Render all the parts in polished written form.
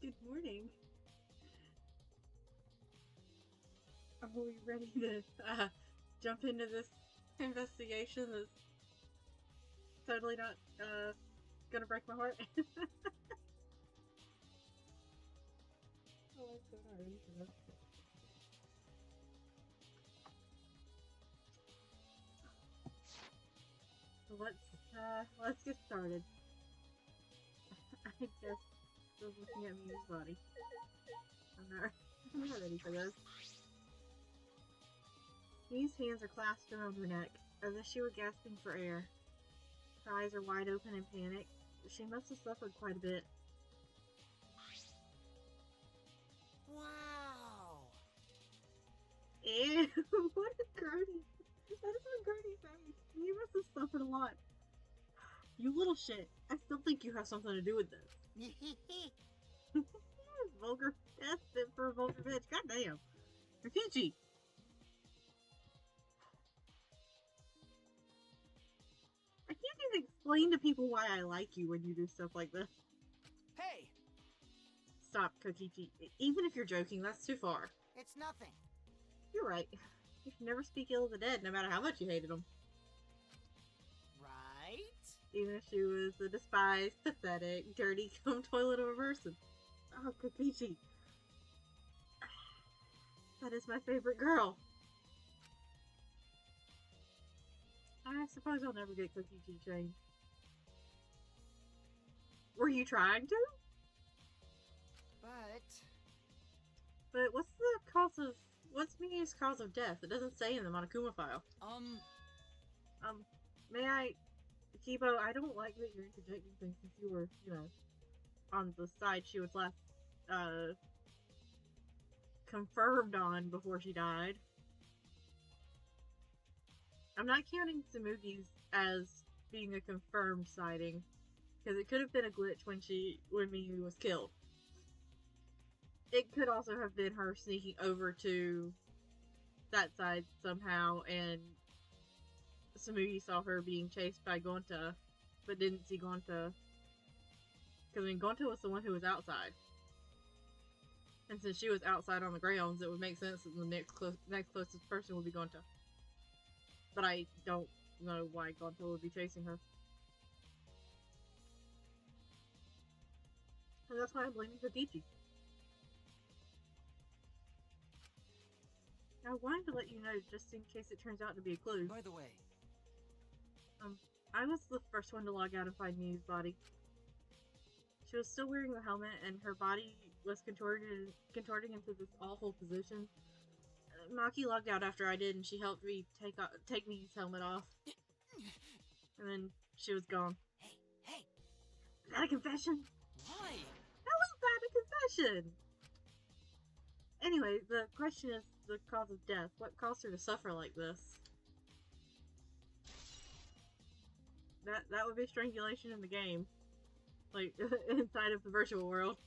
Good morning. Are we ready to jump into this investigation that's totally not gonna break my heart? Oh, I'm so not ready for this. So let's get started. I just was looking at Mew's body. I'm not ready for this. Mew's hands are clasped around her neck, as if she were gasping for air. Her eyes are wide open in panic. She must have suffered quite a bit. Wow! Ew, what a grody. That is a grody face. You must have suffered a lot. You little shit. I still think you have something to do with this. Vulgar death fit for a vulgar bitch. Goddamn. You're Peachy. I can't even explain to people why I like you when you do stuff like this. Hey! Stop, Kokichi. Even if you're joking, that's too far. It's nothing. You're right. You should never speak ill of the dead, no matter how much you hated them. Right? Even if she was a despised, pathetic, dirty, cum toilet of a person. Oh, Kokichi. That is my favorite girl. I suppose I'll never get Kokichi trained. Were you trying to? But what's Miyu's cause of death? It doesn't say in the Monokuma file. May I... Kibo, I don't like that you're interjecting things since you were, on the side she was last, confirmed on before she died. I'm not counting Tsumugi's as being a confirmed sighting, because it could have been a glitch when Miyu was killed. It could also have been her sneaking over to that side somehow, and Tsumugi saw her being chased by Gonta, but didn't see Gonta. Because, Gonta was the one who was outside. And since she was outside on the grounds, it would make sense that the next closest person would be Gonta. But I don't know why Gonta would be chasing her. And that's why I'm blaming Kokichi. I wanted to let you know, just in case it turns out to be a clue. By the way, I was the first one to log out and find Miyu's body. She was still wearing the helmet, and her body was contorting into this awful position. Maki logged out after I did, and she helped me take Miyu's helmet off. And then she was gone. Hey! Is that a confession? Why? How was that a confession? Anyway, the question is the cause of death. What caused her to suffer like this? That would be strangulation in the game. Like, inside of the virtual world.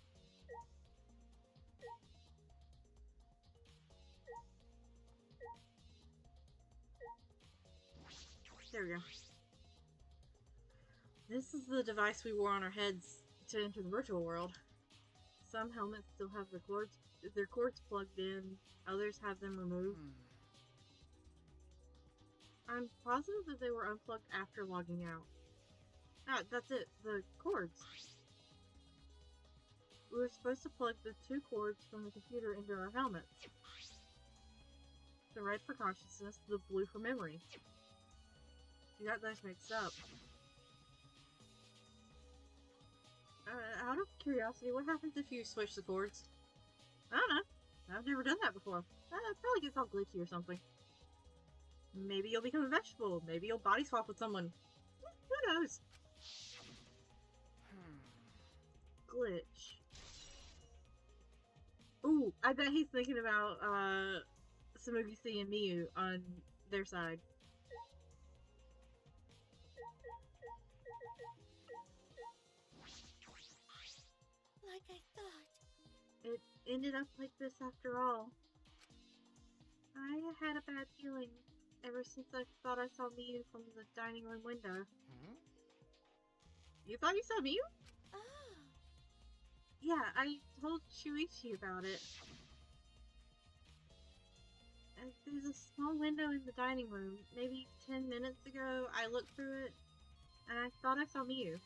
There we go. This is the device we wore on our heads to enter the virtual world. Some helmets still have their cords plugged in, others have them removed. I'm positive that they were unplugged after logging out. Ah, that's it, the cords. We were supposed to plug the two cords from the computer into our helmets. The red for consciousness, the blue for memory. You got those mixed up. Out of curiosity, what happens if you switch the cords? I don't know. I've never done that before. It probably gets all glitchy or something. Maybe you'll become a vegetable. Maybe you'll body swap with someone. Who knows? Glitch. Ooh, I bet he's thinking about Tsumugi C and Miyu on their side. Like I thought. It ended up like this after all. I had a bad feeling ever since I thought I saw Miyu from the dining room window. You thought you saw Miyu? Oh. Yeah, Yeah, I told Shuichi about it. There's a small window in the dining room. Maybe 10 minutes ago, I looked through it, and I thought I saw Miyu.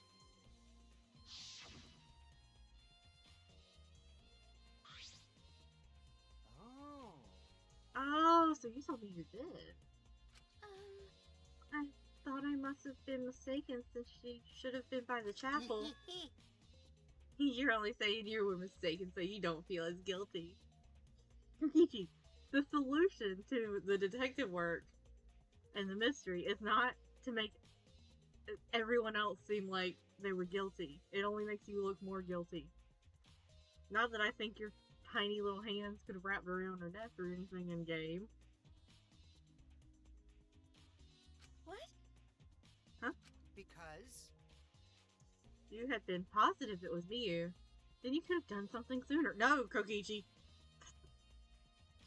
Oh. Oh, so you saw Miyu then. I thought I must have been mistaken since she should have been by the chapel. You're only saying you were mistaken so you don't feel as guilty. Kichi, the solution to the detective work and the mystery is not to make everyone else seem like they were guilty. It only makes you look more guilty. Not that I think your tiny little hands could have wrapped around her neck or anything in game. What? Huh? Because? You had been positive it was Miyu. Then you could have done something sooner. No, Kokichi.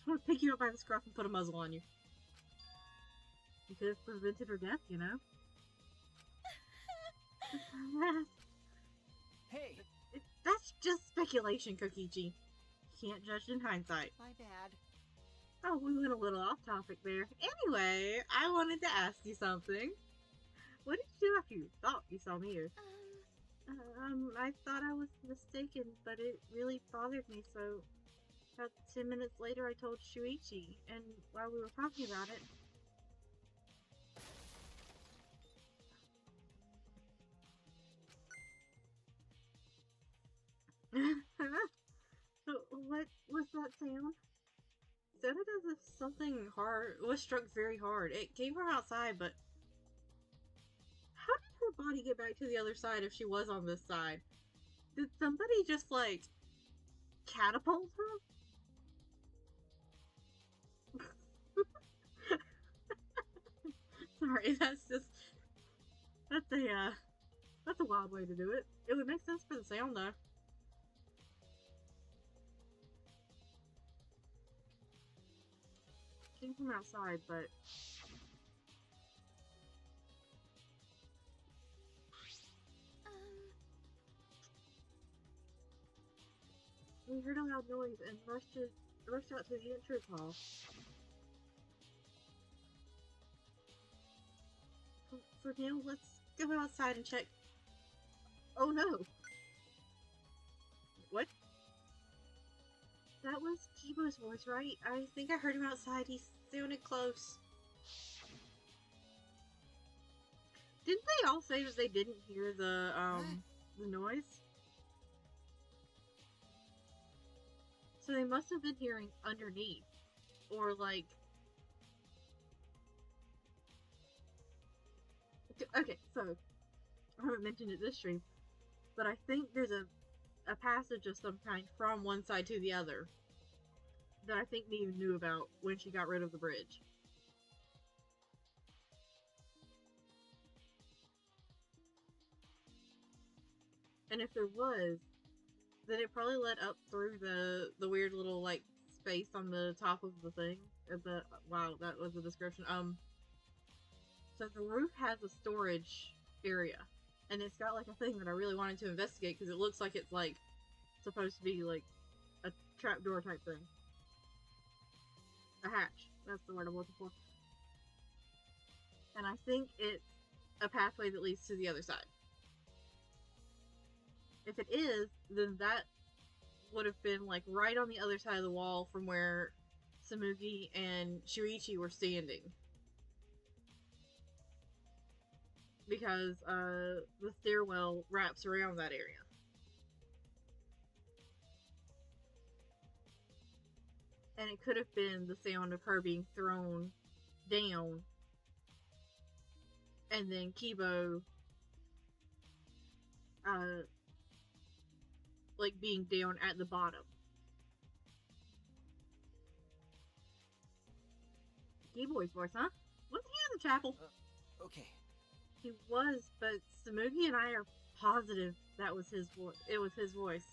I want to pick you up by the scruff and put a muzzle on you. You could have prevented her death, you know? Hey! That's just speculation, Kokichi. You can't judge in hindsight. My bad. Oh, we went a little off topic there. Anyway, I wanted to ask you something. What did you do after you thought you saw Miyu? I thought I was mistaken, but it really bothered me, so about 10 minutes later I told Shuichi, and while we were talking about it... What was that sound? It sounded as if something hard was struck very hard. It came from outside, but how did her body get back to the other side if she was on this side? Did somebody just, like, catapult her? Sorry, that's a wild way to do it. It would make sense for the sound, though. Came from outside, but... We heard a loud noise and rushed out to the entrance hall. For now, let's go outside and check. Oh no! What? That was Kibo's voice, right? I think I heard him outside. He sounded close. Didn't they all say that they didn't hear the noise? So they must have been hearing underneath. Or like... Okay, so I haven't mentioned it this stream, but I think there's a passage of some kind from one side to the other that I think Miyu knew about when she got rid of the bridge. And if there was, then it probably led up through the weird little like space on the top of the thing. Wow, that was a description. So the roof has a storage area, and it's got like a thing that I really wanted to investigate because it looks like it's like supposed to be like a trapdoor type thing. A hatch. That's the word I'm looking for. And I think it's a pathway that leads to the other side. If it is, then that would have been like right on the other side of the wall from where Samugi and Shuichi were standing. Because the stairwell wraps around that area. And it could have been the sound of her being thrown down. And then Kibo like being down at the bottom. Kibo's voice, huh? Wasn't he in the chapel? Okay. He was, but Samugi and I are positive that was his voice. It was his voice.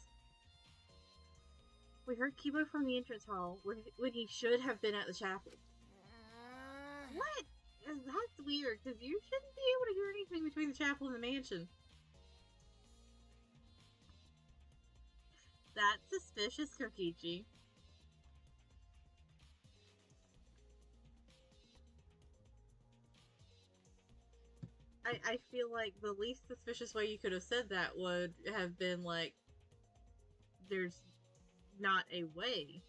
We heard Kibo from the entrance hall when he should have been at the chapel. What? That's weird, because you shouldn't be able to hear anything between the chapel and the mansion. That's suspicious, Kokichi. I feel like the least suspicious way you could have said that would have been like, there's not a way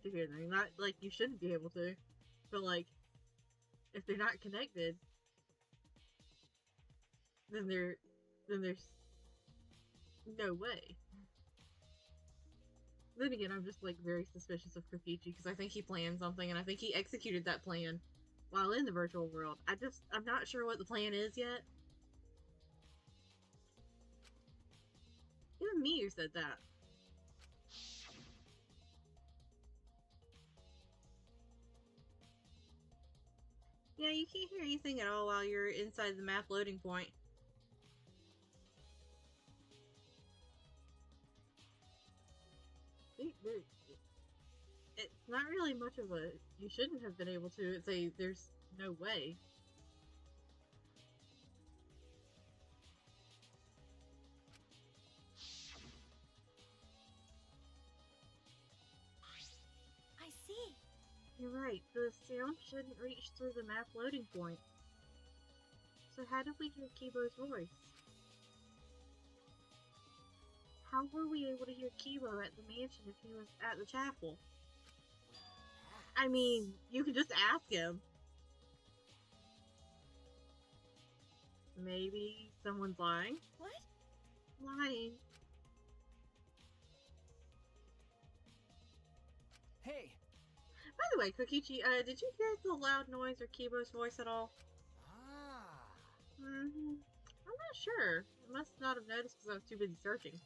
to hear them. Not like you shouldn't be able to, but like, if they're not connected, then there's no way. Then again, I'm just like very suspicious of Kokichi because I think he planned something and I think he executed that plan while in the virtual world. I'm not sure what the plan is yet. Even me said that. Yeah, you can't hear anything at all while you're inside the map loading point. It's not really much of a, you shouldn't have been able to. It's a, there's no way. I see. You're right, the sound shouldn't reach through the map loading point. So how did we hear Kibo's voice? How were we able to hear Kibo at the mansion if he was at the chapel? I mean, you could just ask him. Maybe someone's lying? What? Lying. Hey! By the way, Kokichi, did you hear the loud noise or Kibo's voice at all? Ah. I'm not sure. I must not have noticed because I was too busy searching.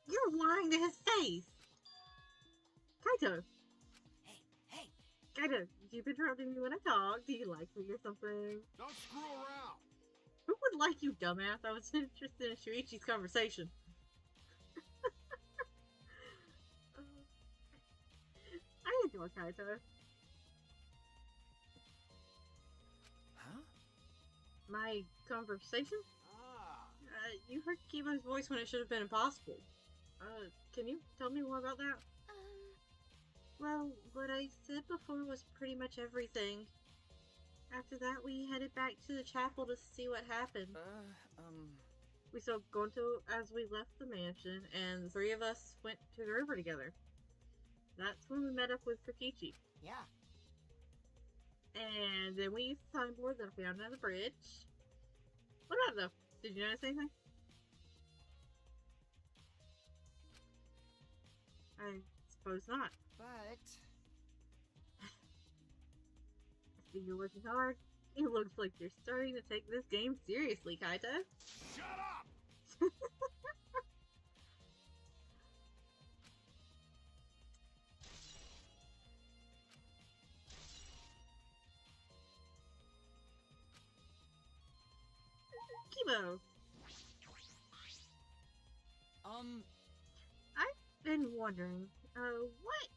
You're lying to his face! Kaito! Hey! Kaito, you keep interrupting me when I talk. Do you like me or something? Don't screw around! Who would like you, dumbass? I was interested in Shuichi's conversation. I adore Kaito. Huh? My conversation? Ah! You heard Kibo's voice when it should have been impossible. Can you tell me more about that? Well, what I said before was pretty much everything. After that, we headed back to the chapel to see what happened. We saw Gonto as we left the mansion, and the three of us went to the river together. That's when we met up with Kokichi. Yeah. And then we used the signboard that I found on the bridge. What about though? Did you notice anything? I suppose not. But... I see you're working hard. It looks like you're starting to take this game seriously, Kaito. Shut up! Kibo, I've been wondering, what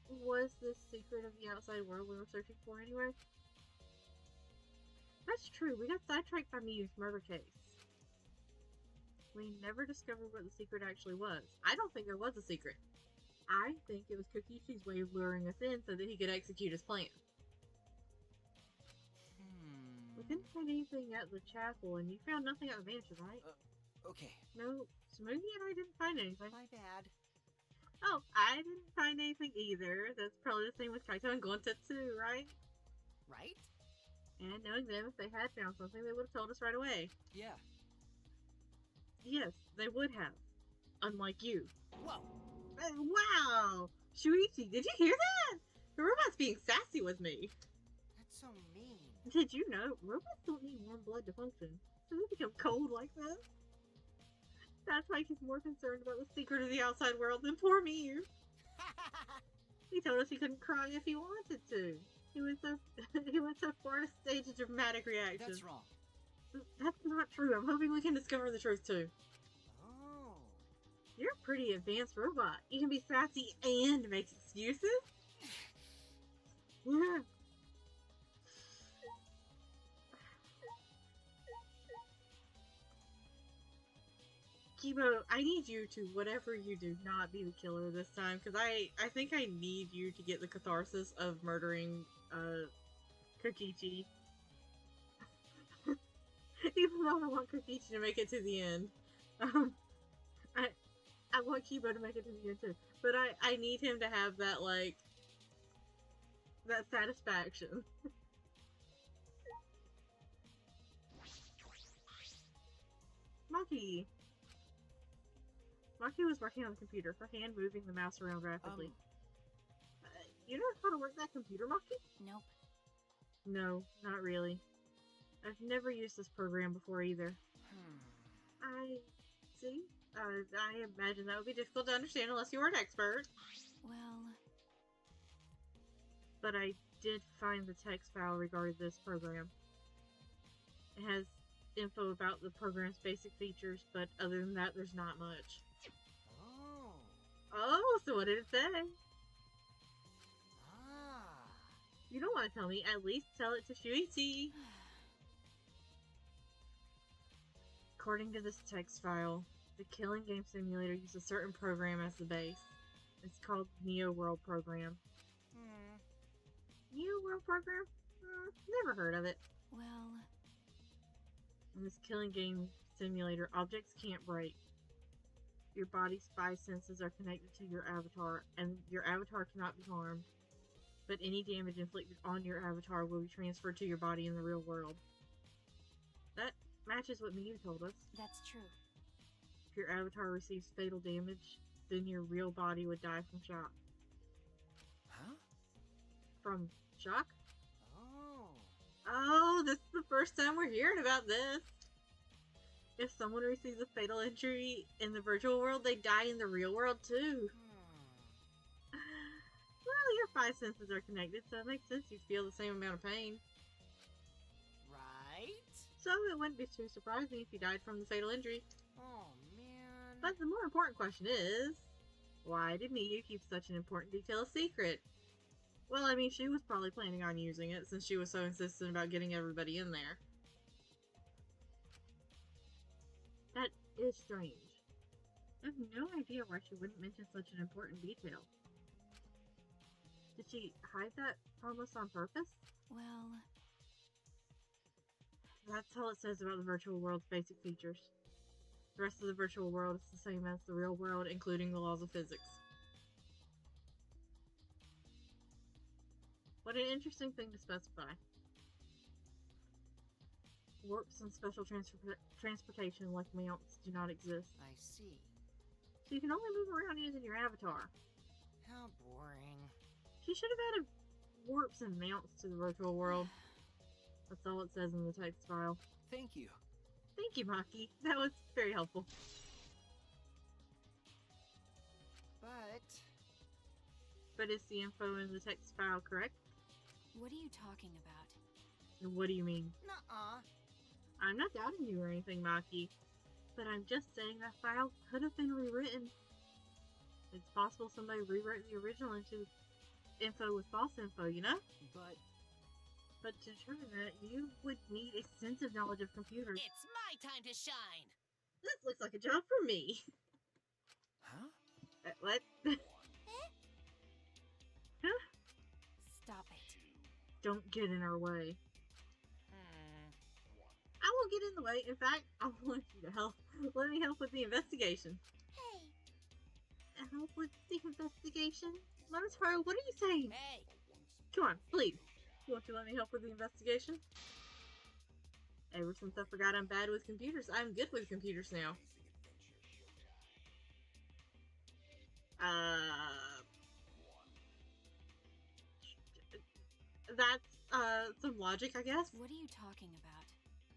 was the secret of the outside world we were searching for anyway? That's true, we got sidetracked by Miyu's murder case. We never discovered what the secret actually was. I don't think there was a secret. I think it was Kokichi's way of luring us in so that he could execute his plan. We couldn't find anything at the chapel, and you found nothing at the mansion, right? Okay. No, Smoothie and I didn't find anything. My bad. Oh, I didn't find anything either. That's probably the same with Kaito and Gonta too, right? Right? And knowing them, if they had found something, they would have told us right away. Yeah. Yes, they would have. Unlike you. Whoa! Wow! Shuichi, did you hear that? The robot's being sassy with me. That's so mean. Did you know robots don't need warm blood to function? So they become cold like this? That's why he's more concerned about the secret of the outside world than poor me. He told us he couldn't cry if he wanted to. He went so far to stage a dramatic reaction. That's wrong. That's not true. I'm hoping we can discover the truth too. Oh. You're a pretty advanced robot. You can be sassy and make excuses? Yeah. Kibo, I need you to, whatever you do, not be the killer this time, because I think I need you to get the catharsis of murdering, Kokichi. Even though I want Kokichi to make it to the end. I want Kibo to make it to the end too. But I need him to have that, like, that satisfaction. Maki was working on the computer, her hand moving the mouse around rapidly. You know how to work that computer, Maki? Nope. No, not really. I've never used this program before either. I see. I imagine that would be difficult to understand unless you were an expert. Well... But I did find the text file regarding this program. It has info about the program's basic features, but other than that, there's not much. Oh. Oh, so what did it say? Ah. You don't want to tell me. At least tell it to Shuichi. According to this text file, the killing game simulator uses a certain program as the base. It's called Neo World Program. Neo World Program? Never heard of it. Well... In this killing game simulator, objects can't break. Your body's 5 senses are connected to your avatar, and your avatar cannot be harmed. But any damage inflicted on your avatar will be transferred to your body in the real world. That matches what Miyu told us. That's true. If your avatar receives fatal damage, then your real body would die from shock. Huh? From shock? Oh. Oh, this is the first time we're hearing about this. If someone receives a fatal injury in the virtual world, they die in the real world too. Well, your 5 senses are connected, so it makes sense you'd feel the same amount of pain. Right? So it wouldn't be too surprising if you died from the fatal injury. Oh, man. But the more important question is, why did Miyu keep such an important detail a secret? Well, I mean, she was probably planning on using it since she was so insistent about getting everybody in there. That is strange. I have no idea why she wouldn't mention such an important detail. Did she hide that from us on purpose? Well... That's all it says about the virtual world's basic features. The rest of the virtual world is the same as the real world, including the laws of physics. What an interesting thing to specify. Warps and special transportation like mounts do not exist. I see. So you can only move around using your avatar. How boring. She should have added warps and mounts to the virtual world. That's all it says in the text file. Thank you. Thank you, Maki. That was very helpful. But is the info in the text file correct? What are you talking about? What do you mean? Nuh-uh. I'm not doubting you or anything, Maki. But I'm just saying that file could have been rewritten. It's possible somebody rewrote the original into info with false info, you know? But to determine that, you would need a sensitive knowledge of computers. It's my time to shine! This looks like a job for me. Huh? What? Huh? Stop it. Don't get in our way. I won't get in the way. In fact, I want you to help. Let me help with the investigation. Hey! Help with the investigation? Monotaro, what are you saying? Hey! Come on, please. Won't you let me help with the investigation? Ever since I forgot I'm bad with computers, I'm good with computers now. That's, some logic, I guess? What are you talking about?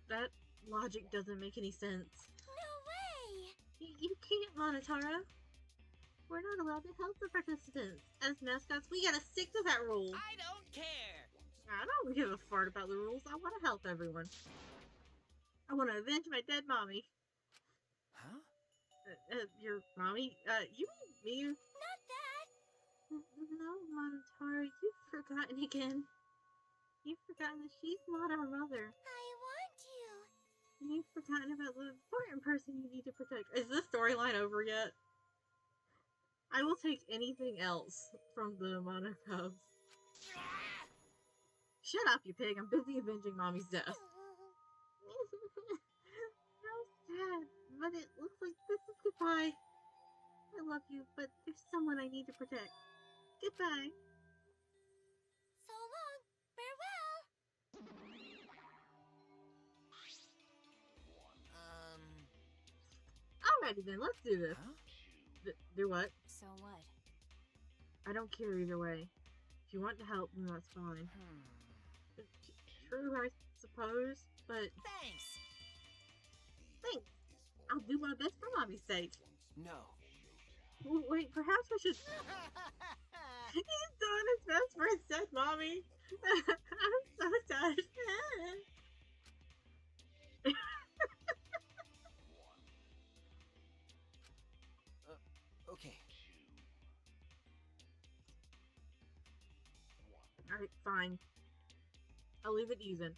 That logic doesn't make any sense. No way! You can't, Monotaro. We're not allowed to help the participants. As mascots, we gotta stick to that rule. I don't care! I don't give a fart about the rules. I want to help everyone. I want to avenge my dead mommy. Huh? Your mommy? You mean Miyu? Not that! No, Monotaro, you've forgotten again. You've forgotten that she's not our mother. I want you. You've forgotten about the important person you need to protect. Is this storyline over yet? I will take anything else from the amount of cubs. Shut up, you pig. I'm busy avenging Mommy's death. How sad. But it looks like this is goodbye. I love you, but there's someone I need to protect. Goodbye. So long. Farewell. Alrighty then, let's do this. Huh? Do what? So what? I don't care either way. If you want to help, then that's fine. True, I suppose, but Thanks. thanks. I'll do my best for Mommy's sake. No. Wait, perhaps we should... He's doing his best for his dead Mommy. I'm so sad. Okay. Alright, fine. I'll leave it even.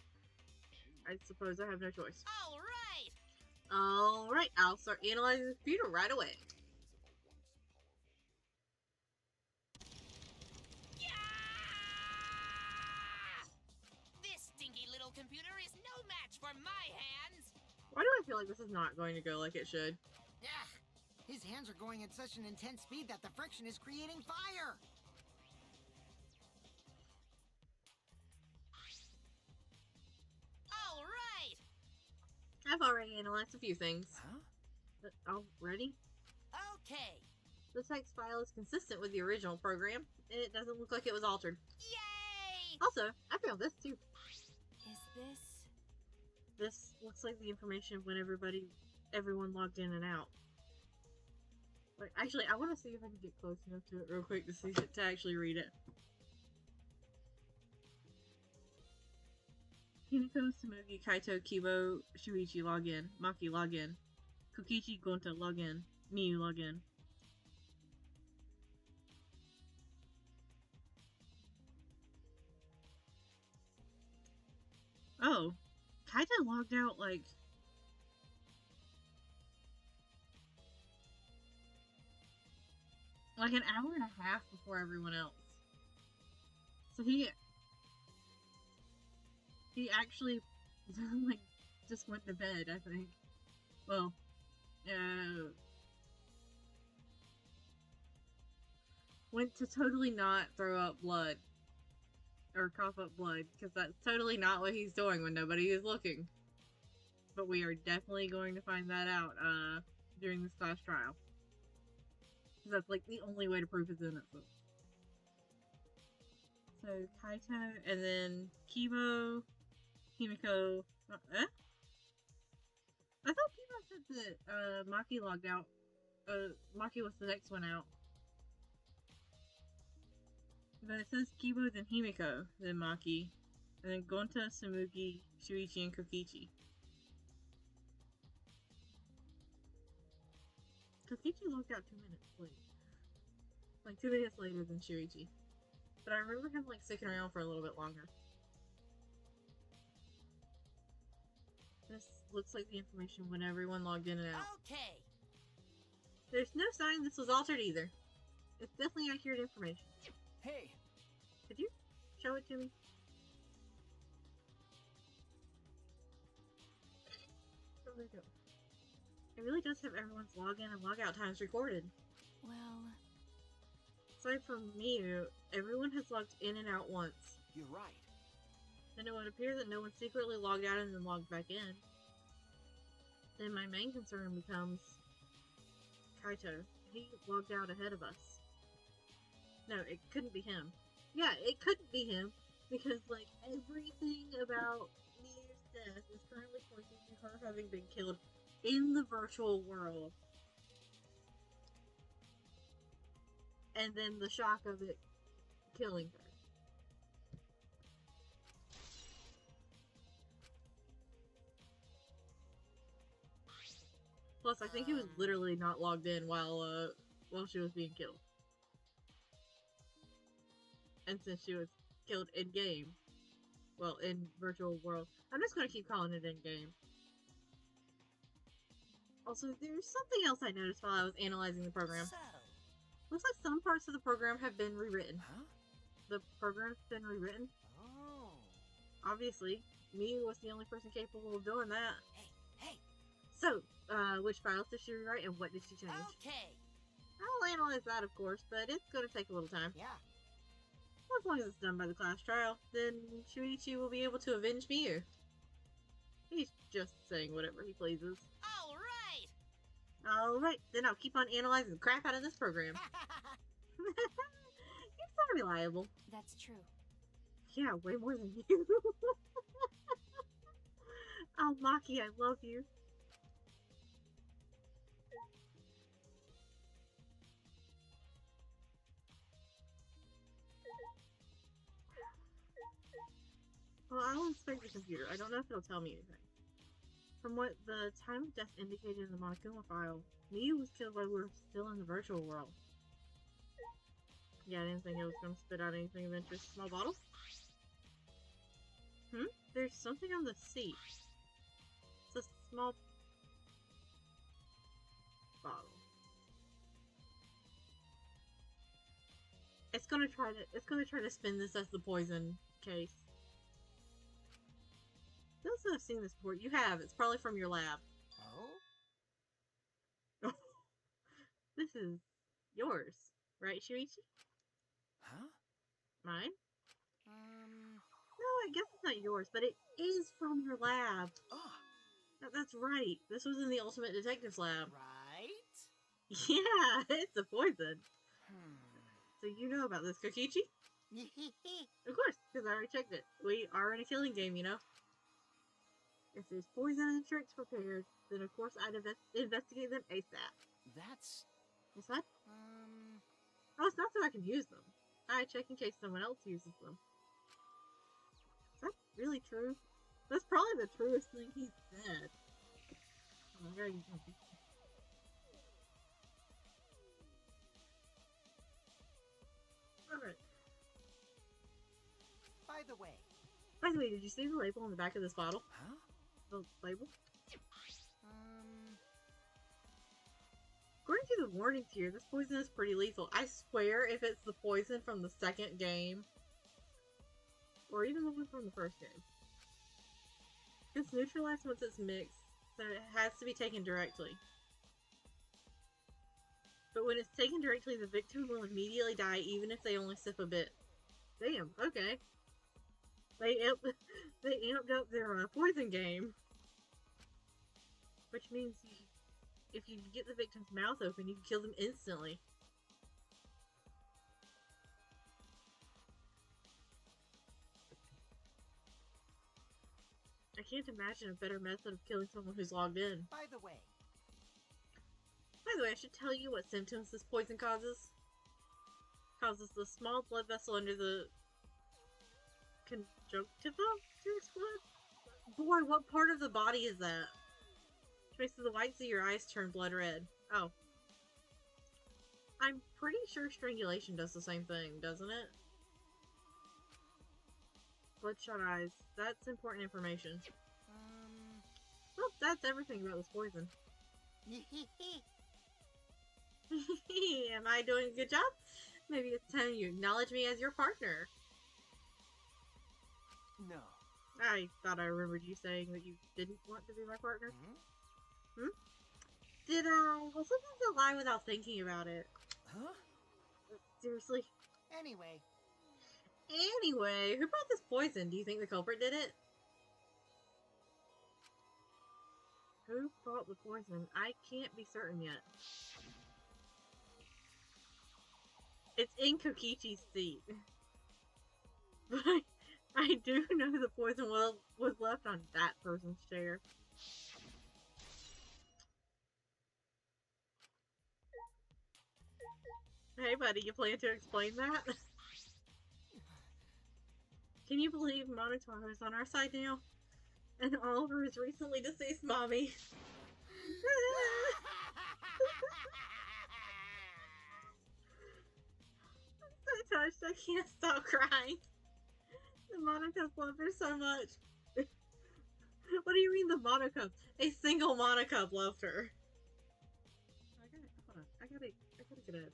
I suppose I have no choice. All right. Alright, I'll start analyzing the computer right away. Yeah! This stinky little computer is no match for my hands. Why do I feel like this is not going to go like it should? Yeah. His hands are going at such an intense speed that the friction is creating fire. All right. I've already analyzed a few things. Huh? Already? Okay. The text file is consistent with the original program, and it doesn't look like it was altered. Yay! Also, I found this too. Is this... This looks like the information when everyone logged in and out. Like, actually, I want to see if I can get close enough to it real quick to see to actually read it. Himiko, Tsumugi, Kaito, Kibo, Shuichi login, Maki login, Kokichi, Gonta login, Miyu login. Oh, Kaito logged out like an hour and a half before everyone else. So he actually like just went to bed, I think. Well, went to totally not throw up blood or cough up blood, because that's totally not what he's doing when nobody is looking. But we are definitely going to find that out during this class trial. Because that's like the only way to prove his innocence. So Kaito, and then Kibo, Himiko. I thought Kibo said that Maki logged out. Maki was the next one out. But it says Kibo, then Himiko, then Maki, and then Gonta, Tsumugi, Shuichi, and Kokichi. Kokichi logged out 2 minutes late. Like 2 minutes later than Shuichi. But I remember him like sticking around for a little bit longer. This looks like the information when everyone logged in and out. Okay. There's no sign this was altered either. It's definitely accurate information. Hey. Could you show it to me? Oh, there we go. It really does have everyone's login and logout times recorded. Well... Aside from Miyu, everyone has logged in and out once. You're right. Then it would appear that no one secretly logged out and then logged back in. Then my main concern becomes Kaito. He logged out ahead of us. No, it couldn't be him. Yeah, it couldn't be him, because, like, everything about Miyu's death is currently pointing to her having been killed in the virtual world. And then the shock of it killing her. Plus, I think he was literally not logged in while she was being killed. And since she was killed in game, well, in virtual world, I'm just gonna keep calling it in game. Also, there's something else I noticed while I was analyzing the program. So, Looks like some parts of the program have been rewritten. huh? The program's been rewritten. Oh. Obviously, Miyu was the only person capable of doing that. Hey. So, which files did she rewrite and what did she change? Okay. I'll analyze that, of course, but it's going to take a little time. Yeah. As long as it's done by the class trial, then Shuichi will be able to avenge Miyu. He's just saying whatever he pleases. All right. Alright, then I'll keep on analyzing the crap out of this program. You're so reliable. That's true. Yeah, way more than you. Oh, Maki, I love you. Well, I'll inspect the computer. I don't know if it'll tell me anything. From what the time of death indicated in the Monokuma file, Miyu was killed while we were still in the virtual world. Yeah, I didn't think it was going to spit out anything of interest. Small bottle? There's something on the seat. It's a small bottle. It's gonna try to spin this as the poison case. You also have seen this before. You have. It's probably from your lab. Oh? This is yours, right, Shuichi? Huh? Mine? No, I guess it's not yours, but it is from your lab. Oh, That's right. This was in the Ultimate Detective's lab. right? Yeah, it's a poison. So you know about this, Kokichi? Of course, because I already checked it. We are in a killing game, you know? If there's poison and tricks prepared, then of course I'd investigate them ASAP. That's... What's that? Oh, it's not that I can use them. I check in case someone else uses them. Is that really true? That's probably the truest thing he said. Oh, I gotta use something. Alright. By the way. By the way, did you see the label on the back of this bottle? Huh? The label? According to the warnings here, this poison is pretty lethal. I swear if it's the poison from the second game, or even the one from the first game, it's neutralized once it's mixed, so it has to be taken directly. But when it's taken directly, the victim will immediately die even if they only sip a bit. Damn, okay. They amped up their poison game. Which means if you get the victim's mouth open, you can kill them instantly. I can't imagine a better method of killing someone who's logged in. By the way, I should tell you what symptoms this poison causes. Causes the small blood vessel under the conjunctiva to explode. Boy, what part of the body is that? Which makes the whites of your eyes turn blood red. Oh. I'm pretty sure strangulation does the same thing, doesn't it? Bloodshot eyes. That's important information. Well, that's everything about this poison. Am I doing a good job? Maybe it's time you acknowledge me as your partner. No. I thought I remembered you saying that you didn't want to be my partner. Did I? Well, sometimes I lie without thinking about it. Huh? Seriously? anyway. Anyway, who brought this poison? Do you think the culprit did it? Who brought the poison? I can't be certain yet. It's in Kokichi's seat. But I do know the poison was left on that person's chair. Hey buddy, you plan to explain that? Can you believe Monotaro's on our side now? And Oliver is recently deceased mommy. I'm so touched, I can't stop crying. The Monaco's love her so much. What do you mean the Monaco? A single Monaco loved her. gotta get out of here.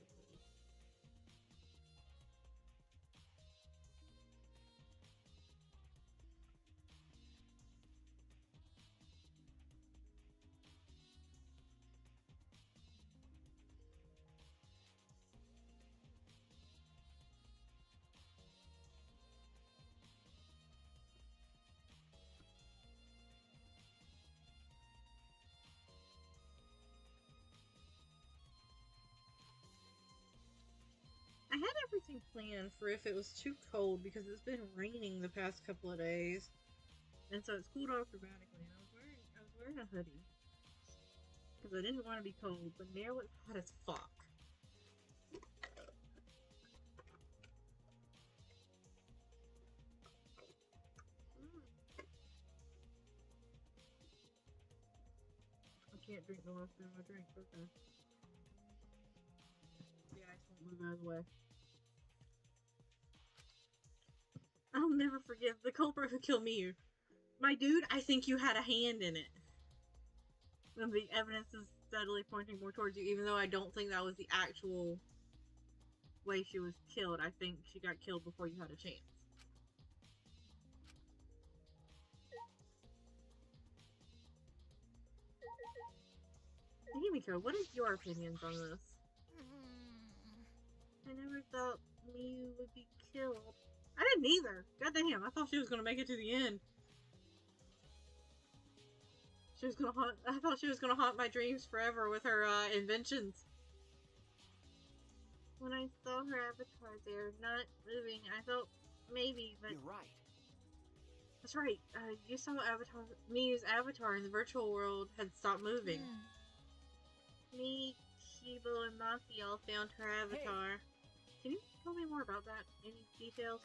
I had everything planned for if it was too cold because it's been raining the past couple of days, and so it's cooled off dramatically. And I was wearing a hoodie because I didn't want to be cold, but now it's hot as fuck. I can't drink the last of my drink. Okay. The ice won't move out of the way. I'll never forgive the culprit who killed Miyu. My dude, I think you had a hand in it. And the evidence is steadily pointing more towards you, even though I don't think that was the actual way she was killed. I think she got killed before you had a chance. Himiko, what is your opinions on this? I never thought Miyu would be killed. I didn't either. Goddamn, I thought she was gonna make it to the end. She was gonna haunt. I thought she was gonna haunt my dreams forever with her inventions. When I saw her avatar there, not moving, I thought maybe, but You're right. that's right. You saw Miyu's avatar in the virtual world had stopped moving. Me, Shibo, and Maki all found her avatar. Can you tell me more about that? Any details?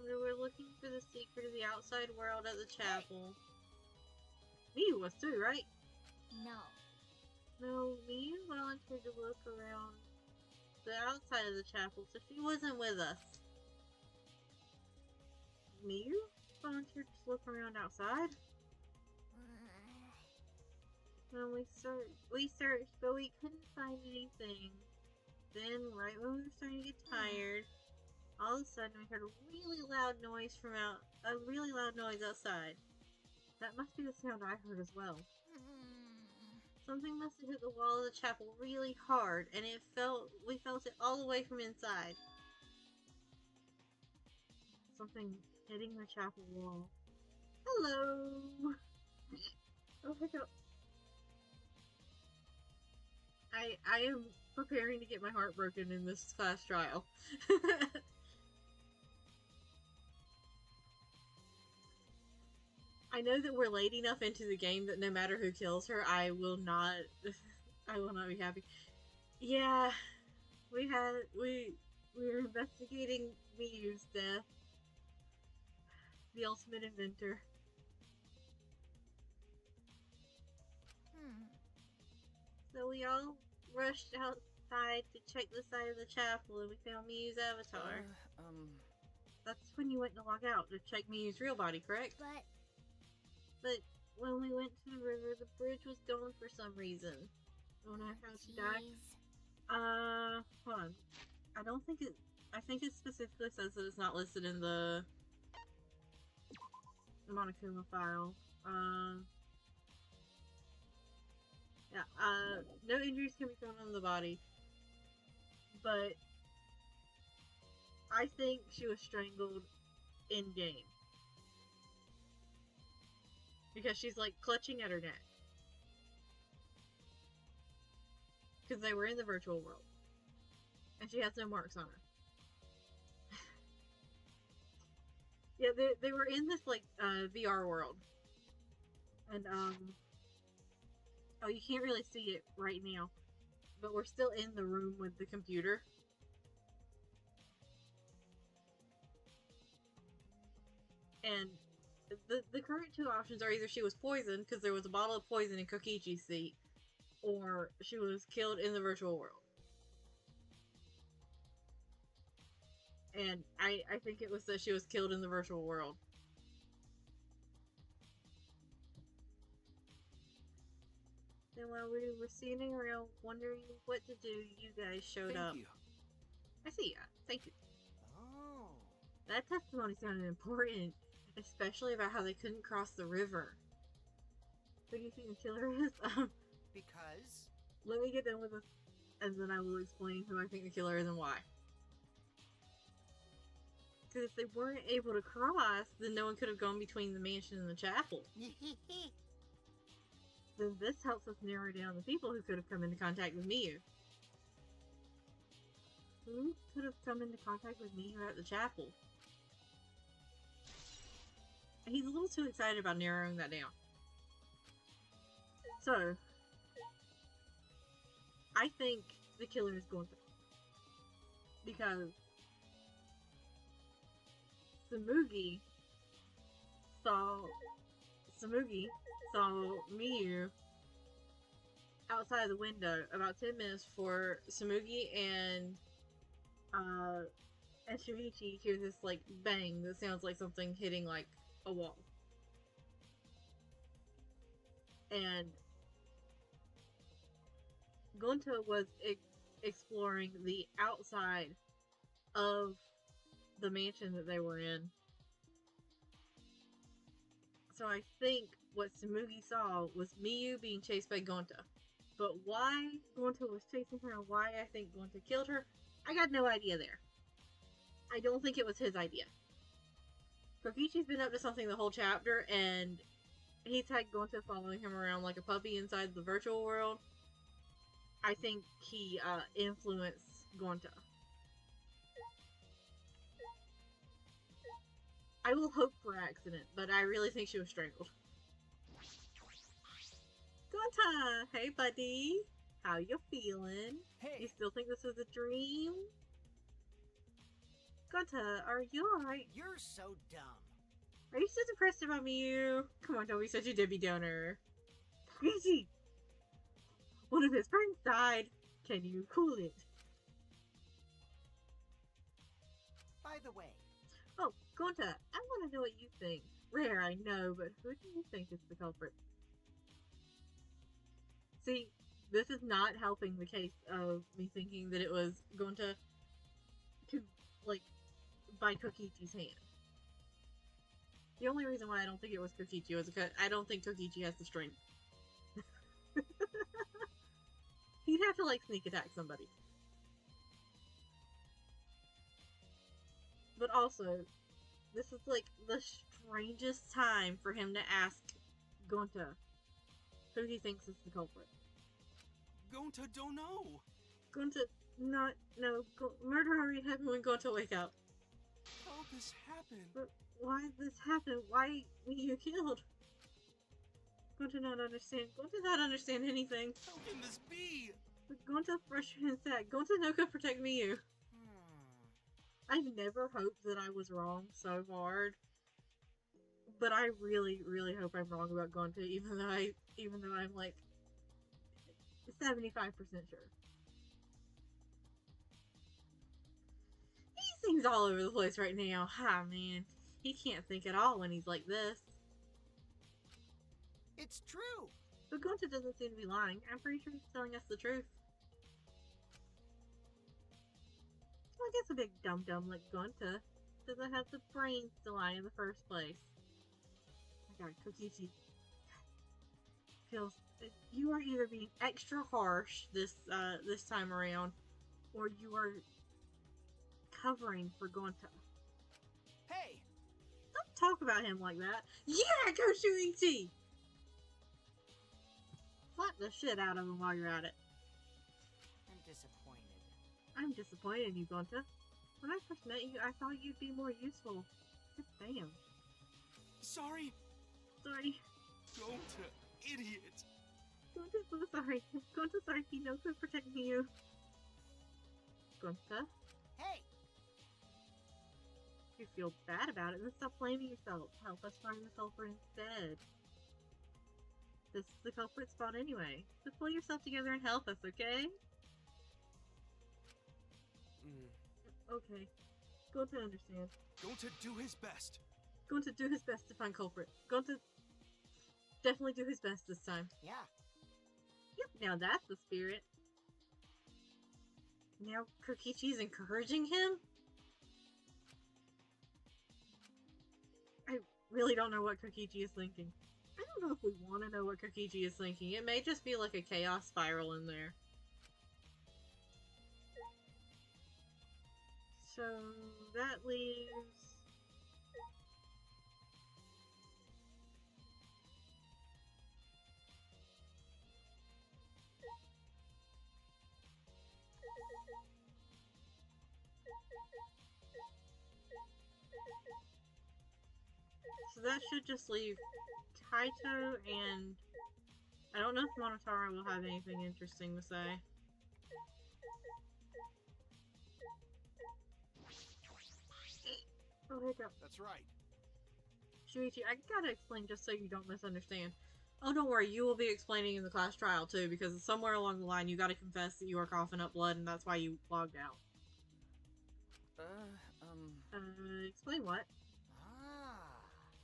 We were looking for the secret of the outside world at the chapel. Miyu was too, right? No, Miyu volunteered to look around the outside of the chapel, so she wasn't with us. Miyu volunteered to look around outside? Well, we searched, but we couldn't find anything. Then, right when we were starting to get tired, all of a sudden we heard a really loud noise outside. That must be the sound I heard as well. Something must have hit the wall of the chapel really hard, and we felt it all the way from inside. Something hitting the chapel wall. Hello! Oh my god. I am preparing to get my heart broken in this class trial. I know that we're late enough into the game that no matter who kills her, I will not be happy. Yeah, we were investigating Miyu's death. The ultimate inventor. So we all rushed outside to check the side of the chapel, and we found Miyu's avatar. That's when you went to log out to check Miyu's real body, correct? But when we went to the river, the bridge was gone for some reason. Don't know how she died. Hold on. I think it specifically says that it's not listed in the Monokuma file. Yeah, no injuries can be found on the body. But I think she was strangled in-game. Because she's like clutching at her neck. Because they were in the virtual world. And she has no marks on her. Yeah, they were in this like VR world. And oh, you can't really see it right now. But we're still in the room with the computer. And the current two options are either she was poisoned because there was a bottle of poison in Kokichi's seat, or she was killed in the virtual world. And I think it was that she was killed in the virtual world. Then while we were standing around wondering what to do, you guys showed up. Thank you. I see ya. Thank you. Oh. That testimony sounded important, especially about how they couldn't cross the river. Who do you think the killer is? Because? Let me get done with this, and then I will explain who I think the killer is and why. Because if they weren't able to cross, then no one could have gone between the mansion and the chapel. Then this helps us narrow down the people who could have come into contact with Miyu. Who could have come into contact with Miyu at the chapel? He's a little too excited about narrowing that down. So, I think the killer is going to. Because Samugi saw Miyu outside the window about 10 minutes before Samugi and Shuichi hear this like bang that sounds like something hitting like a wall. And Gonta was exploring the outside of the mansion that they were in. So I think what Samugi saw was Miyu being chased by Gonta. But why Gonta was chasing her and why I think Gonta killed her, I got no idea there. I don't think it was his idea. Kokichi's been up to something the whole chapter, and he's had Gonta following him around like a puppy inside the virtual world. I think he influenced Gonta. I will hope for accident, but I really think she was strangled. Gonta! Hey buddy! How you feeling? Hey. You still think this was a dream? Gonta, are you alright? You're so dumb. Are you still depressed about Miyu? Come on, don't be such a Debbie Downer. Crazy! One of his friends died. Can you cool it? By the way, Oh, Gonta, I want to know what you think. Rare, I know, but who do you think is the culprit? See, this is not helping the case of me thinking that it was Gonta to, like, by Kokichi's hand. The only reason why I don't think it was Kokichi was because I don't think Kokichi has the strength. He'd have to, like, sneak attack somebody. But also, this is, like, the strangest time for him to ask Gonta who he thinks is the culprit. Gonta don't know. Gonta, murder already happened when Gonta wake up. How this happened? But why did this happen? Why were you killed? Gonta not understand anything. How can this be? But Gonta frustrated and sad. Gonta no could protect Miyu. I've never hoped that I was wrong so hard. But I really, really hope I'm wrong about Gonta, even though I'm like 75% sure. He seems all over the place right now. Ah, man. He can't think at all when he's like this. it's true. But Gonta doesn't seem to be lying. I'm pretty sure he's telling us the truth. Well, I guess a big dum-dum like Gonta doesn't have the brains to lie in the first place. Oh my god, Kokichi. Feels... You are either being extra harsh this time around, or you are covering for Gonta. Hey. Don't talk about him like that. Yeah, go Shuichi! Slap the shit out of him while you're at it. I'm disappointed. I'm disappointed in you, Gonta. When I first met you, I thought you'd be more useful. God damn. Sorry. Sorry. Gonta, idiot. Gonta's so sorry. Gonta's sorry he knows who's protecting you. Gonta, Hey, if you feel bad about it, then stop blaming yourself. Help us find the culprit instead. This is the culprit spot anyway. So pull yourself together and help us, okay? Okay. Gonta understands. Gonta do his best. Gonta do his best to find culprit. Gonta definitely do his best this time. yeah. Yep, now that's the spirit. Now Kokichi's encouraging him? I really don't know what Kokichi is thinking. I don't know if we want to know what Kokichi is thinking. It may just be like a chaos spiral in there. So that leaves... So that should just leave Kaito and... I don't know if Monotaro will have anything interesting to say. Oh, hiccup. That's right. Shuichi, I gotta explain just so you don't misunderstand. Oh, don't worry, you will be explaining in the class trial too, because somewhere along the line you gotta confess that you are coughing up blood and that's why you logged out. Explain what?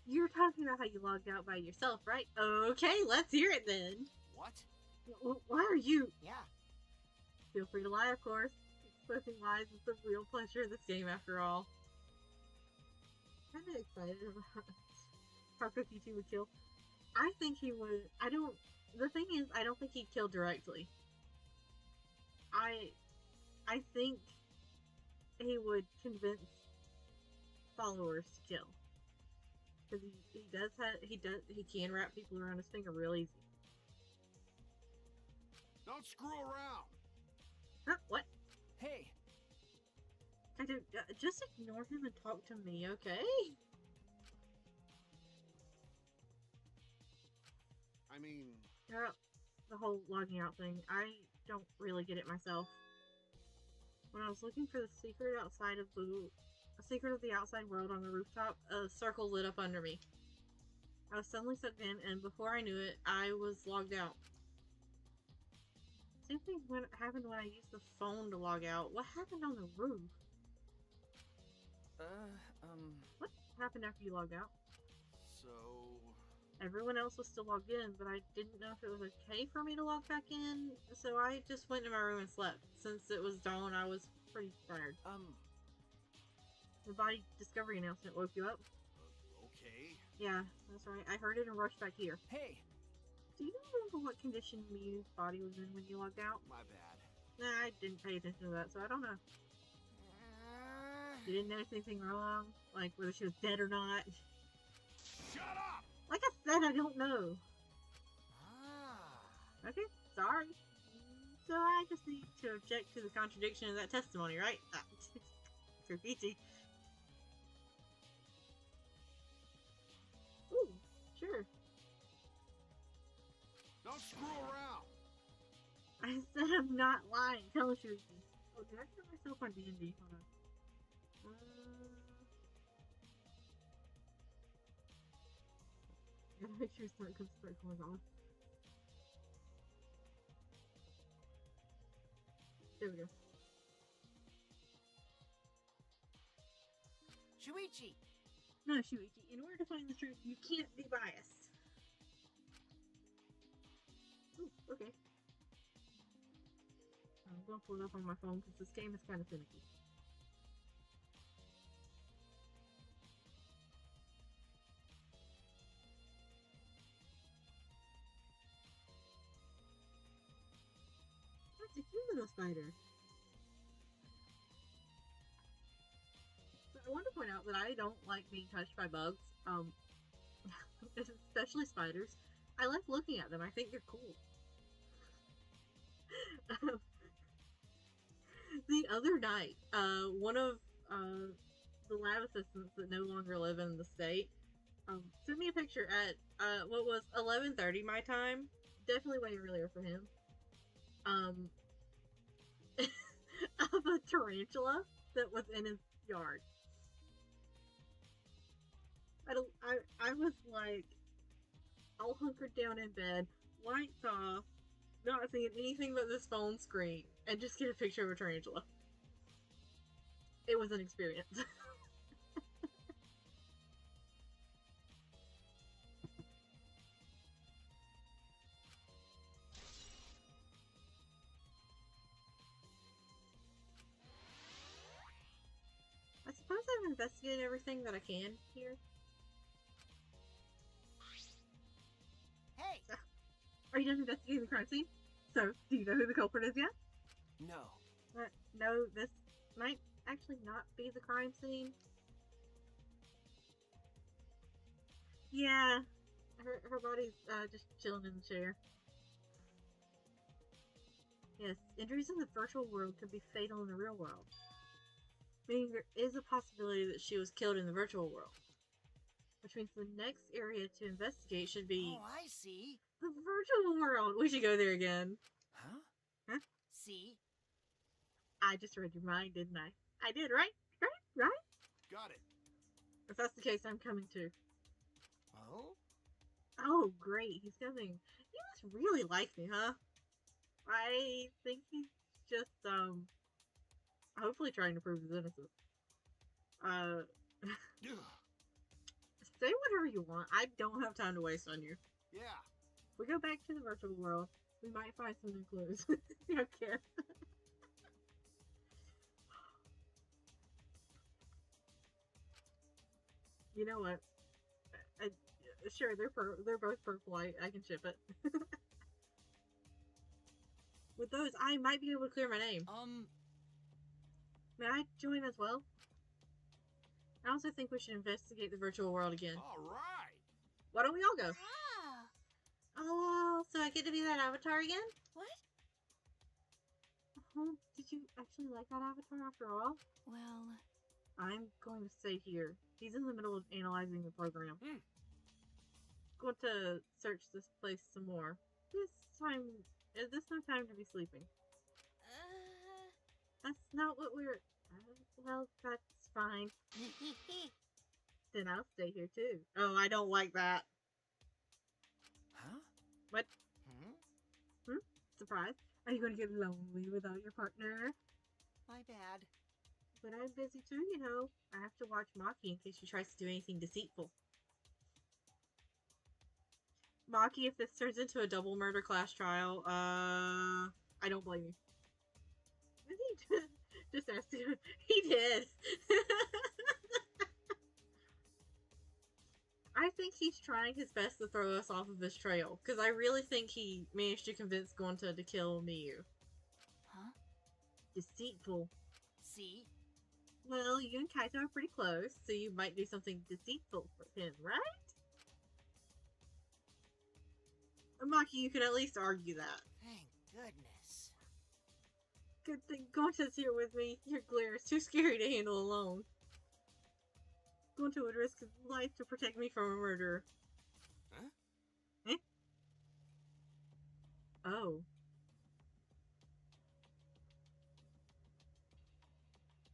You're talking about how you logged out by yourself, right? Okay, let's hear it then. What? Why are you? Yeah. Feel free to lie, of course. Exposing lies is the real pleasure of this game, after all. Kinda excited about how Kokichi would kill. I think he would. The thing is, I don't think he'd kill directly. I think he would convince followers to kill. Because he can wrap people around his finger real easy. Don't screw around. Huh? What? Hey, I do. Just ignore him and talk to me, okay? I mean, The whole logging out thing. I don't really get it myself. When I was looking for the secret of the outside world on the rooftop, a circle lit up under me. I was suddenly sucked in, and before I knew it, I was logged out. Same thing happened when I used the phone to log out. What happened on the roof? What happened after you logged out? so... Everyone else was still logged in, but I didn't know if it was okay for me to log back in, so I just went to my room and slept. Since it was dawn, I was pretty tired. The body discovery announcement woke you up? okay. Yeah, that's right. I heard it and rushed back here. hey, Do you remember what condition Miyu's body was in when you logged out? My bad. Nah, I didn't pay attention to that, so I don't know. You didn't notice anything wrong? Like whether she was dead or not? Shut up! Like I said, I don't know. Okay, sorry. So I just need to object to the contradiction of that testimony, right? Kokichi. Ooh, sure. Don't screw around. I said I'm not lying. Tell us, Shuichi. Oh, did I put myself on D&D? Hold on. Gotta make sure start going on. There we go. Shuichi! No, Shuichi, in order to find the truth, you can't be biased. Ooh, okay. I'm gonna pull it up on my phone because this game is kind of finicky. That's a cute little spider. So I want to point out that I don't like being touched by bugs, especially spiders. I like looking at them. I think they're cool. The other night, one of the lab assistants that no longer live in the state sent me a picture at what was 11:30 my time, definitely way earlier for him, of a tarantula that was in his yard. I was like all hunkered down in bed, lights off, not seeing anything but this phone screen, and just get a picture of a tarantula. It was an experience. to investigate everything that I can here. Hey, Are you done investigating the crime scene? So, do you know who the culprit is yet? No. No, this might actually not be the crime scene. Yeah, her body's just chilling in the chair. Yes, injuries in the virtual world could be fatal in the real world. Meaning there is a possibility that she was killed in the virtual world. Which means the next area to investigate should be oh, I see. the virtual world. We should go there again. Huh? See? I just read your mind, didn't I? I did, right? Right? Got it. If that's the case, I'm coming too. Oh? Oh, great. He's coming. You must really like me, huh? I think he's just, hopefully trying to prove his innocence. Ugh. Say whatever you want. I don't have time to waste on you. Yeah. If we go back to the virtual world, we might find some new clues. Okay. You know what? Sure, they're both purple. I can ship it. With those, I might be able to clear my name. May I join as well? I also think we should investigate the virtual world again. All right. Why don't we all go? Ah! Oh, so I get to be that avatar again? What? Oh, did you actually like that avatar after all? Well, I'm going to stay here. He's in the middle of analyzing the program. Hmm. Going to search this place some more. This no time to be sleeping. That's not what we're... well, that's fine. Then I'll stay here too. Oh, I don't like that. Huh? What? Hmm? Surprise? Are you going to get lonely without your partner? My bad. But I'm busy too, you know. I have to watch Maki in case she tries to do anything deceitful. Maki, if this turns into a double murder class trial, I don't blame you. Did he just asked you? He did. I think he's trying his best to throw us off of his trail, because I really think he managed to convince Gonta to kill Miyu. huh? Deceitful. See? Well, you and Kaito are pretty close, so you might do something deceitful for him, right? Maki, you can at least argue that. Thank goodness. Good thing Gonta's here with me. Your glare is too scary to handle alone. Gonta would risk his life to protect me from a murderer. Huh? Eh? Oh.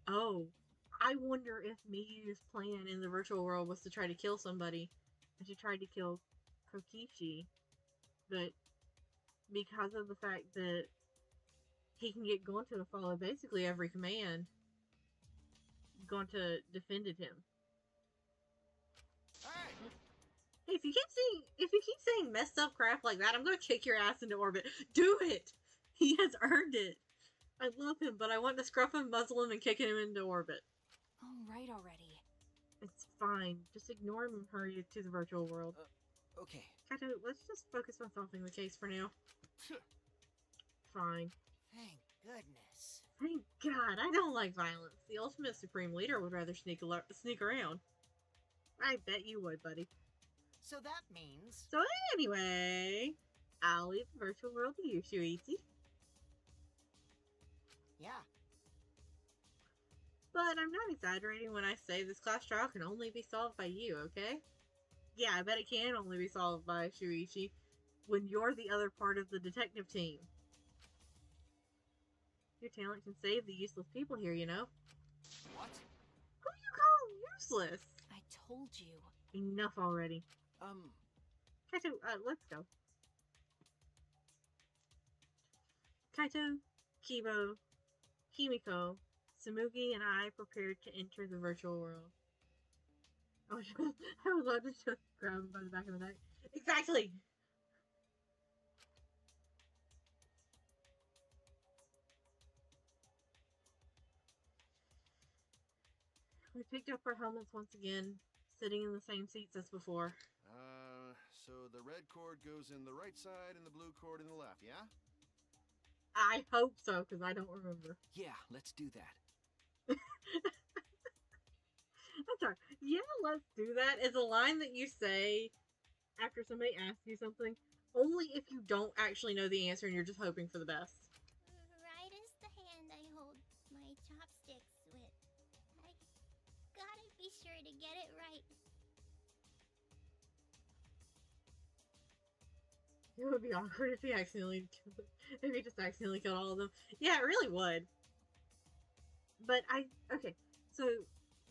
Oh. I wonder if Miyu's plan in the virtual world was to try to kill somebody. And she tried to kill Kokishi. But because of the fact that he can get Gonta to follow basically every command, Gonta defended him. Hey. Hey, if you keep saying messed up crap like that, I'm gonna kick your ass into orbit. Do it! He has earned it. I love him, but I want to scruff him, muzzle him, and kick him into orbit. All right already. It's fine. Just ignore him and hurry to the virtual world. Okay. Kaito, let's just focus on solving the case for now. Fine. Thank goodness. Thank God, I don't like violence. The ultimate supreme leader would rather sneak around. I bet you would, buddy. So that means... So anyway, I'll leave the virtual world to you, Shuichi. Yeah. But I'm not exaggerating when I say this class trial can only be solved by you, okay? Yeah, I bet it can only be solved by Shuichi when you're the other part of the detective team. Your talent can save the useless people here, you know? What? Who do you call useless? I told you. Enough already. Kaito, let's go. Kaito, Kibo, Himiko, Tsumugi, and I prepared to enter the virtual world. I was about to just grab him by the back of the neck. Exactly! We picked up our helmets once again, sitting in the same seats as before. So the red cord goes in the right side and the blue cord in the left, yeah? I hope so, because I don't remember. Yeah, let's do that. I'm sorry. Yeah, let's do that. Is a line that you say after somebody asks you something, only if you don't actually know the answer and you're just hoping for the best. Right is the hand I hold my chopsticks with. I gotta be sure to get it right. It would be awkward if he just accidentally killed all of them. Yeah, it really would. But okay, so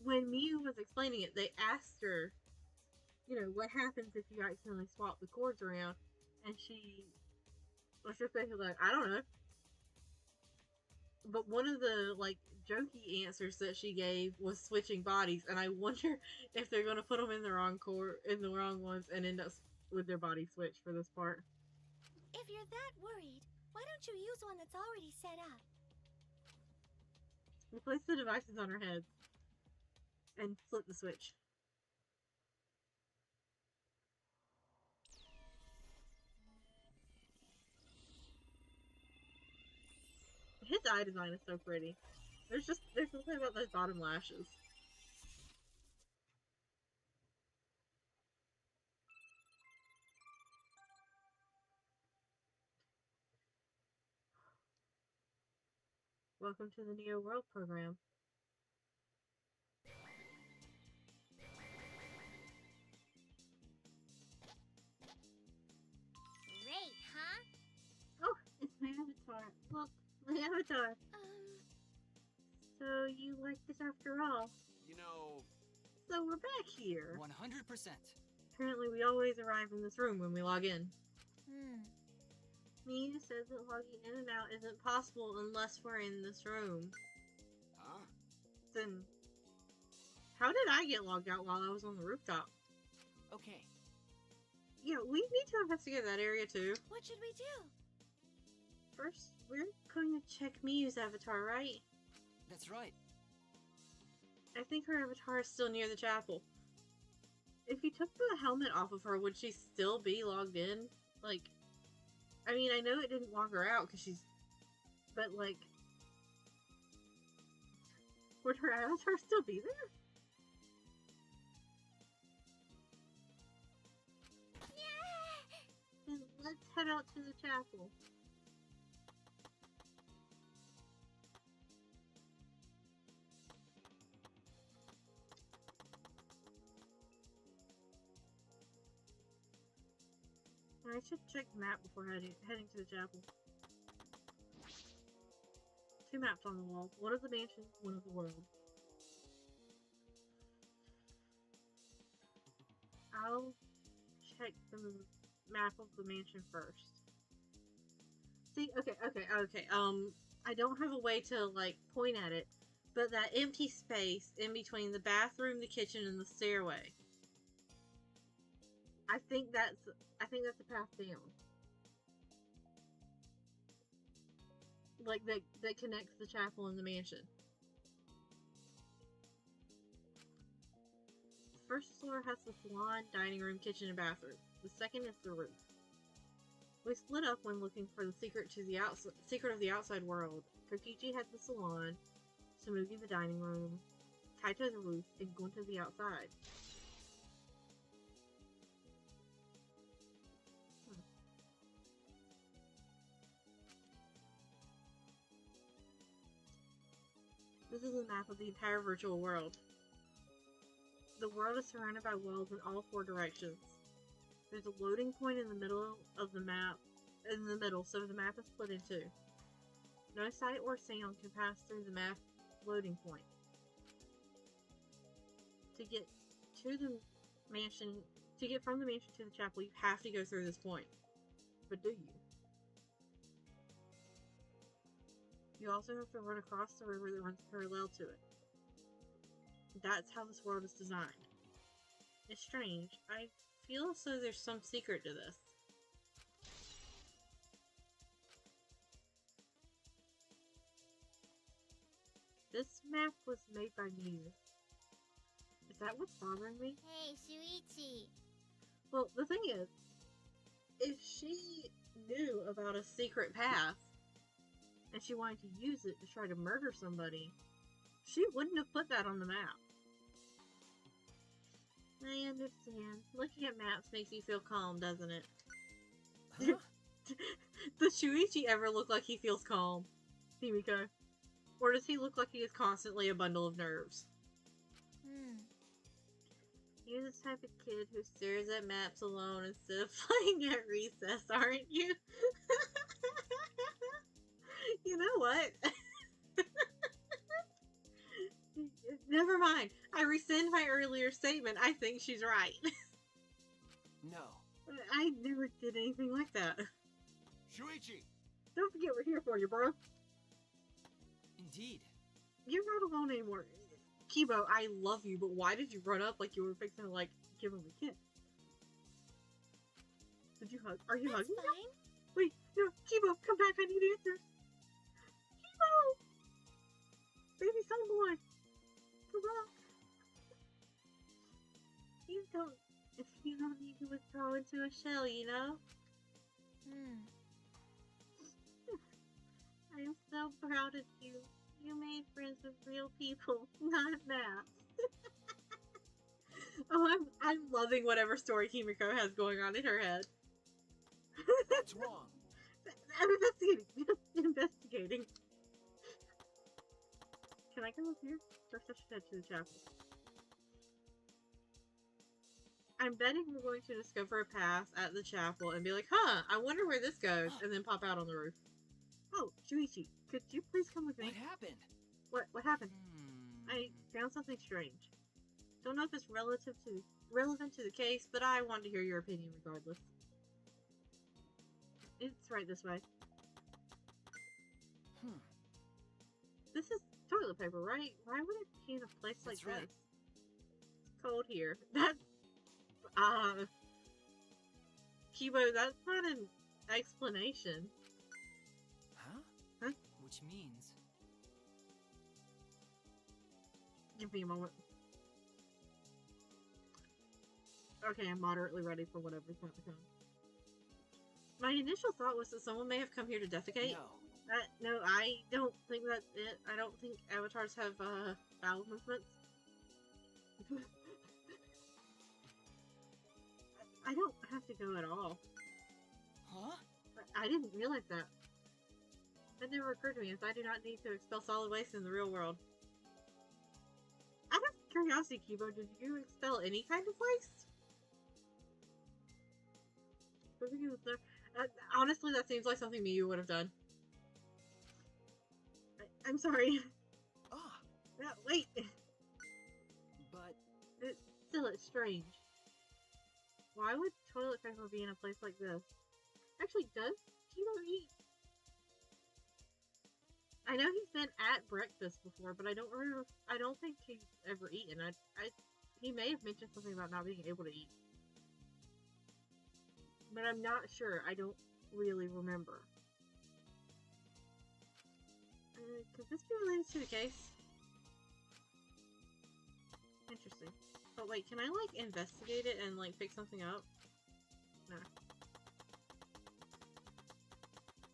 when Miu was explaining it, they asked her, what happens if you accidentally swap the cords around, and she was just basically like, I don't know. But one of the, jokey answers that she gave was switching bodies, and I wonder if they're going to put them in the wrong ones and end up with their body switch for this part. If you're that worried, why don't you use one that's already set up? Replace the devices on our heads and flip the switch. His eye design is so pretty. There's something about those bottom lashes. Welcome to the Neo World program. Great, huh? Oh, it's my avatar. Look, my avatar. So you like this after all? You know, So we're back here. 100%. Apparently we always arrive in this room when we log in. Miu says that logging in and out isn't possible unless we're in this room. huh? Then, how did I get logged out while I was on the rooftop? Okay. Yeah, we need to investigate that area too. What should we do? First, we're going to check Miu's avatar, right? That's right. I think her avatar is still near the chapel. If you took the helmet off of her, would she still be logged in? I mean, I know it didn't log her out because but would her avatar still be there? Yeah! Then let's head out to the chapel. I should check the map before heading to the chapel. 2 maps on the wall. One of the mansion, one of the world. I'll check the map of the mansion first. See, okay. I don't have a way to, point at it, but that empty space in between the bathroom, the kitchen, and the stairway. I think that's the path down. That connects the chapel and the mansion. The first floor has the salon, dining room, kitchen, and bathroom. The second is the roof. We split up when looking for the secret of the outside world. Kokichi had the salon, Samugi the dining room, Kaito the roof, and Gunta the outside. This is a map of the entire virtual world. The world is surrounded by walls in all 4 directions. There's a loading point in the middle of the map, so the map is split in 2. No sight or sound can pass through the map loading point. To get from the mansion to the chapel, you have to go through this point. But do you? You also have to run across the river that runs parallel to it. That's how this world is designed. It's strange. I feel as though there's some secret to this. This map was made by Miu. that what's bothering me? Hey, Shuichi. Well, the thing is, if she knew about a secret path and she wanted to use it to try to murder somebody, she wouldn't have put that on the map. I understand. Looking at maps makes you feel calm, doesn't it? Huh? Does Shuichi ever look like he feels calm, Himiko? Or does he look like he is constantly a bundle of nerves? You're the type of kid who stares at maps alone instead of playing at recess, aren't you? You know what? Never mind. I rescind my earlier statement. I think she's right. No. I never did anything like that. Shuichi! Don't forget we're here for you, bro. Indeed. You're not alone anymore. Kibo, I love you, but why did you run up like you were fixing to, like, give him a kiss? Did you hug? Are you That's hugging him? fine. Wait, no, Kibo, come back, I need answers. Kibo! Baby son boy! Come on! You don't need to withdraw into a shell, you know? I am so proud of you. You made friends with real people, not maps. Oh, I'm loving whatever story Himiko has going on in her head. What's wrong? I'm investigating. Investigating. Can I go up here? First I should head to the chapel. I'm betting we're going to discover a path at the chapel and be like, huh, I wonder where this goes, and then pop out on the roof. Oh, Shuichi, could you please come with me? What happened? What happened? I found something strange. Don't know if it's relevant to the case, but I want to hear your opinion regardless. It's right this way. This is toilet paper, right? Why would it be in a place like That's right. this? It's cold here. Kibo, that's not an explanation. Huh? Huh? Which means... Give me a moment. Okay, I'm moderately ready for whatever's about to come. My initial thought was that someone may have come here to defecate. No. No, I don't think that's it. I don't think avatars have, bowel movements. I don't have to go at all. Huh? I didn't realize that. That never occurred to me, as I do not need to expel solid waste in the real world. Out of curiosity, Kibo, did you expel any kind of waste? Honestly, that seems like something Miyu would have done. I'm sorry. Ah. No, wait. But... It's strange. Why would toilet paper be in a place like this? Actually, does Kibo eat? I know he's been at breakfast before, but I don't remember. I don't think he's ever eaten. He may have mentioned something about not being able to eat, but I'm not sure. I don't really remember. Could this be related to the case? Interesting. But wait, can I, like, investigate it and, like, pick something up? No.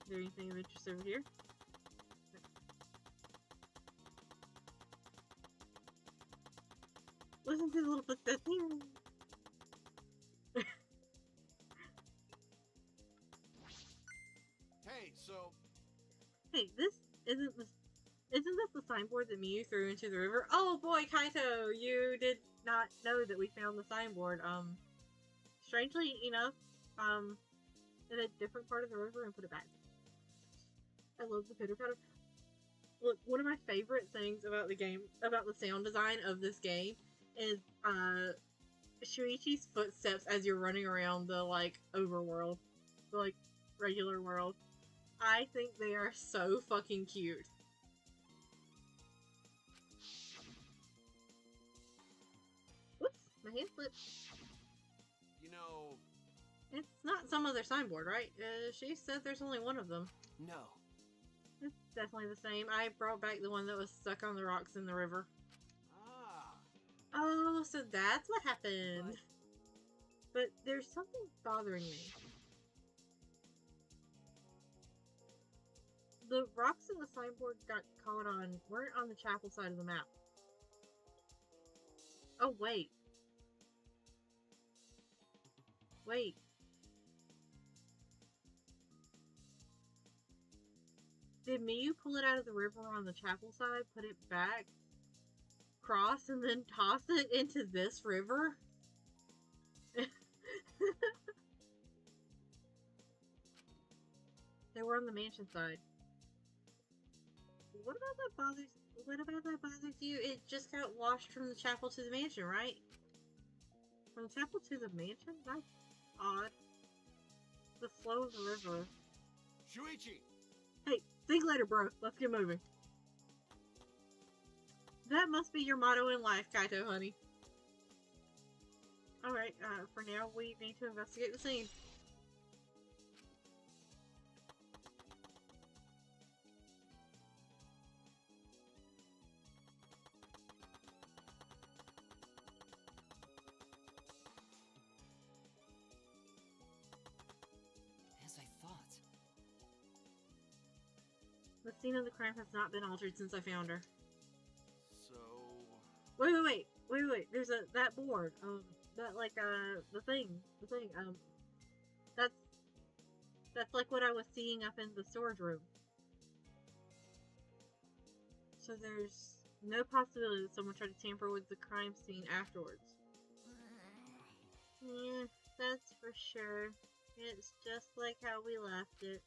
Is there anything of interest over here? No. Listen to the little footsteps here. Hey, so... Hey, isn't this the signboard that Miyu threw into the river? Oh boy, Kaito, you did not know that we found the signboard. Strangely enough, in a different part of the river and put it back. I love the pitter patter. Look, one of my favorite things about the game, about the sound design of this game, is Shuichi's footsteps as you're running around the, like, overworld, the, like, regular world. I think they are so fucking cute. Whoops, my hand slipped. You know... It's not some other signboard, right? She said there's only one of them. No. It's definitely the same. I brought back the one that was stuck on the rocks in the river. Ah, Oh, so that's what happened. But there's something bothering me. The rocks in the signboard got caught on weren't on the chapel side of the map. Oh, wait. Wait. Did Miyu pull it out of the river on the chapel side, put it back, cross, and then toss it into this river? They were on the mansion side. What about that bothers you? It just got washed from the chapel to the mansion, right? From the chapel to the mansion? That's odd. The flow of the river. Shuichi! Hey, think later, bro. Let's get moving. That must be your motto in life, Kaito, honey. Alright, for now, we need to investigate the scene. As I thought. The scene of the crime has not been altered since I found her. So... Wait. There's that board. The thing. That's like what I was seeing up in the storage room. So there's no possibility that someone tried to tamper with the crime scene afterwards. Yeah, that's for sure. It's just like how we left it.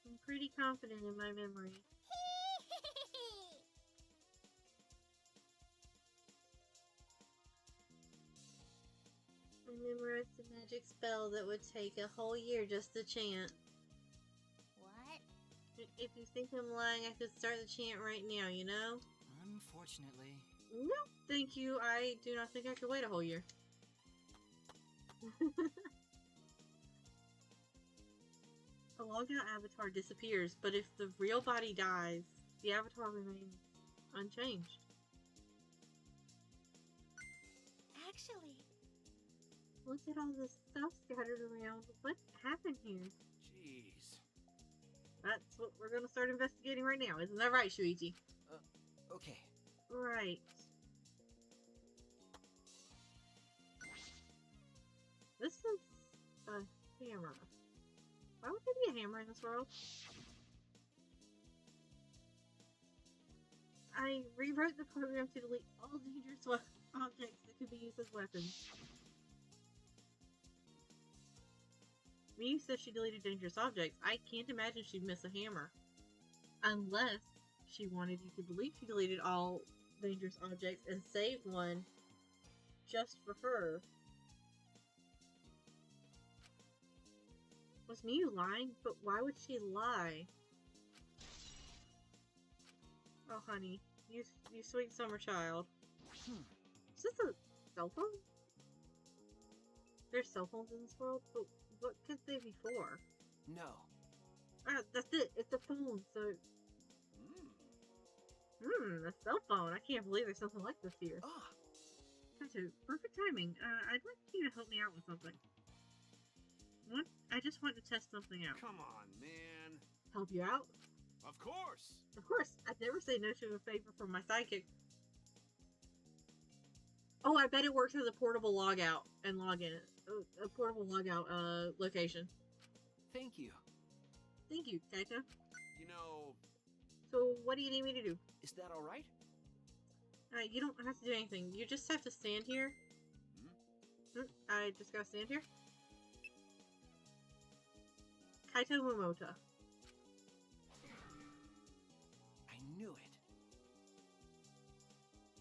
I'm pretty confident in my memory. I memorized a magic spell that would take a whole year just to chant. What? If you think I'm lying, I could start the chant right now, you know? Unfortunately. No, thank you. I do not think I could wait a whole year. A logged out avatar disappears, but if the real body dies, the avatar remains unchanged. Actually, Look at all this stuff scattered around. What happened here? Jeez. That's what we're gonna start investigating right now. Isn't that right, Shuichi? Okay. Right. This is a hammer. Why would there be a hammer in this world? I rewrote the program to delete all dangerous objects that could be used as weapons. Miyu says she deleted dangerous objects. I can't imagine she'd miss a hammer. Unless she wanted you to believe she deleted all dangerous objects and saved one just for her. Was Miyu lying? But why would she lie? Oh, honey. You sweet summer child. Is this a cell phone? There's cell phones in this world, but what could they be for? No. Ah, that's it. It's a phone, so... a cell phone. I can't believe there's something like this here. Ah. Kaito, perfect timing. I'd like you to help me out with something. I just want to test something out. Come on, man. Help you out? Of course. Of course. I'd never say no to a favor from my sidekick. Oh, I bet it works as a portable logout and login. A portable logout location. Thank you. Thank you, Kaito. You know... So, what do you need me to do? Is that all right? You don't have to do anything. You just have to stand here. I just gotta stand here. Kaito Momota. I knew it.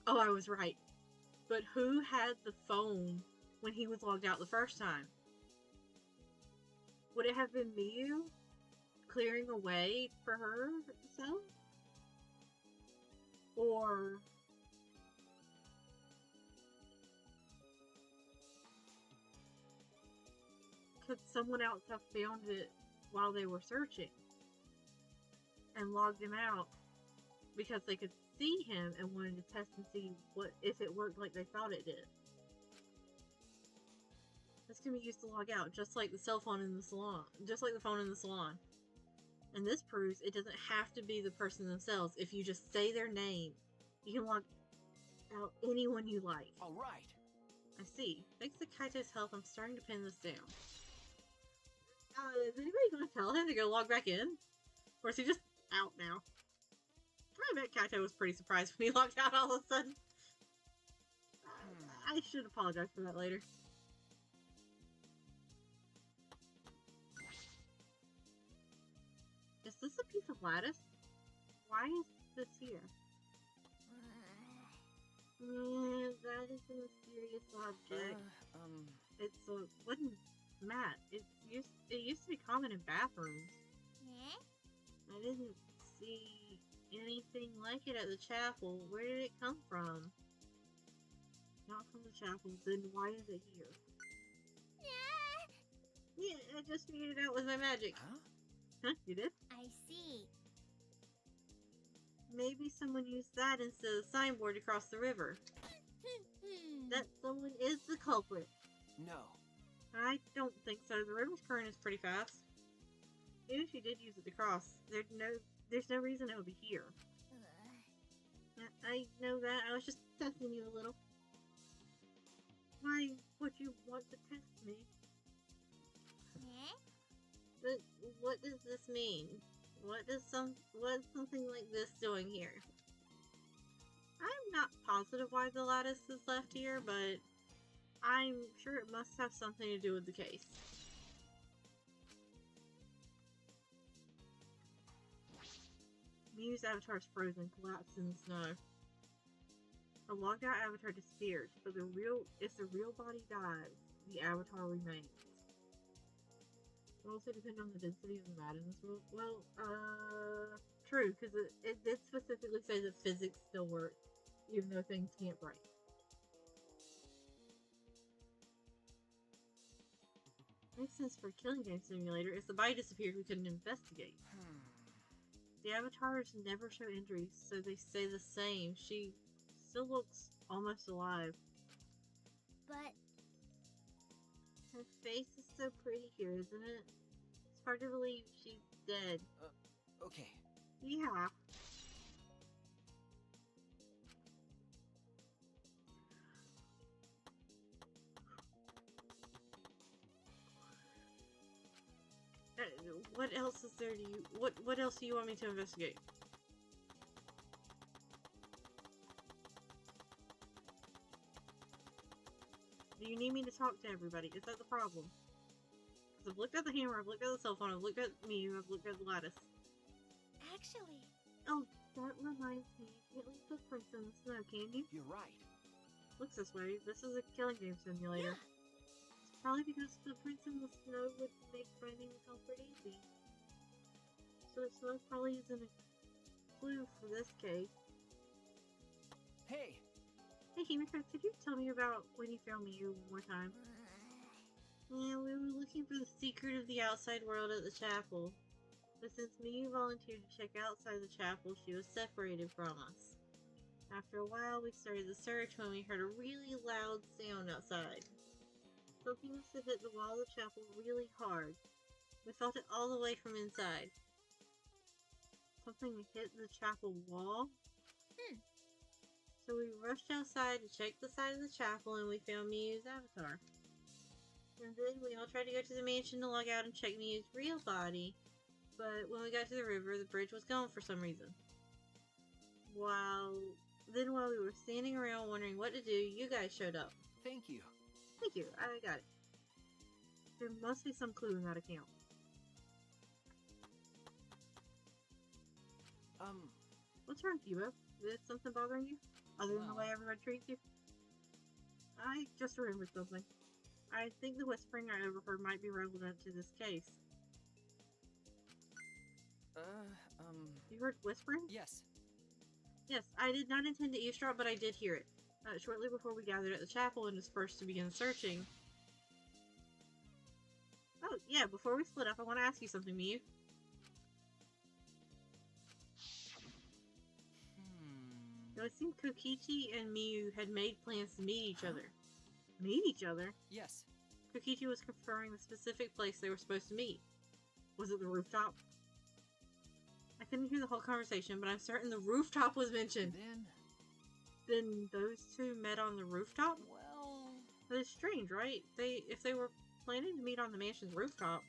Oh, I was right. But who had the phone when he was logged out the first time? Would it have been Miyu clearing a way for herself? Or... could someone else have found it while they were searching and logged him out because they could see him and wanted to test and see what if it worked like they thought it did. This can be used to log out, just like the cell phone in the salon, just like the phone in the salon. And this proves it doesn't have to be the person themselves. If you just say their name, you can log out anyone you like. All right. I see. Thanks to Kaito's help, I'm starting to pin this down. Is anybody going to tell him to go log back in? Or is he just out now? I bet Kaito was pretty surprised when he logged out all of a sudden. I should apologize for that later. Is this a piece of lattice? Why is this here? That is a mysterious object. It's a wooden mat. It used to be common in bathrooms. Eh? I didn't see anything like it at the chapel. Where did it come from? Not from the chapel. Then why is it here? Yeah, I just figured it out with my magic. Huh? Huh? You did? I see. Maybe someone used that instead of the signboard to cross the river. That someone is the culprit. No. I don't think so. The river's current is pretty fast. Even if you did use it to cross, there's no reason it would be here. I know that. I was just testing you a little. Why would you want to test me? Eh? But what does this mean? What is something like this doing here? I'm not positive why the lattice is left here, but I'm sure it must have something to do with the case. Mew's avatar is frozen, collapsed in the snow. A logged out avatar disappears, but if the real body dies, the avatar remains. It also depends on the density of the mat in this world. Well, true, because it did specifically say that physics still works, even though things can't break. Makes sense for a killing game simulator. If the body disappeared, we couldn't investigate. The avatars never show injuries, so they stay the same. She still looks almost alive. But Her face is so pretty here, isn't it? It's hard to believe she's dead. Okay. Yeah. What else is there to you? What else do you want me to investigate? Do you need me to talk to everybody? Is that the problem? Because I've looked at the hammer, I've looked at the cell phone, I've looked at me, I've looked at the lattice. actually, Oh, that reminds me. You can't leave footprints in the snow, can you? You're right. Looks this way. This is a killing game simulator. It's probably because footprints in the snow would make finding the culprit easy. So the snow probably isn't a clue for this case. Hey. Hey, Himiko, could you tell me about when you found Miyu one more time? Yeah, we were looking for the secret of the outside world at the chapel. But since Miyu volunteered to check outside the chapel, she was separated from us. After a while, we started the search when we heard a really loud sound outside. Something must have hit the wall of the chapel really hard. We felt it all the way from inside. Something hit the chapel wall? So we rushed outside to check the side of the chapel and we found Miyu's avatar. And then we all tried to go to the mansion to log out and check Miyu's real body, but when we got to the river, the bridge was gone for some reason. While we were standing around wondering what to do, you guys showed up. Thank you. Thank you, I got it. There must be some clue in that account. What's wrong, Kibo? Is something bothering you? Other than the way everybody treats you? I just remembered something. I think the whispering I overheard might be relevant to this case. You heard whispering? Yes. Yes, I did not intend to eavesdrop, but I did hear it. Shortly before we gathered at the chapel and dispersed to begin searching. Oh, yeah, before we split up, I want to ask you something, Miyu. it seemed Kokichi and Miyu had made plans to meet each Huh? other. Meet each other? Yes. Kokichi was confirming the specific place they were supposed to meet. Was it the rooftop? I couldn't hear the whole conversation, but I'm certain the rooftop was mentioned. Then those two met on the rooftop? Well... But it's strange, right? If they were planning to meet on the mansion's rooftop,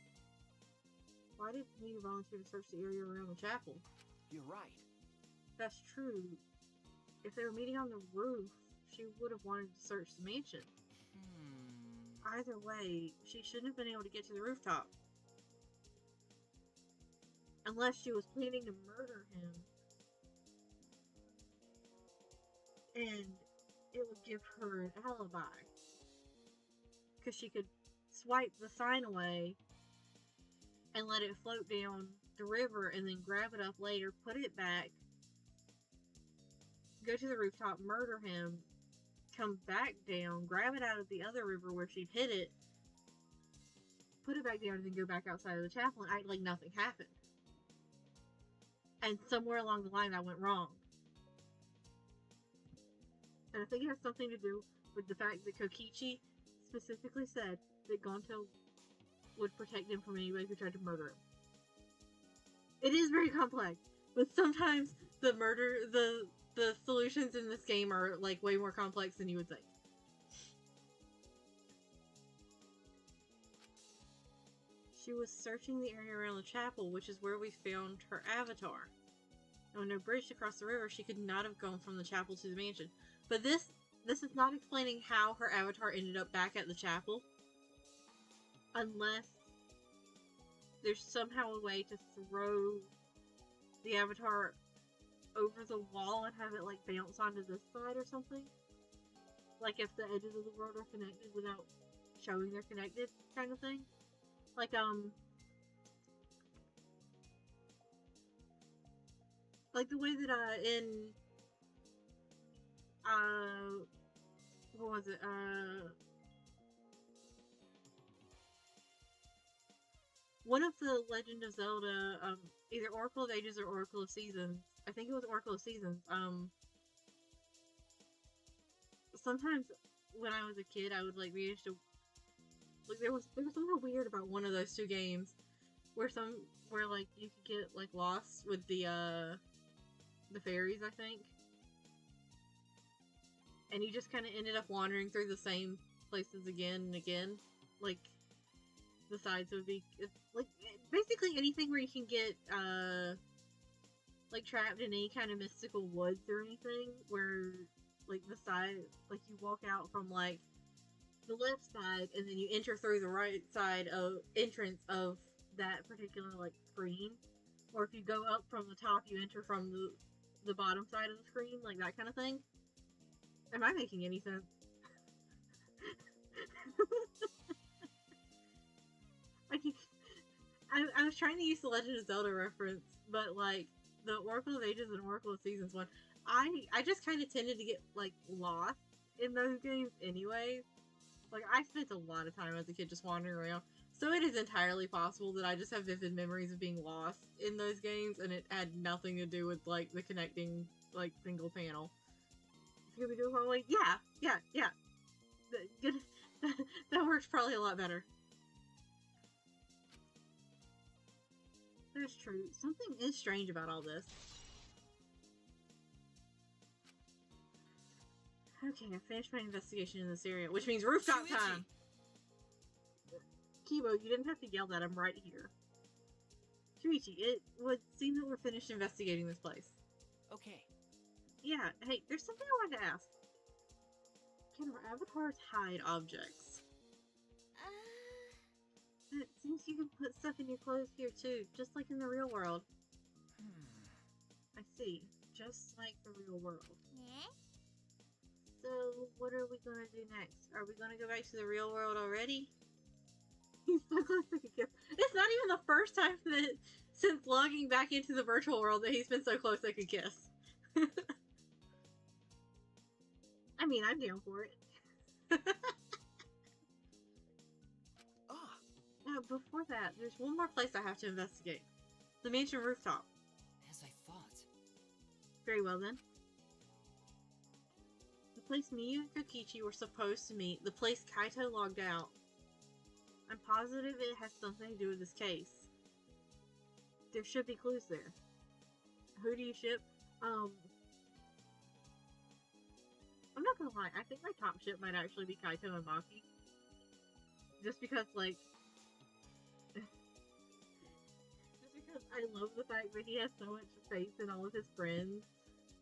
why did Miyu volunteer to search the area around the chapel? You're right. That's true. If they were meeting on the roof, she would have wanted to search the mansion. Either way, she shouldn't have been able to get to the rooftop. Unless she was planning to murder him. And it would give her an alibi. Because she could swipe the sign away and let it float down the river and then grab it up later, put it back, go to the rooftop, murder him, come back down, grab it out of the other river where she'd hid it, put it back down, and then go back outside of the chapel and act like nothing happened. And somewhere along the line that went wrong. And I think it has something to do with the fact that Kokichi specifically said that Gonto would protect him from anybody who tried to murder him. It is very complex, but sometimes the solutions in this game are like way more complex than you would think. She was searching the area around the chapel, which is where we found her avatar. And with no bridge to cross the river, she could not have gone from the chapel to the mansion. But this is not explaining how her avatar ended up back at the chapel. Unless there's somehow a way to throw the avatar over the wall and have it like bounce onto this side or something. Like if the edges of the world are connected without showing they're connected, kind of thing. Like the way that in what was it? One of the Legend of Zelda, either Oracle of Ages or Oracle of Seasons. I think it was Oracle of Seasons. Sometimes when I was a kid, I would like manage to like there was something weird about one of those two games where like you could get like lost with the fairies, I think. And you just kind of ended up wandering through the same places again and again. Like, the sides would be, like, basically anything where you can get, like, trapped in any kind of mystical woods or anything, where, like, the side, like, you walk out from, like, the left side, and then you enter through the right side of, entrance of that particular, like, screen. Or if you go up from the top, you enter from the bottom side of the screen, like that kind of thing. Am I making any sense? I was trying to use the Legend of Zelda reference, but like the Oracle of Ages and Oracle of Seasons one, I just kind of tended to get like lost in those games anyway. Like I spent a lot of time as a kid just wandering around, so it is entirely possible that I just have vivid memories of being lost in those games, and it had nothing to do with like the connecting like single panel. Scooby-Doo, like, yeah. That works probably a lot better. That's true. Something is strange about all this. Okay, I finished my investigation in this area, which means rooftop Shuichi! time! Kibo, you didn't have to yell that, I'm right here. Shuichi, it would seem that we're finished investigating this place. Okay. Yeah, hey, there's something I wanted to ask. Can our avatars hide objects? It seems you can put stuff in your clothes here too, just like in the real world. I see. Just like the real world. Yeah? So, what are we gonna do next? Are we gonna go back to the real world already? He's so close to a kiss. It's not even the first time that, since logging back into the virtual world, that he's been so close they could kiss. I mean, I'm down for it. Before that, there's one more place I have to investigate. The mansion rooftop. As I thought. Very well then. place Miyu and Kokichi were supposed to meet, the place Kaito logged out. I'm positive it has something to do with this case. There should be clues there. Who do you ship? I'm not gonna lie, I think my top ship might actually be Kaito and Maki. Just because, like... just because I love the fact that he has so much faith in all of his friends.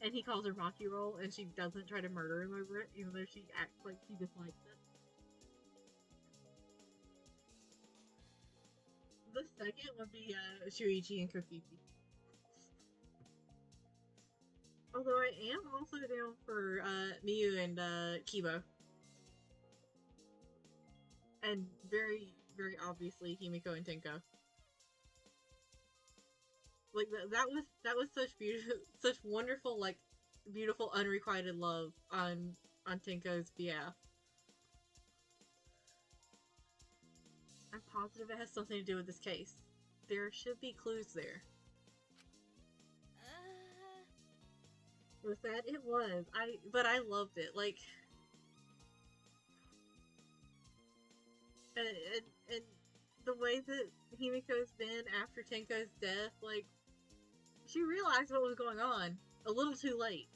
And he calls her Maki roll, and she doesn't try to murder him over it, even though she acts like she dislikes it. The second would be Shuichi and Kokichi. Although I am also down for Miyu and Kibo. And very, very obviously Himiko and Tenko. Like that was such beautiful, such wonderful, like beautiful unrequited love on Tenko's behalf. I'm positive it has something to do with this case. There should be clues there. It was sad. It was. But I loved it. Like, and the way that Himiko's been after Tenko's death, like, she realized what was going on a little too late.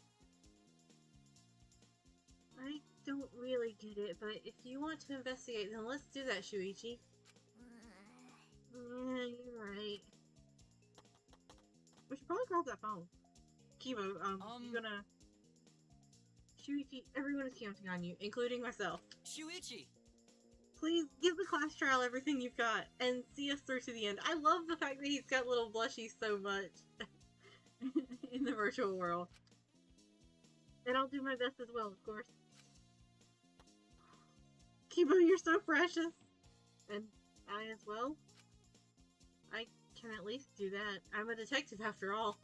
I don't really get it, but if you want to investigate, then let's do that, Shuichi. Yeah, you're right. We should probably grab that phone. Kibo, you're gonna... Shuichi, everyone is counting on you, including myself. Shuichi! Please, give the class trial everything you've got, and see us through to the end. I love the fact that he's got little blushies so much in the virtual world. And I'll do my best as well, of course. Kibo, you're so precious! And I as well? I can at least do that. I'm a detective after all.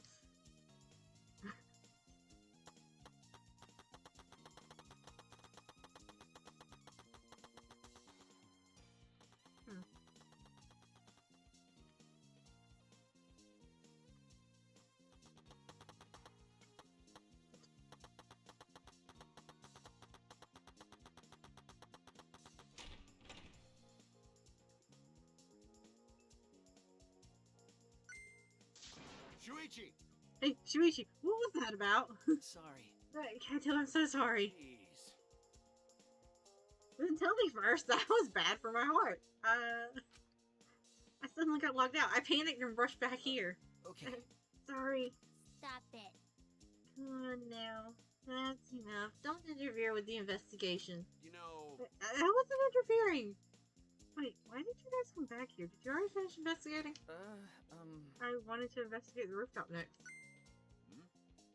Shuichi! Hey, Shuichi, what was that about? Sorry. Kaito, I'm so sorry. Please. Then tell me first. That was bad for my heart. I suddenly got logged out. I panicked and rushed back here. Okay. Sorry. Stop it. Come on now. That's enough. Don't interfere with the investigation. You know, I wasn't interfering. Wait, why did you guys come back here? Did you already finish investigating? I wanted to investigate the rooftop next.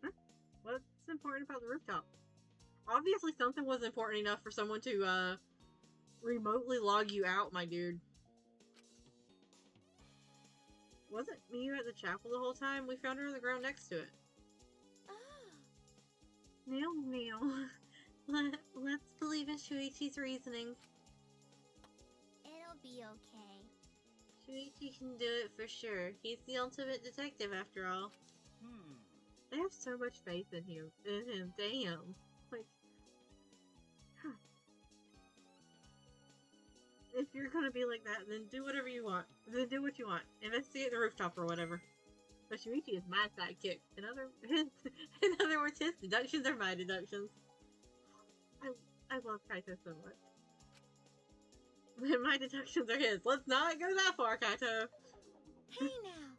Huh? What's important about the rooftop? Obviously something was important enough for someone to, remotely log you out, my dude. Wasn't Miyu at the chapel the whole time? We found her on the ground next to it. Oh. Now. Let's believe in Shuichi's reasoning. It'll be okay. Shuichi can do it for sure. He's the ultimate detective after all. I have so much faith in him. Damn. Like, huh. If you're gonna be like that, then do whatever you want. Then do what you want. Investigate the rooftop or whatever. But Shuichi is my sidekick. In other words, his deductions are my deductions. I love Kaito so much. My deductions are his. Let's not go that far, Kaito. Hey now.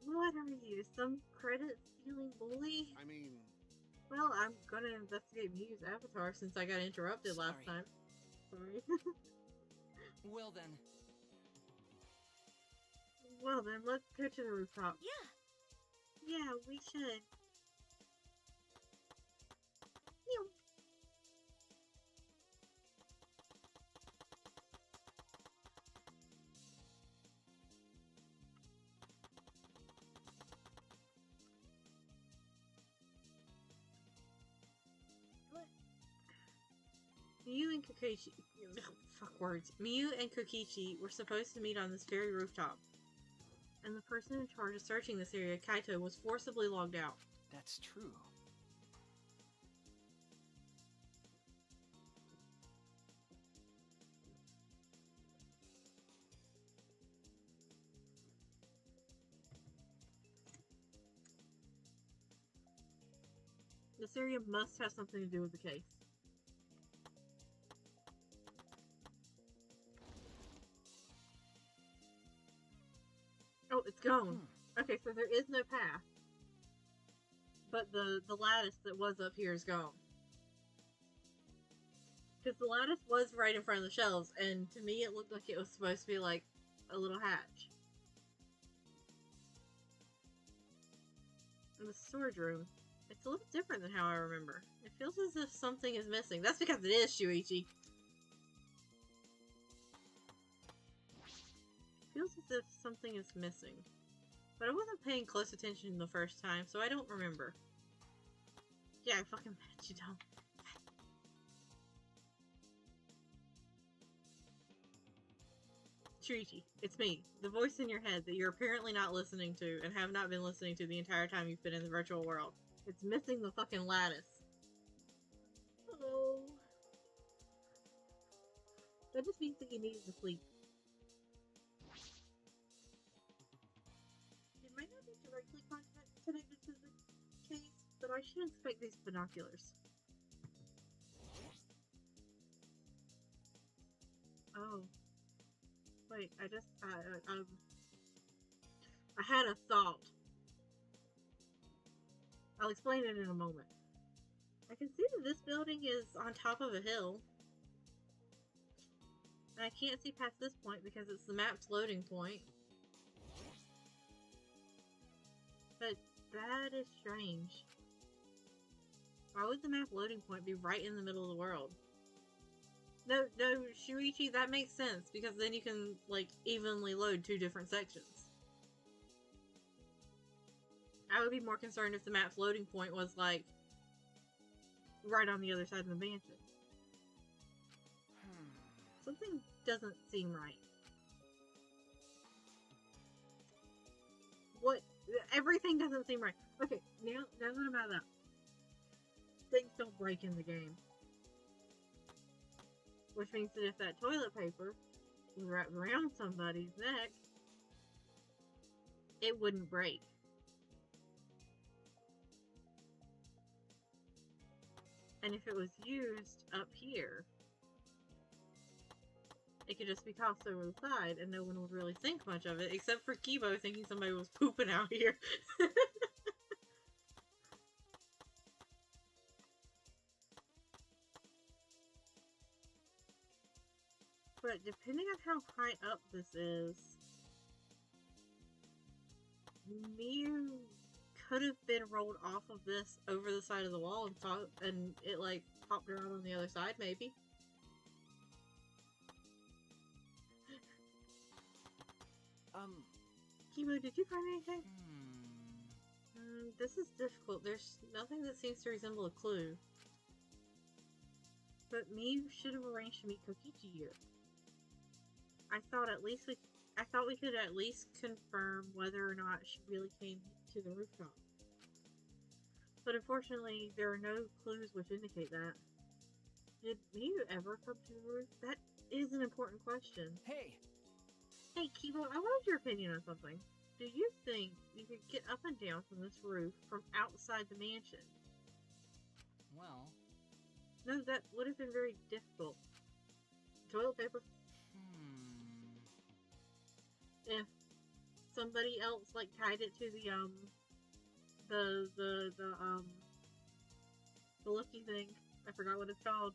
What are you, some credit-stealing bully? I mean... Well, I'm gonna investigate Miyu's avatar since I got interrupted last Sorry. time. Sorry. Well then. Well then, let's go to the rooftop. Yeah. Yeah, we should. Meow. Miyu and Kokichi... Fuck words. Miyu and Kokichi were supposed to meet on this very rooftop. And the person in charge of searching this area, Kaito, was forcibly logged out. That's true. This area must have something to do with the case. Oh, it's gone. Okay, so there is no path. But the lattice that was up here is gone. Because the lattice was right in front of the shelves, and to me it looked like it was supposed to be like a little hatch. In the storage room, it's a little different than how I remember. It feels as if something is missing. That's because it is, Shuichi. Feels as if something is missing. But I wasn't paying close attention the first time, so I don't remember. Yeah, I fucking bet you don't. Shuichi, it's me. The voice in your head that you're apparently not listening to and have not been listening to the entire time you've been in the virtual world. It's missing the fucking lattice. Oh. That just means that you needed to sleep. It might not be directly connected to the case, but I should inspect these binoculars. Oh. Wait, I had a thought. I'll explain it in a moment. I can see that this building is on top of a hill. And I can't see past this point because it's the map's loading point. But that is strange. Why would the map loading point be right in the middle of the world? No, Shuichi, that makes sense, because then you can, like, evenly load two different sections. I would be more concerned if the map's loading point was, like, right on the other side of the mansion. Something doesn't seem right. What? Everything doesn't seem right. Okay, now that I'm out of that, things don't break in the game. Which means that if that toilet paper was wrapped around somebody's neck, it wouldn't break. And if it was used up here, it could just be tossed over the side and no one would really think much of it, except for Kibo thinking somebody was pooping out here. But depending on how high up this is, Miu could have been rolled off of this over the side of the wall and it like popped her out on the other side, maybe. Kibo, did you find anything? This is difficult. There's nothing that seems to resemble a clue. But Miu should have arranged to meet Kokichi here. I thought we could at least confirm whether or not she really came to the rooftop. But unfortunately, there are no clues which indicate that. Did Miu ever come to the roof? That is an important question. Hey! Hey, Kibo, I wanted your opinion on something. Do you think you could get up and down from this roof from outside the mansion? Well... No, that would have been very difficult. Toilet paper. If somebody else like tied it to the looky thing, I forgot what it's called,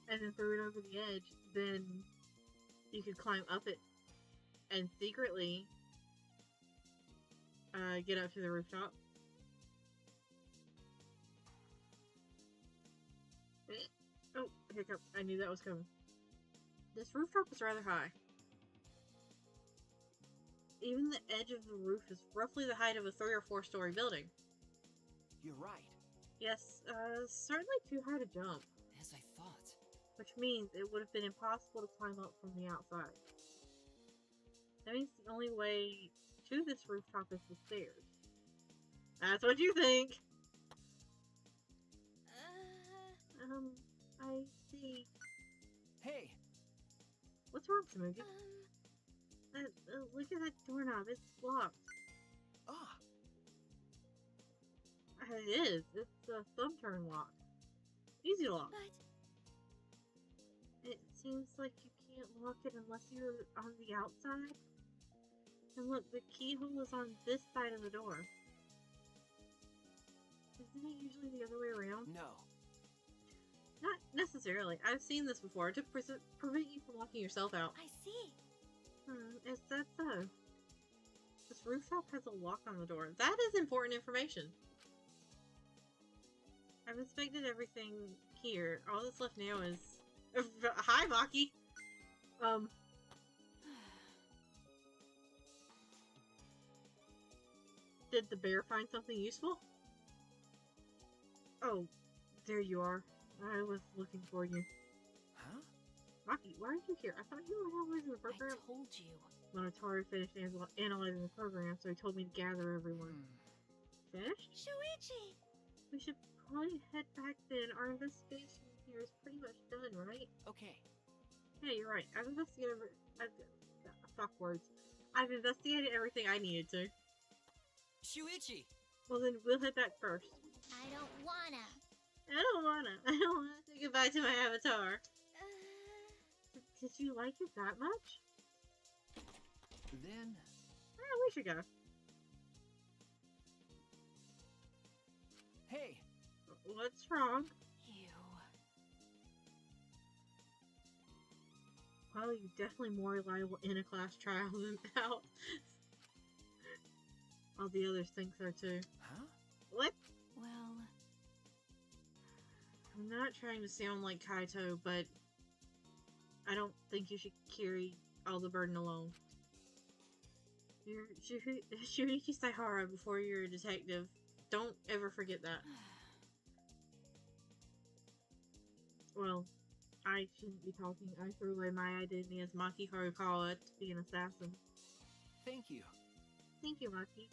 and then threw it over the edge, then you could climb up it and secretly get up to the rooftop. Oh, hiccup. I knew that was coming. This rooftop is rather high. Even the edge of the roof is roughly the height of a 3 or 4 story building. You're right. Yes, certainly too high to jump. As I thought. Which means it would have been impossible to climb up from the outside. That means the only way to this rooftop is the stairs. That's what you think! I see. Hey! What's wrong, Samugi? Look at that doorknob, it's locked. Ah! It is. It's a thumb turn lock. Easy lock. But It seems like you can't lock it unless you're on the outside. And look, the keyhole is on this side of the door. Isn't it usually the other way around? No. Not necessarily. I've seen this before to prevent you from locking yourself out. I see. Is that so? This rooftop has a lock on the door. That is important information. I've inspected everything here. All that's left now is... Hi, Maki! Did the bear find something useful? Oh, there you are. I was looking for you. Huh? Maki, why aren't you here? I thought you were analyzing the I program. told you. Monotari finished analyzing the program, so he told me to gather everyone. Finished? Shuichi! We should probably head back then. Our investigation here is pretty much done, right? Okay. Yeah, you're right. I've investigated fuck words. I've investigated everything I needed to. Shuichi! Well then, we'll head back first. I don't wanna. I don't wanna say goodbye to my avatar. Did you like it that much? Then... We should go. Hey! What's wrong? You. Well, you're definitely more reliable in a class trial than out. All the others think so too. Huh? What? Well, I'm not trying to sound like Kaito, but I don't think you should carry all the burden alone. You're Shuichi Saihara before you're a detective. Don't ever forget that. Well, I shouldn't be talking. I threw away my identity as Maki Harukawa to be an assassin. Thank you. Thank you, Maki.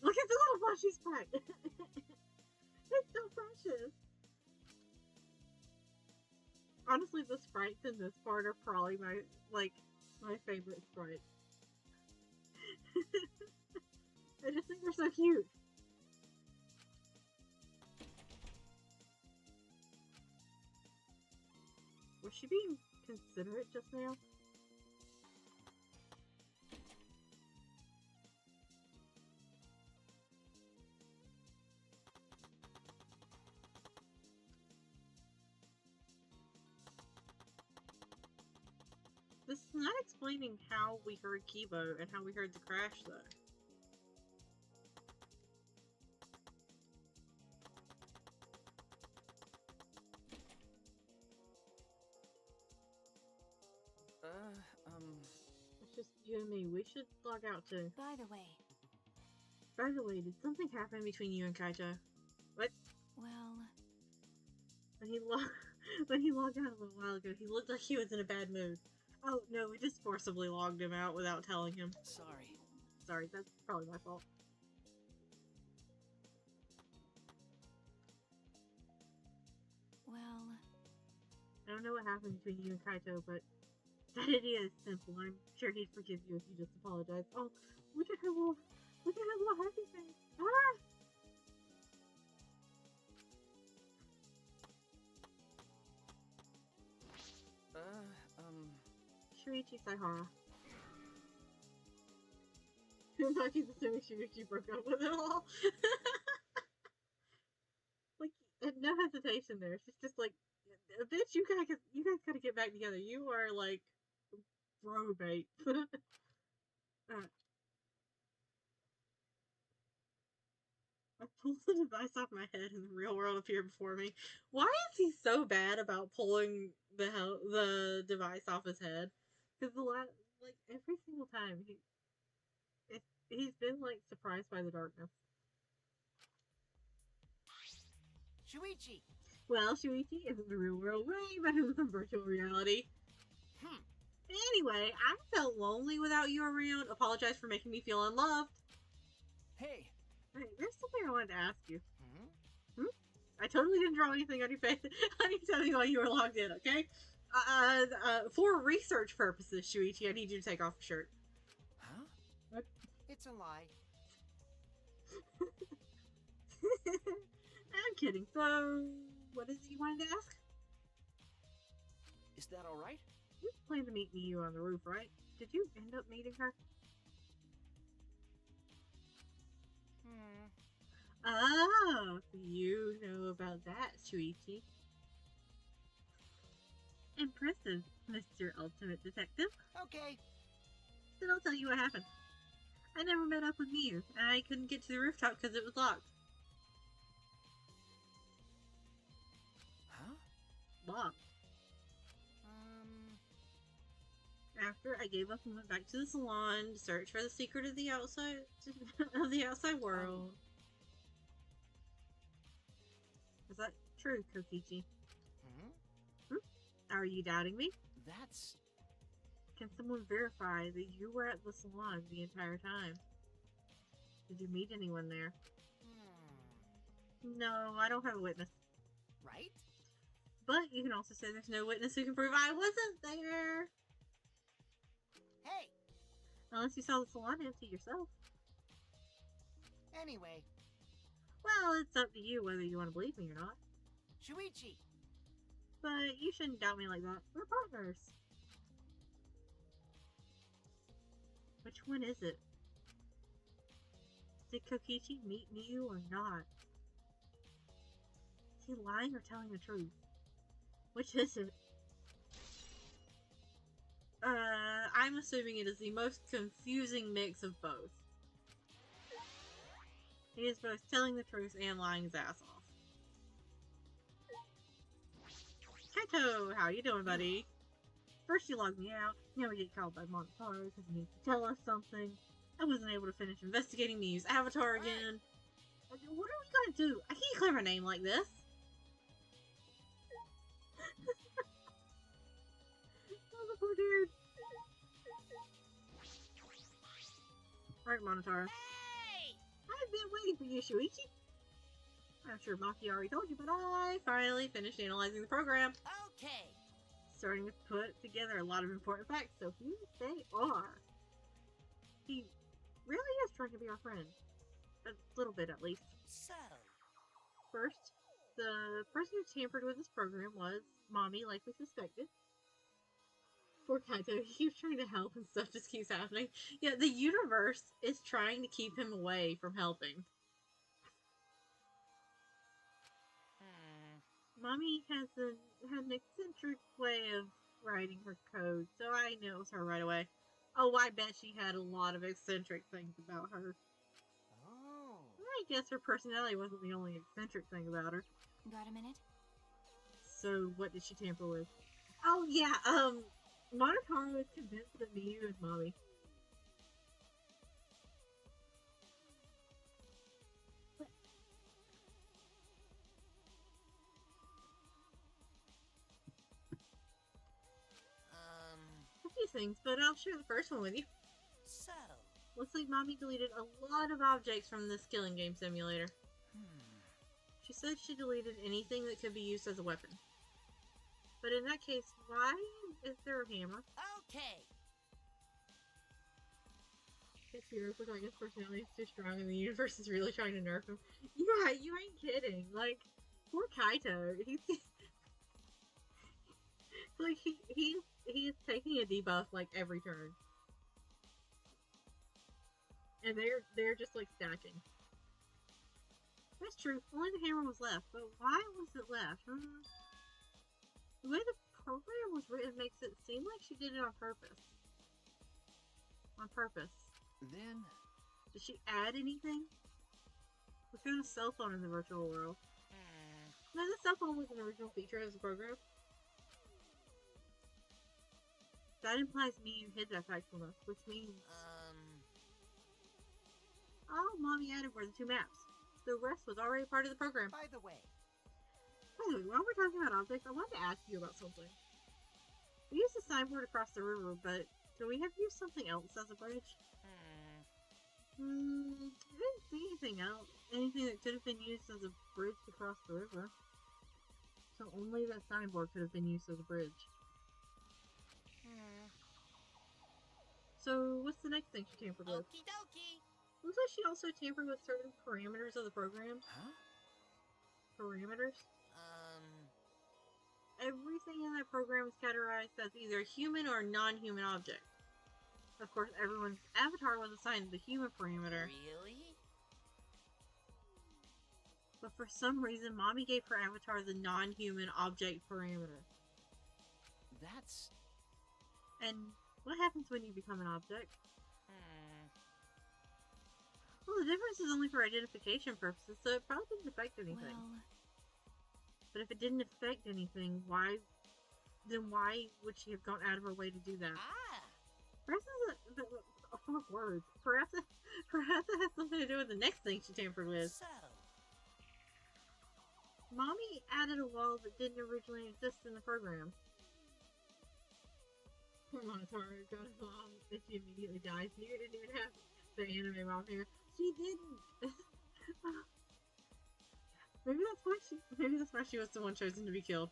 Look at the little plushy sprite! It's so precious! Honestly, the sprites in this part are probably my favorite sprites. I just think they're so cute. Was she being considerate just now? This is not explaining how we heard Kibo and how we heard the crash, though. It's just you and me. We should log out too. by the way, By the way, did something happen between you and Kaito? What? well, When he logged out a little while ago, he looked like he was in a bad mood. Oh no, we just forcibly logged him out without telling him. Sorry. Sorry, that's probably my fault. well, I don't know what happened between you and Kaito, but that idea is simple. I'm sure he'd forgive you if you just apologize. Oh, look at her little happy face. Ah! Shuichi Saihara. Maki's assuming Shuichi broke up with it all. Like, no hesitation there. She's just like, bitch, you guys gotta get back together. You are like bro bait. I pulled the device off my head and the real world appeared before me. Why is he so bad about pulling the device off his head? Because like every single time he's been like surprised by the darkness. Shuichi! Well, Shuichi isn't the real world way, but in some virtual reality. Anyway, I felt lonely without you around. Apologize for making me feel unloved. Hey! Hey, there's something I wanted to ask you. I totally didn't draw anything on your face. I need to tell you while you were logged in, okay? For research purposes, Shuichi, I need you to take off your shirt. Huh? It's a lie. I'm kidding. So, what is it you wanted to ask? Is that alright? You planned to meet Miyu on the roof, right? Did you end up meeting her? Oh, you know about that, Shuichi. Impressive, Mr. Ultimate Detective. Okay. Then I'll tell you what happened. I never met up with Miyu, and I couldn't get to the rooftop because it was locked. Huh? Locked. After I gave up and went back to the salon to search for the secret of the outside world. Is that true, Kokichi? Are you doubting me? That's... Can someone verify that you were at the salon the entire time? Did you meet anyone there? No, I don't have a witness. Right? But you can also say there's no witness who can prove I wasn't there. Hey! Unless you saw the salon empty yourself. Anyway, Well, it's up to you whether you want to believe me or not. Shuichi! But you shouldn't doubt me like that. We're partners. Which one is it? Did Kokichi meet Miyu or not? Is he lying or telling the truth? Which is it? I'm assuming it is the most confusing mix of both. He is both telling the truth and lying his ass off. Kaito, how you doing, buddy? First you logged me out, now we get called by Montaro because he needs to tell us something. I wasn't able to finish investigating Miyu's avatar again. What are we gonna do? I can't clear my name like this. Oh, the poor dude. Alright, Montaro. Hey! I've been waiting for you, Shuichi. I'm sure Maki already told you, but I finally finished analyzing the program. Okay. Starting to put together a lot of important facts, so here they are. He really is trying to be our friend. A little bit, at least. So, First, the person who tampered with this program was Mommy, like we suspected. Poor Kaito, he keeps trying to help and stuff just keeps happening. Yeah, the universe is trying to keep him away from helping. Mommy had an eccentric way of writing her code, so I knew it was her right away. Oh, I bet she had a lot of eccentric things about her. Oh. I guess her personality wasn't the only eccentric thing about her. Got a minute? So, what did she tamper with? Oh, yeah, Monotaro is convinced that Miyu is Mommy. A few things, but I'll share the first one with you. so, Looks like Mommy deleted a lot of objects from this killing game simulator. She said she deleted anything that could be used as a weapon. But in that case, why is there a hammer? okay. It's weird, looks like his personality is too strong and the universe is really trying to nerf him. Yeah, you ain't kidding. Like, poor Kaito. He's like he is taking a debuff like every turn. And they're just like stacking. That's true. Only the hammer was left, but why was it left? The way the program was written makes it seem like she did it on purpose. On purpose. Then... Did she add anything? We found a cell phone in the virtual world. No, the cell phone was an original feature of the program. That implies Miyu hid that fact from us, which means... Oh, Mommy added were the two maps. The rest was already part of the program. By the way, While we're talking about objects, I wanted to ask you about something. We used a signboard across the river, but do we have used something else as a bridge? I didn't see anything else. Anything that could have been used as a bridge to cross the river. So only that signboard could have been used as a bridge. So what's the next thing she tampered with? Okie dokie. Looks like she also tampered with certain parameters of the program. Huh? parameters. Everything in that program is categorized as either a human or a non-human object. Of course, everyone's avatar was assigned the human parameter. Really? But for some reason, Mommy gave her avatar the non-human object parameter. That's... And what happens when you become an object? Well, the difference is only for identification purposes, so it probably didn't affect anything. Well, But if it didn't affect anything, why would she have gone out of her way to do that? Perhaps fuck words. Perhaps it has something to do with the next thing she tampered with. So, Mommy added a wall that didn't originally exist in the program. Come on, Tara, got his mom, and she immediately dies. You didn't even have the anime mom here. She didn't. Maybe that's why she was the one chosen to be killed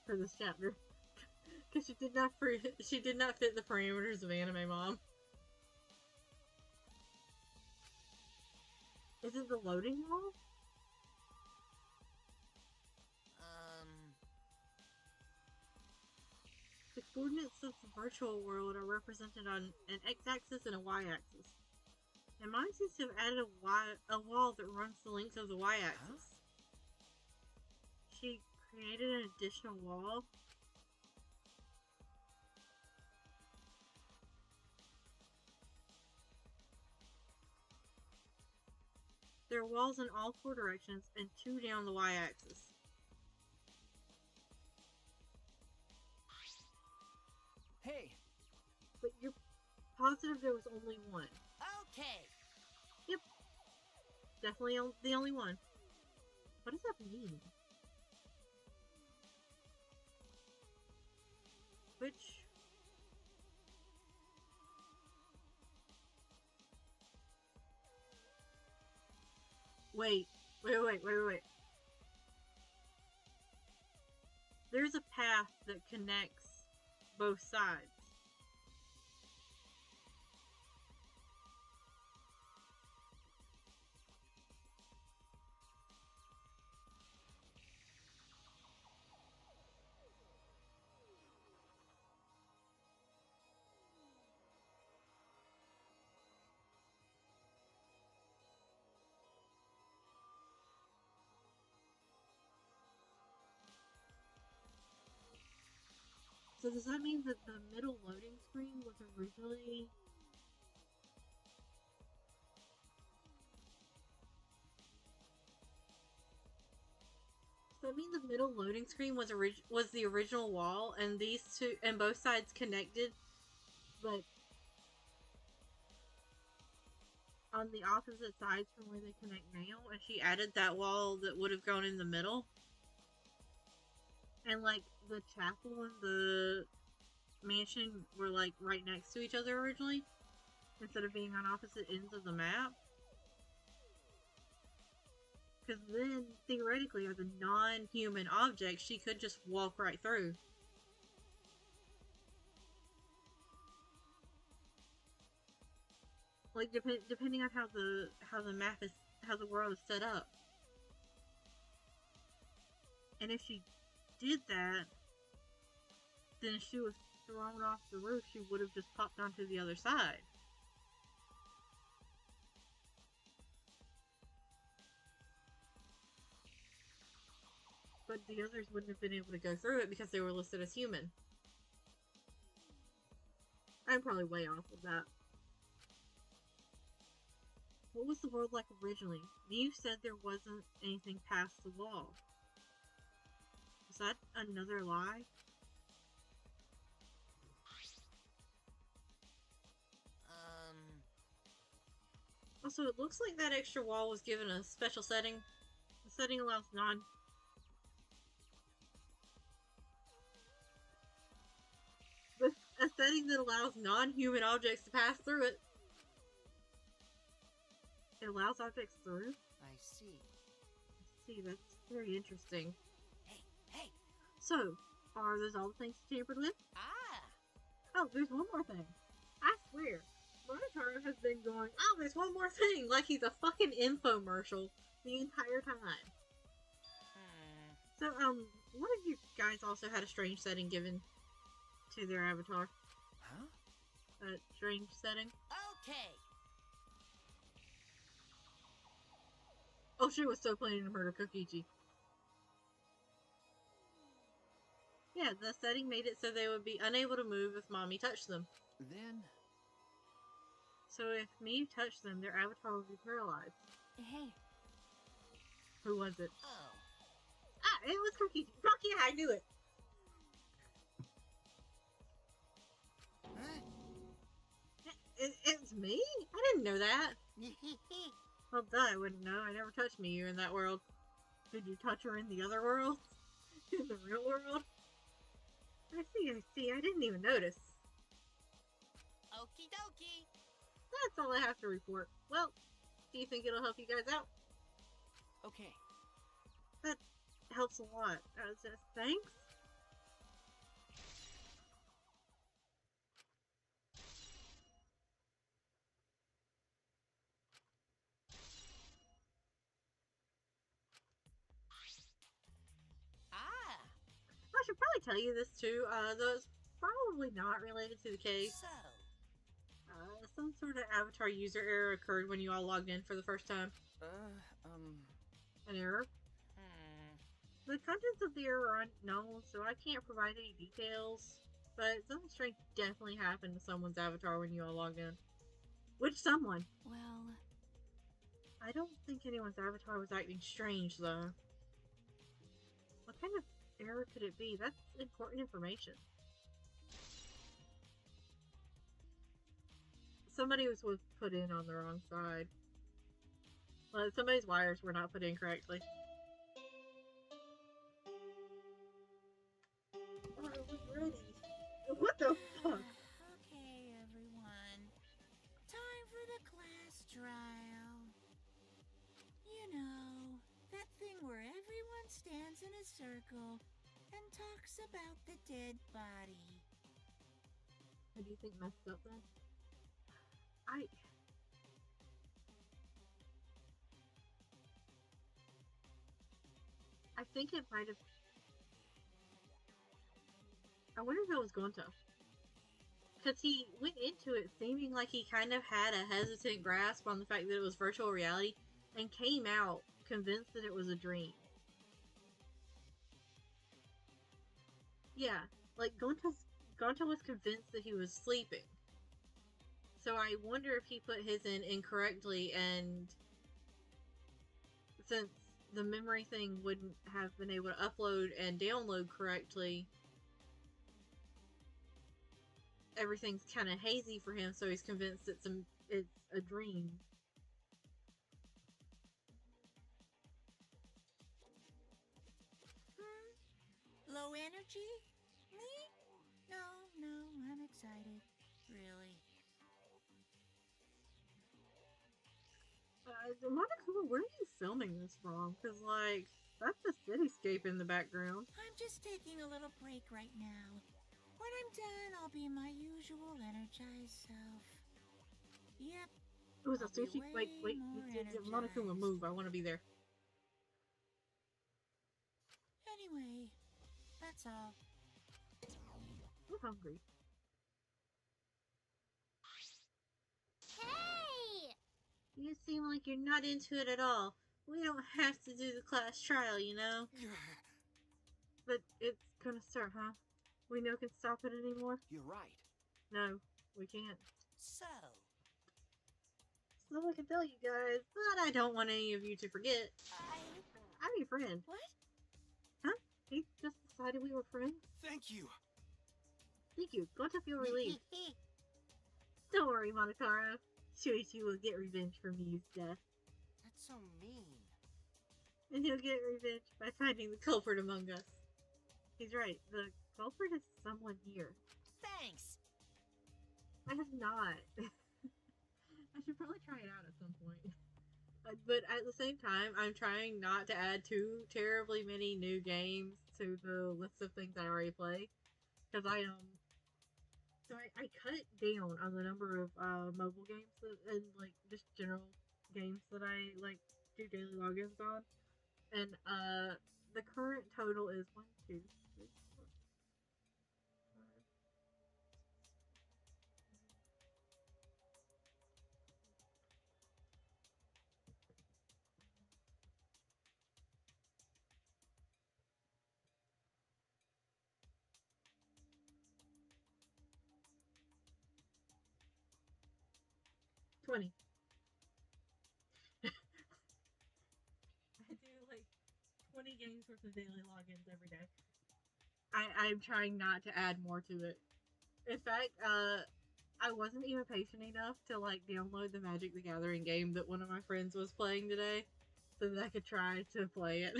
for this chapter. Because she did not fit the parameters of anime mom. Is it the loading wall? The coordinates of the virtual world are represented on an x-axis and a y-axis. And mine seems to have added a wall that runs the length of the y-axis. She created an additional wall. There are walls in all 4 directions and 2 down the y-axis. Hey! But you're positive there was only one. okay. Yep. Definitely the only one. What does that mean? Which... Wait. There's a path that connects both sides. So does that mean that the middle loading screen was originally... Does that mean the middle loading screen was the original wall, and these two, and both sides connected, but on the opposite sides from where they connect now, and she added that wall that would have gone in the middle? And, like, the chapel and the mansion were, like, right next to each other originally, instead of being on opposite ends of the map. Because then, theoretically, as a non-human object, she could just walk right through. Like, depending on how the map is, how the world is set up. And if she did that, then if she was thrown off the roof, she would have just popped onto the other side. But the others wouldn't have been able to go through it because they were listed as human. I'm probably way off with that. What was the world like originally? You said there wasn't anything past the wall. Is that another lie? Also, it looks like that extra wall was given a special setting. The setting allows a setting that allows non-human objects to pass through it. It allows objects through? I see. See, that's very interesting. Hey. So, are those all the things you tampered with? Ah. Oh, there's one more thing. I swear, Monotaro has been going, oh, there's one more thing, like he's a fucking infomercial the entire time. So, one of you guys also had a strange setting given to their avatar. Huh? A strange setting. Okay. Oh, she was so planning to murder Kokichi. Yeah, the setting made it so they would be unable to move if Mommy touched them. Then... So if Miyu touched them, their avatar would be paralyzed. Hey, Who was it? Oh. Ah, it was Kokichi. Fuck yeah, I knew it. Huh? It's me? I didn't know that. Well, duh, I wouldn't know. I never touched Miyu in that world. Did you touch her in the other world? In the real world? I see. I didn't even notice. Okie dokie. That's all I have to report. Well, do you think it'll help you guys out? Okay. That helps a lot. Thanks? Ah. I should probably tell you this too, though it's probably not related to the case. So. Some sort of avatar user error occurred when you all logged in for the first time. An error? The contents of the error are unknown, so I can't provide any details, but something strange definitely happened to someone's avatar when you all logged in. Which someone? well, I don't think anyone's avatar was acting strange, though. What kind of error could it be? That's important information. Somebody was put in on the wrong side. Well, somebody's wires were not put in correctly. Oh, I was ready. What the fuck? Okay, everyone. Time for the class trial. You know, that thing where everyone stands in a circle and talks about the dead body. What do you think messed up then? I think it might have. I wonder if it was Gonto. Because he went into it seeming like he kind of had a hesitant grasp on the fact that it was virtual reality and came out convinced that it was a dream. Yeah, like Gonto was convinced that he was sleeping. So I wonder if he put his in incorrectly, and since the memory thing wouldn't have been able to upload and download correctly, everything's kind of hazy for him, so he's convinced it's a dream. Low energy? Me? No, I'm excited. Really. Monica, where are you filming this from? Because, like, that's the cityscape in the background. I'm just taking a little break right now. When I'm done, I'll be my usual energized self. Yep. It was a I'll be sushi. Wait, way more Monica, energized. move. I want to be there. Anyway, that's all. I'm hungry. Hey! You seem like you're not into it at all. We don't have to do the class trial, you know? But it's gonna start, huh? We no can stop it anymore? You're right. No, we can't. So. So I can tell you guys, but I don't want any of you to forget. I'm your friend. What? Huh? He just decided we were friends? Thank you. Thank you. Go to feel relieved. Don't worry, Monokaro. Shuichi will get revenge for Miyu's death. That's so mean. And he'll get revenge by finding the culprit among us. He's right. The culprit is someone here. Thanks. I have not. I should probably try it out at some point. But at the same time, I'm trying not to add too terribly many new games to the list of things I already play. Because so I cut down on the number of mobile games and like just general games that I like do daily logins on. And the current total is 1, 2, 3, 4, 5. 20. I do like 20 games worth of daily logins every day. I'm trying not to add more to it. In fact, I wasn't even patient enough to like download the Magic the Gathering game that one of my friends was playing today, so that I could try to play it.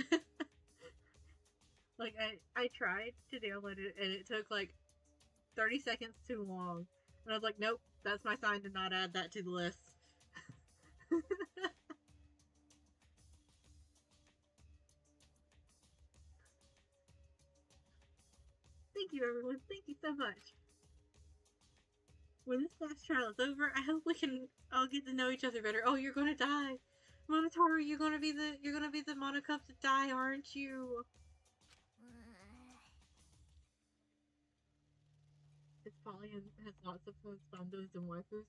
Like I tried to download it and it took like 30 seconds too long, and I was like, nope, that's my sign to not add that to the list. Thank you, everyone. Thank you so much. When this last trial is over, I hope we can all get to know each other better. Oh, you're gonna die, Monotauro. You're gonna be the Monocup to die, aren't you? It's Polly and has lots of fun bandos and waifus.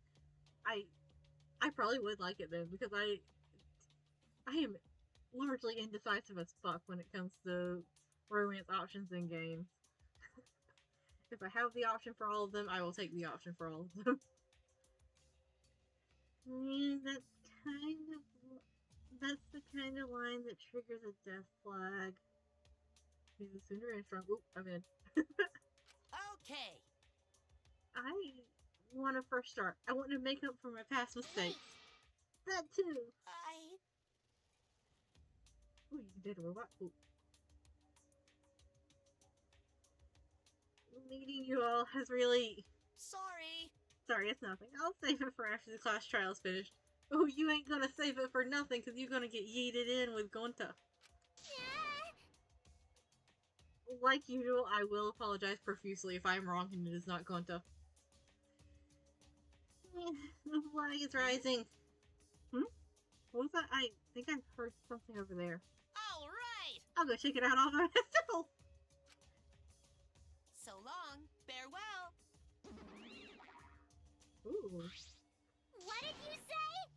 I probably would like it then because I am largely indecisive as fuck when it comes to romance options in games. If I have the option for all of them, I will take the option for all of them. Yeah, that's the kind of line that triggers a death flag. He's a sooner and strong. Oop, I'm in. Okay. I want to first start. I want to make up for my past mistakes. That too. Ooh, you did a robot. Ooh. Meeting you all has really... Sorry, it's nothing. I'll save it for after the class trial's finished. Oh, you ain't gonna save it for nothing, because you're gonna get yeeted in with Gonta. Like usual, I will apologize profusely if I'm wrong and it is not Gonta. The flag is rising. What was that? I think I heard something over there. All right. I'll go check it out all by myself. So long. Farewell. Ooh. What did you say?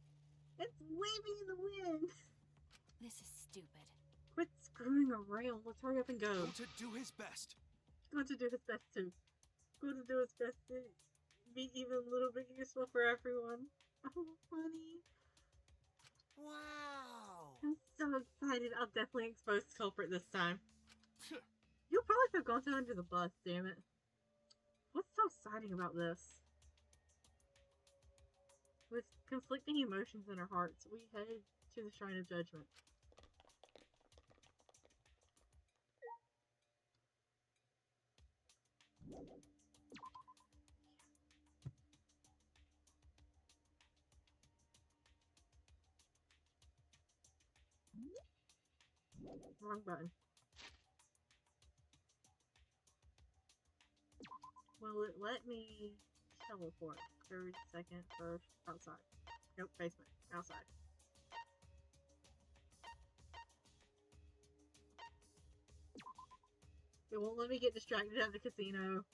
It's waving in the wind. This is stupid. Quit screwing around. Let's hurry up and go. To do his best. Going to do his best too. Going to do his best to be even a little bit useful for everyone. Oh, funny. Wow. I'm so excited. I'll definitely expose the culprit this time. You'll probably have gone under the bus, damn it. What's so exciting about this? With conflicting emotions in our hearts, we headed to the Shrine of Judgment. Wrong button. Will it let me teleport? Third, second, first, outside. Nope, basement. Outside. It won't let me get distracted at the casino.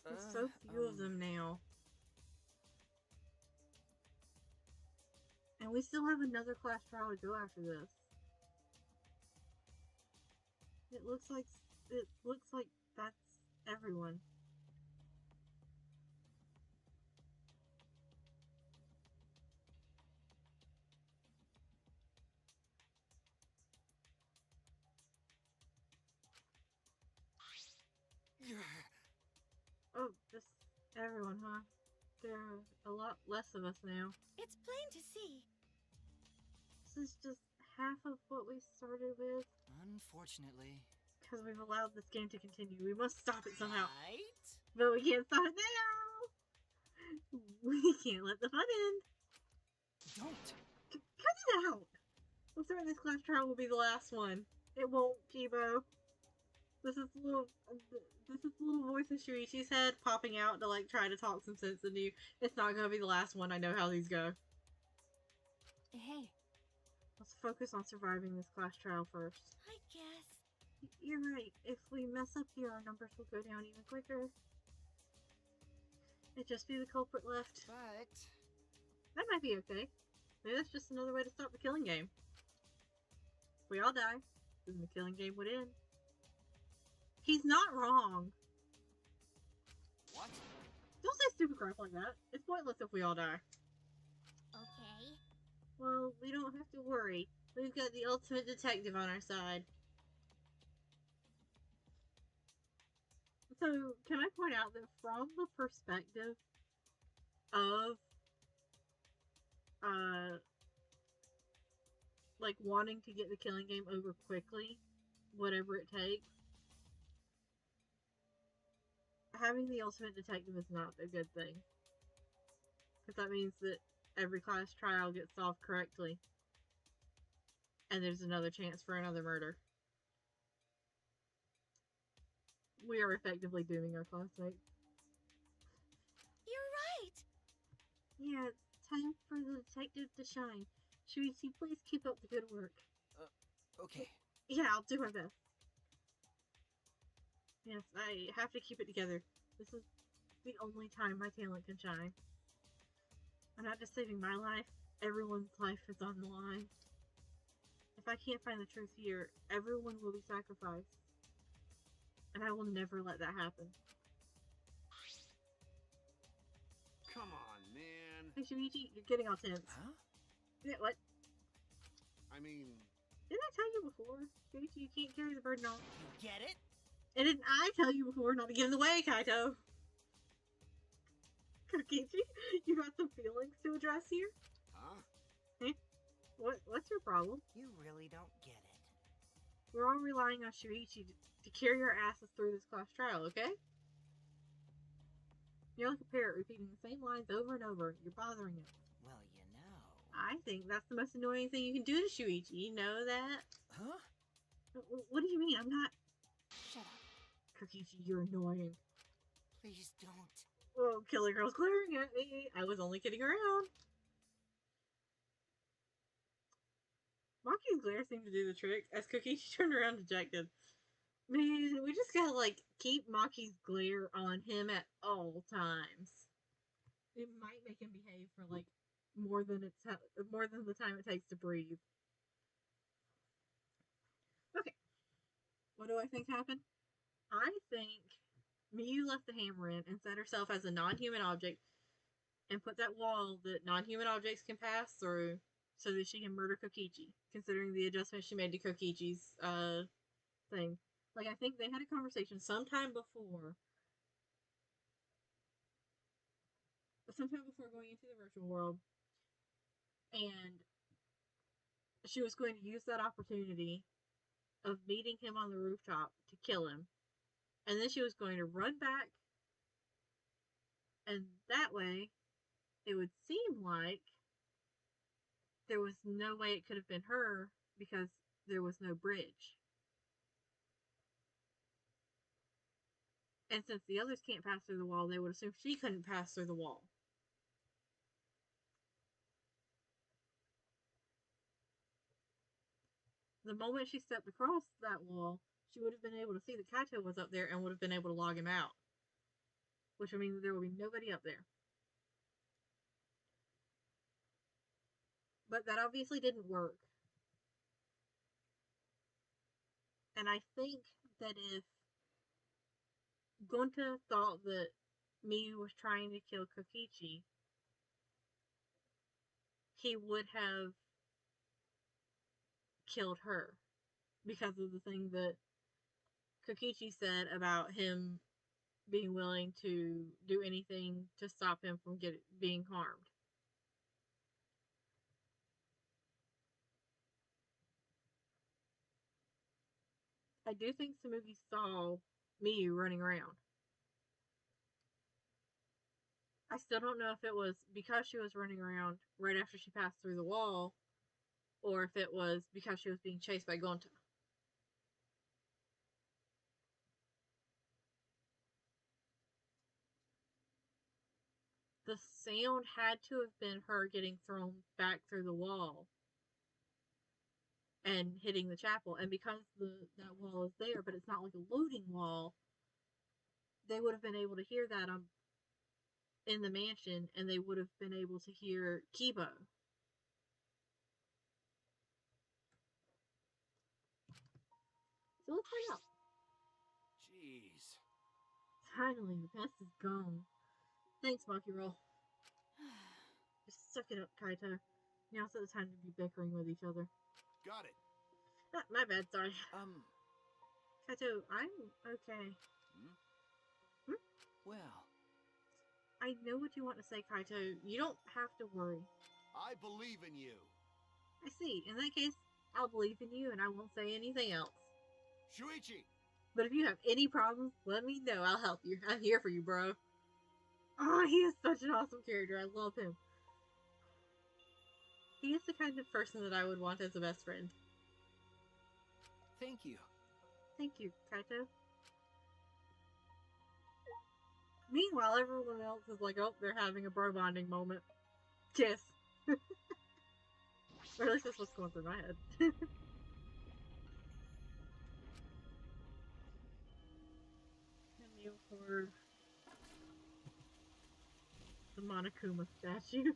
There's so few of them now. And we still have another class trial to go after this. It looks like that's everyone. Oh, just everyone, huh? There are a lot less of us now. It's plain to see. This is just half of what we started with. Unfortunately. Because we've allowed this game to continue. We must stop it somehow. Right? But we can't stop it now! We can't let the fun end! Don't. Cut it out! I'm sorry, this class trial will be the last one. It won't, Kibo. This is the little voice in Shuichi's head popping out to like try to talk some sense into you. It's not gonna be the last one. I know how these go. Hey, Let's focus on surviving this class trial first. I guess. You're right. If we mess up here, our numbers will go down even quicker. It'd just be the culprit left. But That might be okay. Maybe that's just another way to stop the killing game. If we all die, then the killing game would end. He's not wrong. What? Don't say stupid crap like that. It's pointless if we all die. Okay. Well, we don't have to worry. We've got the ultimate detective on our side. So, can I point out that from the perspective of, like, wanting to get the killing game over quickly, whatever it takes, having the ultimate detective is not a good thing. Because that means that every class trial gets solved correctly. And there's another chance for another murder. We are effectively dooming our classmates. You're right. Yeah, it's time for the detective to shine. Shuichi, please keep up the good work. Okay. Yeah, I'll do my best. Yes, I have to keep it together. This is the only time my talent can shine. I'm not just saving my life, everyone's life is on the line. If I can't find the truth here, everyone will be sacrificed. And I will never let that happen. Come on, man. Hey Shuichi, you're getting all tense. Huh? Yeah, what? I mean, Didn't I tell you before? Shuichi, you can't carry the burden on. you get it? And didn't I tell you before not to give them away, Kaito? Kokichi, you got some feelings to address here? huh? What's your problem? You really don't get it. We're all relying on Shuichi to carry our asses through this class trial, okay? You're like a parrot repeating the same lines over and over. You're bothering him. Well, you know. I think that's the most annoying thing you can do to Shuichi. You know that? Huh? What do you mean? I'm not... Shut up. Kokichi, you're annoying. Please don't. Oh, Killer Girl's glaring at me. I was only kidding around. Maki's glare seemed to do the trick as Kokichi turned around dejected. Man, we just gotta, like, keep Maki's glare on him at all times. It might make him behave for, like, more than the time it takes to breathe. Okay. What do I think happened? I think Miyu left the hammer in and set herself as a non-human object and put that wall that non-human objects can pass through so that she can murder Kokichi, considering the adjustment she made to Kokichi's thing. Like, I think they had a conversation sometime before going into the virtual world, and she was going to use that opportunity of meeting him on the rooftop to kill him, and then she was going to run back, and that way it would seem like there was no way it could have been her because there was no bridge. And since the others can't pass through the wall, they would assume she couldn't pass through the wall. The moment she stepped across that wall, she would have been able to see that Kaito was up there and would have been able to log him out. Which would mean that there would be nobody up there. But that obviously didn't work. And I think that if Gonta thought that Miyu was trying to kill Kokichi, he would have killed her because of the thing that Kokichi said about him being willing to do anything to stop him from being harmed. I do think Samugi saw Miyu running around. I still don't know if it was because she was running around right after she passed through the wall, or if it was because she was being chased by Gonta. The sound had to have been her getting thrown back through the wall and hitting the chapel. And because that wall is there, but it's not like a loading wall, they would have been able to hear that in the mansion, and they would have been able to hear Kibo. So let's find out. Jeez. Finally, the pest is gone. Thanks, Monkey Roll. Just suck it up, Kaito. Now's the time to be bickering with each other. Got it. Ah, my bad, sorry. Kaito, I'm okay. Well, I know what you want to say, Kaito. You don't have to worry. I believe in you. I see. In that case, I'll believe in you and I won't say anything else. Shuichi! But if you have any problems, let me know. I'll help you. I'm here for you, bro. Oh, he is such an awesome character. I love him. He is the kind of person that I would want as a best friend. thank you. Thank you, Kaito. Meanwhile, everyone else is like, oh, they're having a bro bonding moment. Kiss. Or at least that's what's going through my head. Cameo for the Monokuma statue.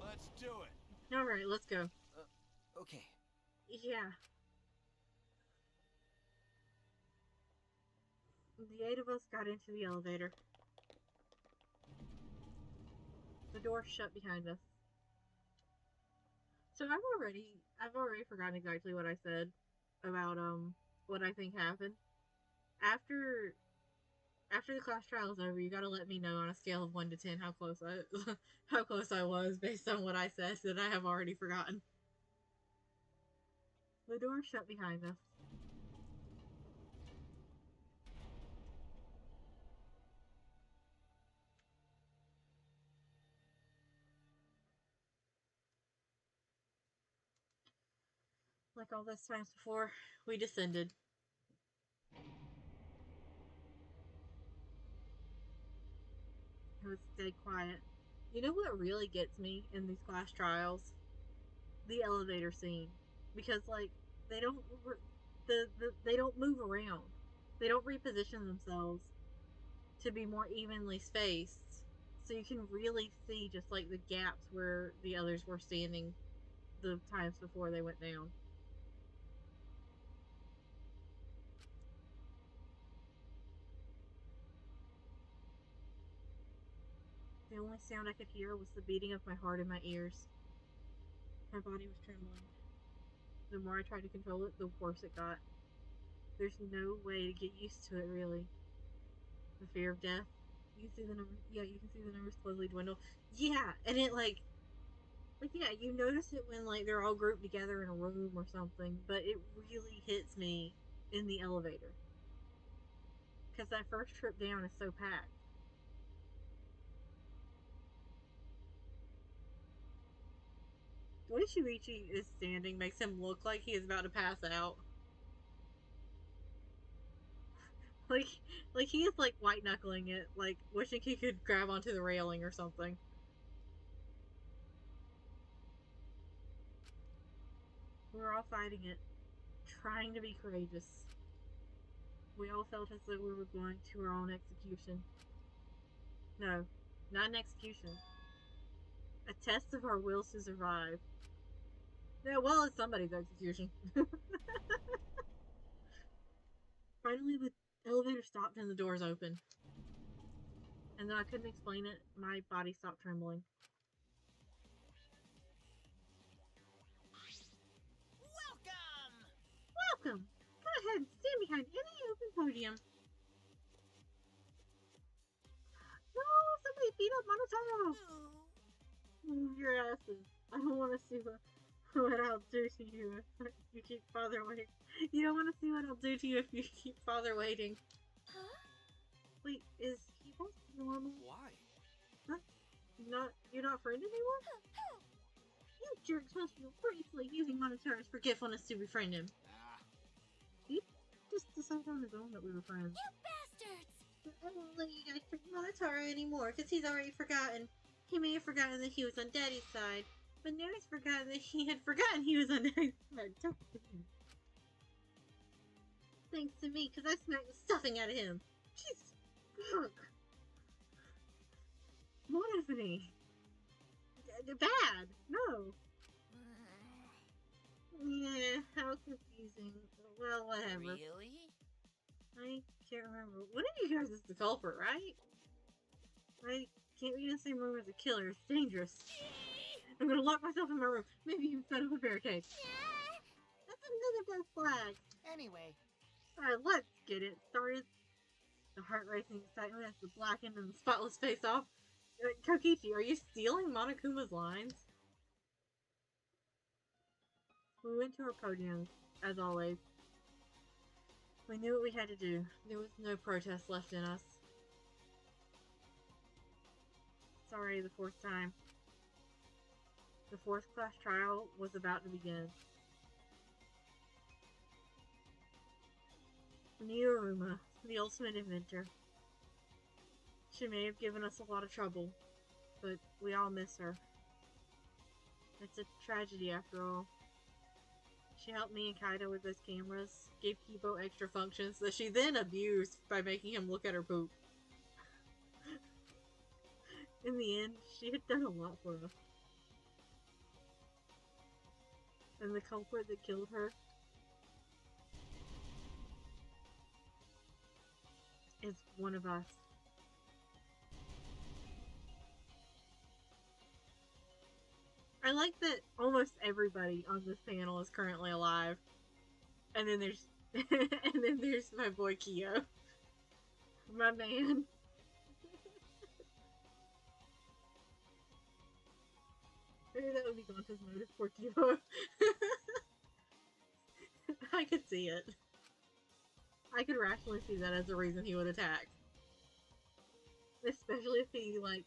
Let's do it. Alright, let's go. Okay. Yeah. The 8 of us got into the elevator. The door shut behind us. So I've already forgotten exactly what I said about what I think happened. After the class trial is over, you gotta let me know on a scale of 1 to 10 how close I was based on what I said that I have already forgotten. The door shut behind us. Like all those times before, we descended. It was dead quiet. You know what really gets me in these class trials? The elevator scene. Because like they don't they don't move around. They don't reposition themselves to be more evenly spaced. So you can really see just like the gaps where the others were standing the times before they went down. The only sound I could hear was the beating of my heart in my ears. My body was trembling. The more I tried to control it, the worse it got. There's no way to get used to it, really. The fear of death. You can see the numbers. Yeah, you can see the numbers slowly dwindle. Yeah, and it yeah, you notice it when like they're all grouped together in a room or something, but it really hits me in the elevator because that first trip down is so packed. The way Shuichi is standing makes him look like he is about to pass out. Like, like he is like white knuckling it, like wishing he could grab onto the railing or something. We're all fighting it, trying to be courageous. We all felt as though we were going to our own execution. No, not an execution. A test of our wills to survive. Yeah, well, it's somebody's execution. Finally, the elevator stopped and the doors opened. And though I couldn't explain it, my body stopped trembling. Welcome! Welcome! Go ahead and stand behind any open podium. No, somebody beat up Monotaro! Move your asses. I don't want to see the... what I'll do to you if you keep father waiting. You don't want to see what I'll do to you if you keep father waiting. Huh? Wait, is he back to normal? Why? Huh? You're not friend anymore? You jerks must feel pretty slick using Monotaurus forgetfulness to befriend him. Ah, He just decided on his own that we were friends. You bastards! I won't let you guys freak Monotauro anymore, because he's already forgotten. He may have forgotten that he was on Daddy's side, but now he's forgotten that he had forgotten he was on Daddy's side. Thanks to me, because I smacked the stuffing out of him. Jeez. Fuck. Monophony. Bad. No. Yeah, how confusing. Well, whatever. Really? I can't remember. One of you guys is the culprit, right? I can't be in the same room as a killer. It's dangerous. I'm gonna lock myself in my room. Maybe even set up a barricade. That's another black flag. Anyway, Alright, let's get it started. The heart racing excitement as the blackened and spotless face off. Kokichi, are you stealing Monokuma's lines? We went to our podium, as always. We knew what we had to do. There was no protest left in us. Sorry, the fourth time. The fourth class trial was about to begin. Nioruma, the ultimate inventor. She may have given us a lot of trouble, but we all miss her. It's a tragedy after all. She helped me and Kaido with those cameras, gave Kibo extra functions that she then abused by making him look at her poop. In the end, she had done a lot for us. And the culprit that killed her is one of us. I like that almost everybody on this panel is currently alive. And then there's and then there's my boy Kyo. My man. Maybe that would be Gonta's motive for Kyo. I could see it. I could rationally see that as a reason he would attack. Especially if he, like,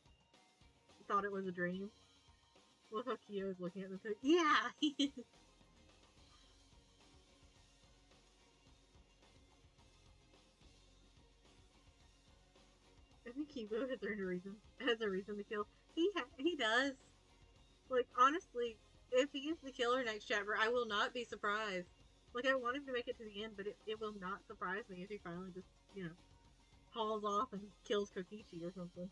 thought it was a dream. Look how Kyo is looking at the picture. Yeah! I think Kibo has a reason to kill. He does. Like, honestly, if he is the killer next chapter, I will not be surprised. Like, I want him to make it to the end, but it will not surprise me if he finally just, you know, hauls off and kills Kokichi or something.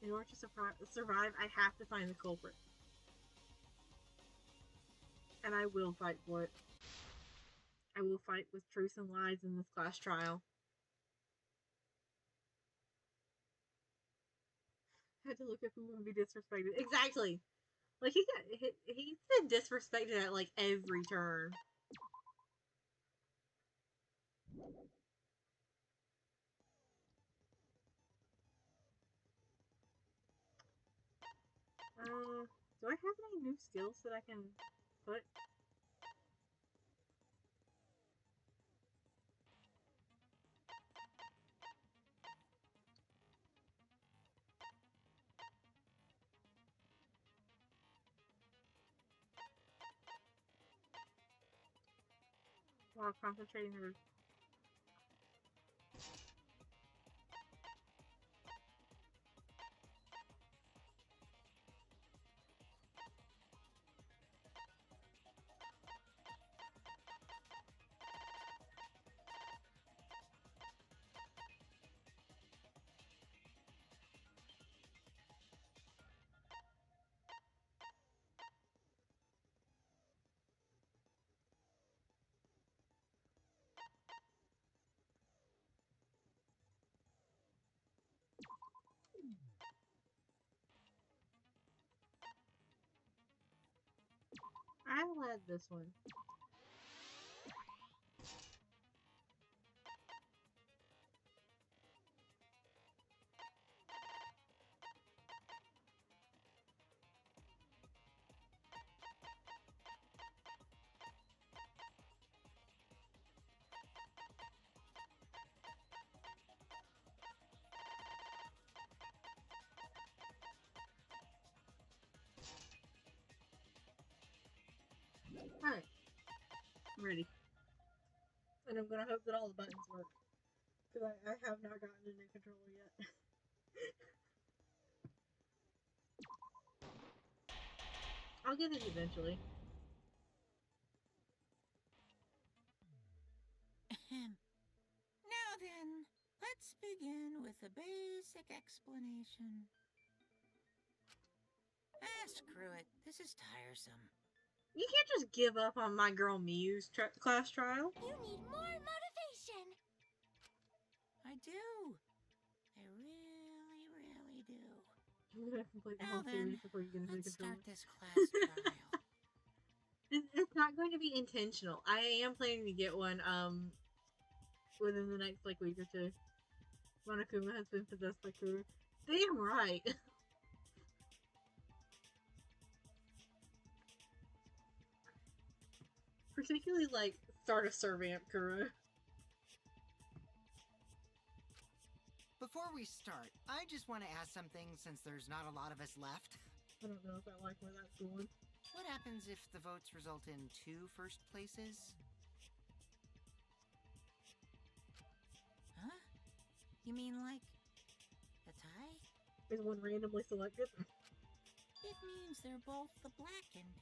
In order to survive, I have to find the culprit. And I will fight for it. I will fight with truth and lies in this class trial. Had to look up who would be disrespected. Exactly! Like, he's been disrespected at, like, every turn. Do I have any new skills that I can put? While concentrating the... I'll add this one. Alright. I'm ready. And I'm gonna hope that all the buttons work. Because I have not gotten a new controller yet. I'll get it eventually. Now then, let's begin with a basic explanation. Screw it. This is tiresome. You can't just give up on my girl Miu's class trial. You need more motivation. I do. I really, really do. You're gonna complete the Now whole series then, before you get into the let's controller. start this class trial. It's not going to be intentional. I am planning to get one within the next like week or two. Monokuma has been possessed by Kuru. Damn right. Particularly like start a Servant Kuru. Before we start, I just want to ask something since there's not a lot of us left. I don't know if I like where that's going. What happens if the votes result in 2 first places? Huh? You mean like a tie? Is one randomly selected? It means they're both the blackened.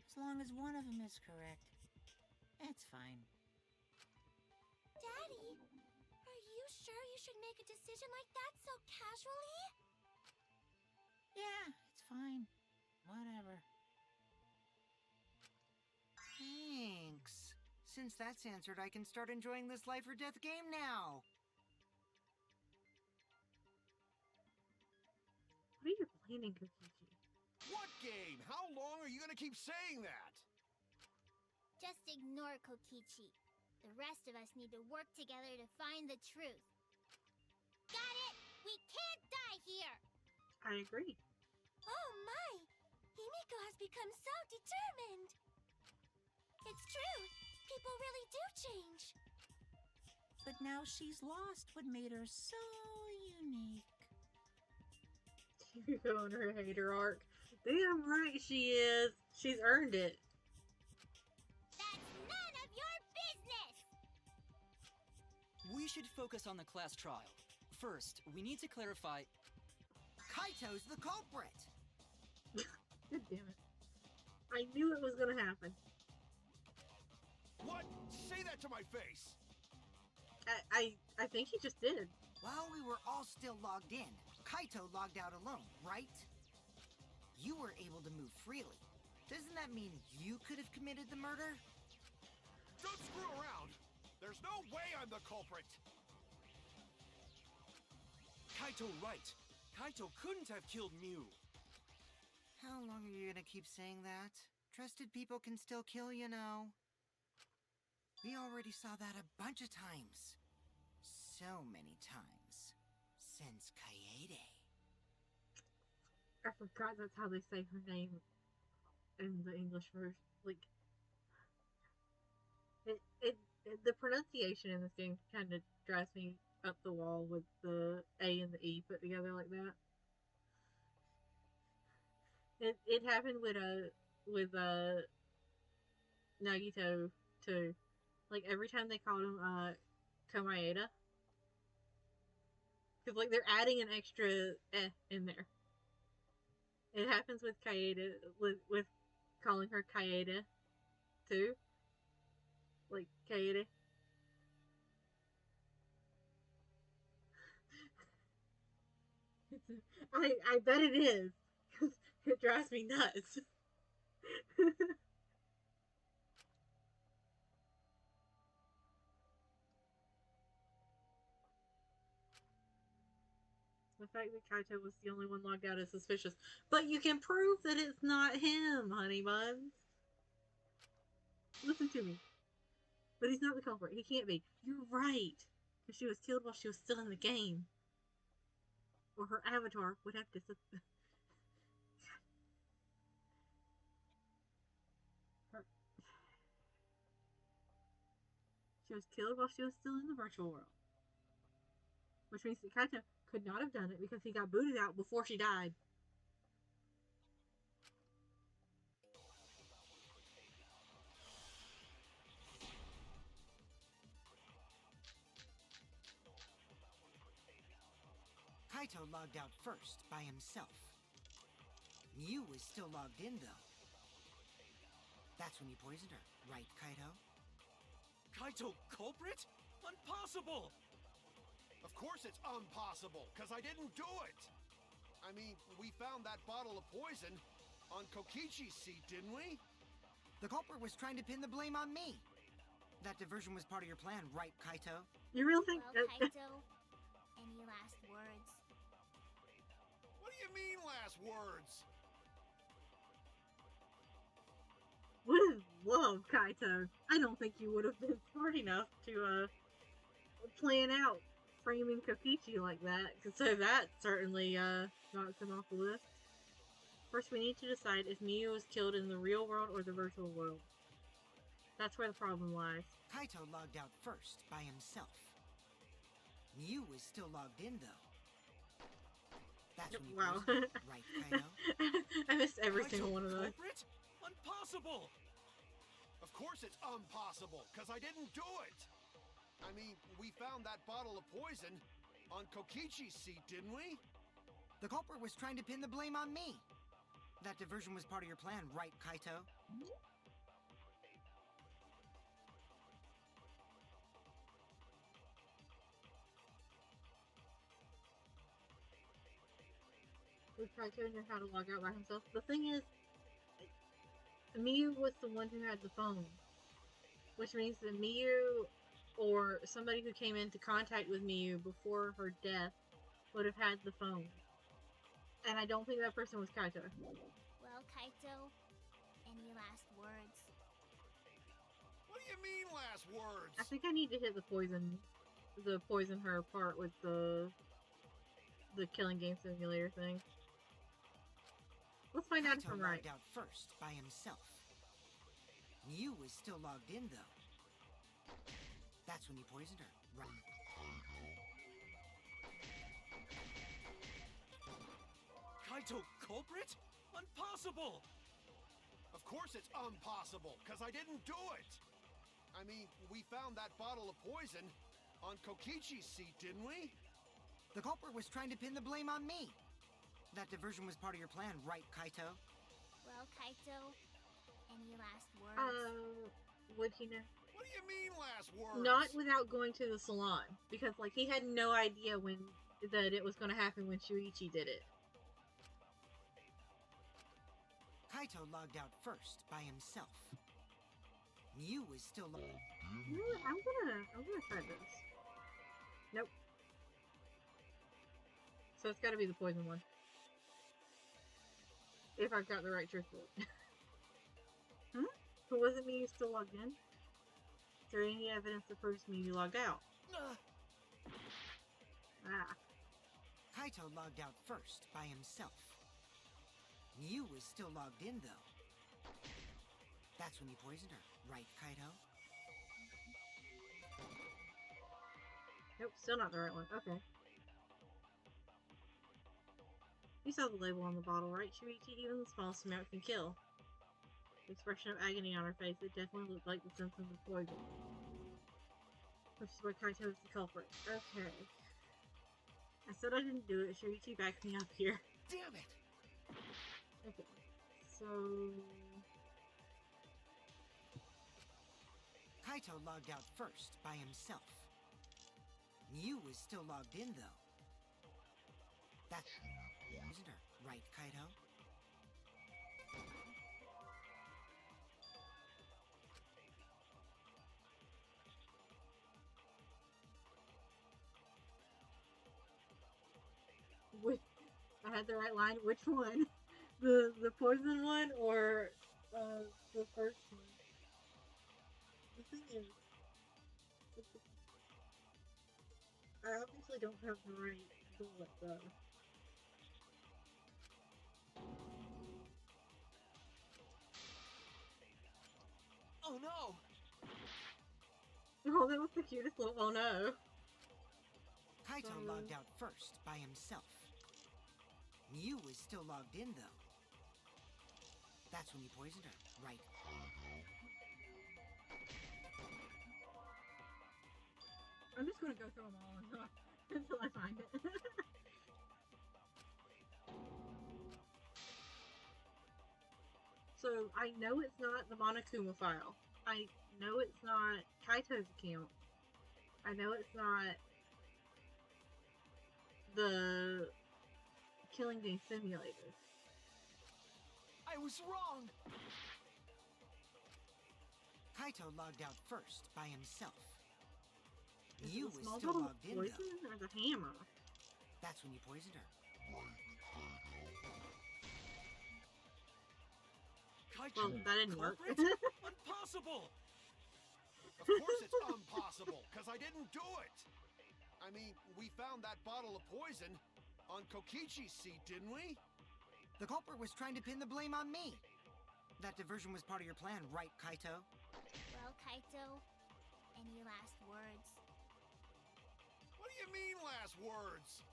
As long as one of them is correct. That's fine. Daddy, are you sure you should make a decision like that so casually? Yeah, it's fine. Whatever. Thanks. Since that's answered, I can start enjoying this life or death game now. What are you planning, Kokichi? What game? How long are you gonna keep saying that? Just ignore Kokichi. The rest of us need to work together to find the truth. Got it? We can't die here! I agree. Oh my! Himiko has become so determined! It's true! People really do change! But now she's lost what made her so unique. You go on her hater arc. Damn right she is. She's earned it. That's none of your business! We should focus on the class trial. First, we need to clarify. Kaito's the culprit! God damn it. I knew it was gonna happen. What? Say that to my face! I think he just did. While we were all still logged in, Kaito logged out alone, right? You were able to move freely. Doesn't that mean you could have committed the murder? Don't screw around! There's no way I'm the culprit! Kaito right. Kaito couldn't have killed Miu. How long are you gonna keep saying that? Trusted people can still kill, you know. We already saw that a bunch of times. So many times. Since Kaede. I forgot that's how they say her name in the English version. Like, the pronunciation in this game kind of drives me up the wall with the A and the E put together like that. It happened with Nagito too. Like every time they called him Komaeda, because like they're adding an extra in there. It happens with Kaede, with calling her Kaede too. Like Kaede. I bet it is. Because it drives me nuts. The fact that Kaito was the only one logged out is suspicious. But you can prove that it's not him, honey buns. Listen to me. But he's not the culprit. He can't be. You're right. Because she was killed while she was still in the game. Or her avatar would have to... She was killed while she was still in the virtual world. Which means that Kaito could not have done it because he got booted out before she died. Kaito logged out first by himself. Miu was still logged in, though. That's when you poisoned her, right, Kaito? Kaito culprit? Impossible! Of course it's impossible, because I didn't do it! I mean, we found that bottle of poison on Kokichi's seat, didn't we? The culprit was trying to pin the blame on me. That diversion was part of your plan, right, Kaito? You really think Well, Kaito, any last words? What do you mean, last words? with love, Kaito? I don't think you would have been smart enough to plan out framing Kokichi like that, so that certainly knocks him off the list. First, we need to decide if Miu was killed in the real world or the virtual world. That's where the problem lies. Kaito logged out first by himself. Miu was still logged in, though. That's when you Wow. poisoned her, right, Kaito? I missed every Kaito single one of those. culprit? Impossible! Of course it's impossible, because I didn't do it! I mean, we found that bottle of poison on Kokichi's seat, didn't we? The culprit was trying to pin the blame on me. That diversion was part of your plan, right, Kaito? Would Kaito know how to log out by himself? The thing is, Miu was the one who had the phone. Which means that Miu, or somebody who came into contact with Miu before her death, would have had the phone. And I don't think that person was Kaito. Well, Kaito, any last words? What do you mean, last words? I think I need to hit the poison her part with the killing game simulator thing. Let's find out if Kaito I'm right. logged out first by himself. Miu was still logged in, though. That's when you poisoned her, right? Kaito culprit? Impossible! Of course it's impossible, because I didn't do it! I mean, we found that bottle of poison on Kokichi's seat, didn't we? The culprit was trying to pin the blame on me. That diversion was part of your plan, right, Kaito? Well, Kaito, any last words? Would he know? What do you mean, last words? Not without going to the salon, because like he had no idea that it was going to happen when Shuichi did it. Kaito logged out first by himself. Miu was still logged. You know what? I'm gonna try this. Nope. So it's got to be the poison one. If I've got the right truth bullet. But wasn't Miu still logged in? Is there any evidence that proves Miu logged out? Ah. Kaito logged out first by himself. Miu was still logged in, though. That's when you poisoned her, right, Kaito? Nope, still not the right one. Okay. You saw the label on the bottle, right, Shuichi? Even the smallest amount can kill. The expression of agony on her face, it definitely looked like the symptoms of poison. Which is why Kaito is the culprit. Okay. I said I didn't do it. Shuichi backed me up here. Damn it! Okay. So... Kaito logged out first by himself. Miu was still logged in, though. That's when you poisoned her, right, Kaito? I had the right line. Which one? The poison one or the first one? The thing is, I obviously don't have the right bullet though. Oh no! Oh, that was the cutest little. Oh no! Kaito logged out first by himself. Miu was still logged in, though. That's when you poisoned her, right? I'm just gonna go through them all until I find it. So I know it's not the Monokuma file. I know it's not Kaito's account. I know it's not the Killing Day Simulator. I was wrong! Kaito logged out first by himself. Is You it the was small still bottle of logged in poison though. or the hammer? That's when you poisoned her. Kaito, Well, that didn't work. culprit? Impossible! Of course it's impossible, because I didn't do it! I mean, we found that bottle of poison on Kokichi's seat, didn't we? The culprit was trying to pin the blame on me. That diversion was part of your plan, right, Kaito? Well, Kaito, any last words? What do you mean, last words?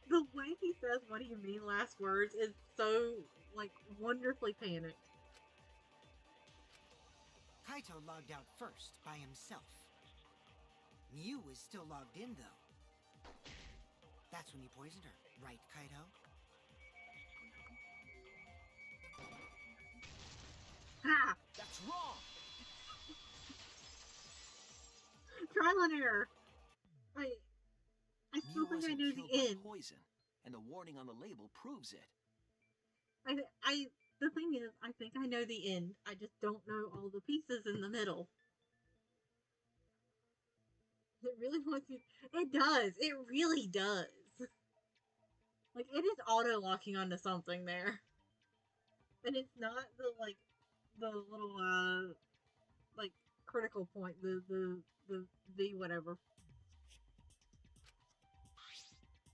The way he says, "What do you mean?" last words is so, like, wonderfully panicked. Kaito logged out first by himself. You was still logged in though. That's when you poisoned her, right, Kaito? Ha! That's wrong! Trial and error. I still Mew think I wasn't know killed the by end. poison, and the warning on the label proves it. The thing is, I think I know the end. I just don't know all the pieces in the middle. It really wants you. It does. It really does. Like, it is auto-locking onto something there. And it's not the little, like, critical point. The whatever.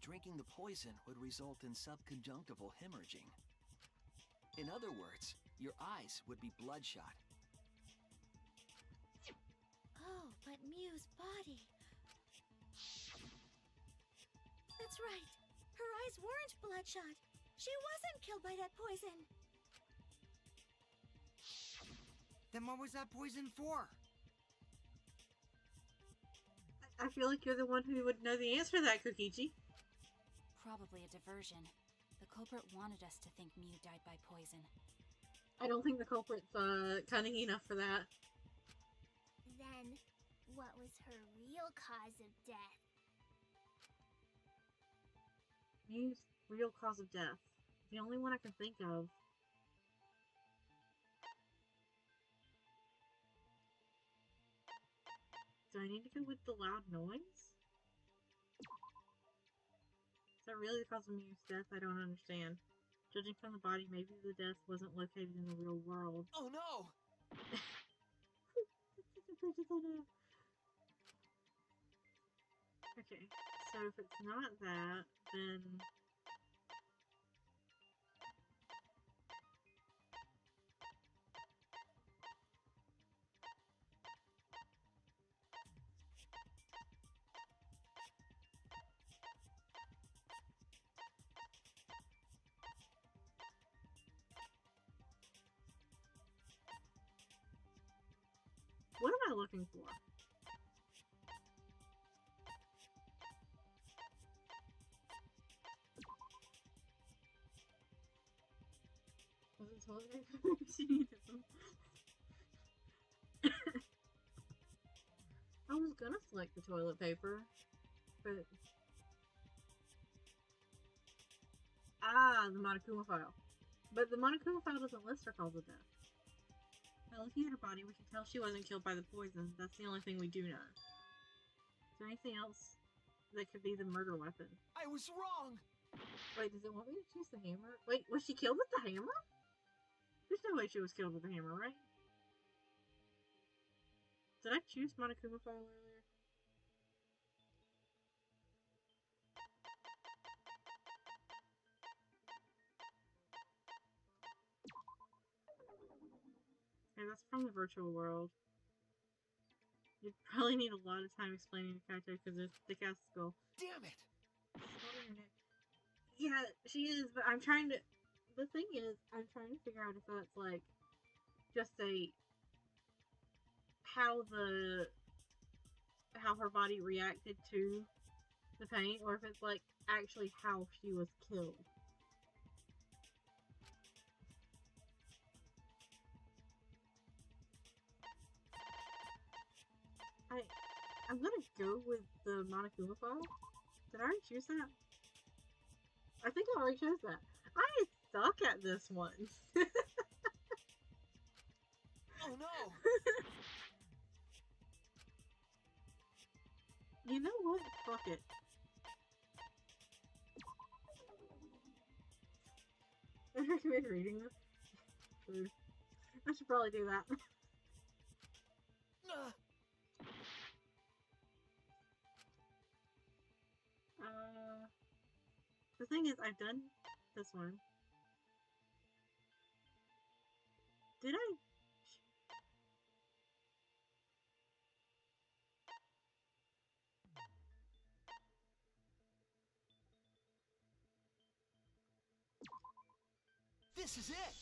Drinking the poison would result in subconjunctival hemorrhaging. In other words, your eyes would be bloodshot. Oh, but Mew's body. That's right. Her eyes weren't bloodshot. She wasn't killed by that poison. Then what was that poison for? I feel like you're the one who would know the answer to that, Kokichi. Probably a diversion. The culprit wanted us to think Mew died by poison. I don't think the culprit's cunning enough for that. Then, what was her real cause of death? Mew's real cause of death. The only one I can think of. Do I need to go with the loud noise? Is that really the cause of Mew's death? I don't understand. Judging from the body, maybe the death wasn't located in the real world. Oh no! Okay, so if it's not that, then... What am I looking for? Was it toilet paper? She needed some. I was gonna select the toilet paper, but... Ah, the Monokuma file. But the Monokuma file doesn't list her cause of death. By looking at her body, we can tell she wasn't killed by the poison. That's the only thing we do know. Is there anything else that could be the murder weapon? I was wrong! Wait, does it want me to choose the hammer? Wait, was she killed with the hammer? There's no way she was killed with the hammer, right? Did I choose Monokuma file earlier? Okay, that's from the virtual world. You'd probably need a lot of time explaining to Kaito because there's thick ass skull. Damn it! Yeah, she is, but I'm trying to... The thing is, I'm trying to figure out if that's, like, just how her body reacted to the pain, or if it's, like, actually how she was killed. I'm gonna go with the Monokuma file. Did I already choose that? I think I already chose that. I suck at this one. Oh no! You know what? Fuck it. I recommend reading this. True. I should probably do that. The thing is, I've done this one. Did I? This is it!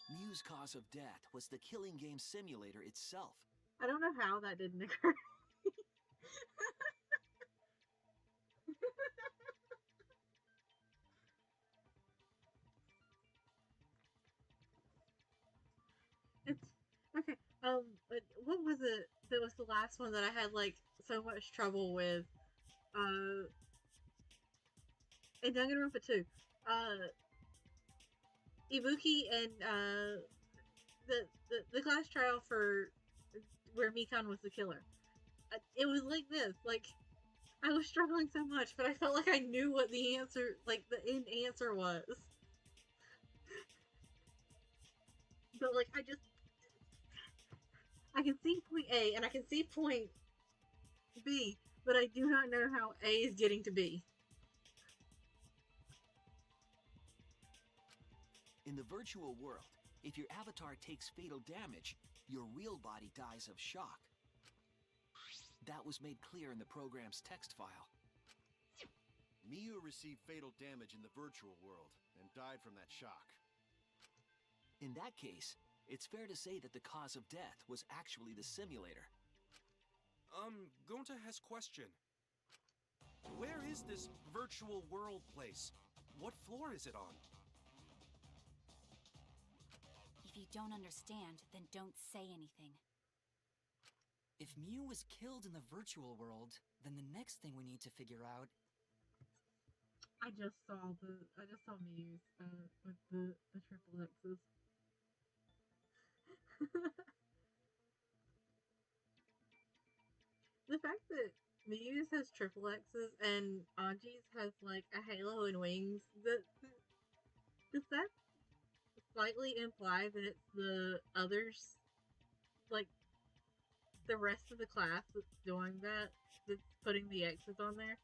Mew's cause of death was the killing game simulator itself. I don't know how that didn't occur. It's okay. But what was it that was the last one that I had like so much trouble with? In Danganronpa 2, Ibuki and the class trial for where Mikan was the killer. It was like this. Like I was struggling so much, but I felt like I knew what the answer, like the end answer was. But like I can see point A and I can see point B, but I do not know how A is getting to B. In the virtual world, if your avatar takes fatal damage, your real body dies of shock. That was made clear in the program's text file. Miu received fatal damage in the virtual world and died from that shock. In that case, it's fair to say that the cause of death was actually the simulator. Gonta has question. Where is this virtual world place? What floor is it on? If you don't understand, then don't say anything. If Mew was killed in the virtual world, then the next thing we need to figure out... I just saw Muse with the triple X's. The fact that Muse has triple X's and Anji's has like a halo and wings, does that slightly imply that it's the others, like the rest of the class that's doing that, that's putting the X's on there?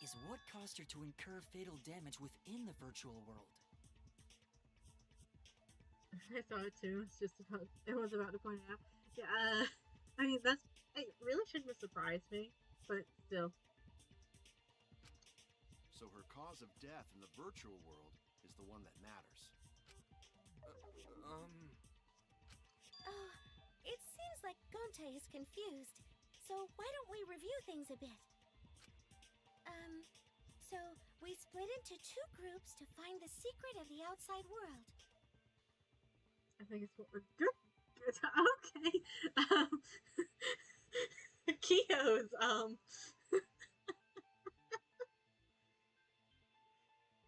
Is what caused her to incur fatal damage within the virtual world? I saw it too. It was about to point out. Yeah, I mean it really shouldn't have surprised me, but still. So her cause of death in the virtual world is the one that matters. Oh, it seems like Gonta is confused. So why don't we review things a bit? So we split into two groups to find the secret of the outside world. I think it's what we're good. Okay. Kyo's, I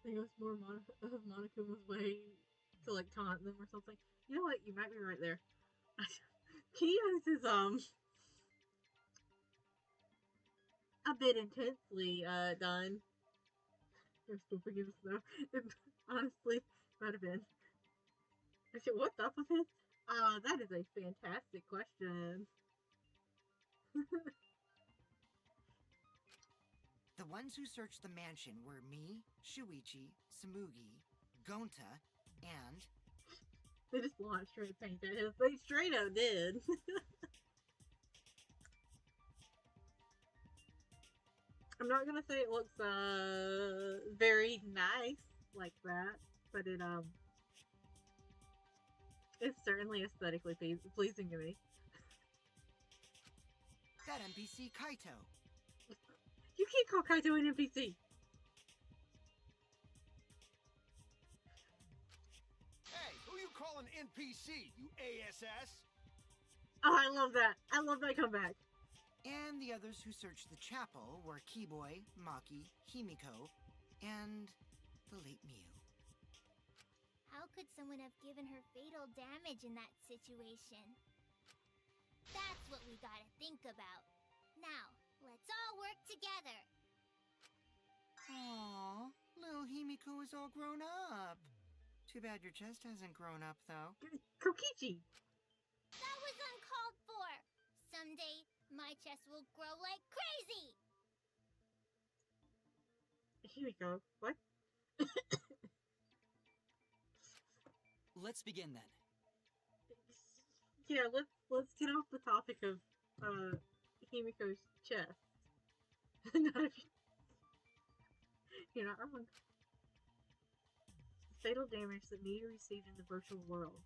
think it was more Monokuma's way to like taunt them or something. You know what? You might be right there. Kyo's is a bit intensely done. There's pooping in the snow. It honestly might have been. I said, what's up with it? That is a fantastic question. The ones who searched the mansion were me, Shuichi, Samugi, Gonta, and... They just launched straight paint at him. They straight up did. I'm not gonna say it looks very nice like that, but it's certainly aesthetically pleasing to me. that NPC Kaito. You can't call Kaito an NPC. NPC, you ASS! Oh, I love that. I love that comeback. And the others who searched the chapel were Keyboy, Maki, Himiko, and the late Mew. How could someone have given her fatal damage in that situation? That's what we gotta think about. Now, let's all work together. Aww, little Himiko is all grown up. Too bad your chest hasn't grown up, though. Kokichi! That was uncalled for. Someday, my chest will grow like crazy. Here we go. What? Let's begin then. Yeah, let's get off the topic of Himiko's chest. Not if you're not wrong. Fatal damage that Miyu received in the virtual world.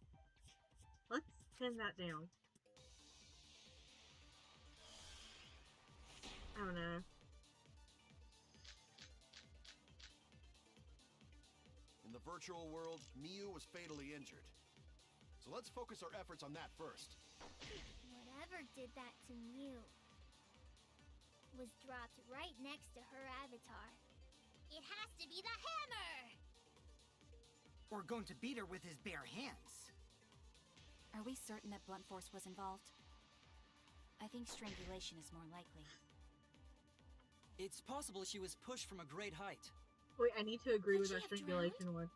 Let's pin that down. I don't know. In the virtual world, Miyu was fatally injured. So let's focus our efforts on that first. Whatever did that to Mew was dropped right next to her avatar. It has to be the hammer! Or going to beat her with his bare hands. Are we certain that blunt force was involved? I think strangulation is more likely. It's possible she was pushed from a great height. Wait, I need to agree Could with she our have strangulation one.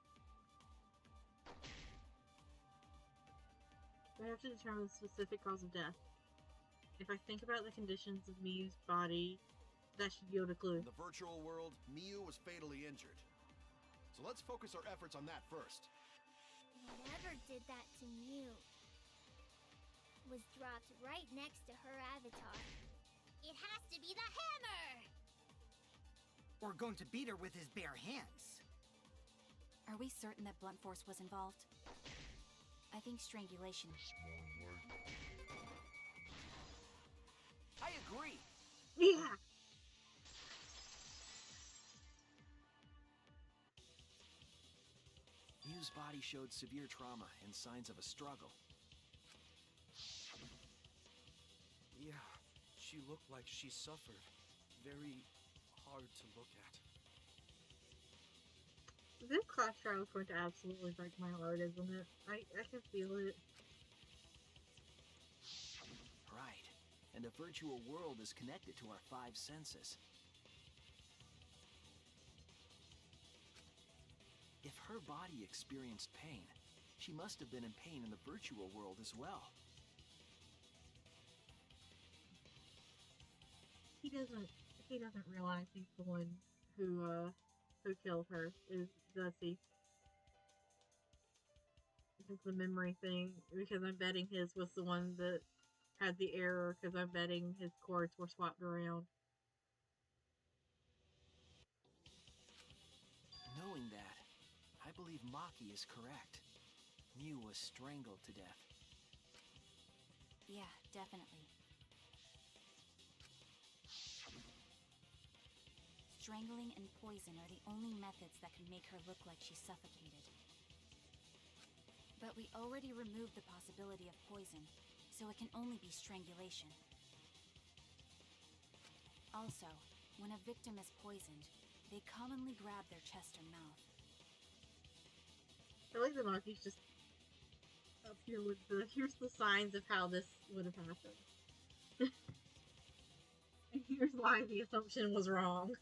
We have to determine the specific cause of death. If I think about the conditions of Miyu's body, that should yield a clue. In the virtual world, Miyu was fatally injured. So let's focus our efforts on that first. Whatever did that to Mew was dropped right next to her avatar. It has to be the hammer! Or going to beat her with his bare hands. Are we certain that blunt force was involved? I think strangulation. I agree. Yeah! Mew's body showed severe trauma and signs of a struggle. Yeah, she looked like she suffered. Very hard to look at. This class trial is going to absolutely break my heart, isn't it? I can feel it. Right. And the virtual world is connected to our 5 senses. If her body experienced pain, she must have been in pain in the virtual world as well. He doesn't realize he's the one who killed her, does he? Because the memory thing, because I'm betting his was the one that had the error, because I'm betting his cords were swapped around. Knowing that, I believe Maki is correct. Mew was strangled to death. Yeah, definitely. Strangling and poison are the only methods that can make her look like she suffocated. But we already removed the possibility of poison, so it can only be strangulation. Also, when a victim is poisoned, they commonly grab their chest or mouth. I like the Maki's just up here with here's the signs of how this would have happened. And here's why the assumption was wrong.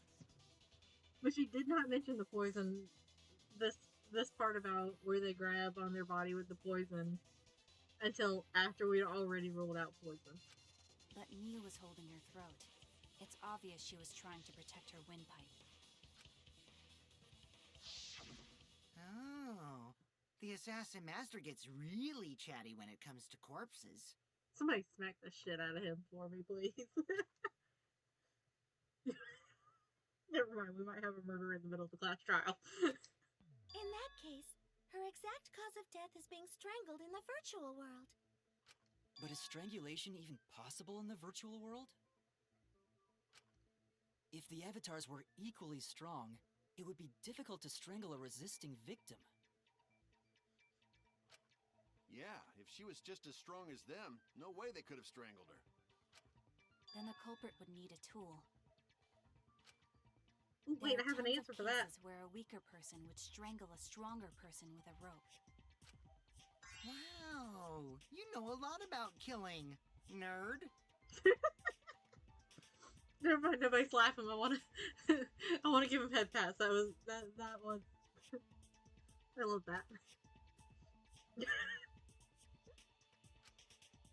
But she did not mention the poison, this part about where they grab on their body with the poison, until after we'd already ruled out poison. But Mew was holding her throat. It's obvious she was trying to protect her windpipe. Oh, the assassin master gets really chatty when it comes to corpses. Somebody smack the shit out of him for me, please. Never mind, we might have a murder in the middle of the class trial. In that case, her exact cause of death is being strangled in the virtual world. But is strangulation even possible in the virtual world? If the avatars were equally strong, it would be difficult to strangle a resisting victim. Yeah, if she was just as strong as them, no way they could have strangled her. Then the culprit would need a tool. Ooh, wait, I There are have an tons answer of for that. cases where a weaker person would strangle a stronger person with a rope. Wow, you know a lot about killing, nerd. Never mind, nobody's laughing. I want to, I want to give him head pass. That was. I love that.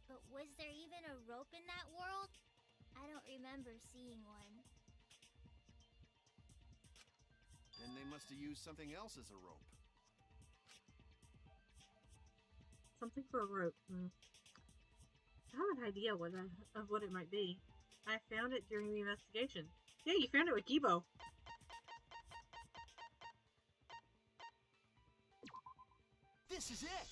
But was there even a rope in that world? I don't remember seeing one. Then they must have used something else as a rope. Something for a rope. I have an idea of what it might be. I found it during the investigation. Yeah, you found it with Gibo. This is it!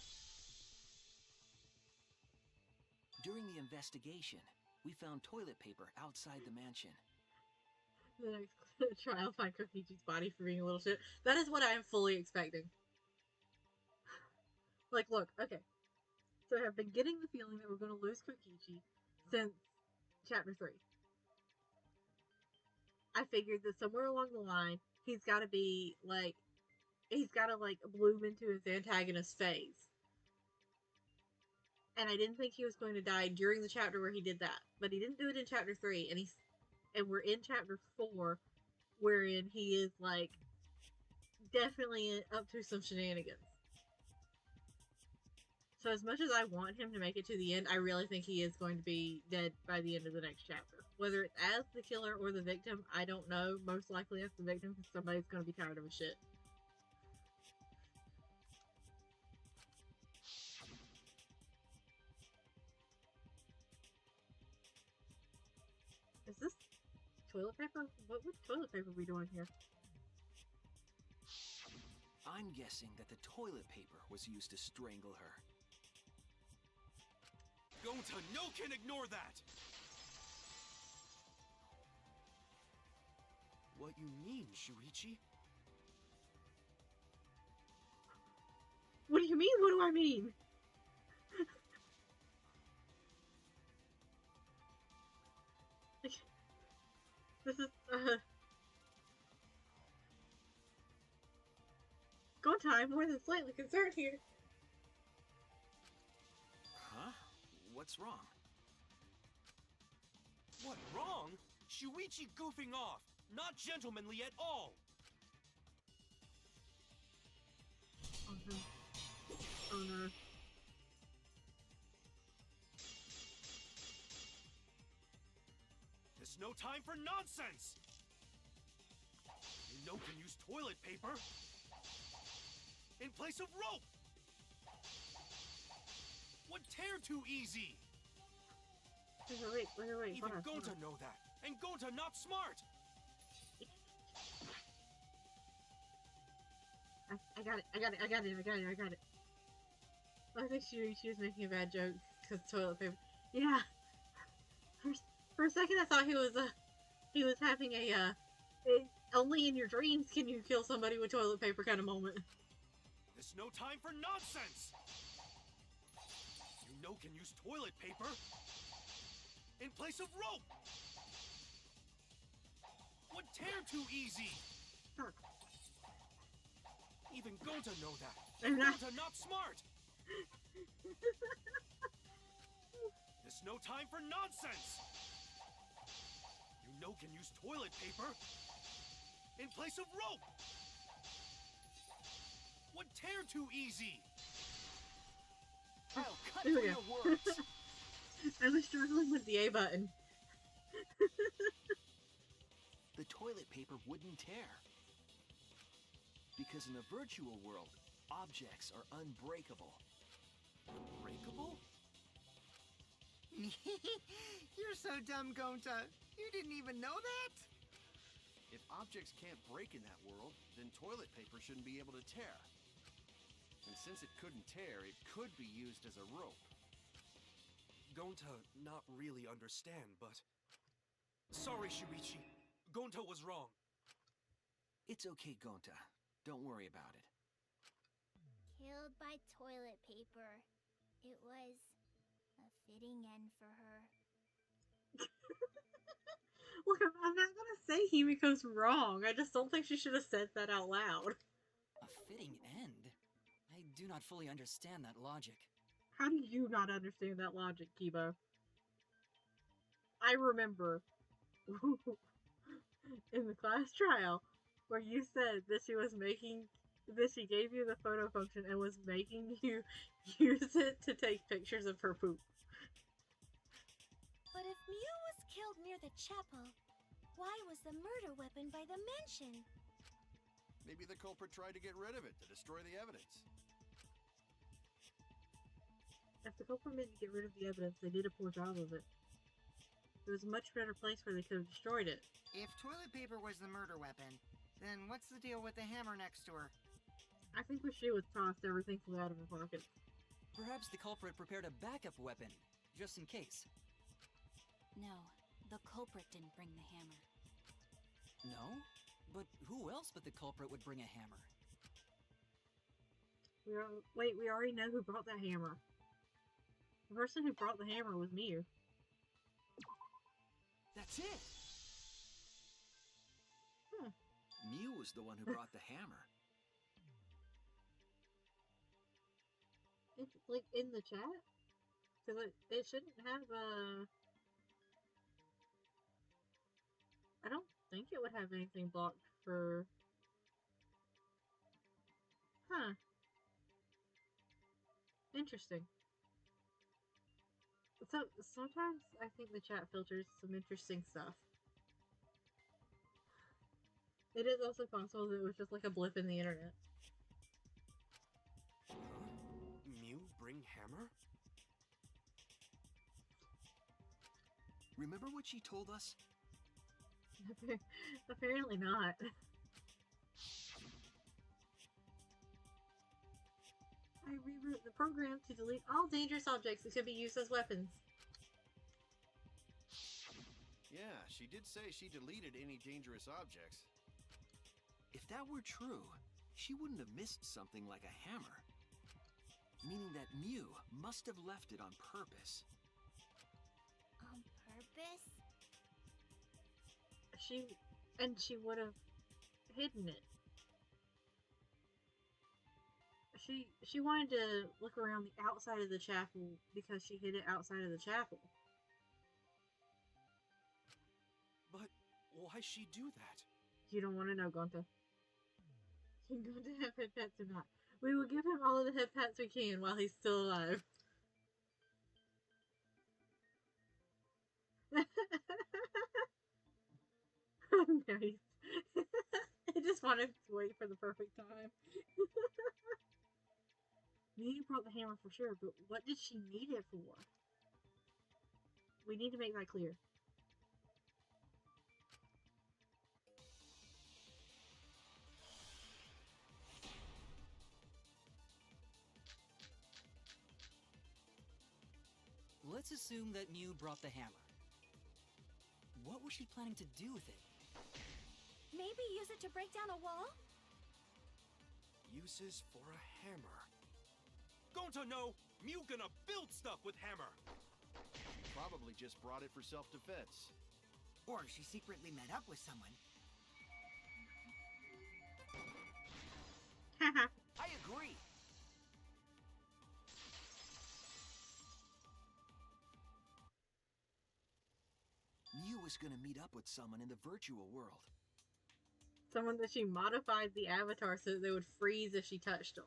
During the investigation, we found toilet paper outside the mansion. The next trial find Kokichi's body for being a little shit. That is what I am fully expecting. Like, look, okay. So I have been getting the feeling that we're going to lose Kokichi since chapter 3. I figured that somewhere along the line, he's got to be, like, he's got to, like, bloom into his antagonist phase. And I didn't think he was going to die during the chapter where he did that. But he didn't do it in chapter 3, and we're in chapter 4, wherein he is, like, definitely up to some shenanigans. So as much as I want him to make it to the end, I really think he is going to be dead by the end of the next chapter. Whether it's as the killer or the victim, I don't know. Most likely as the victim, because somebody's going to be tired of his shit. Is this toilet paper? What would toilet paper be doing here? I'm guessing that the toilet paper was used to strangle her. Gonta, no can ignore that! What you mean, Shuichi? What do you mean? What do I mean? This is, Gonta, I'm more than slightly concerned here. Huh? What's wrong? What, wrong? Shuichi goofing off! Not gentlemanly at all! Oh no. Oh no. There's no time for nonsense! You know can use toilet paper in place of rope! Would tear too easy! Wait. Even Gonta know that, and Gonta not smart! I got it. I think she was making a bad joke because toilet paper. Yeah. For a second, I thought he was having a only in your dreams can you kill somebody with toilet paper kind of moment. There's no time for nonsense! You know can use toilet paper in place of rope! Would tear too easy! Huh. Even Gonta know that. I'm not- Gonta not smart! There's no time for nonsense! You know can use toilet paper in place of rope! Would tear too easy! I'll cut There for we your go. words! I was struggling with the A button. The toilet paper wouldn't tear. Because in the virtual world, objects are unbreakable. Unbreakable? You're so dumb, Gonta. You didn't even know that? If objects can't break in that world, then toilet paper shouldn't be able to tear. And since it couldn't tear, it could be used as a rope. Gonta not really understand, but... Sorry, Shuichi. Gonta was wrong. It's okay, Gonta. Don't worry about it. Killed by toilet paper. It was a fitting end for her. Look, I'm not gonna say Himiko's wrong. I just don't think she should have said that out loud. A fitting end? I do not fully understand that logic. How do you not understand that logic, Kibo? I remember in the class trial where you said that she gave you the photo function and was making you use it to take pictures of her poop. But if Mew was killed near the chapel, why was the murder weapon by the mansion? Maybe the culprit tried to get rid of it to destroy the evidence. If the culprit meant to get rid of the evidence, they did a poor job of it. There was a much better place where they could have destroyed it. If toilet paper was the murder weapon, then what's the deal with the hammer next to her? I think she was tossed everything flew out of her pockets. Perhaps the culprit prepared a backup weapon, just in case. No, the culprit didn't bring the hammer. No? But who else but the culprit would bring a hammer? Wait, we already know who brought that hammer. The person who brought the hammer was Mew. That's it! Huh. Mew was the one who brought the hammer. It's like in the chat? Because it shouldn't have I don't think it would have anything blocked for... Huh. Interesting. So, sometimes I think the chat filters some interesting stuff. It is also possible that it was just like a blip in the internet. Huh? Mew bring hammer? Remember what she told us? Apparently not. I rewrote the program to delete all dangerous objects that could be used as weapons. Yeah, she did say she deleted any dangerous objects. If that were true, she wouldn't have missed something like a hammer. Meaning that Mew must have left it on purpose. On purpose? She would have hidden it. She wanted to look around the outside of the chapel because she hid it outside of the chapel. But why'd she do that? You don't want to know, Gonta. Can Gonta have head pats or not? We will give him all of the head pats we can while he's still alive. Nice. I just wanted to wait for the perfect time. Mew brought the hammer for sure, but what did she need it for? We need to make that clear. Let's assume that Mew brought the hammer. What was she planning to do with it? Maybe use it to break down a wall? Uses for a hammer. Gonta, no! Mew gonna build stuff with hammer! Probably just brought it for self-defense. Or she secretly met up with someone. I agree! Mew was gonna meet up with someone in the virtual world. Someone that she modified the avatar so that they would freeze if she touched them.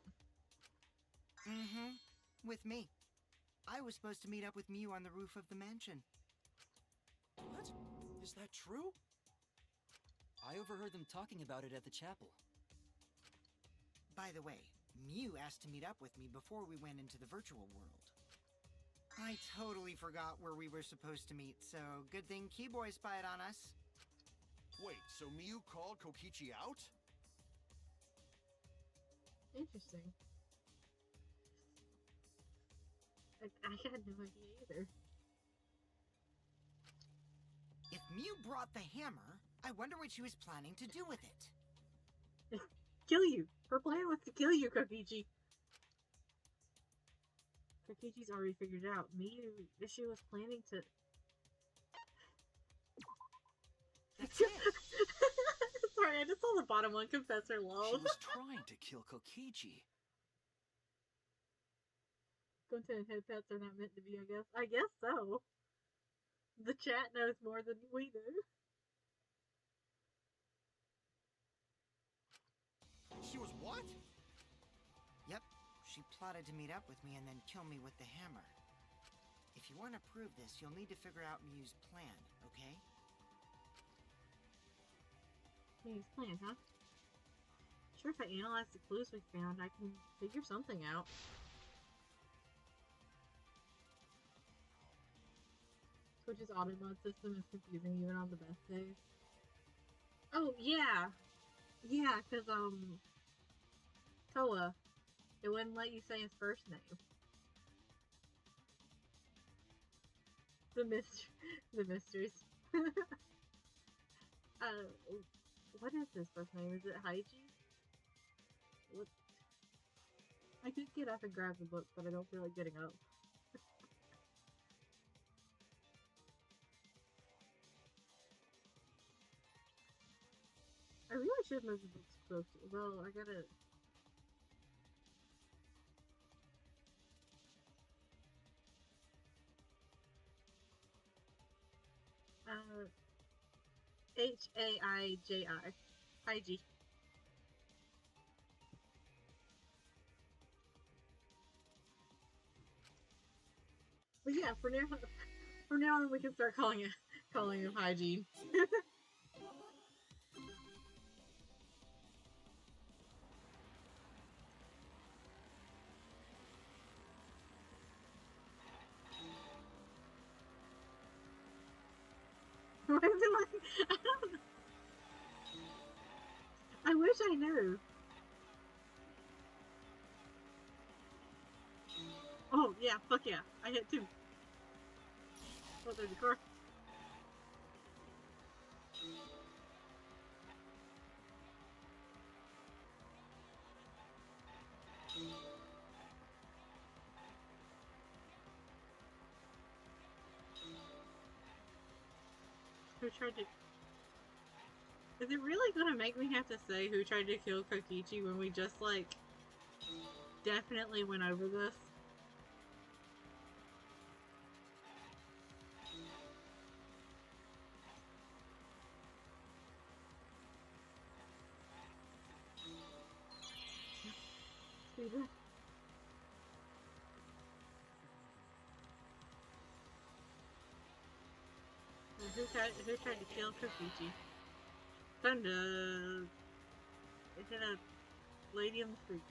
Mm-hmm. With me. I was supposed to meet up with Mew on the roof of the mansion. What? Is that true? I overheard them talking about it at the chapel. By the way, Mew asked to meet up with me before we went into the virtual world. I totally forgot where we were supposed to meet, so good thing Keyboy spied on us. Wait, so Mew called Kokichi out? Interesting. I had no idea either. If Mew brought the hammer, I wonder what she was planning to do with it. Kill you! Her plan was to kill you, Kokichi! Kokichi's already figured it out. Miyu, she was planning to... That's it! Sorry, I just saw the bottom one, Confessor She lol. was trying to kill Kokichi. Gunta and head pets are not meant to be, I guess. I guess so. The chat knows more than we do. She was what? Yep, she plotted to meet up with me and then kill me with the hammer. If you want to prove this, you'll need to figure out Miyu's plan, okay? Miyu's plan, huh? Sure, if I analyze the clues we found, I can figure something out. Twitch's auto-mod system is confusing even on the best days. Oh, yeah! Yeah, because, Toa, it wouldn't let you say his first name. The mysteries. What is his first name? Is it Haiji? What? I could get up and grab the book, but I don't feel like getting up. I really should move the books closer. Well, I gotta... Haiji. Haiji. But yeah, from now on we can start calling him hygiene. Why is it like, I don't know. I wish I knew. Oh yeah, fuck yeah. I hit 2. Oh, there's a car. Who tried to... Is it really gonna make me have to say who tried to kill Kokichi when we just, like, definitely went over this? Speedrun. Who tried to kill Kokichi? Thunder! It hit a lady on the street.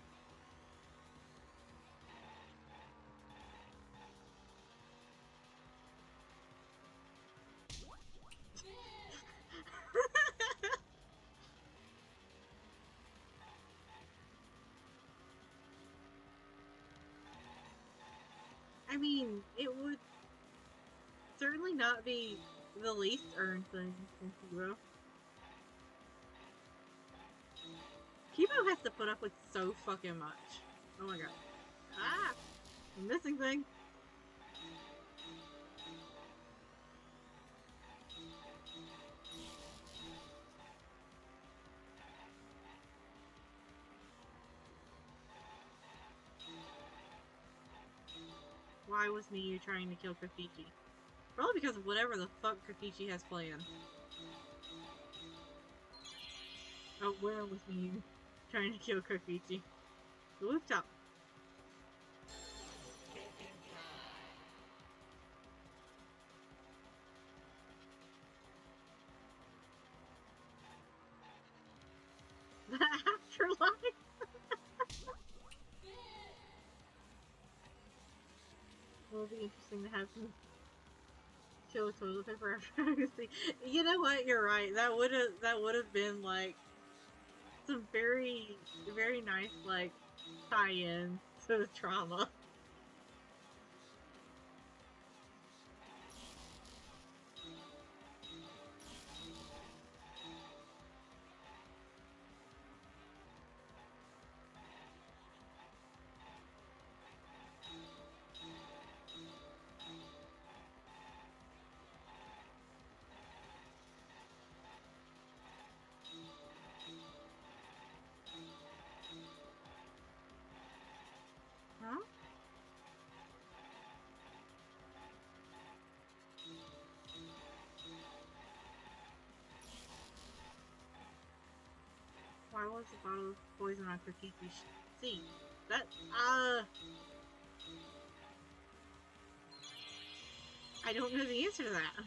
I mean, it would certainly not be the least earned thing from Kibo. Kibo has to put up with so fucking much. Oh my god. Ah! I'm missing thing. Why was Miyu trying to kill Kokichi? Probably because of whatever the fuck Kokichi has planned. Oh, where was Miyu trying to kill Kokichi? The rooftop. The afterlife? It'll be interesting to have some kill toilet paper after pregnancy. You know what? You're right. That would have been like some very nice like tie-in to the trauma. Why was the bottle of poison on Kokichi's seat? That, I don't know the answer to that.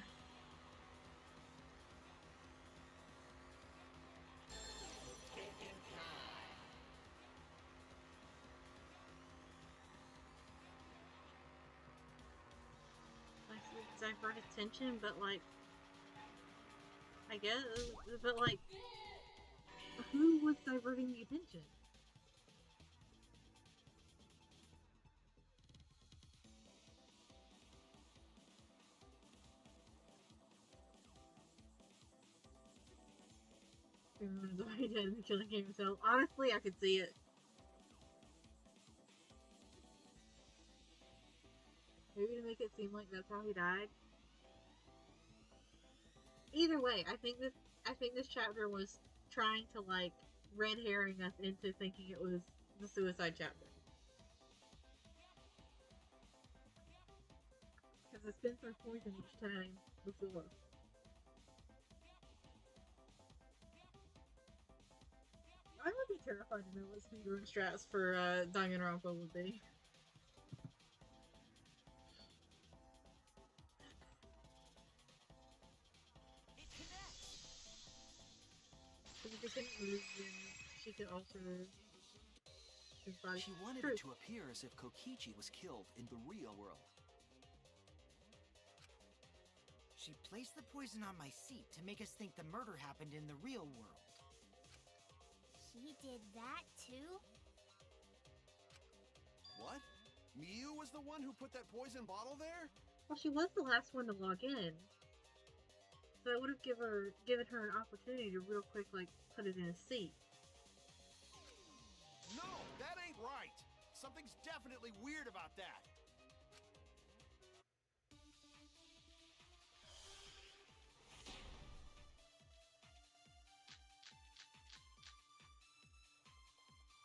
Like, divert attention, but like, I guess, but like, who was diverting the attention? Everyone's already dead and killing himself. Honestly, I could see it. Maybe to make it seem like that's how he died. Either way, I think this chapter was trying to like red herring us into thinking it was the suicide chapter. Because it's been through poison each time before. I would be terrified to know what speedrun strats for Danganronpa would be. If it couldn't move, then she could alter his body. She wanted it to appear as if Kokichi was killed in the real world. She placed the poison on my seat to make us think the murder happened in the real world. She did that too? What? Miu was the one who put that poison bottle there? Well, she was the last one to log in. So I would have given her an opportunity to real quick, like, put it in a seat. No, that ain't right. Something's definitely weird about that.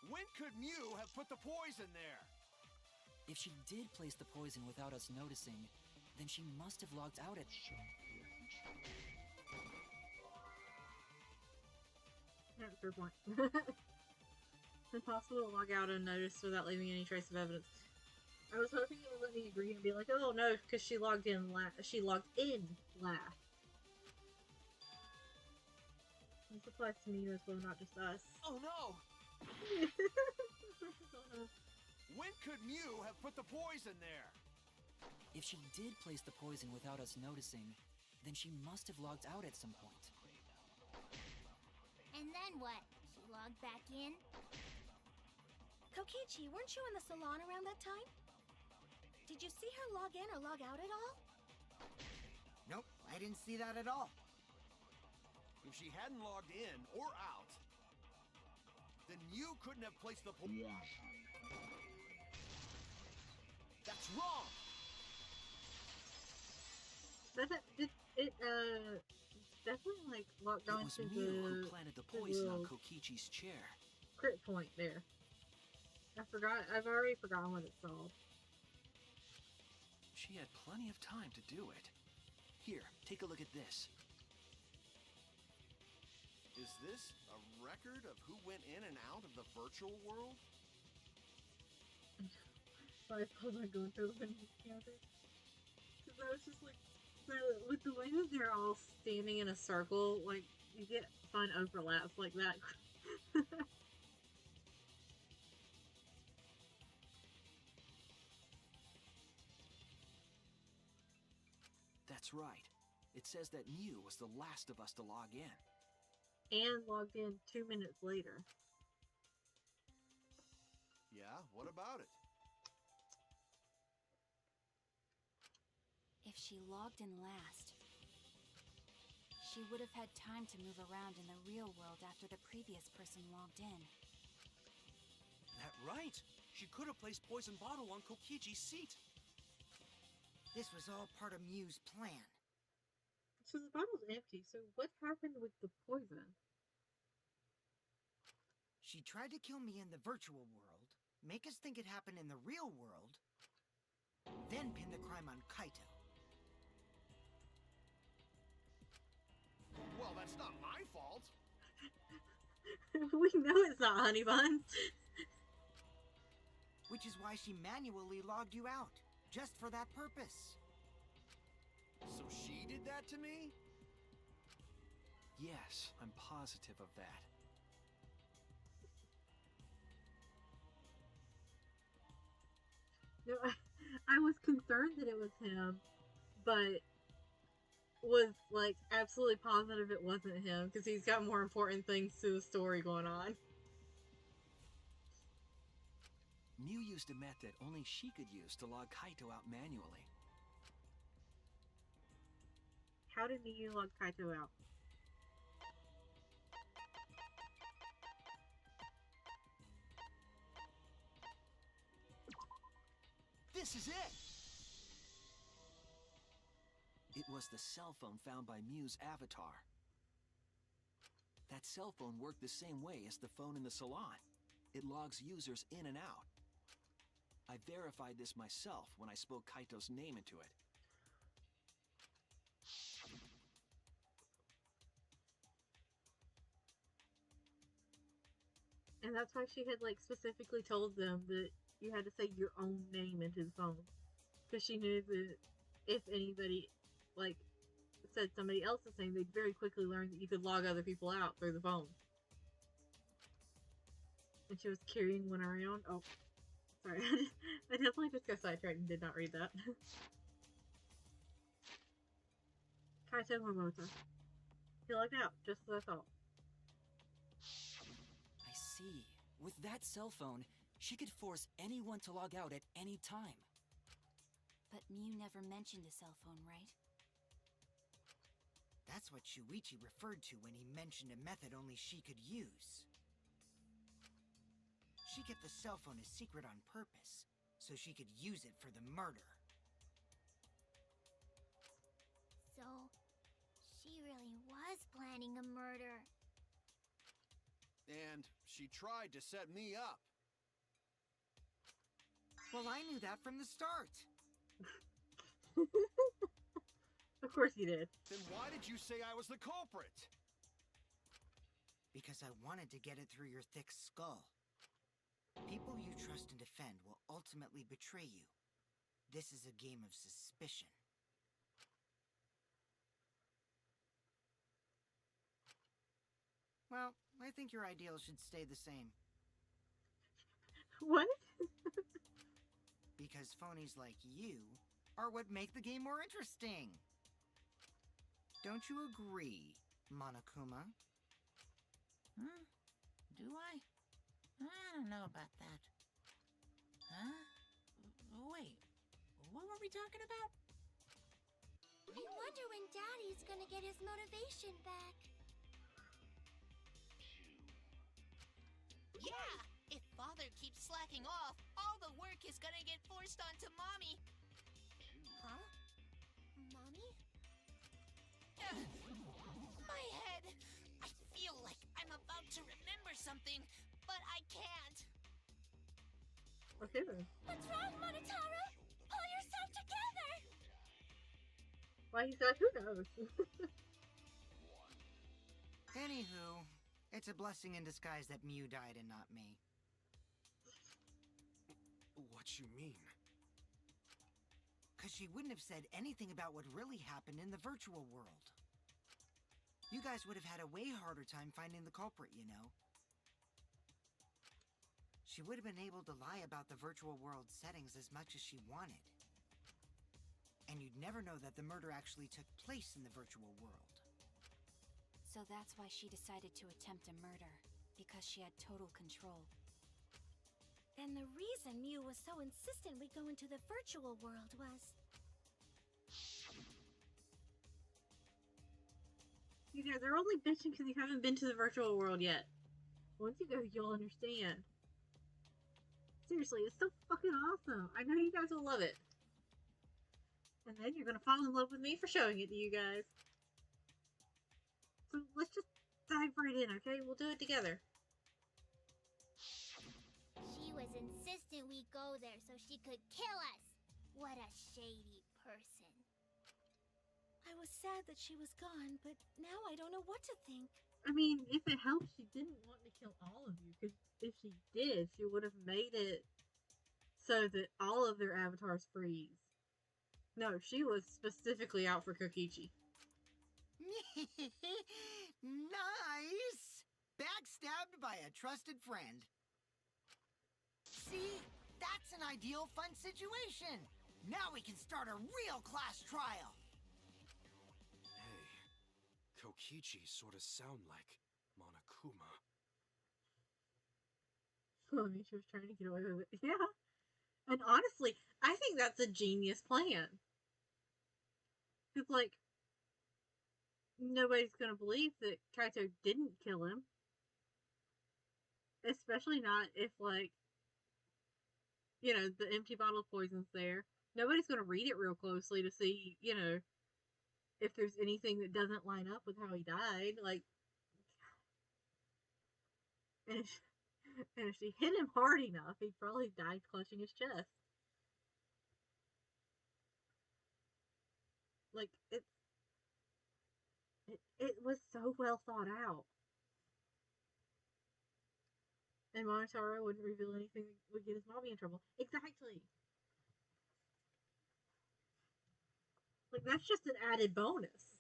When could Miu have put the poison there? If she did place the poison without us noticing, then she must have logged out at... Yeah, fair point. It's impossible to log out unnoticed without leaving any trace of evidence. I was hoping it would let me agree and be like, oh no, because she logged in last. This applies to me as well, not just us. Oh no! When could Miu have put the poison there? If she did place the poison without us noticing, then she must have logged out at some point. And then what? She logged back in? Kokichi, weren't you in the salon around that time? Did you see her log in or log out at all? Nope, I didn't see that at all. If she hadn't logged in or out, then Miu couldn't have placed the poison. That's wrong! Definitely like locked on to Miu who planted the poison on Kokichi's chair. Crit point there. I've already forgotten what it's called. She had plenty of time to do it. Here, take a look at this. Is this a record of who went in and out of the virtual world? Sorry, I was like going through the counter. Because I was just like, with the way that they're all standing in a circle, like, you get fun overlaps like that. That's right. It says that Miu was the last of us to log in. And logged in 2 minutes later. Yeah, what about it? If she logged in last, she would have had time to move around in the real world after the previous person logged in. That right. She could have placed poison bottle on Kokichi's seat. This was all part of Miu's plan. So the bottle's empty, so what happened with the poison? She tried to kill me in the virtual world, make us think it happened in the real world, then pin the crime on Kaito. Well, that's not my fault. We know it's not honey buns. Which is why she manually logged you out, just for that purpose. So she did that to me? Yes, I'm positive of that. No, I was concerned that it was him, but was like absolutely positive it wasn't him because he's got more important things to the story going on. Mew used a method only she could use to log Kaito out manually. How did Miyu log Kaito out? This is it! It was the cell phone found by Mew's avatar. That cell phone worked the same way as the phone in the salon. It logs users in and out. I verified this myself when I spoke Kaito's name into it. And that's why she had like specifically told them that you had to say your own name into the phone. Because she knew that if anybody like said somebody else's name, they'd very quickly learn that you could log other people out through the phone. And she was carrying one around. Oh, sorry. I definitely just got sidetracked and did not read that. Kaito Momota. He logged out, just as I thought. I see. With that cell phone, she could force anyone to log out at any time. But Mew never mentioned a cell phone, right? That's what Shuichi referred to when he mentioned a method only she could use. She kept the cell phone a secret on purpose, so she could use it for the murder. So, she really was planning a murder. And she tried to set me up. Well, I knew that from the start. Of course he did. Then why did you say I was the culprit? Because I wanted to get it through your thick skull. People you trust and defend will ultimately betray you. This is a game of suspicion. Well, I think your ideals should stay the same. What? Because phonies like you are what make the game more interesting. Don't you agree, Monokuma? Hmm? Do I? I don't know about that. Huh? Wait, what were we talking about? I wonder when Daddy's gonna get his motivation back. Yeah! If Father keeps slacking off, all the work is gonna get forced onto Mommy. Huh? Mommy? My head! I feel like I'm about to remember something, but I can't. Okay then. What's wrong, Monotaro? Pull yourself together! Why he said, who knows? Anywho, it's a blessing in disguise that Mew died and not me. What you mean? Because she wouldn't have said anything about what really happened in the virtual world. You guys would have had a way harder time finding the culprit, you know. She would have been able to lie about the virtual world settings as much as she wanted. And you'd never know that the murder actually took place in the virtual world. So that's why she decided to attempt a murder, because she had total control. Then the reason Mew was so insistent we go into the virtual world was... You guys are only bitching because you haven't been to the virtual world yet. Once you go, you'll understand. Seriously, it's so fucking awesome. I know you guys will love it. And then you're gonna fall in love with me for showing it to you guys. So let's just dive right in, okay? We'll do it together. She was insistent we go there so she could kill us. What a shady person. I was sad that she was gone, but now I don't know what to think. I mean, if it helps, she didn't want to kill all of you, because if she did, she would have made it so that all of their avatars freeze. No, she was specifically out for Kokichi. Nice! Backstabbed by a trusted friend. See? That's an ideal fun situation! Now we can start a real class trial! Hey, Kokichi sort of sound like Monokuma. Well, I mean, she was trying to get away with it. Yeah. And honestly, I think that's a genius plan. Because, like, nobody's gonna believe that Kaito didn't kill him. Especially not if, like, you know, the empty bottle of poison's there. Nobody's gonna read it real closely to see, you know, if there's anything that doesn't line up with how he died. Like, and if she hit him hard enough, he probably died clutching his chest. Like, it was so well thought out. And Monotaro wouldn't reveal anything that would get his mommy in trouble. Exactly. Like, that's just an added bonus.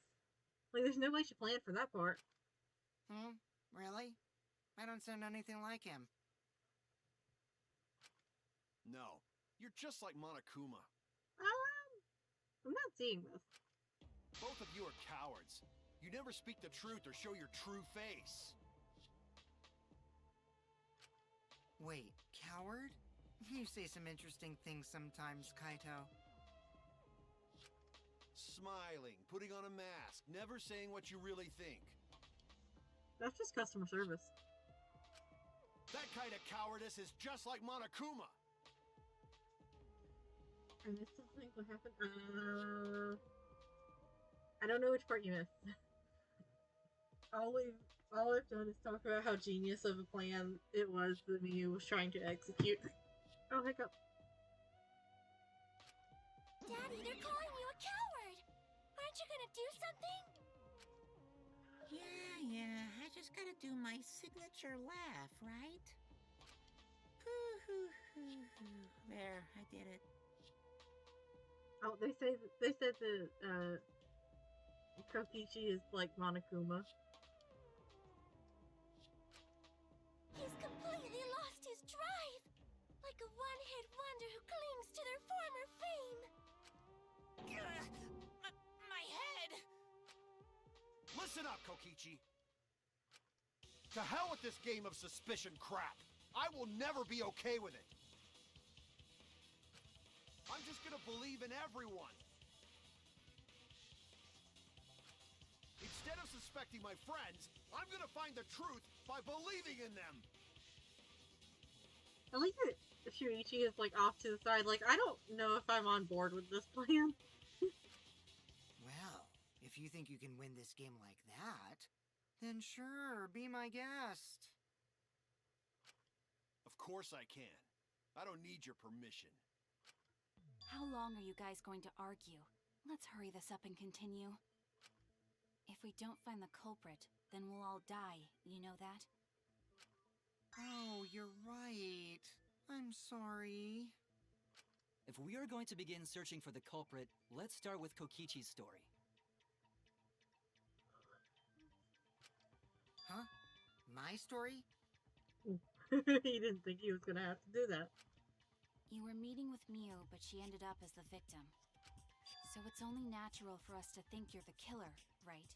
Like, there's no way she planned for that part. Really? I don't sound anything like him. No, you're just like Monokuma. I'm not seeing this. Both of you are cowards. You never speak the truth or show your true face. Wait, coward? You say some interesting things sometimes, Kaito. Smiling, putting on a mask, never saying what you really think. That's just customer service. That kind of cowardice is just like Monokuma. I missed something. What happened? I don't know which part you missed. All I've done is talk about how genius of a plan it was that Miyu was trying to execute. Oh, hiccup. Daddy, they're calling you a coward! Aren't you gonna do something? Yeah, I just gotta do my signature laugh, right? There, I did it. Oh, they said that Kokichi is like Monokuma. He's completely lost his drive! Like a one-hit wonder who clings to their former fame! My head! Listen up, Kokichi. To hell with this game of suspicion crap. I will never be okay with it. I'm just gonna believe in everyone. Instead of suspecting my friends, I'm gonna find the truth by believing in them. I like that Shuichi is like off to the side. Like, I don't know if I'm on board with this plan. Well, if you think you can win this game like that, then sure, be my guest. Of course I can. I don't need your permission. How long are you guys going to argue? Let's hurry this up and continue. If we don't find the culprit, then we'll all die. You know that? Oh, you're right. I'm sorry. If we are going to begin searching for the culprit, let's start with Kokichi's story. Huh? My story? He didn't think he was gonna have to do that. You were meeting with Miu, but she ended up as the victim. So it's only natural for us to think you're the killer, right?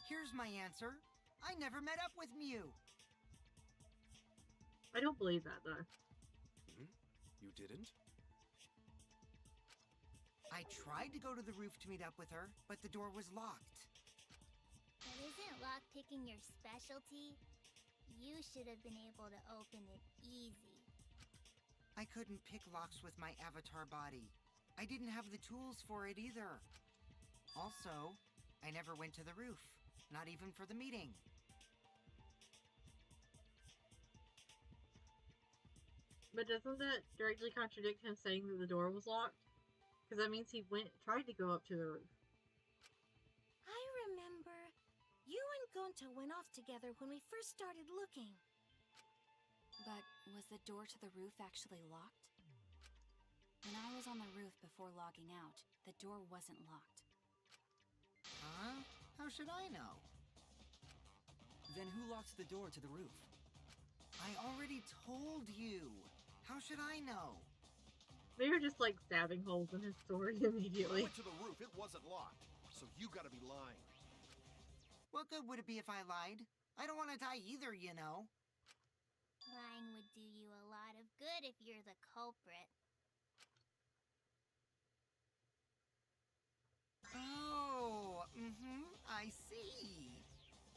Here's my answer. I never met up with Miu. I don't believe that, though. You didn't? I tried to go to the roof to meet up with her, but the door was locked. But isn't lockpicking your specialty? You should have been able to open it easy. I couldn't pick locks with my avatar body. I didn't have the tools for it either. Also, I never went to the roof, not even for the meeting. But doesn't that directly contradict him saying that the door was locked? Because that means he tried to go up to the roof. I remember you and Gonta went off together when we first started looking. But was the door to the roof actually locked? When I was on the roof before logging out, the door wasn't locked. Huh? How should I know? Then who locked the door to the roof? I already told you. How should I know? They were just like stabbing holes in his story I immediately. went to the roof. It wasn't locked. So you gotta be lying. What good would it be if I lied? I don't want to die either, you know. Lying would do you a lot of good if you're the culprit. Oh, I see.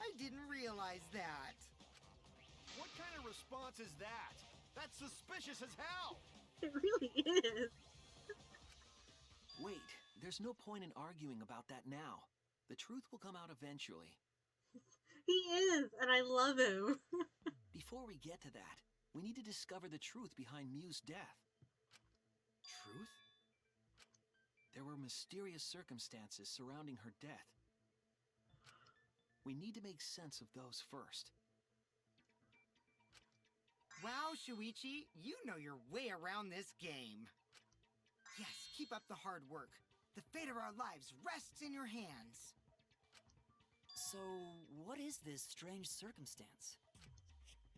I didn't realize that. What kind of response is that? That's suspicious as hell! It really is. Wait, there's no point in arguing about that now. The truth will come out eventually. He is, and I love him. Before we get to that, we need to discover the truth behind Mew's death. Truth? There were mysterious circumstances surrounding her death. We need to make sense of those first. Wow, Shuichi, you know your way around this game. Yes, keep up the hard work. The fate of our lives rests in your hands. So, what is this strange circumstance?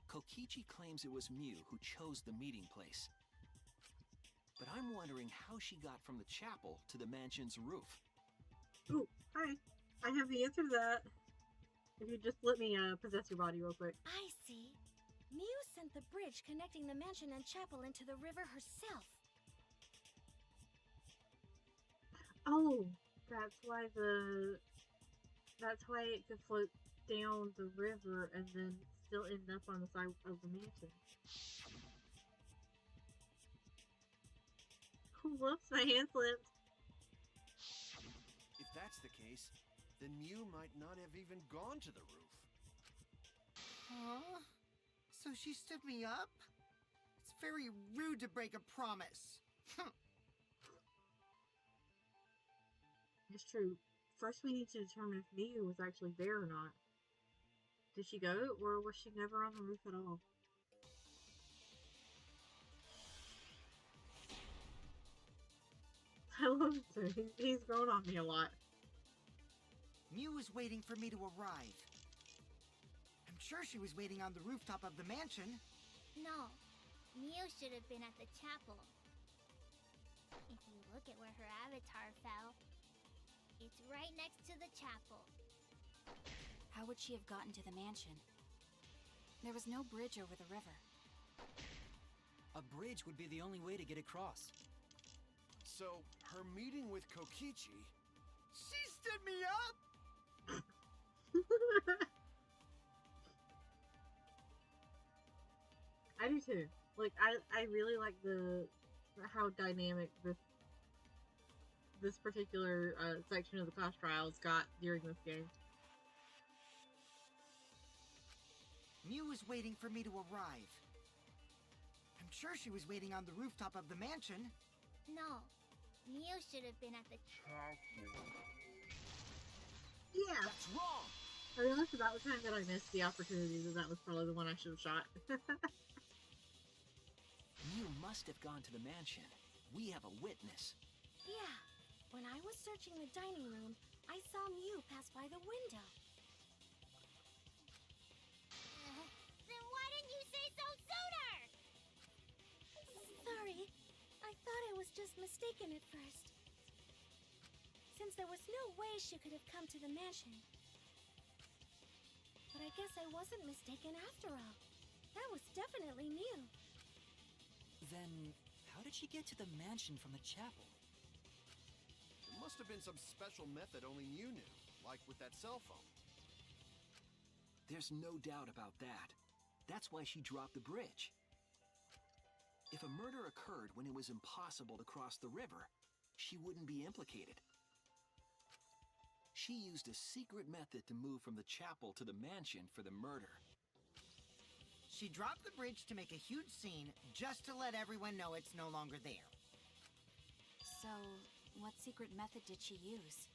Kokichi claims it was Mew who chose the meeting place. But I'm wondering how she got from the chapel to the mansion's roof. Ooh, hi. I have the answer to that. If you just let me possess your body real quick. I see. Mew sent the bridge connecting the mansion and chapel into the river herself. Oh, that's why it could float down the river and then still end up on the side of the mansion. Whoops, my hand slipped. If that's the case, then Mew might not have even gone to the roof. Huh? So she stood me up? It's very rude to break a promise. It's true. First we need to determine if Mew was actually there or not. Did she go, or was she never on the roof at all? I love him too. He's grown on me a lot. Mew was waiting for me to arrive. I'm sure she was waiting on the rooftop of the mansion. No, Mew should have been at the chapel. If you look at where her avatar fell, it's right next to the chapel. How would she have gotten to the mansion? There was no bridge over the river. A bridge would be the only way to get across. So, her meeting with Kokichi... She stood me up! I do too. Like, I really like how dynamic this particular section of the class trials got during this game. Mew was waiting for me to arrive. I'm sure she was waiting on the rooftop of the mansion. No, Mew should have been at the chapel. Yeah! That's wrong! I realized about the time that I missed the opportunity that was probably the one I should have shot. Mew must have gone to the mansion. We have a witness. Yeah, when I was searching the dining room, I saw Mew pass by the window. Then why didn't you say so sooner? Sorry, I thought I was just mistaken at first. Since there was no way she could have come to the mansion. But I guess I wasn't mistaken after all. That was definitely Mew. Then, how did she get to the mansion from the chapel? There must have been some special method only Mew knew, like with that cell phone. There's no doubt about that. That's why she dropped the bridge. If a murder occurred when it was impossible to cross the river, she wouldn't be implicated. She used a secret method to move from the chapel to the mansion for the murder. She dropped the bridge to make a huge scene, just to let everyone know it's no longer there. So, what secret method did she use?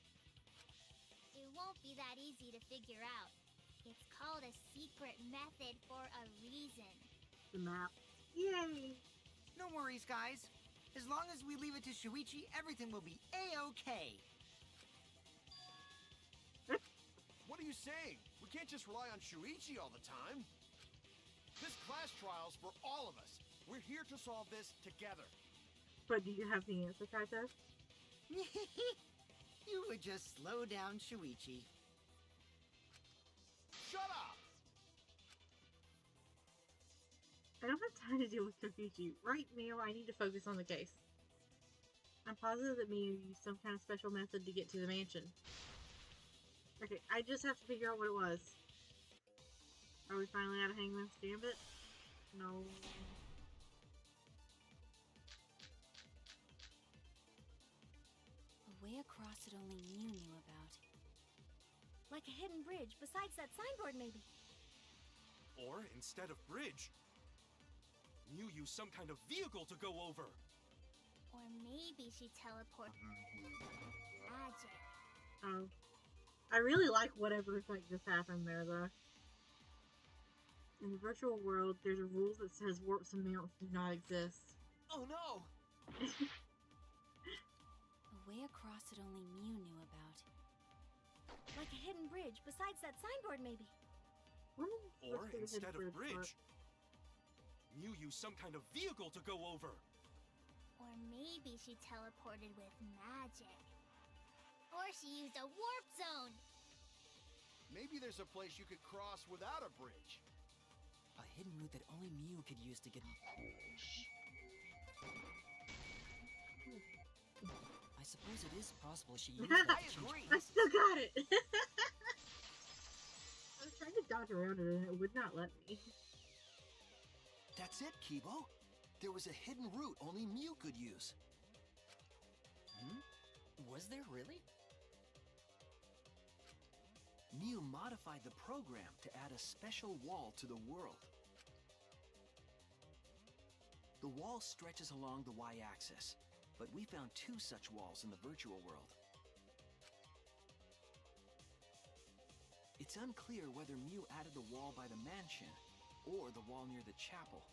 It won't be that easy to figure out. It's called a secret method for a reason. The map. Yay! No worries, guys. As long as we leave it to Shuichi, everything will be A-okay. What are you saying? We can't just rely on Shuichi all the time. This class trial's for all of us. We're here to solve this together. But do you have the answer, Kaito? You would just slow down Shuichi. Shut up! I don't have time to deal with Kokichi. Right now, I need to focus on the case. I'm positive that Miyu used some kind of special method to get to the mansion. Okay, I just have to figure out what it was. Are we finally out of Hangman's Gambit? No. A way across that only Mew knew about. Like a hidden bridge besides that signboard, maybe. Or instead of bridge, Mew used some kind of vehicle to go over. Or maybe she teleported magic. Oh. I really like whatever effect just happened there, though. In the virtual world, there's a rule that says warps and mounts do not exist. Oh no! A way across that only Mew knew about. Like a hidden bridge besides that signboard, maybe. Or instead of bridge, Mew used some kind of vehicle to go over. Or maybe she teleported with magic. Or she used a warp zone. Maybe there's a place you could cross without a bridge. A hidden route that only Mew could use to get... I suppose it is possible she used that to change... I still got it! I was trying to dodge around it and it would not let me. That's it, Kibo. There was a hidden route only Mew could use. Was there really? Mew modified the program to add a special wall to the world. The wall stretches along the y-axis, but we found 2 such walls in the virtual world. It's unclear whether Mew added the wall by the mansion or the wall near the chapel.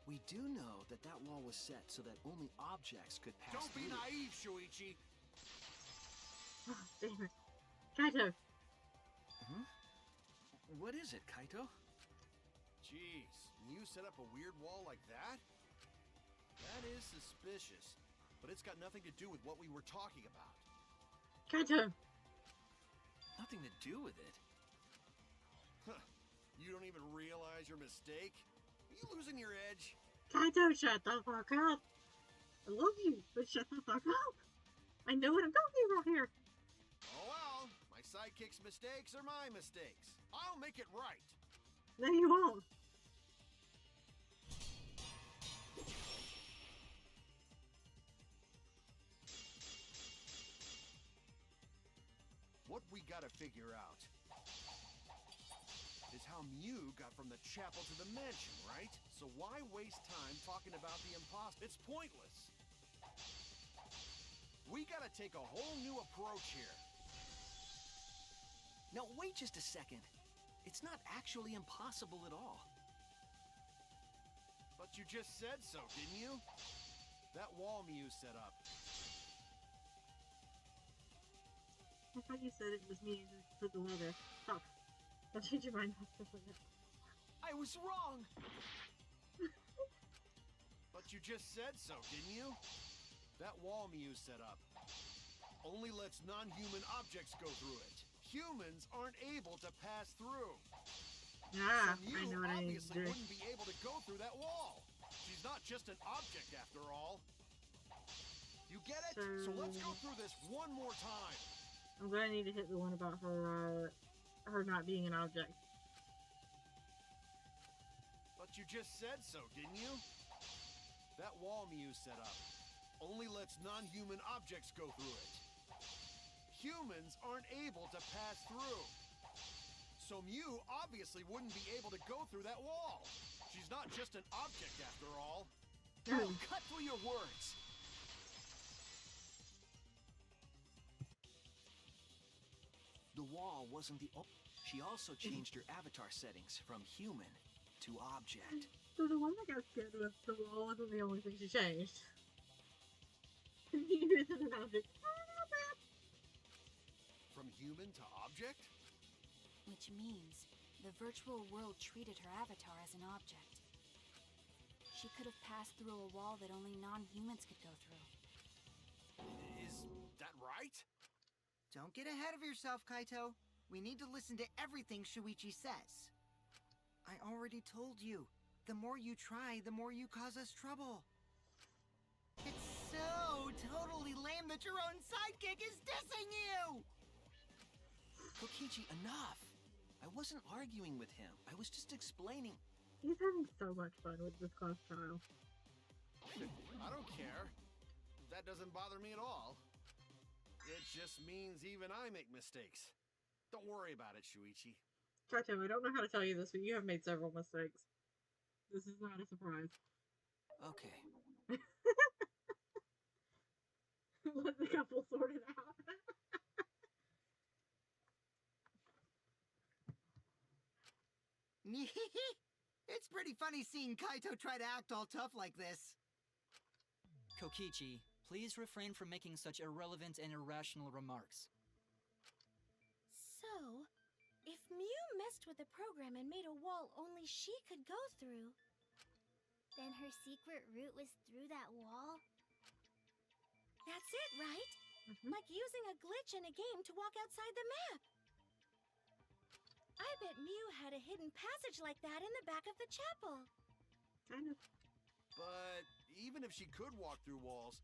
We do know that that wall was set so that only objects could pass Don't be through. naive, Shuichi. Oh, damn it. Kaito! What is it, Kaito? Jeez, you set up a weird wall like that? That is suspicious, but it's got nothing to do with what we were talking about. Kaito! Nothing to do with it. Huh. You don't even realize your mistake? Are you losing your edge? Kaito, shut the fuck up! I love you, but shut the fuck up! I know what I'm talking about here! Oh well, my sidekick's mistakes are my mistakes. I'll make it right. No, you won't. What we gotta figure out is how Mew got from the chapel to the mansion, right? So why waste time talking about the impossible? It's pointless. We gotta take a whole new approach here. Now wait just a second. It's not actually impossible at all. But you just said so, didn't you? That wall Mew set up. I thought you said it was me who put the wall there. Stop. Don't change your mind. I was wrong! But you just said so, didn't you? That wall Mew set up only lets non-human objects go through it. Humans aren't able to pass through. Ah, so I Mew know what I need to obviously do. wouldn't be able to go through that wall. She's not just an object after all. You get it? So let's go through this one more time. I'm gonna need to hit the one about her, her not being an object. But you just said so, didn't you? That wall Mew set up only lets non-human objects go through it. Humans aren't able to pass through. So Mew obviously wouldn't be able to go through that wall. She's not just an object after all. Oh, cut through your words. The wall wall wasn't the she also changed her avatar settings from human to object. So the one that got scared with the wall wasn't the only thing she changed. He isn't an object. From human to object? Which means the virtual world treated her avatar as an object. She could have passed through a wall that only non-humans could go through. Is that right? Don't get ahead of yourself, Kaito. We need to listen to everything Shuichi says. I already told you, the more you try, the more you cause us trouble. It's so totally lame that your own sidekick is dissing you! Kokichi, enough! I wasn't arguing with him. I was just explaining. He's having so much fun with this class trial. I don't care. That doesn't bother me at all. It just means even I make mistakes. Don't worry about it, Shuichi. Kaito, I don't know how to tell you this, but you have made several mistakes. This is not a surprise. Okay. Let the couple sort it out. It's pretty funny seeing Kaito try to act all tough like this. Kokichi, please refrain from making such irrelevant and irrational remarks. So, if Mew messed with the program and made a wall only she could go through, Then her secret route was through that wall? that's it, right? Like using a glitch in a game to walk outside the map. I bet Mew had a hidden passage like that in the back of the chapel. Kind of. But even if she could walk through walls,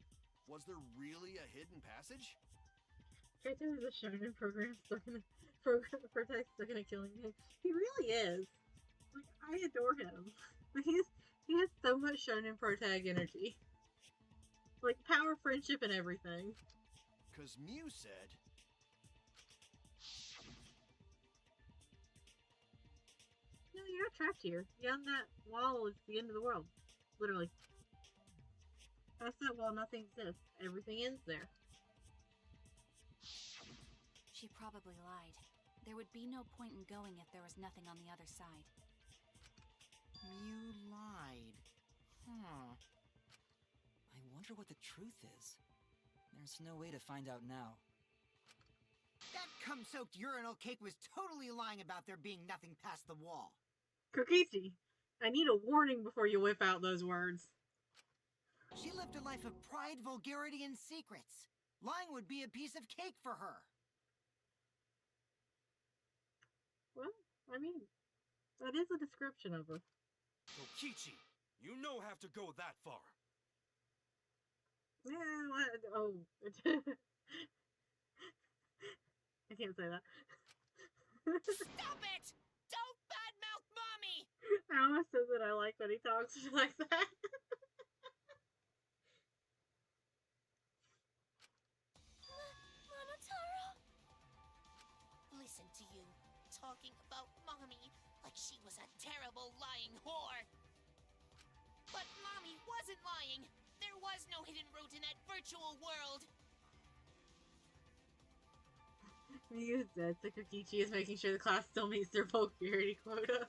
was there really a hidden passage? Kaito is a shonen program stuck in a protagonist stuck in a killing game. He really is. Like, I adore him. Like, he has so much shonen protag energy. Like, power, friendship, and everything. Because Mew said... No, you're not trapped here. Beyond that wall is the end of the world. Literally. Past that wall, nothing exists. Everything ends there. She probably lied. There would be no point in going if there was nothing on the other side. Mew lied. Huh. I wonder what the truth is. There's no way to find out now. That cum-soaked urinal cake was totally lying about there being nothing past the wall. Kokichi, I need a warning before you whip out those words. She lived a life of pride, vulgarity, and secrets. Lying would be a piece of cake for her. Well, I mean, that is a description of her. Kokichi, you no have to go that far. Yeah, oh. I can't say that. Stop it! Don't badmouth Mommy! I almost said that I like when he talks like that. Monotaro? Listen to you, talking about Mommy like she was a terrible lying whore. But Mommy wasn't lying. There was no hidden route in that virtual world. You said so Kokichi is making sure the class still meets their vulgarity quota.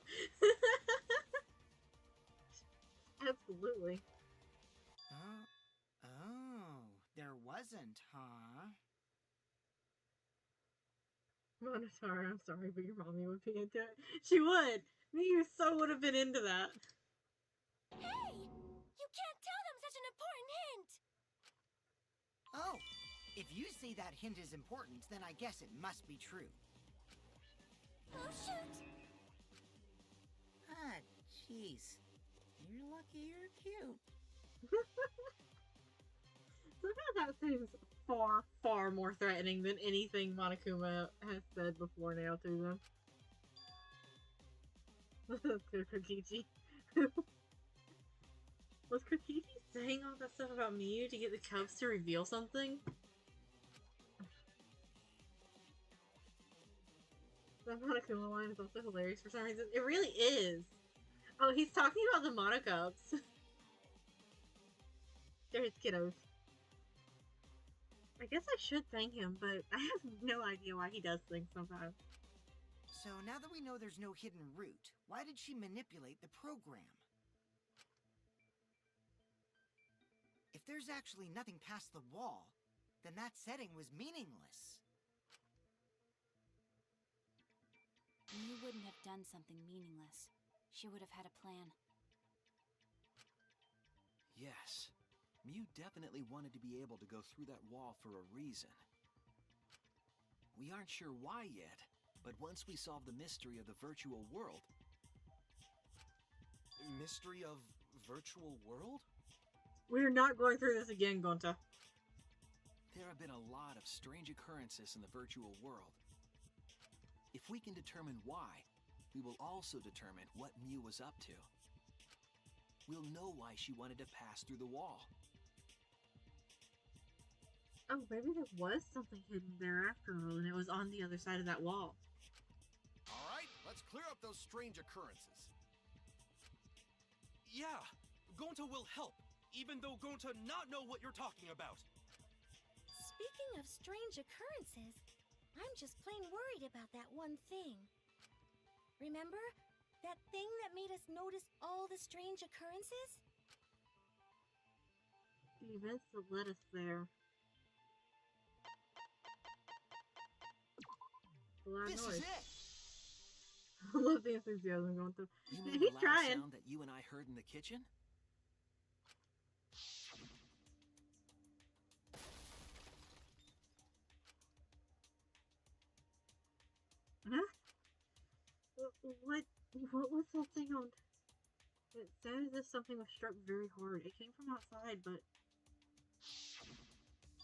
Absolutely. Oh, there wasn't, huh? Monotaro, I'm sorry, but your mommy would be into it. She would! You so would have been into that. Hey! You can't tell them such an important hint! Oh, if you say that hint is important, then I guess it must be true. Oh, shoot! Ah, jeez. You're lucky you're cute. Somehow that seems far, far more threatening than anything Monokuma has said before now to them. Let's go, Kokichi. Was Kokichi saying all that stuff about Miyu to get the Cubs to reveal something? That Monokuma line is also hilarious for some reason. It really is! Oh, he's talking about the Monocubs. They're his kiddos. I guess I should thank him, but I have no idea why he does things sometimes. So now that we know there's no hidden route, why did she manipulate the program? If there's actually nothing past the wall, then that setting was meaningless. You wouldn't have done something meaningless. She would have had a plan. Yes. Mew definitely wanted to be able to go through that wall for a reason. We aren't sure why yet, but once we solve the mystery of the virtual world... Mystery of virtual world? We're not going through this again, Gonta. There have been a lot of strange occurrences in the virtual world. If we can determine why, we will also determine what Mew was up to. We'll know why she wanted to pass through the wall. Oh, maybe there was something hidden there after all, and it was on the other side of that wall. Alright, let's clear up those strange occurrences. Yeah, Gonta will help, even though Gonta not know what you're talking about. Speaking of strange occurrences, I'm just plain worried about that one thing. Remember? That thing that made us notice all the strange occurrences? The events that led us there. The loud This noise. is it! I love the enthusiasm going through. You mean He's the loud trying. sound that you and I heard in the kitchen? Huh? What was that sound? It sounded as if something was struck very hard. It came from outside, but...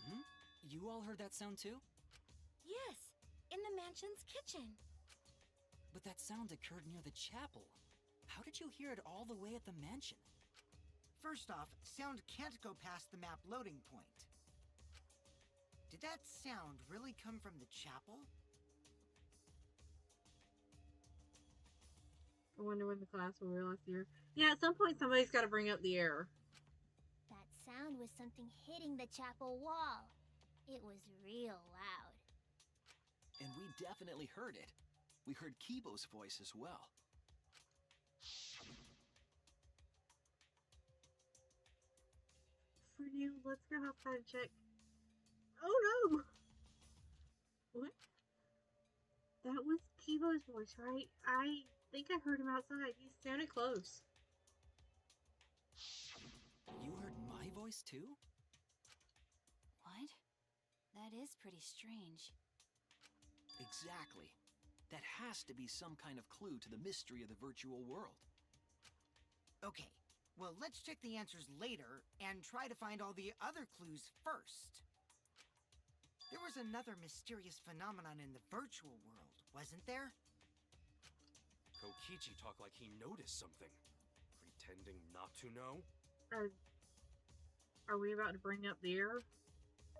Hmm? You all heard that sound too? Yes, in the mansion's kitchen. But that sound occurred near the chapel. How did you hear it all the way at the mansion? First off, sound can't go past the map loading point. Did that sound really come from the chapel? I wonder when the class will realize the error. Yeah, at some point somebody's got to bring up the error. That sound was something hitting the chapel wall. It was real loud. And we definitely heard it. We heard Kibo's voice as well. For you, let's go outside and check. Oh no! What? That was Kibo's voice, right? I think I heard him outside. He sounded close. You heard my voice too? What? That is pretty strange. Exactly. That has to be some kind of clue to the mystery of the virtual world. Okay, well, let's check the answers later and try to find all the other clues first. There was another mysterious phenomenon in the virtual world, wasn't there? Kokichi talked like he noticed something. Pretending not to know? Are we about to bring up the error?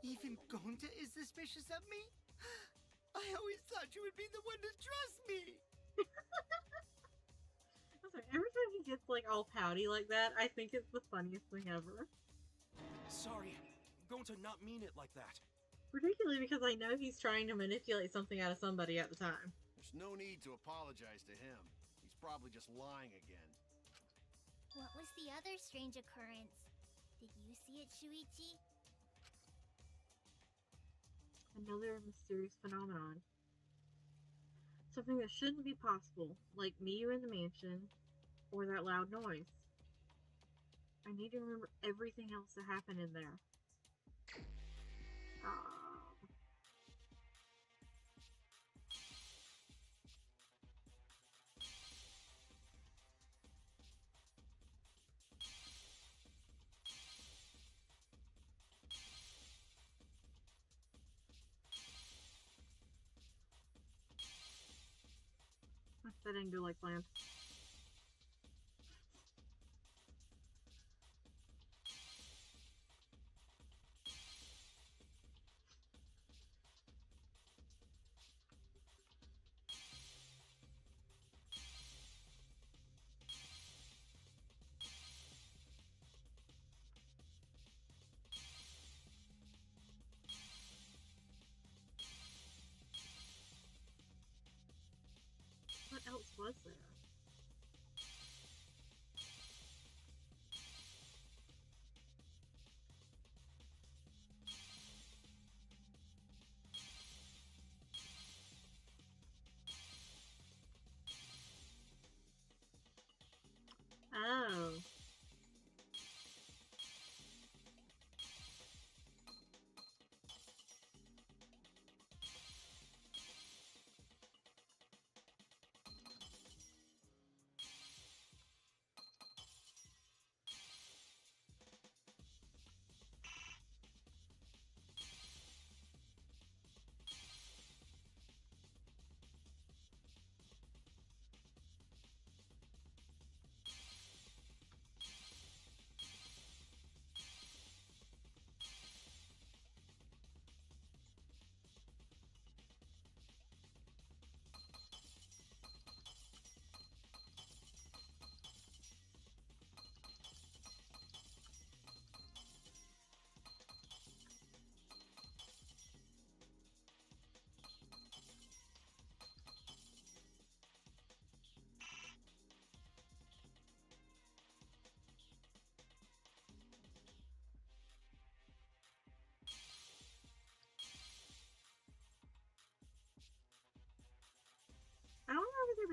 Even Gonta is suspicious of me? I always thought you would be the one to trust me! Every time he gets like all pouty like that, I think it's the funniest thing ever. Sorry, Gonta not mean it like that. Particularly because I know he's trying to manipulate something out of somebody at the time. There's no need to apologize to him. He's probably just lying again. What was the other strange occurrence? Did you see it, Shuichi? Another mysterious phenomenon. Something that shouldn't be possible, like Miyu in the mansion, or that loud noise. I need to remember everything else that happened in there. That didn't go like planned.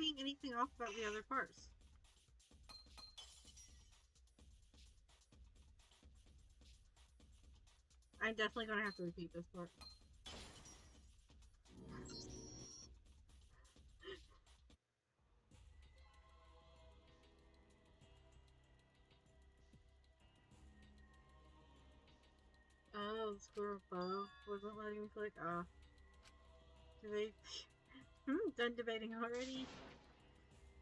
being anything off about the other parts. I'm definitely gonna have to repeat this part. Oh, the squirrel bow wasn't letting me click. Ah. Do they... done debating already?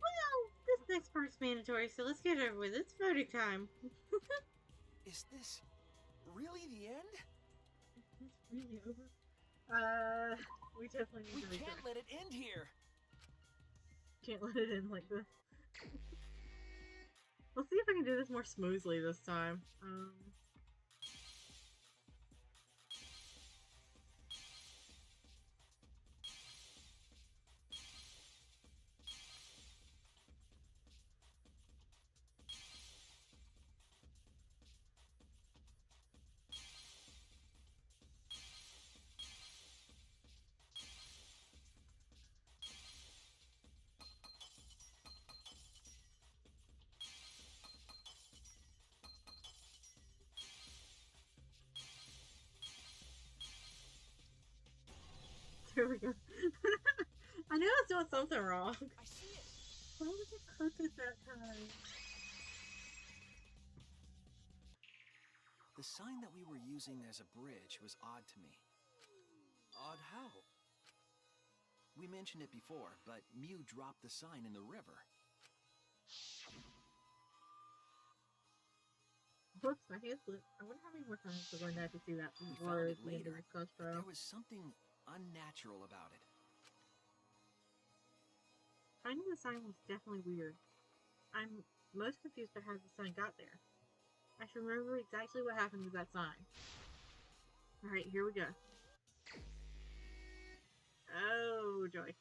Well, this next part's mandatory, so let's get it over with. It's voting time. Is this really the end? It's really over. We definitely need to We record. can't let it end here. Can't let it end like this. Let's see if I can do this more smoothly this time. There we go. I knew I was doing something wrong. I see it. Why was it crooked that time? The sign that we were using as a bridge was odd to me. Odd how? We mentioned it before, but Mew dropped the sign in the river. Whoops, my hand slipped. I wonder how many more times we're going to have to see that We before found it the end of later, this quest but trial. there was something unnatural about it. Finding the sign was definitely weird. I'm most confused by how the sign got there. I should remember exactly what happened with that sign. Alright, here we go. Oh, joy.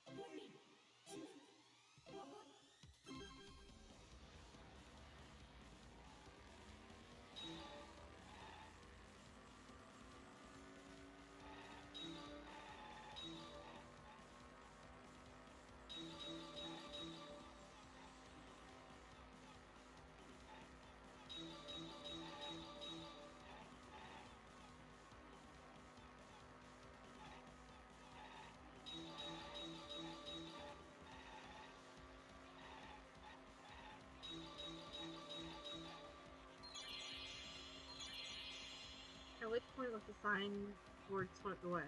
At which point was the sign board swept away?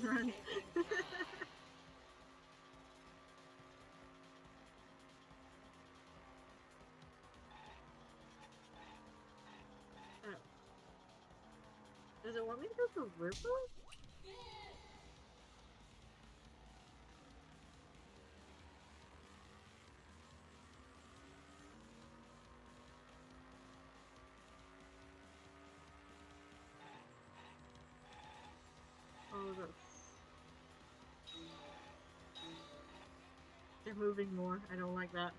Run. Oh. Does it want me to go to the river? Oh, that's... They're moving more. I don't like that.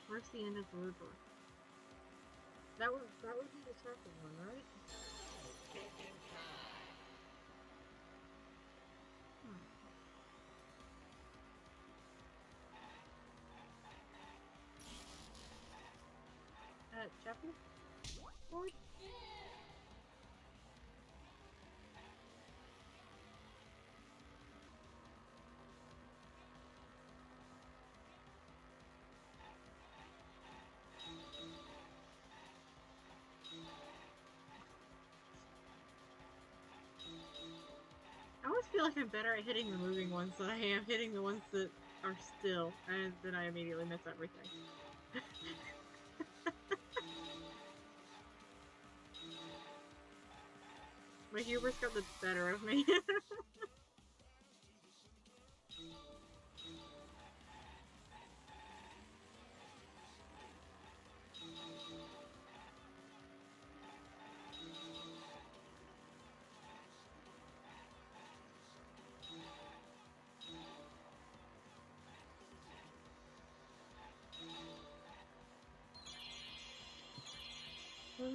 Where's the end of the river? That would be the circle one, right? Chapel? Board? I always feel like I'm better at hitting the moving ones than I am hitting the ones that are still, and then I immediately miss everything. My humor's got the better of me.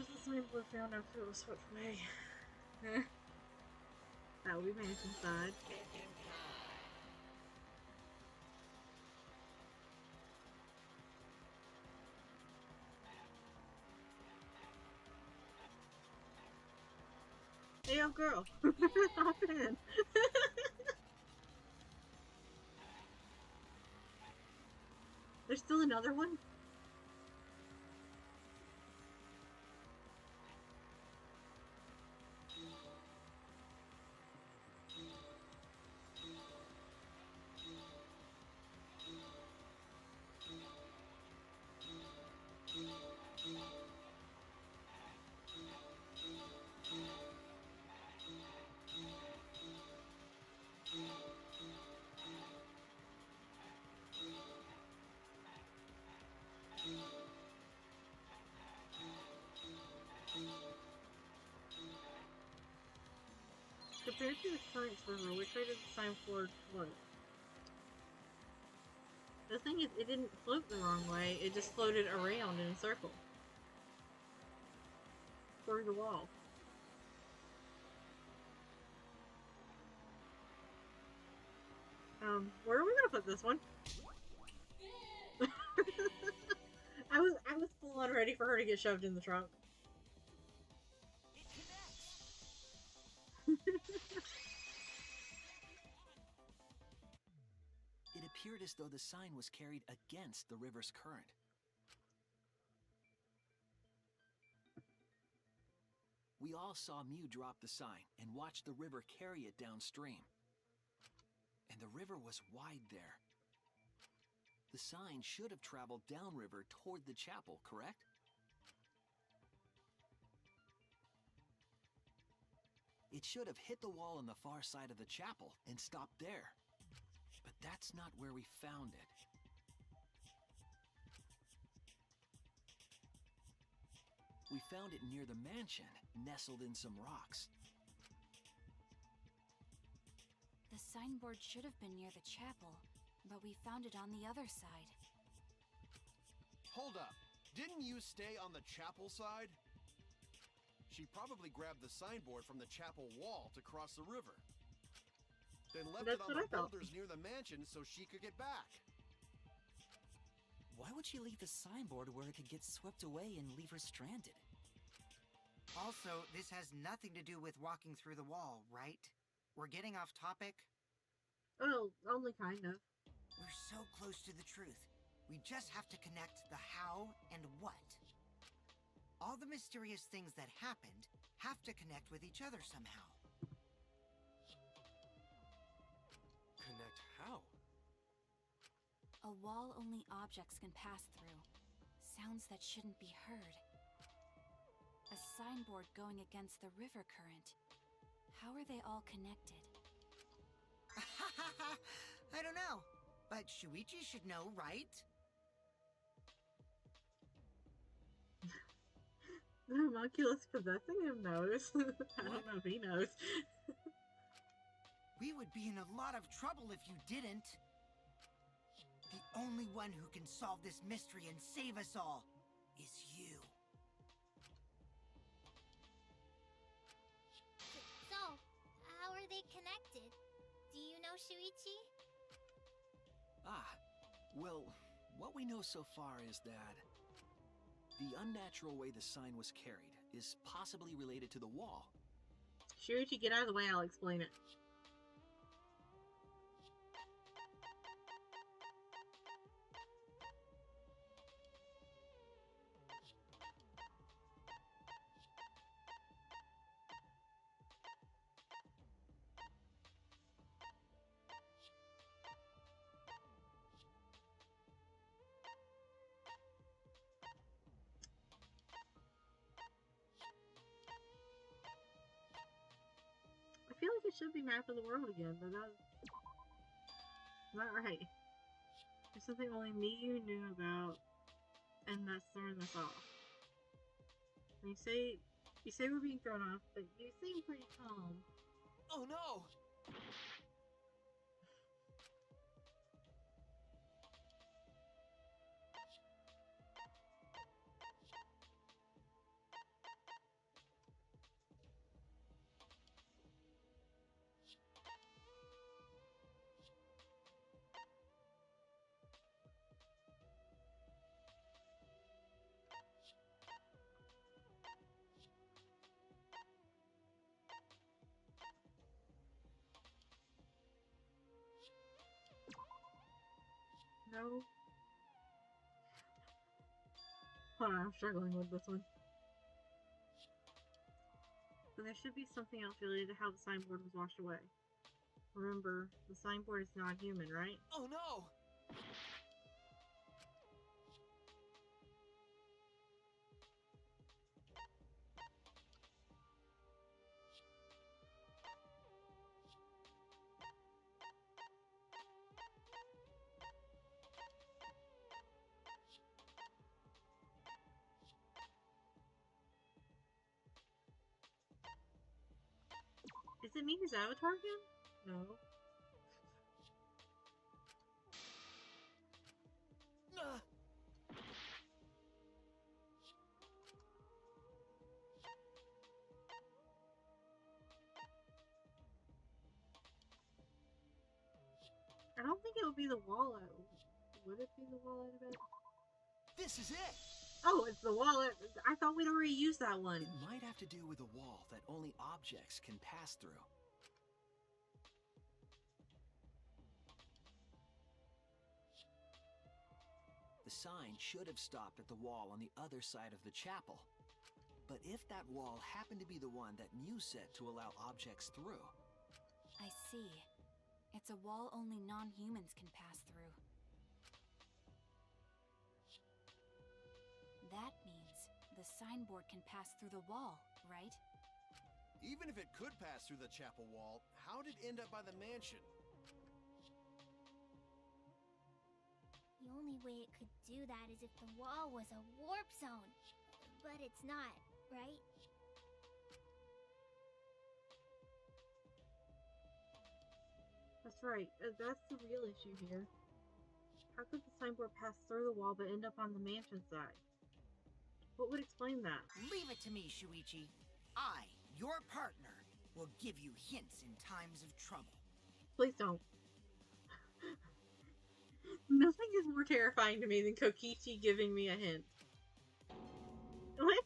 was the signboard found after it was swept away? That will be mansion side. Hey, yo, girl. Hop in. There's still another one? Compared to the current server, which way did the sign floor float? The thing is, it didn't float the wrong way, it just floated around in a circle. Through the wall. Where are we gonna put this one? I was full on ready for her to get shoved in the trunk. It appeared as though the sign was carried against the river's current. We all saw Mew drop the sign and watch the river carry it downstream. And the river was wide there. The sign should have traveled downriver toward the chapel, correct? It should have hit the wall on the far side of the chapel and stopped there. But that's not where we found it. We found it near the mansion, nestled in some rocks. The signboard should have been near the chapel, but we found it on the other side. Hold up. Didn't you stay on the chapel side? She probably grabbed the signboard from the chapel wall to cross the river. Then left it on the boulders near the mansion so she could get back. Why would she leave the signboard where it could get swept away and leave her stranded? Also, this has nothing to do with walking through the wall, right? We're getting off topic? Oh, only kind of. We're so close to the truth. We just have to connect the how and what. All the mysterious things that happened have to connect with each other somehow. Connect how? A wall only objects can pass through. Sounds that shouldn't be heard. A signboard going against the river current. How are they all connected? I don't know, but Shuichi should know, right? The homunculus possessing him knows. I don't know if he knows. We would be in a lot of trouble if you didn't. The only one who can solve this mystery and save us all is you. So, how are they connected? Do you know Shuichi? Well, what we know so far is that the unnatural way the sign was carried is possibly related to the wall. Shuichi, get out of the way, I'll explain it. I feel like it should be Map of the World again, but that's not right. There's something only me you knew about, and that's throwing us off. And you say we're being thrown off, but you seem pretty calm. Oh no! No. Hold on, I'm struggling with this one. But there should be something else related to how the signboard was washed away. Remember, the signboard is non-human, right? Oh no! Is it me who's Avatar again? No. Nah. I don't think it would be the wallet. Would it be the wallet of it? This is it! Oh, it's the wallet. I thought we'd already used that one. It might have to do with a wall that only objects can pass through. The sign should have stopped at the wall on the other side of the chapel. But if that wall happened to be the one that Mew set to allow objects through... I see. It's a wall only non-humans can pass through. That means the signboard can pass through the wall, right? Even if it could pass through the chapel wall, how did it end up by the mansion? The only way it could do that is if the wall was a warp zone. But it's not, right? That's right. That's the real issue here. How could the signboard pass through the wall but end up on the mansion side? What would explain that? Leave it to me, Shuichi. I, your partner, will give you hints in times of trouble. Please don't. Nothing is more terrifying to me than Kokichi giving me a hint. What?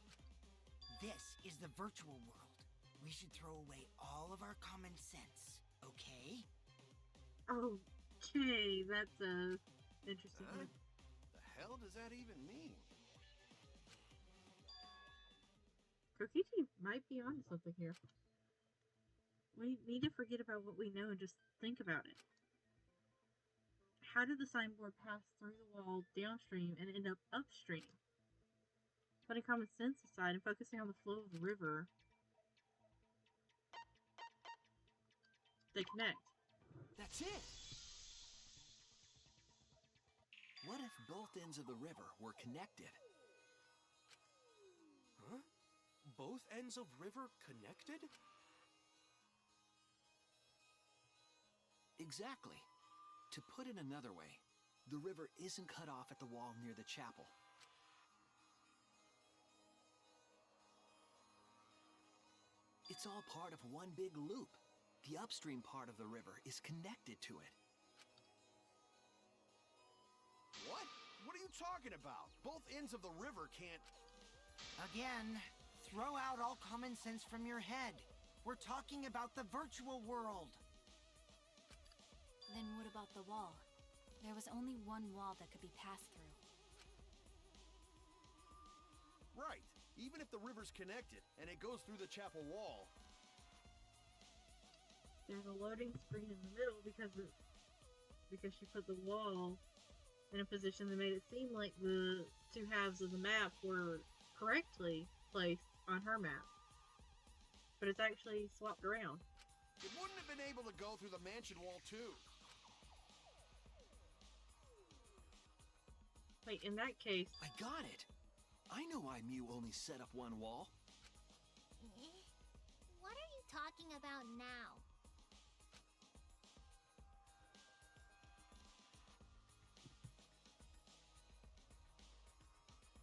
This is the virtual world. We should throw away all of our common sense, okay? Okay, that's interesting. Huh? The hell does that even mean? Kokichi might be onto something here. We need to forget about what we know and just think about it. How did the signboard pass through the wall downstream and end up upstream? Putting common sense aside and focusing on the flow of the river, they connect. That's it! What if both ends of the river were connected? Huh? Both ends of river connected? Exactly. To put it another way, the river isn't cut off at the wall near the chapel. It's all part of one big loop. The upstream part of the river is connected to it. What? What are you talking about? Both ends of the river can't... Again, throw out all common sense from your head. We're talking about the virtual world. Then what about the wall? There was only one wall that could be passed through. Right. Even if the river's connected and it goes through the chapel wall. There's a loading screen in the middle because she put the wall in a position that made it seem like the two halves of the map were correctly placed on her map. But it's actually swapped around. It wouldn't have been able to go through the mansion wall too. Wait, in that case... I got it! I know why Mew only set up one wall. What are you talking about now?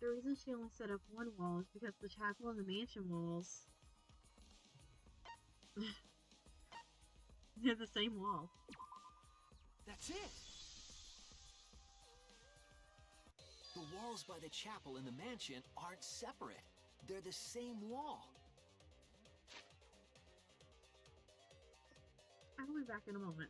The reason she only set up one wall is because the chapel and the mansion walls... they're the same wall. That's it! The walls by the chapel and the mansion aren't separate. They're the same wall. I'll be back in a moment.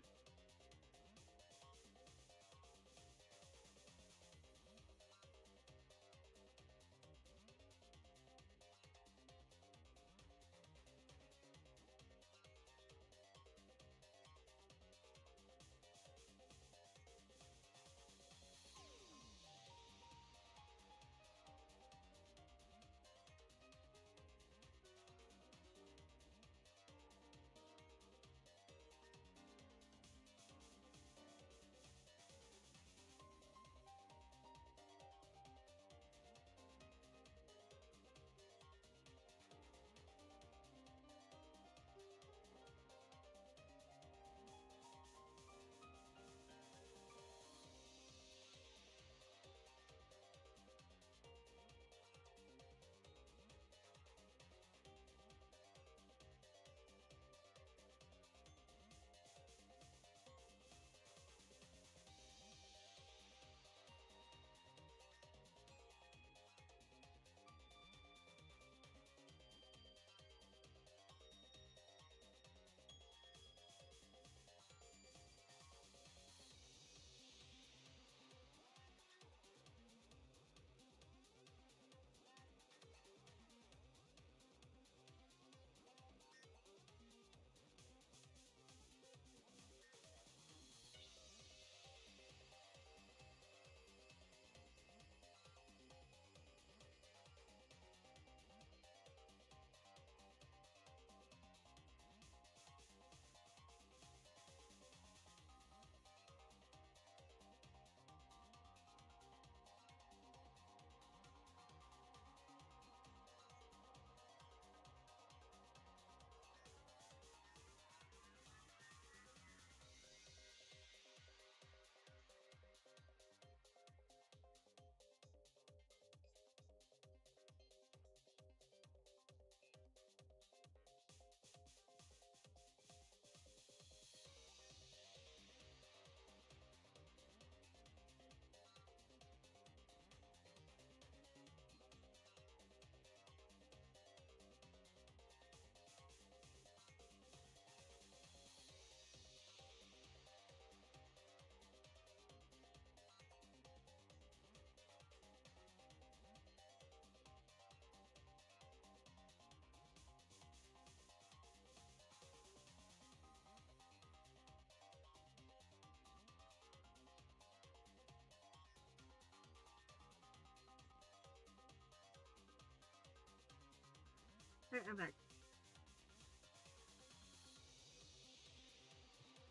Alright, I'm back.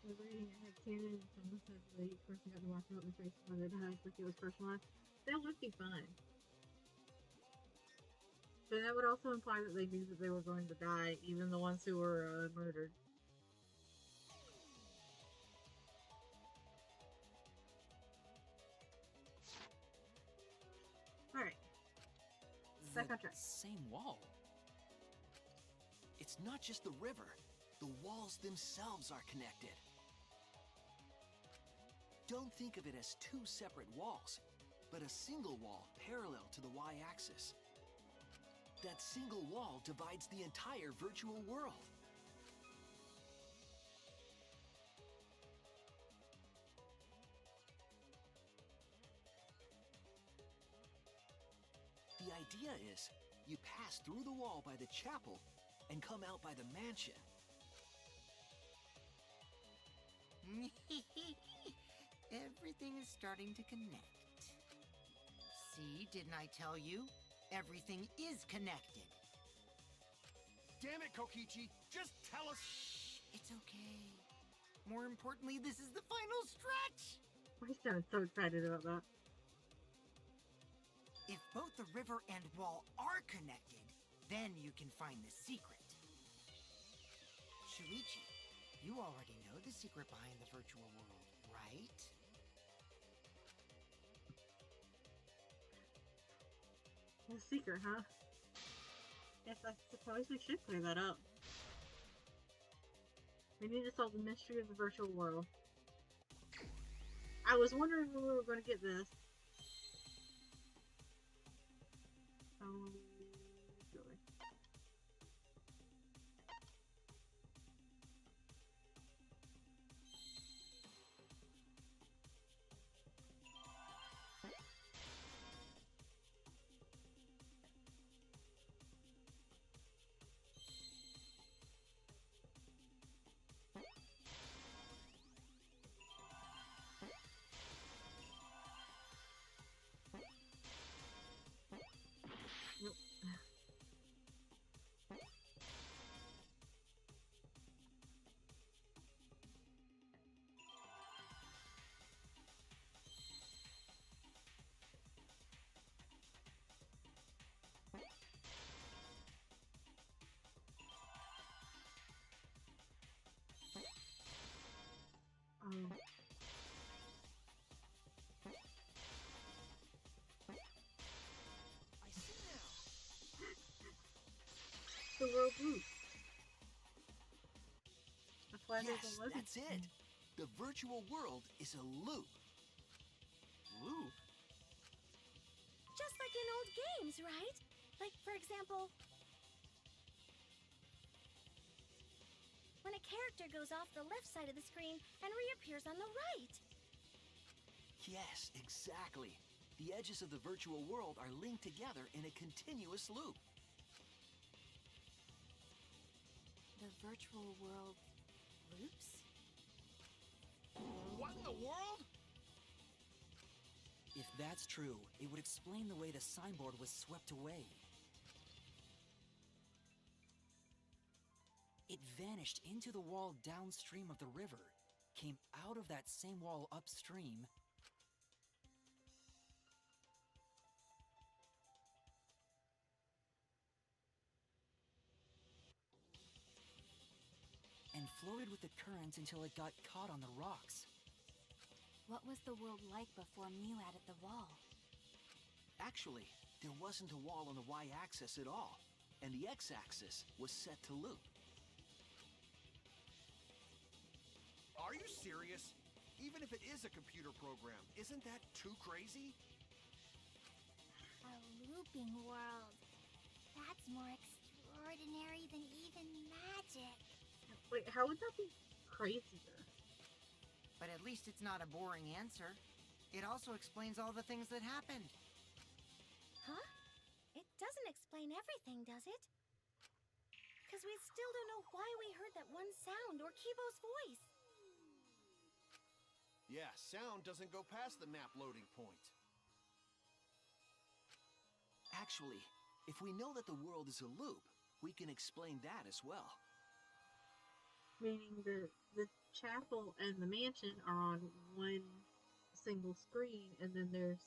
We're reading a headcanon and someone says that each person got to walk out and face one of their dies like it was personalized. That would be fine. But that would also imply that they knew that they were going to die, even the ones who were murdered. Alright. Back on track. Same wall. It's not just the river. The walls themselves are connected. Don't think of it as two separate walls, but a single wall parallel to the y-axis. That single wall divides the entire virtual world. The idea is, you pass through the wall by the chapel and come out by the mansion. Everything is starting to connect. See, didn't I tell you? Everything is connected. Damn it, Kokichi! Just tell us! Shh, it's okay. More importantly, this is the final stretch! I sound so excited about that. If both the river and wall are connected, then you can find the secret. Shuichi, you already know the secret behind the virtual world, right? The secret, huh? Yes, I suppose we should clear that up. We need to solve the mystery of the virtual world. I was wondering when we were going to get this. Really. Nope. The world loop. That's why there's Yes, a loop. that's it. The virtual world is a loop. Loop? Just like in old games, right? Like, for example, when a character goes off the left side of the screen and reappears on the right. Yes, exactly. The edges of the virtual world are linked together in a continuous loop. The virtual world loops? What in the world? If that's true, it would explain the way the signboard was swept away. It vanished into the wall downstream of the river, came out of that same wall upstream, and floated with the current until it got caught on the rocks. What was the world like before Mew added the wall? Actually, there wasn't a wall on the y-axis at all, and the x-axis was set to loop. Are you serious? Even if it is a computer program, isn't that too crazy? A looping world. That's more extraordinary than even magic. Wait, how would that be crazier? But at least it's not a boring answer. It also explains all the things that happened. Huh? It doesn't explain everything, does it? Because we still don't know why we heard that one sound or Kibo's voice. Yeah, sound doesn't go past the map loading point. Actually, if we know that the world is a loop, we can explain that as well. Meaning the chapel and the mansion are on one single screen, and then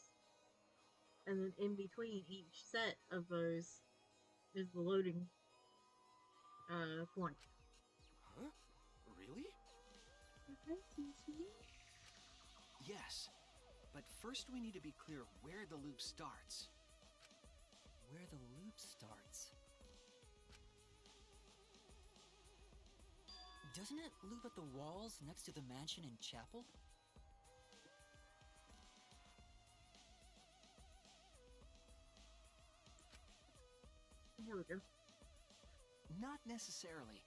in between each set of those is the loading point. Huh? Really? Yes, but first we need to be clear where the loop starts. Where the loop starts. Doesn't it loop at the walls next to the mansion and chapel? Here we go. Not necessarily.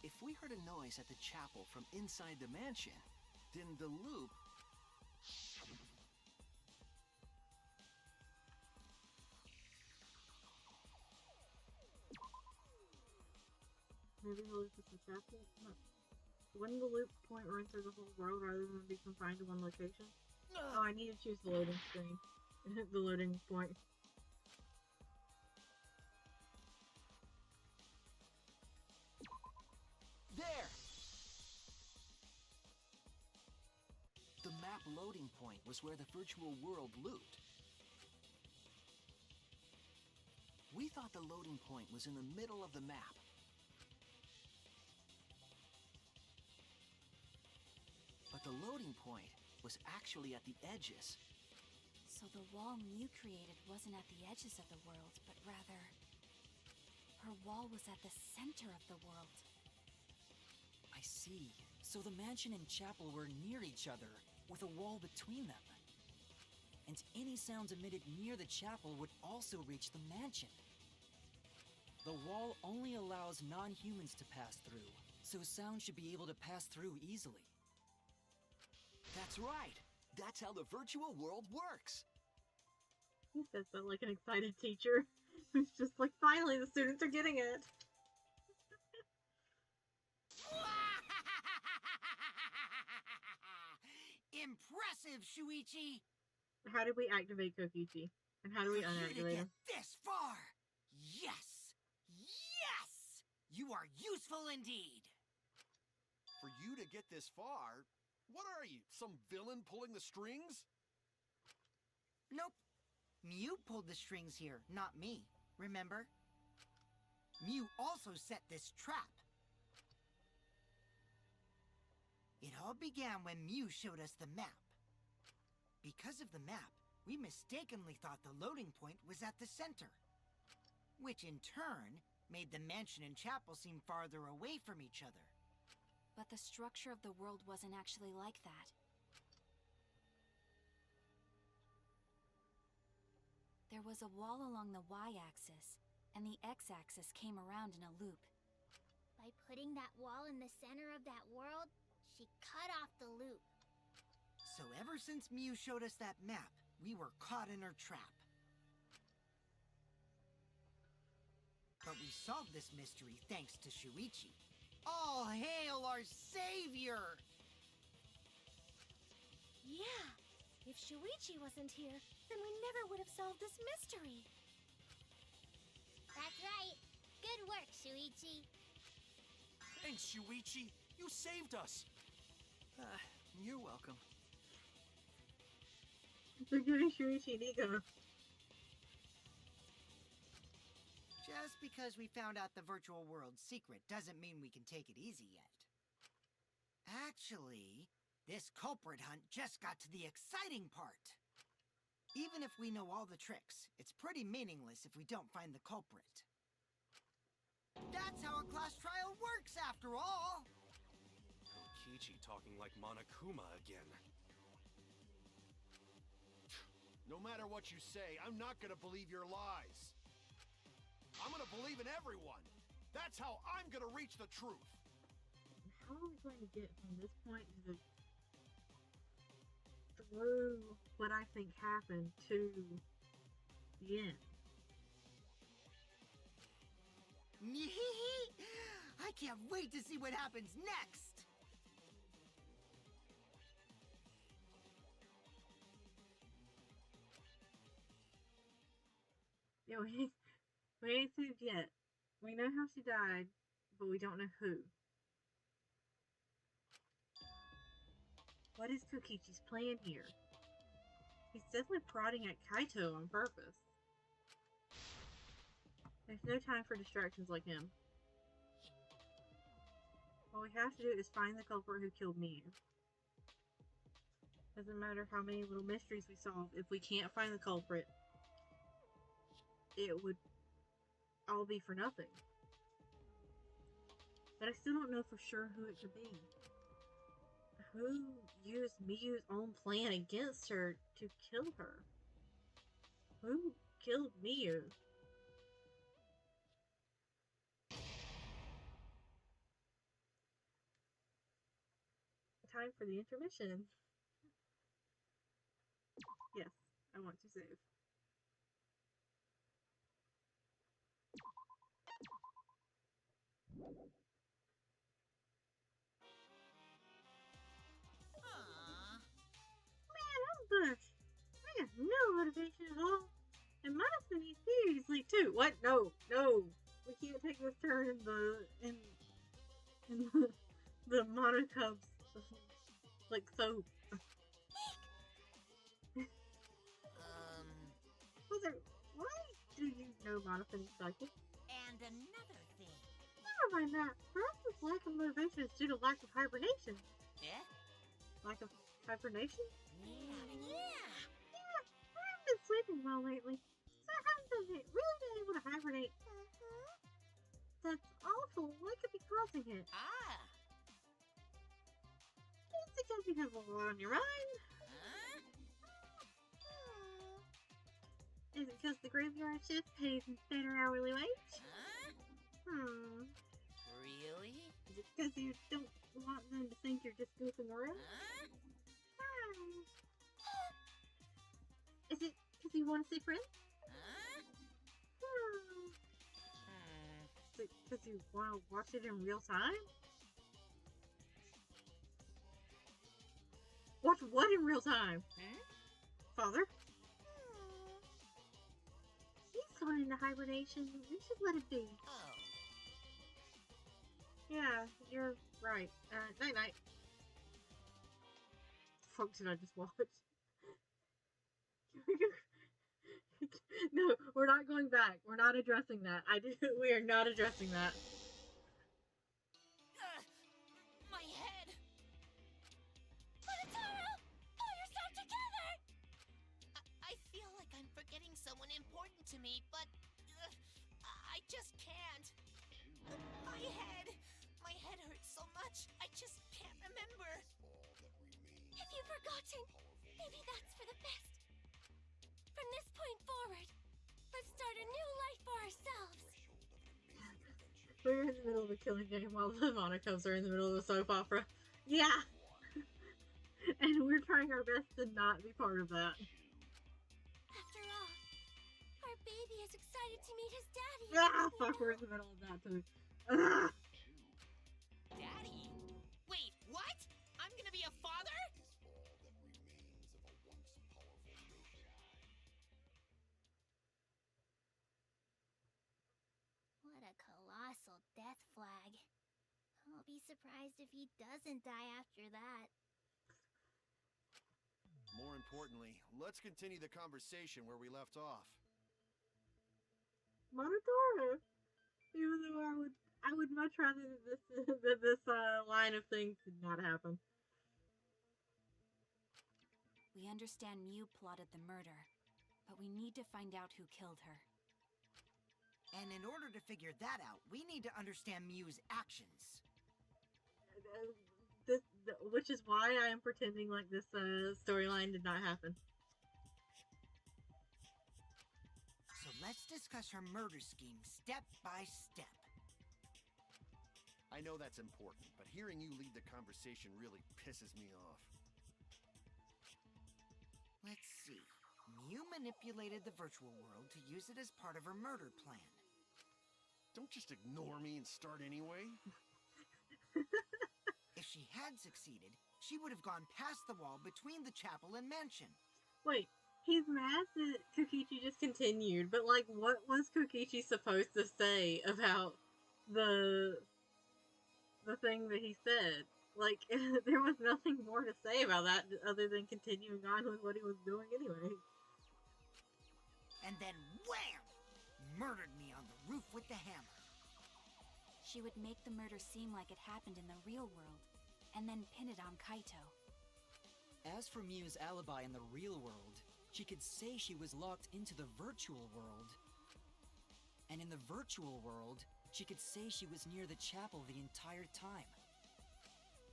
If we heard a noise at the chapel from inside the mansion, then the loop... Maybe the loop is the chapel? No. Wouldn't the loop point run through the whole world rather than be confined to one location? Oh, I need to choose the loading screen. The loading point. There! The map loading point was where the virtual world looped. We thought the loading point was in the middle of the map. But the loading point was actually at the edges. So the wall Mew created wasn't at the edges of the world, but rather... her wall was at the center of the world. I see. So the mansion and chapel were near each other, with a wall between them. And any sounds emitted near the chapel would also reach the mansion. The wall only allows non-humans to pass through, so sound should be able to pass through easily. That's right. That's how the virtual world works. He says that like an excited teacher who's just like, finally, the students are getting it. Impressive, Shuichi! How did we activate Kokichi? And how do we For you to unactivate get him? this far! Yes! Yes! You are useful indeed! For you to get this far, what are you, some villain pulling the strings? Nope. Mew pulled the strings here, not me. Remember? Mew also set this trap. It all began when Mew showed us the map. Because of the map, we mistakenly thought the loading point was at the center. Which in turn made the mansion and chapel seem farther away from each other. But the structure of the world wasn't actually like that. There was a wall along the y-axis, and the x-axis came around in a loop. By putting that wall in the center of that world, she cut off the loop. So ever since Mew showed us that map, we were caught in her trap. But we solved this mystery thanks to Shuichi. All hail our savior! Yeah, if Shuichi wasn't here, then we never would have solved this mystery. That's right. Good work, Shuichi. Thanks, Shuichi. You saved us. You're welcome. They're giving Shuichi an ego. Just because we found out the virtual world's secret doesn't mean we can take it easy yet. Actually, this culprit hunt just got to the exciting part. Even if we know all the tricks, it's pretty meaningless if we don't find the culprit. That's how a class trial works, after all! Kokichi talking like Monokuma again. No matter what you say, I'm not gonna believe your lies. I'm gonna believe in everyone. That's how I'm gonna reach the truth. How are we going to get from this point to through what I think happened to the end? I can't wait to see what happens next! Yeah, we ain't saved yet. We know how she died, but we don't know who. What is Kokichi's plan here? He's definitely prodding at Kaito on purpose. There's no time for distractions like him. All we have to do is find the culprit who killed Miu. Doesn't matter how many little mysteries we solve, if we can't find the culprit, it would all be for nothing. But I still don't know for sure who it could be. Who used Miu's own plan against her to kill her? Who killed Miu? Time for the intermission. Yes, I want to save. Man, I'm bushed. I got no motivation at all. And Madison needs period sleep too. What? No, no. We can't take this turn in the monocubs like soap. Why do you know Monophone's cycle? And another thing. Never mind that. Perhaps this lack of motivation is due to lack of hibernation. Yeah? Lack of hibernation? Yeah. I haven't been sleeping well lately, so I haven't really been able to hibernate. That's awful. What could be causing it? It's because you have a lot on your mind. Is it because the graveyard shift pays better hourly wage? Really? Is it because you don't want them to think you're just goofing around? Is it because you want to see friends? Is it because you want to watch it in real time? Watch what in real time? Father? He's gone into hibernation. We should let it be. Yeah, you're right. Night-night. Fuck did I just watch? No, we're not going back. We're not addressing that. We are not addressing that. My head! Monotaro! Pull yourself together! I feel like I'm forgetting someone important to me, but I just can't. My head hurts so much. I just can't remember. If you've forgotten, maybe that's for the best. From this point forward, let's start a new life for ourselves. We're in the middle of a killing game while the Monocubs are in the middle of a soap opera. Yeah! And we're trying our best to not be part of that. After all, our baby is excited to meet his daddy. Ah, fuck, we're in the middle of that too. Ah. Daddy? Wait, what? I'm gonna be a father? What a colossal death flag. I'll be surprised if he doesn't die after that. More importantly, let's continue the conversation where we left off. Monotaro. Even though I would much rather that this line of things did not happen. We understand Miu plotted the murder, but we need to find out who killed her. And in order to figure that out, we need to understand Miu's actions. Which is why I am pretending like this storyline did not happen. So let's discuss her murder scheme step by step. I know that's important, but hearing you lead the conversation really pisses me off. Let's see. Miu manipulated the virtual world to use it as part of her murder plan. Don't just ignore me and start anyway. If she had succeeded, she would have gone past the wall between the chapel and mansion. Wait, He's mad that Kokichi just continued, but like, what was Kokichi supposed to say about the thing that he said? Like, there was nothing more to say about that other than continuing on with what he was doing anyway. And then wham! Murdered me on the roof with the hammer. She would make the murder seem like it happened in the real world, and then pin it on Kaito. As for Miu's alibi in the real world, she could say she was locked into the virtual world. And in the virtual world, she could say she was near the chapel the entire time.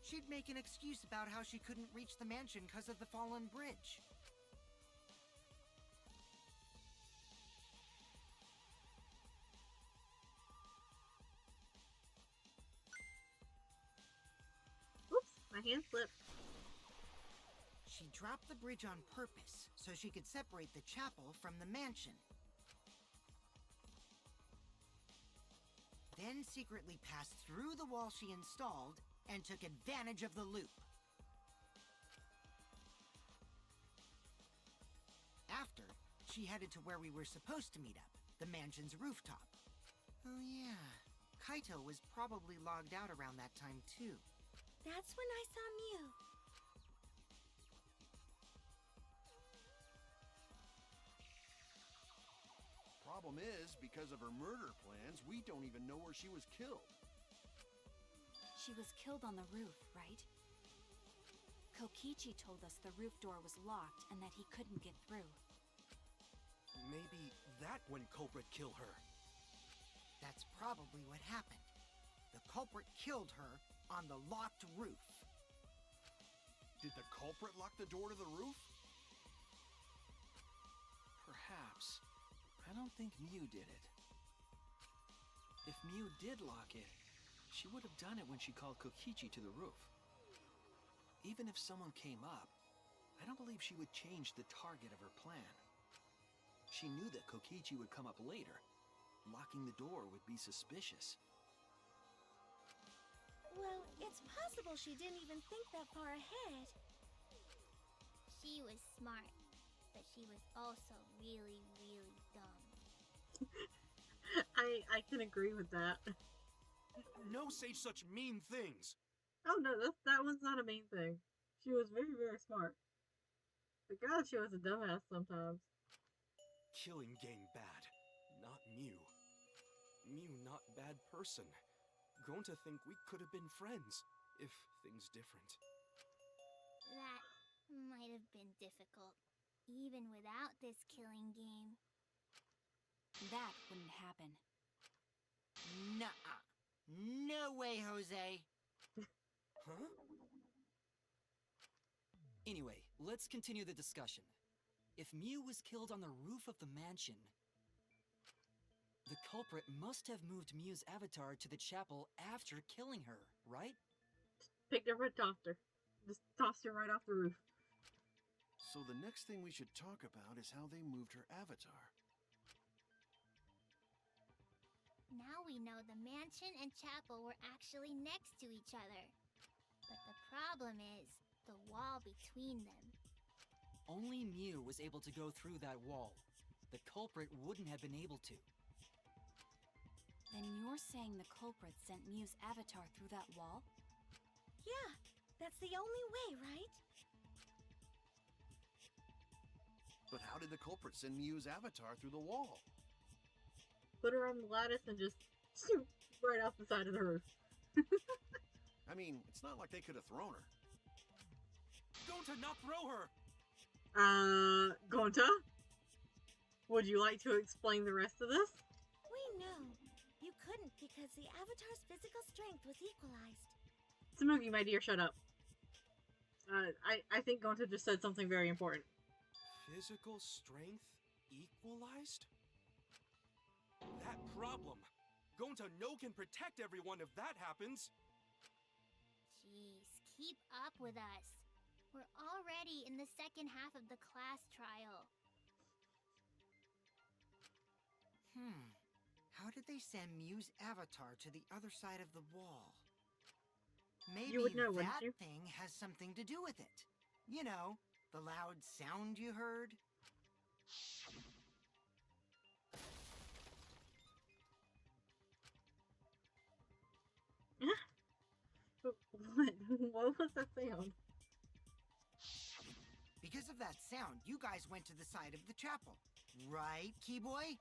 She'd make an excuse about how she couldn't reach the mansion because of the fallen bridge. Oops, my hand slipped. She dropped the bridge on purpose so she could separate the chapel from the mansion. Then secretly passed through the wall she installed and took advantage of the loop. After, she headed to where we were supposed to meet up, the mansion's rooftop. Oh yeah, Kaito was probably logged out around that time too. That's when I saw Miu. Problem is, because of her murder plans, we don't even know where she was killed. She was killed on the roof, right? Kokichi told us the roof door was locked and that he couldn't get through. Maybe that when culprit killed her. That's probably what happened. The culprit killed her on the locked roof. Did the culprit lock the door to the roof? Perhaps. I don't think Miu did it. If Miu did lock it, she would have done it when she called Kokichi to the roof. Even if someone came up, I don't believe she would change the target of her plan. She knew that Kokichi would come up later. Locking the door would be suspicious. Well, it's possible she didn't even think that far ahead. She was smart, but she was also really, really dumb. I can agree with that. No say such mean things. Oh no, that one's not a mean thing. She was very, very smart. But God, she was a dumbass sometimes. Killing game bad, not Miu. Miu not bad person. Going to think we could have been friends, if things different. That might have been difficult, even without this killing game. That wouldn't happen. Nuh-uh. No way, Jose. Huh? Anyway, let's continue the discussion. If Miu was killed on the roof of the mansion, the culprit must have moved Miu's avatar to the chapel after killing her, right? Picked up her tossed her. Just tossed her right off the roof. So the next thing we should talk about is how they moved her avatar. Now we know the mansion and chapel were actually next to each other. But the problem is the wall between them. Only Miu was able to go through that wall. The culprit wouldn't have been able to. Then you're saying the culprit sent Miu's avatar through that wall? Yeah, that's the only way, right? But how did the culprit send Miu's avatar through the wall? Put her on the lattice and just shoot right off the side of the roof. I mean, it's not like they could have thrown her. Gonta, not throw her! Gonta? Would you like to explain the rest of this? We know. You couldn't because the avatar's physical strength was equalized. Tsumugi, my dear, shut up. I think Gonta just said something very important. Physical strength equalized? That problem. Gonta no can protect everyone if that happens. Jeez, keep up with us. We're already in the second half of the class trial. How did they send Miu's avatar to the other side of the wall? Maybe You would know, wouldn't that you? thing has something to do with it. You know, the loud sound you heard? What was that sound? Because of that sound, you guys went to the side of the chapel. Right, Keyboy?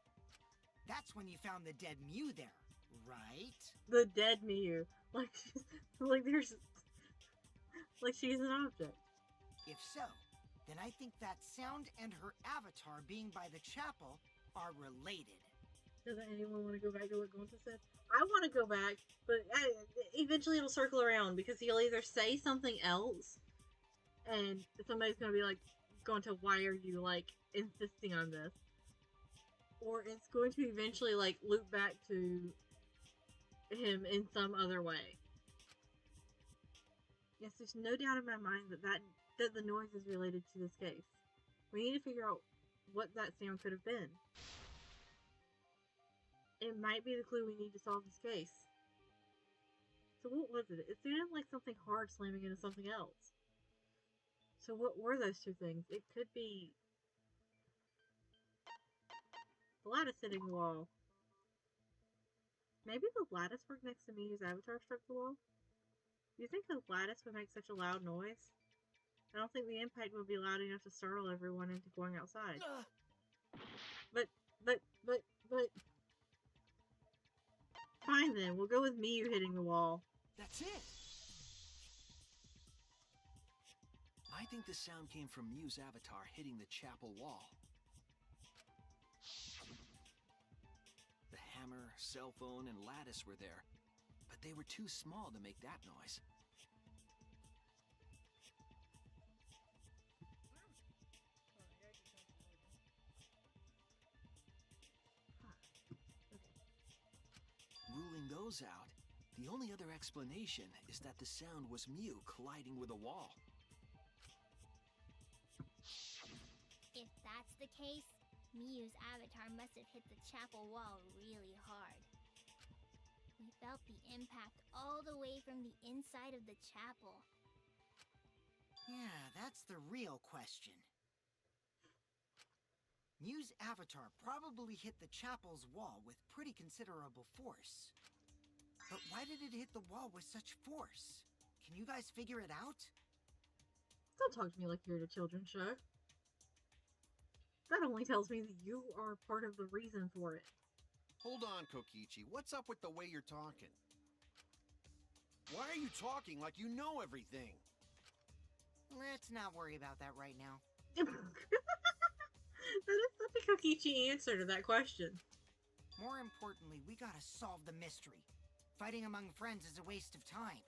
That's when you found the dead Mew there, right? The dead Mew. Like there's... Like she's an object. If so, then I think that sound and her avatar being by the chapel are related. Doesn't anyone want to go back to what Gonta said? I want to go back, but eventually it'll circle around because he'll either say something else and somebody's going to be like, Gonta, why are you, like, insisting on this? Or it's going to eventually, like, loop back to him in some other way. Yes, there's no doubt in my mind that the noise is related to this case. We need to figure out what that sound could have been. It might be the clue we need to solve this case. So what was it? It sounded like something hard slamming into something else. So what were those two things? It could be the lattice hitting the wall. Maybe the lattice work next to Mew's avatar struck the wall? Do you think the lattice would make such a loud noise? I don't think the impact would be loud enough to startle everyone into going outside. But... Fine then, we'll go with Mew hitting the wall. That's it! I think the sound came from Mew's avatar hitting the chapel wall. The hammer, cell phone, and lattice were there, but they were too small to make that noise. Ruling those out, the only other explanation is that the sound was Mew colliding with a wall. If that's the case, Mew's avatar must have hit the chapel wall really hard. We felt the impact all the way from the inside of the chapel. Yeah, that's the real question. Mew's avatar probably hit the chapel's wall with pretty considerable force. But why did it hit the wall with such force? Can you guys figure it out? Don't talk to me like you're at a children's show. That only tells me that you are part of the reason for it. Hold on, Kokichi. What's up with the way you're talking? Why are you talking like you know everything? Let's not worry about that right now. That is such a Kokichi answer to that question. More importantly, we gotta solve the mystery. Fighting among friends is a waste of time.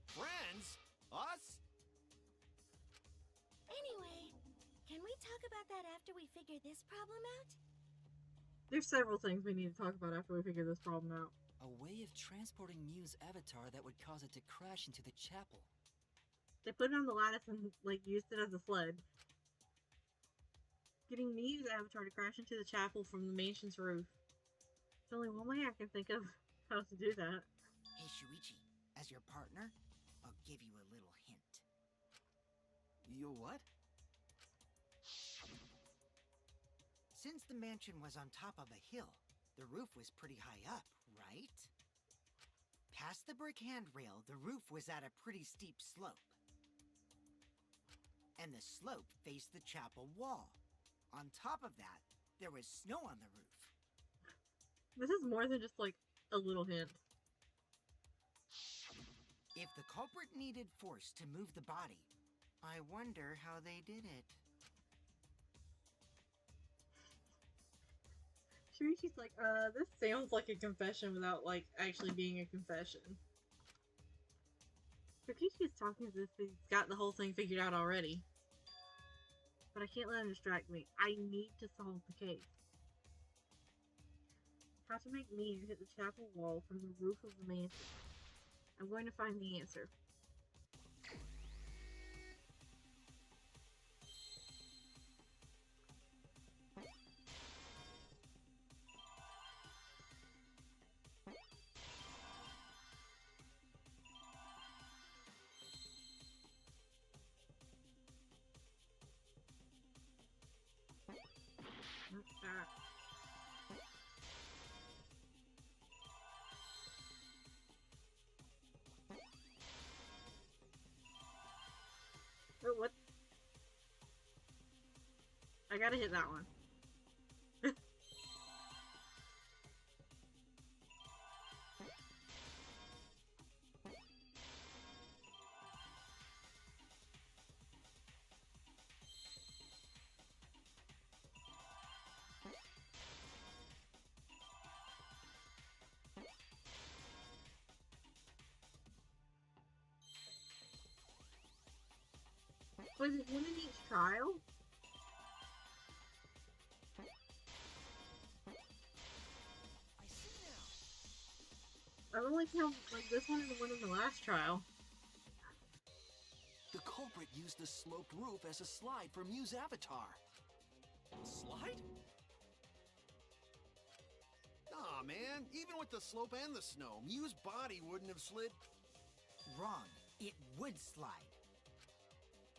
Friends? Us? Anyway, can we talk about that after we figure this problem out? There's several things we need to talk about after we figure this problem out. A way of transporting Mew's avatar that would cause it to crash into the chapel. They put it on the lattice and, like, used it as a sled. Getting Mew's avatar to crash into the chapel from the mansion's roof. There's only one way I can think of how to do that. Hey, Shuichi, as your partner, I'll give you a little hint. You what? Since the mansion was on top of a hill, the roof was pretty high up, right? Past the brick handrail, the roof was at a pretty steep slope. And the slope faced the chapel wall. On top of that, there was snow on the roof. This is more than just, like, a little hint. If the culprit needed force to move the body, I wonder how they did it. Shuichi's like, this sounds like a confession without, like, actually being a confession. Kokichi is talking as if he's got the whole thing figured out already. But I can't let him distract me. I need to solve the case. How to make Mew hit the chapel wall from the roof of the mansion. I'm going to find the answer. gotta hit that one. Was it one in each trial? I see now. I've only killed like this one and the one in the last trial. The culprit used the sloped roof as a slide for Mew's avatar. Slide? Nah, man. Even with the slope and the snow, Mew's body wouldn't have slid. Wrong. It would slide.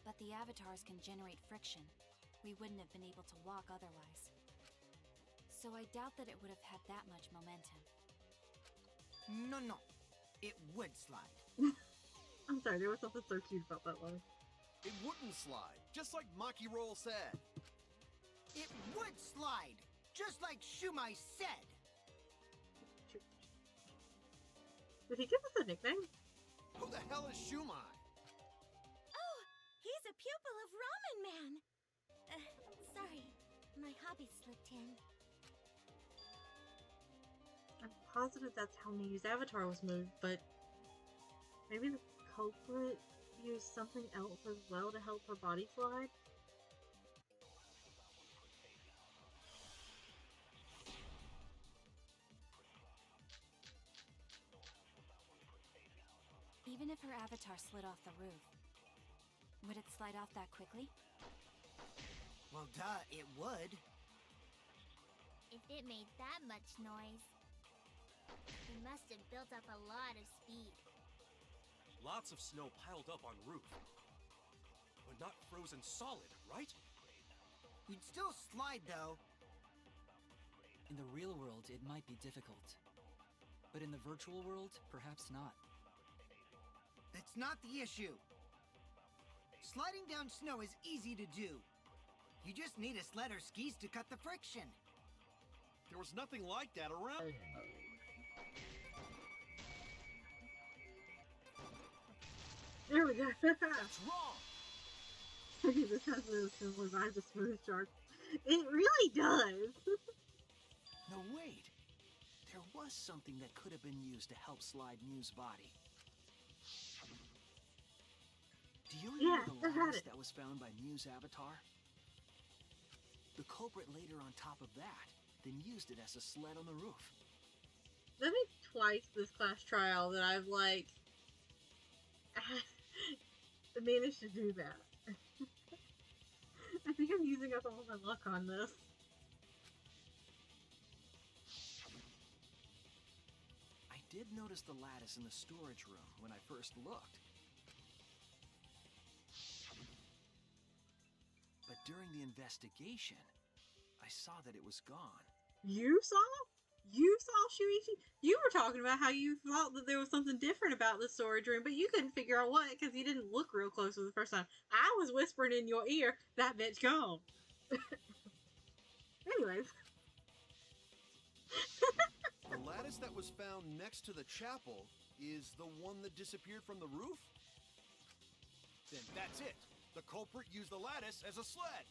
But the avatars can generate friction. We wouldn't have been able to walk otherwise. So I doubt that it would have had that much momentum. No. It would slide. I'm sorry, there was something so cute about that line. It wouldn't slide, just like Maki Roll said. It would slide, just like Shumai said. Did he give us a nickname? Who the hell is Shumai? Oh, he's a pupil of Ramen Man. Sorry, my hobby slipped in. I'm positive that's how Mew's avatar was moved, but maybe the culprit used something else as well to help her body slide? Even if her avatar slid off the roof, would it slide off that quickly? Well, duh, it would. If it made that much noise, it must have built up a lot of speed. Lots of snow piled up on roof. But not frozen solid, right? You'd still slide, though. In the real world, it might be difficult. But in the virtual world, perhaps not. That's not the issue. Sliding down snow is easy to do. You just need a sled or skis to cut the friction. There was nothing like that around. There we go. That's wrong. This has a similar vibe to Smooth Shark. It really does. No, wait. There was something that could have been used to help slide Mew's body. Do you remember the lattice that was found by Mew's avatar? The culprit laid her on top of that, then used it as a sled on the roof. I think twice this class trial that I've like managed to do that. I think I'm using up all my luck on this. I did notice the lattice in the storage room when I first looked. But during the investigation, I saw that it was gone. You saw? You saw Shuichi? You were talking about how you thought that there was something different about the storage room, but you couldn't figure out what because you didn't look real close for the first time. I was whispering in your ear, that bitch gone. Anyways. The lattice that was found next to the chapel is the one that disappeared from the roof? Then that's it. The culprit used the lattice as a sled.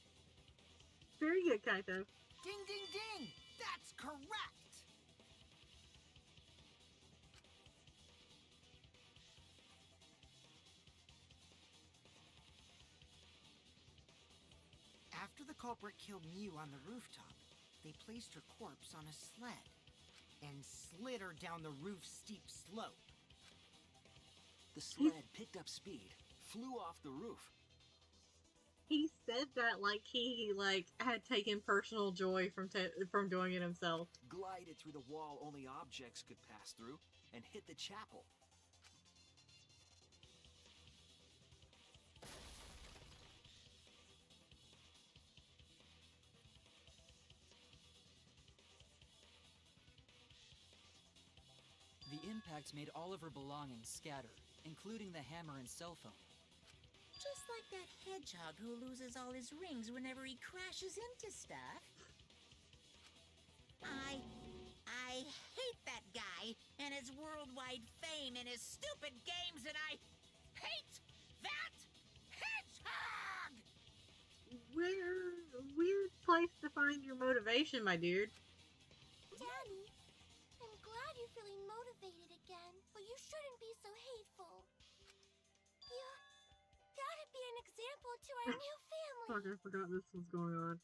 Very good, Kaito. Ding, ding, ding! That's correct! After the culprit killed Mew on the rooftop, they placed her corpse on a sled and slid her down the roof's steep slope. The sled picked up speed, flew off the roof. He said that like he had taken personal joy from doing it himself. Glided through the wall only objects could pass through, and hit the chapel. The impacts made all of her belongings scatter, including the hammer and cell phone. Just like that hedgehog who loses all his rings whenever he crashes into stuff. I hate that guy and his worldwide fame and his stupid games, and I hate that hedgehog! Weird place to find your motivation, my dude. Daddy, I'm glad you're feeling motivated again, but you shouldn't be so hateful. You gotta be an example to our new family. Fuck, I forgot this was going on.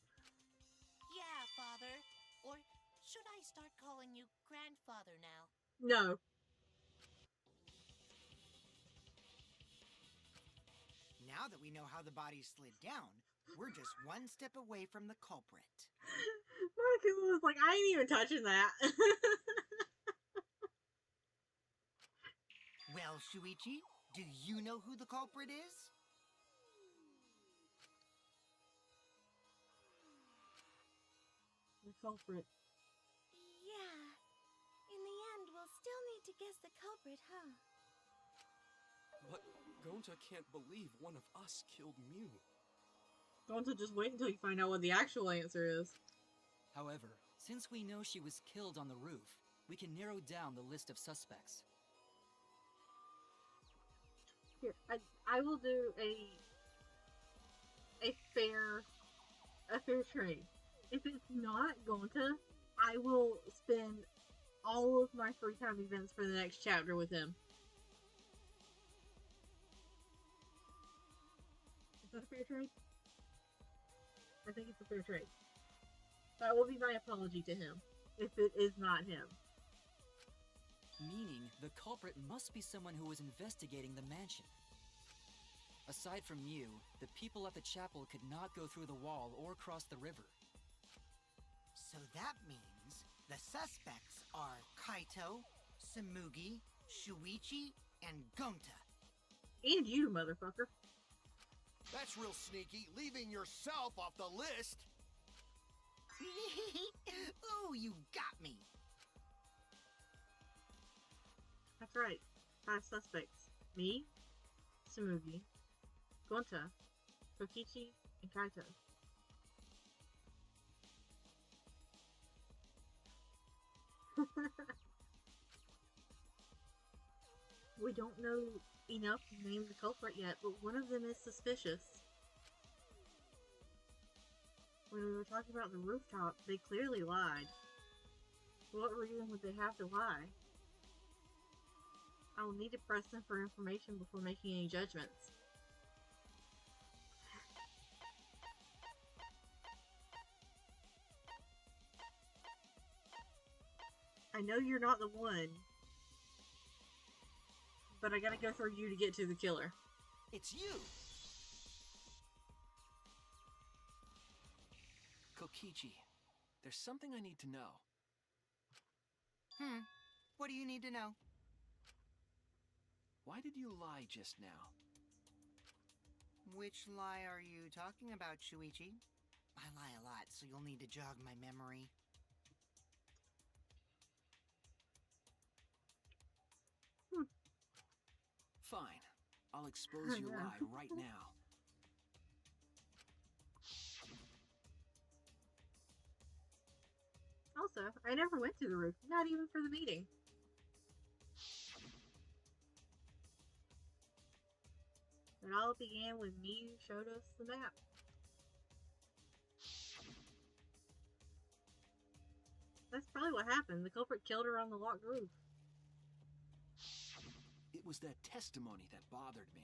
Yeah, Father. Or should I start calling you Grandfather now? No. Now that we know how the body slid down, we're just one step away from the culprit. Monica was like, I ain't even touching that. Well, Shuichi, do you know who the culprit is? The culprit. Yeah. In the end, we'll still need to guess the culprit, huh? But Gonta can't believe one of us killed Mew. Don't just wait until you find out what the actual answer is. However, since we know she was killed on the roof, we can narrow down the list of suspects. Here, I will do a fair trade. If it's not Gonta, I will spend all of my free time events for the next chapter with him. Is that a fair trade? I think it's a fair trade. That will be my apology to him, if it is not him. Meaning, the culprit must be someone who was investigating the mansion. Aside from Mew, the people at the chapel could not go through the wall or cross the river. So that means the suspects are Kaito, Samugi, Shuichi, and Gonta. And you, motherfucker. That's real sneaky, leaving yourself off the list. Ooh, you got me. That's right. 5 suspects. Me, Samugi, Gonta, Kokichi, and Kaito. We don't know enough to name the culprit yet, but one of them is suspicious. When we were talking about the rooftop, they clearly lied. What reason would they have to lie? I will need to press them for information before making any judgments. I know you're not the one, but I gotta go through you to get to the killer. It's you! Kokichi, there's something I need to know. What do you need to know? Why did you lie just now? Which lie are you talking about, Shuichi? I lie a lot, so you'll need to jog my memory. Fine. I'll expose your lie right now. Also, I never went to the roof, not even for the meeting. It all began when Miu showed us the map. That's probably what happened. The culprit killed her on the locked roof. It was that testimony that bothered me.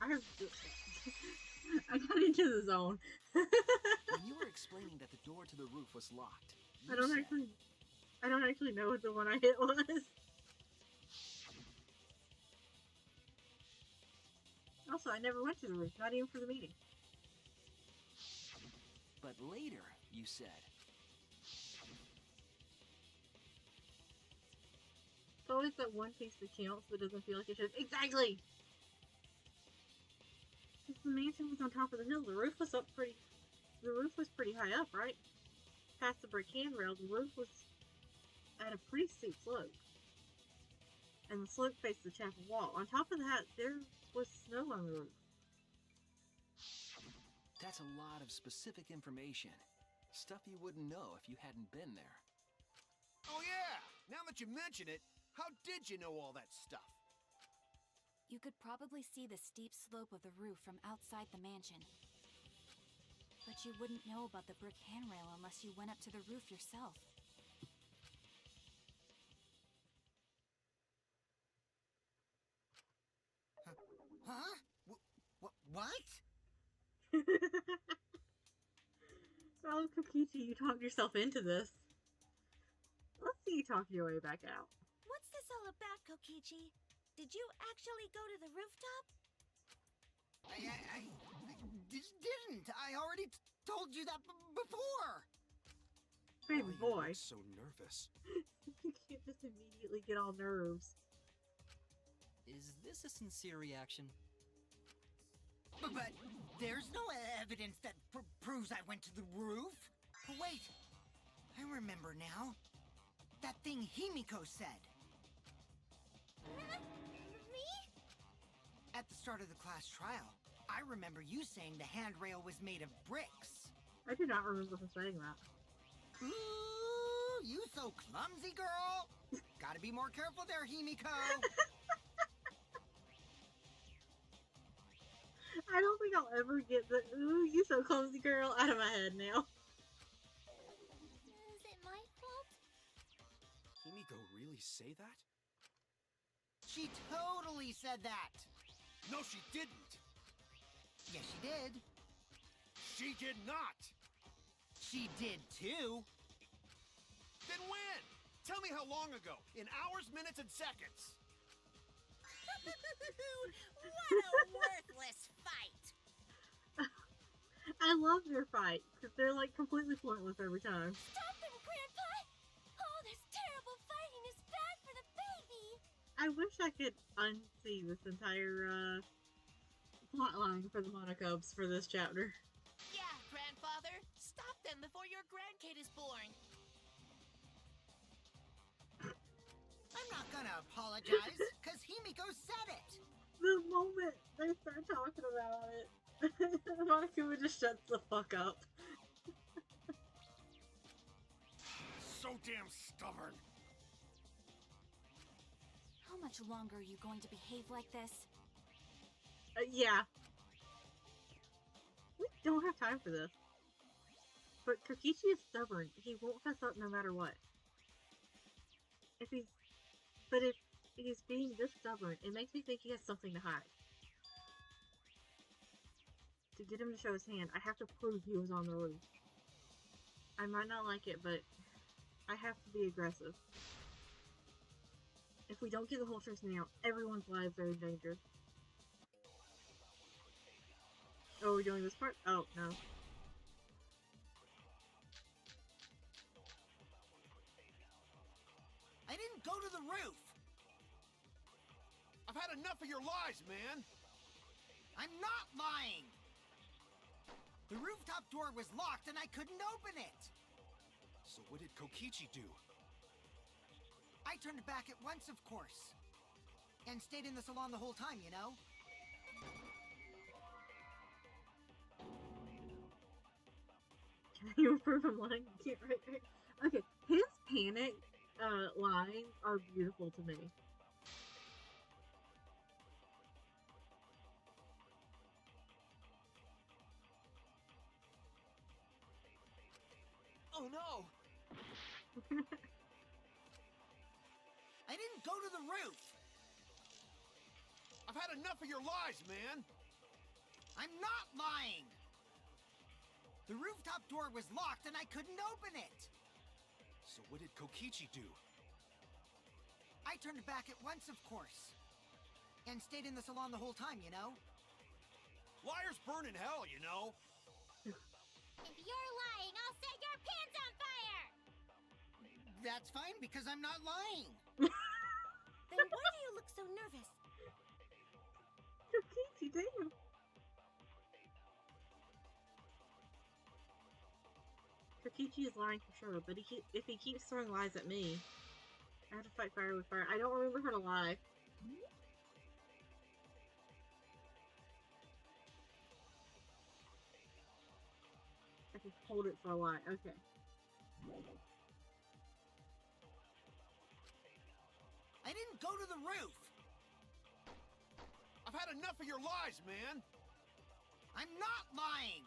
I got into the zone. When you were explaining that the door to the roof was locked, you I don't actually know what the one I hit was. Also, I never went to the roof, not even for the meeting. But later, you said. It's always that one piece that counts that doesn't feel like it should. Exactly! Because the mansion was on top of the hill. The roof was pretty high up, right? Past the brick handrail, the roof was at a pretty steep slope. And the slope faced the chapel wall. On top of that, there was snow on the roof. That's a lot of specific information. Stuff you wouldn't know if you hadn't been there. Oh yeah! Now that you mention it, how did you know all that stuff? You could probably see the steep slope of the roof from outside the mansion. But you wouldn't know about the brick handrail unless you went up to the roof yourself. Huh? What? Oh, Kokichi, you talked yourself into this. Let's see you talk your way back out. What's this all about, Kokichi? Did you actually go to the rooftop? I didn't. I already told you that before. Baby Why boy. you look so nervous. You can't just immediately get all nerves. Is this a sincere reaction? But there's no evidence that proves I went to the roof. Wait, I remember now. That thing Himiko said. Me? At the start of the class trial, I remember you saying the handrail was made of bricks. I do not remember him saying that. Ooh, you so clumsy, girl. Gotta be more careful there, Himiko. I don't think I'll ever get the "ooh, you so clumsy girl" out of my head now. Is it my fault? Himiko really say that? She totally said that. No, she didn't! Yes, she did. She did not! She did too. Then when? Tell me how long ago, in hours, minutes, and seconds. What a worthless fight! I love their fight because they're like completely pointless every time. Stop them, Grandpa! Oh, this terrible fighting is bad for the baby! I wish I could unsee this entire plotline for the Monocubs for this chapter. Yeah, Grandfather, stop them before your grandkid is born. I'm not gonna apologize, because Himiko said it. The moment they start talking about it, Monokuma just shuts the fuck up. So damn stubborn. How much longer are you going to behave like this? Yeah. We don't have time for this. But Kokichi is stubborn. He won't fess up no matter what. If he's being this stubborn, it makes me think he has something to hide. To get him to show his hand, I have to prove he was on the roof. I might not like it, but I have to be aggressive. If we don't get the whole truth now, everyone's lives are in danger. Oh, we're doing this part? Oh, no. I didn't go to the roof. I've had enough of your lies, man. I'm not lying. The rooftop door was locked and I couldn't open it. So what did Kokichi do? I turned back at once, of course. And stayed in the salon the whole time, you know? Can you improve on lying? Yeah, right. Okay, his panic lines are beautiful to me. Oh no! I didn't go to the roof. I've had enough of your lies, man. I'm not lying! The rooftop door was locked and I couldn't open it! So what did Kokichi do? I turned back at once, of course. And stayed in the salon the whole time, you know? Liars burn in hell, you know? If you're lying, I'll set your pants on fire! That's fine, because I'm not lying. Then why do you look so nervous? Kokichi, damn. Kokichi is lying for sure, but if he keeps throwing lies at me, I have to fight fire with fire. I don't remember her to lie. I can hold it for a lie. Okay. I didn't go to the roof! I've had enough of your lies, man! I'm not lying!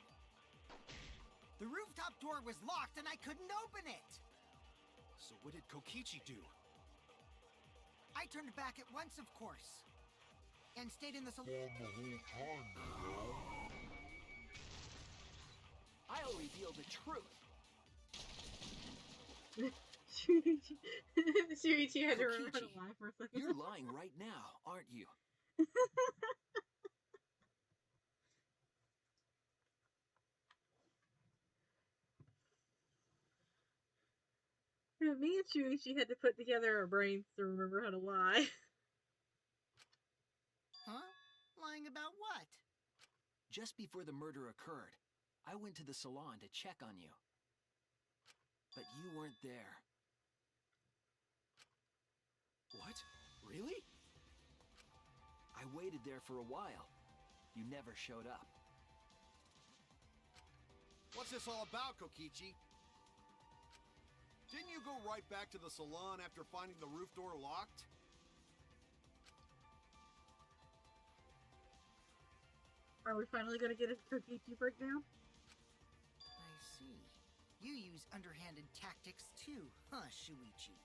The rooftop door was locked and I couldn't open it! So what did Kokichi do? I turned back at once, of course. And stayed in the salon the whole time, you know? I'll reveal the truth. Shuichi had to remember her to Kokichi, lie for a second. You're lying right now, aren't you? Me and Shuichi had to put together our brains to remember how to lie. Huh? Lying about what? Just before the murder occurred, I went to the salon to check on you. But you weren't there. What? Really? I waited there for a while. You never showed up. What's this all about, Kokichi? Didn't you go right back to the salon after finding the roof door locked? Are we finally gonna get a Kokichi breakdown? I see. You use underhanded tactics too, huh, Shuichi?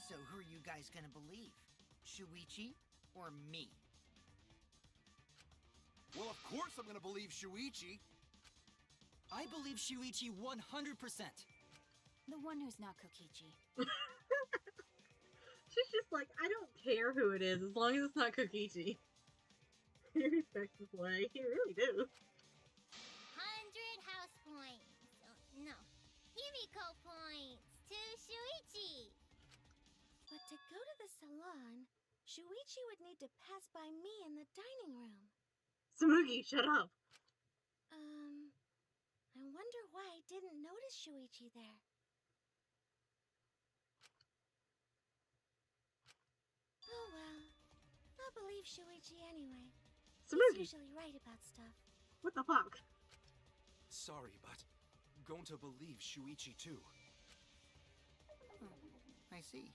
So who are you guys gonna believe? Shuichi or me? Well, of course I'm gonna believe Shuichi. I believe Shuichi 100%. The one who's not Kokichi. She's just like, I don't care who it is as long as it's not Kokichi. He respects his way. He really do. 100 house points. Oh, no. Himiko points to Shuichi. But to go to the salon, Shuichi would need to pass by me in the dining room. Tsumugi, shut up. I wonder why I didn't notice Shuichi there. Oh well. I'll believe Shuichi anyway. Tsumugi, He's usually right about stuff. what the fuck? Sorry, but going to believe Shuichi too. I see.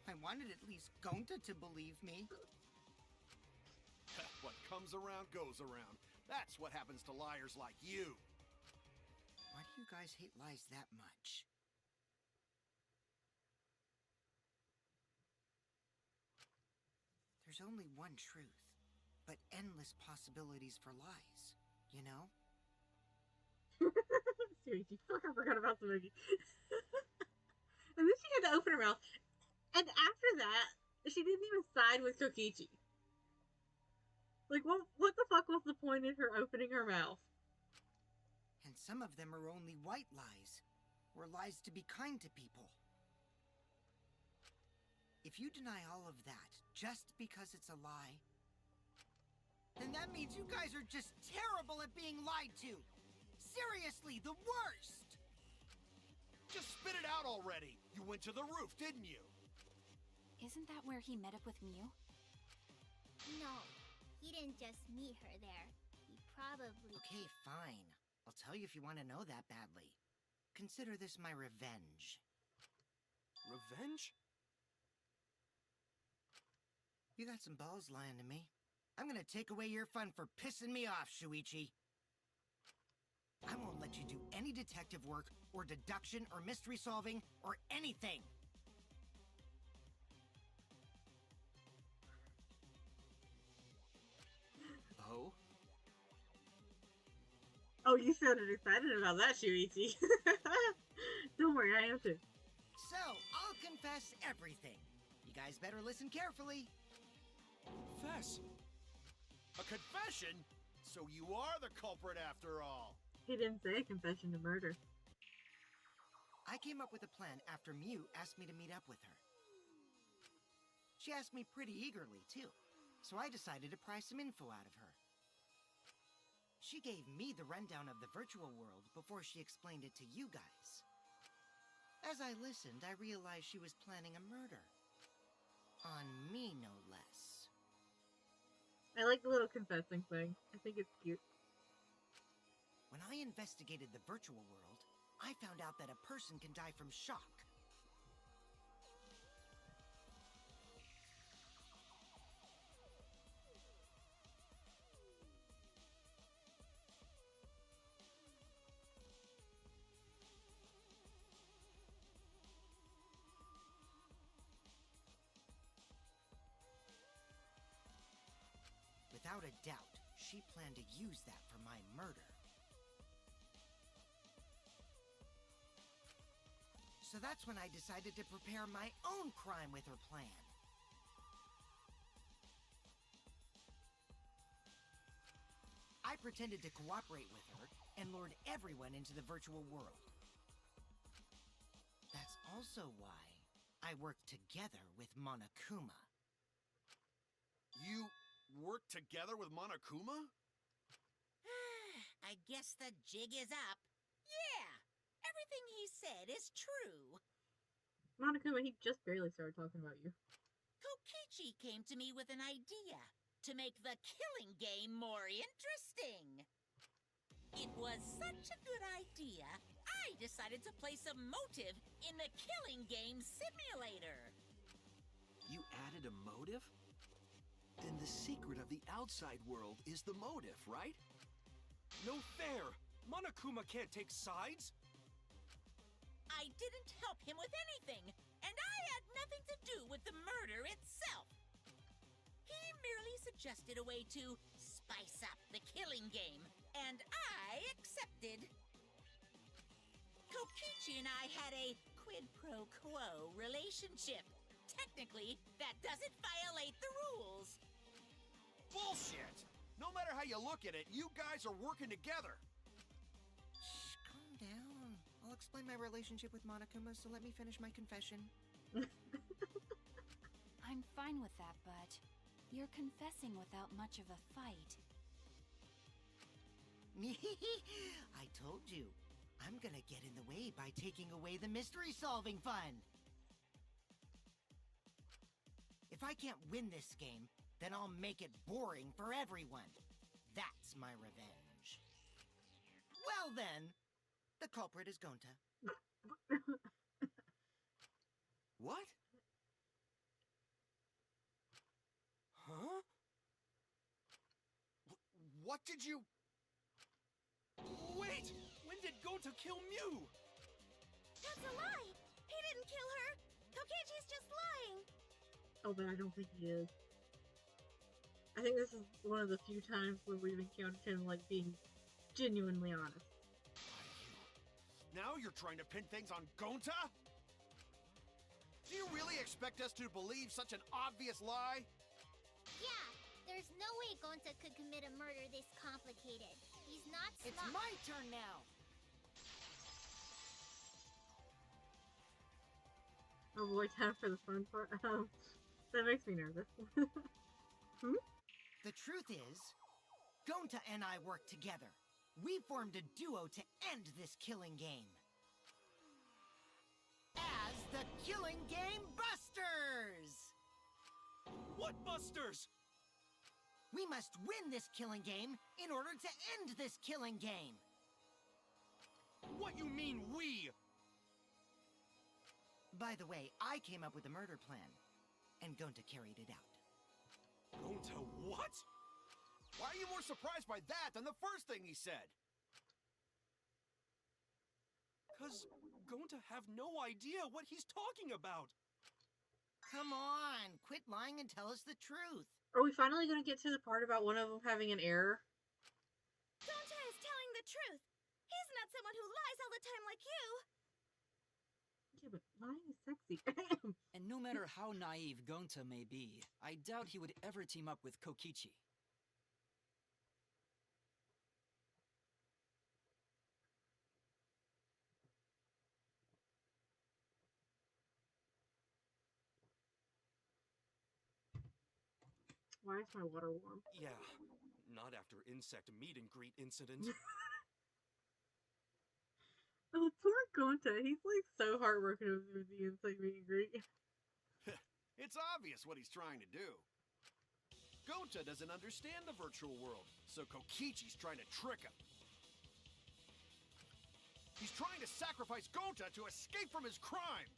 I wanted at least Gonta to believe me. What comes around goes around. That's what happens to liars like you. Why do you guys hate lies that much? There's only one truth, but endless possibilities for lies, you know? Shuichi, fuck, I forgot about Tsumugi. And then she had to open her mouth. And after that, she didn't even side with Kokichi. Like, what the fuck was the point in her opening her mouth? And some of them are only white lies, or lies to be kind to people. If you deny all of that just because it's a lie, then that means you guys are just terrible at being lied to. Seriously, the worst! Just spit it out already. You went to the roof, didn't you? Isn't that where he met up with Miu? No, he didn't just meet her there. He probably... Okay, fine. I'll tell you if you want to know that badly. Consider this my revenge. Revenge? You got some balls lying to me. I'm gonna take away your fun for pissing me off, Shuichi. I won't let you do any detective work, or deduction, or mystery solving, or anything. Oh, you sounded excited about that, Shuichi. Don't worry, I am too. So, I'll confess everything. You guys better listen carefully. Confess? A confession? So you are the culprit after all. He didn't say confession to murder. I came up with a plan after Mew asked me to meet up with her. She asked me pretty eagerly, too, so I decided to pry some info out of her. She gave me the rundown of the virtual world before she explained it to you guys. As I listened, I realized she was planning a murder. On me, no less. I like the little confessing thing. I think it's cute. When I investigated the virtual world, I found out that a person can die from shock. Without a doubt, she planned to use that for my murder. So that's when I decided to prepare my own crime with her plan. I pretended to cooperate with her and lured everyone into the virtual world. That's also why I worked together with Monokuma. You worked together with Monokuma? I guess the jig is up. Yeah, everything he said is true. Monokuma, he just barely started talking about you. Kokichi came to me with an idea to make the killing game more interesting. It was such a good idea, I decided to place a motive in the killing game simulator. You added a motive? Then the secret of the outside world is the motive, right? No fair! Monokuma can't take sides! I didn't help him with anything, and I had nothing to do with the murder itself. He merely suggested a way to spice up the killing game, and I accepted. Kokichi and I had a quid pro quo relationship. Technically, that doesn't violate the rules. Bullshit! No matter how you look at it, you guys are working together. Shh, calm down. I'll explain my relationship with Monokuma, so let me finish my confession. I'm fine with that, but you're confessing without much of a fight. I told you. I'm gonna get in the way by taking away the mystery-solving fun. If I can't win this game, then I'll make it boring for everyone. That's my revenge. Well then, the culprit is Gonta. What? Huh? What did you... Wait! When did Gonta kill Mew? That's a lie! He didn't kill her! Kokichi's just lying! Oh, but I don't think he is. I think this is one of the few times where we've encountered him, like, being genuinely honest. Now you're trying to pin things on Gonta? Do you really expect us to believe such an obvious lie? Yeah, there's no way Gonta could commit a murder this complicated. He's not smart. It's my turn now! Oh boy, time for the fun part. That makes me nervous. The truth is, Gonta and I worked together. We formed a duo to end this killing game. As the Killing Game Busters! What busters? We must win this killing game in order to end this killing game. What you mean, we? By the way, I came up with a murder plan, and Gonta carried it out. Gonta what? Why are you more surprised by that than the first thing he said? 'Cause Gonta have no idea what he's talking about. Come on, quit lying and tell us the truth. Are we finally going to get to the part about one of them having an error? Gonta is telling the truth. He's not someone who lies all the time like you. Yeah, but lying is sexy. And no matter how naive Gonta may be, I doubt he would ever team up with Kokichi. Why is my water warm? Yeah, not after insect meet and greet incident. Oh, poor Gonta. He's like so heartbroken over the insect meet and greet. It's obvious what he's trying to do. Gonta doesn't understand the virtual world, so Kokichi's trying to trick him. He's trying to sacrifice Gonta to escape from his crime.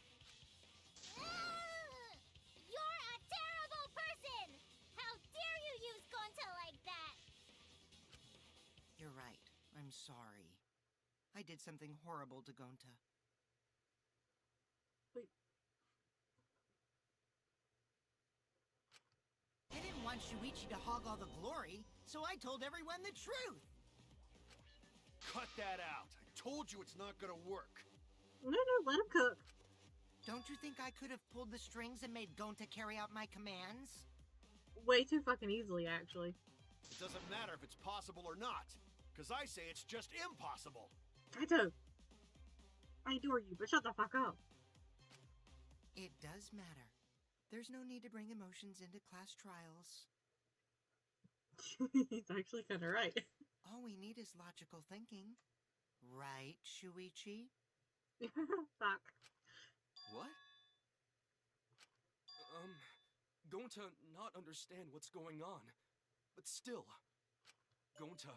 You're a terrible person! How dare you use Gonta like that? You're right. I'm sorry. I did something horrible to Gonta. Wait. I didn't want Shuichi to hog all the glory, so I told everyone the truth. Cut that out. I told you it's not gonna work. No, let him cook. Don't you think I could have pulled the strings and made Gonta carry out my commands? Way too fucking easily, actually. It doesn't matter if it's possible or not, because I say it's just impossible. Kaito! I adore you, but shut the fuck up. It does matter. There's no need to bring emotions into class trials. He's actually kind of right. All we need is logical thinking. Right, Shuichi? Fuck. What? Gonta not understand what's going on. But still, Gonta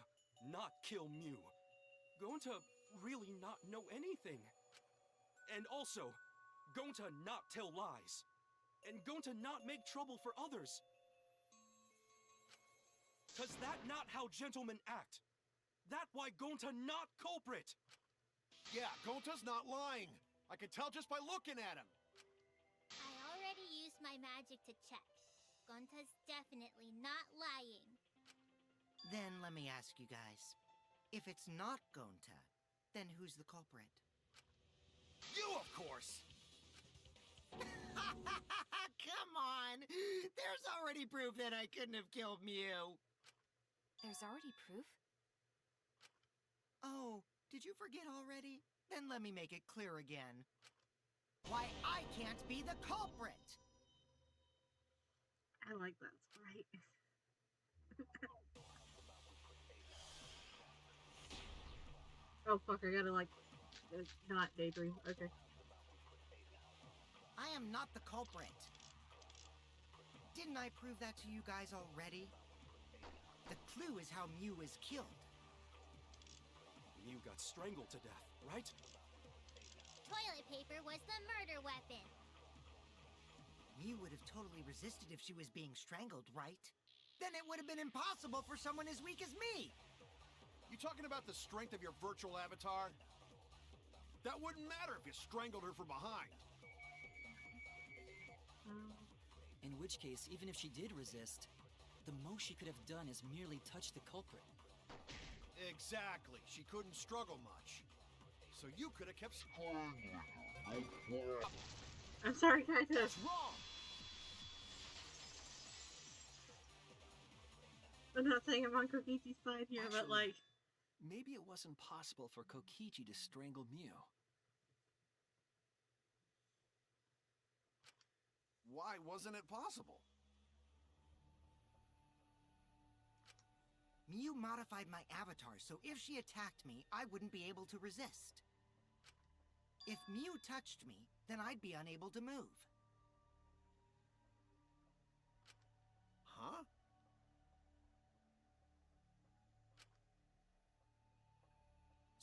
not kill Mew. Gonta really not know anything. And also, Gonta not tell lies. And Gonta not make trouble for others. 'Cause that not how gentlemen act. That why Gonta not culprit. Yeah, Gonta's not lying. I can tell just by looking at him. I already used my magic to check. Gonta's definitely not lying. Then let me ask you guys. If it's not Gonta, then who's the culprit? You, of course. Come on! There's already proof that I couldn't have killed Mew. There's already proof? Oh, did you forget already? Then let me make it clear again. Why I can't be the culprit! I like that sprite. Oh fuck, I gotta like, not daydream. Okay. I am not the culprit. Didn't I prove that to you guys already? The clue is how Mew was killed. Mew got strangled to death, right? Toilet paper was the murder weapon. Mew would have totally resisted if she was being strangled, right? Then it would have been impossible for someone as weak as me. You talking about the strength of your virtual avatar? That wouldn't matter if you strangled her from behind. In which case, even if she did resist, the most she could have done is merely touch the culprit. Exactly. She couldn't struggle much. So you could have kept... I'm sorry, Kaito. That's wrong! I'm not saying I'm on Kokichi's side here, but Actually, like... Maybe it wasn't possible for Kokichi to strangle Mew. Why wasn't it possible? Mew modified my avatar, so if she attacked me, I wouldn't be able to resist. If Mew touched me, then I'd be unable to move. Huh?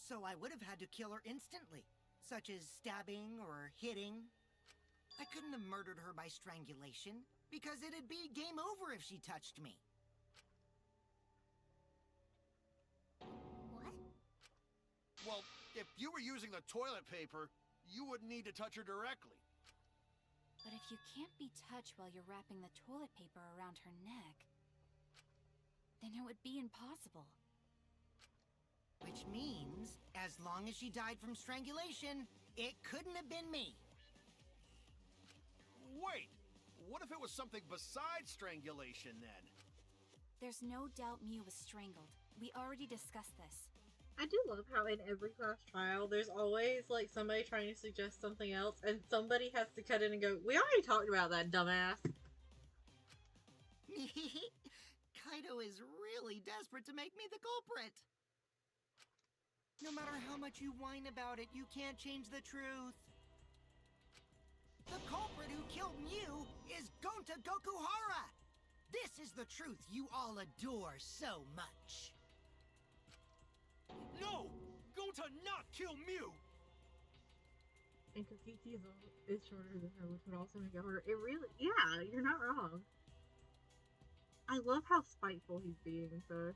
So I would have had to kill her instantly, such as stabbing or hitting. I couldn't have murdered her by strangulation, because it'd be game over if she touched me. What? Well, if you were using the toilet paper, you wouldn't need to touch her directly. But if you can't be touched while you're wrapping the toilet paper around her neck, then it would be impossible. Which means, as long as she died from strangulation, it couldn't have been me. Wait, what if it was something besides strangulation then? There's no doubt Mew was strangled. We already discussed this. I do love how in every class trial, there's always like somebody trying to suggest something else, and somebody has to cut in and go, "We already talked about that, dumbass." Kaito is really desperate to make me the culprit. No matter how much you whine about it, you can't change the truth. The culprit who killed Mew is Gonta Gokuhara! This is the truth you all adore so much. No! Gonta not kill Mew! And Kokichi is shorter than her, which would also make it harder. It really, yeah, you're not wrong. I love how spiteful he's being, though.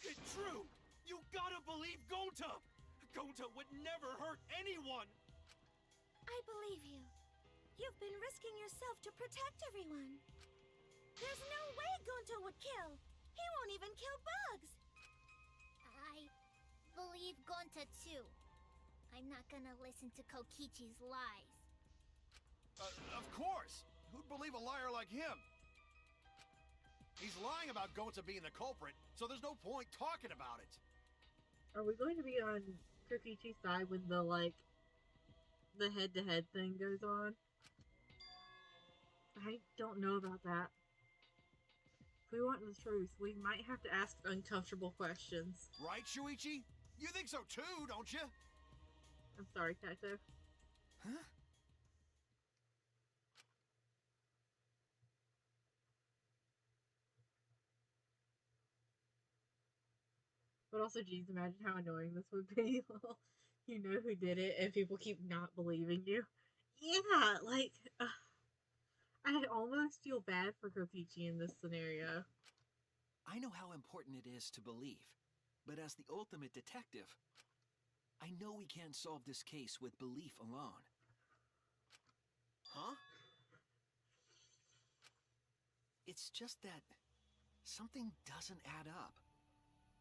It's true! You gotta believe Gonta! Gonta would never hurt anyone! I believe you. You've been risking yourself to protect everyone. There's no way Gonta would kill. He won't even kill bugs. I believe Gonta too. I'm not gonna listen to Kokichi's lies. Of course! Who'd believe a liar like him? He's lying about Gonta being the culprit, so there's no point talking about it. Are we going to be on Kokichi's side when the, like, the head-to-head thing goes on? I don't know about that. If we want the truth, we might have to ask uncomfortable questions. Right, Shuichi? You think so too, don't you? I'm sorry, Kaito. Huh? But also, geez, imagine how annoying this would be. You know who did it, and people keep not believing you. Yeah, like, I almost feel bad for Kokichi in this scenario. I know how important it is to believe, but as the ultimate detective, I know we can't solve this case with belief alone. Huh? It's just that something doesn't add up.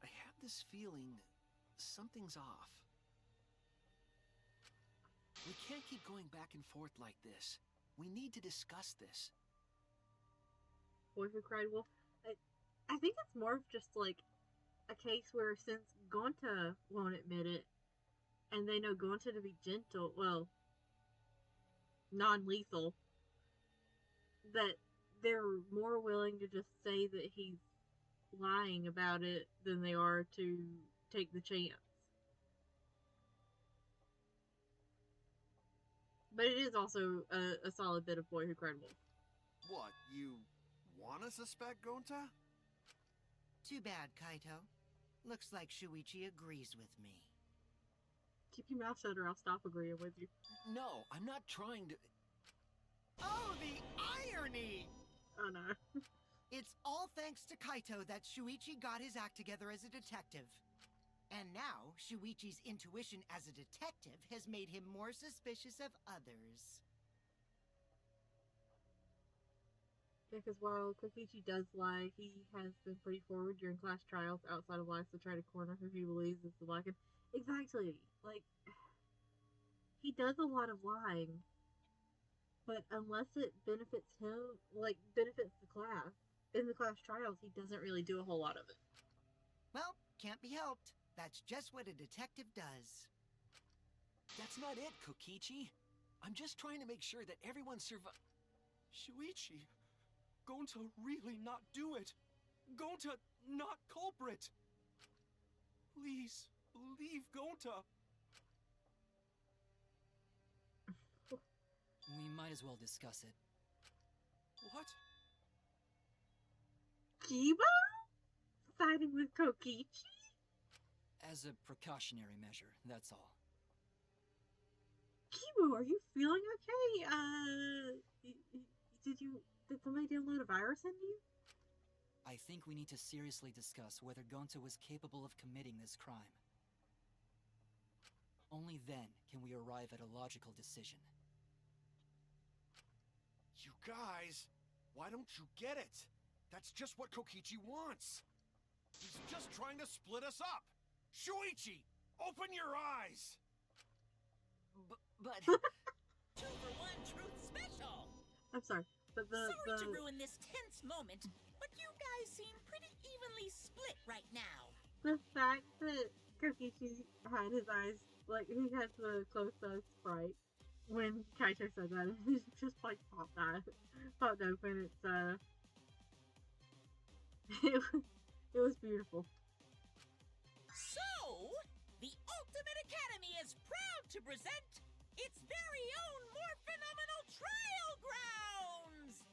I have this feeling something's off. We can't keep going back and forth like this. We need to discuss this. Boy Who Cried Wolf. I think it's more of just like a case where since Gonta won't admit it, and they know Gonta to be gentle, well, non-lethal, that they're more willing to just say that he's lying about it than they are to take the chance. But it is also a solid bit of Boy Who Cried Wolf. What, you wanna suspect Gonta? Too bad, Kaito. Looks like Shuichi agrees with me. Keep your mouth shut or I'll stop agreeing with you. No, I'm not trying to... Oh, the irony! Oh no. It's all thanks to Kaito that Shuichi got his act together as a detective. And now, Shuichi's intuition as a detective has made him more suspicious of others. Because while Kokichi does lie, he has been pretty forward during class trials outside of lies to try to corner who he believes is the black. Exactly. Like, he does a lot of lying. But unless it benefits him, like, benefits the class, in the class trials, he doesn't really do a whole lot of it. Well, can't be helped. That's just what a detective does. That's not it, Kokichi. I'm just trying to make sure that everyone Shuichi, Gonta really not do it. Gonta not culprit. Please, believe Gonta. We might as well discuss it. What? Kiba? Siding with Kokichi? As a precautionary measure, that's all. Kiba, are you feeling okay? Did somebody download a virus into you? I think we need to seriously discuss whether Gonta was capable of committing this crime. Only then can we arrive at a logical decision. You guys, why don't you get it? That's just what Kokichi wants. He's just trying to split us up. Shuichi, open your eyes! But 2-for-1 truth special! I'm sorry, but Sorry to ruin this tense moment, but you guys seem pretty evenly split right now. the fact that Kokichi had his eyes, like, he had the close-up sprite when Kaito said that, and he just, like, popped open. It was beautiful. So, the Ultimate Academy is proud to present its very own more phenomenal trial grounds!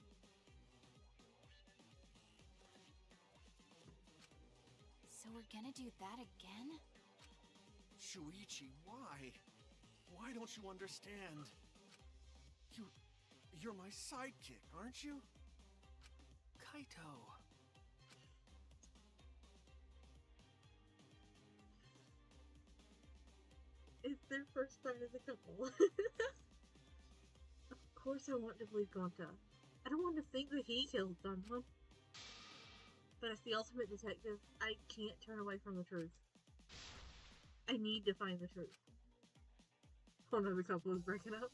So we're gonna do that again? Shuichi, why? Why don't you understand? You're my sidekick, aren't you? Kaito. It's their first time as a couple. Of course I want to believe Gonta. I don't want to think that he killed someone. But as the ultimate detective, I can't turn away from the truth. I need to find the truth. Oh no, the couple is breaking up.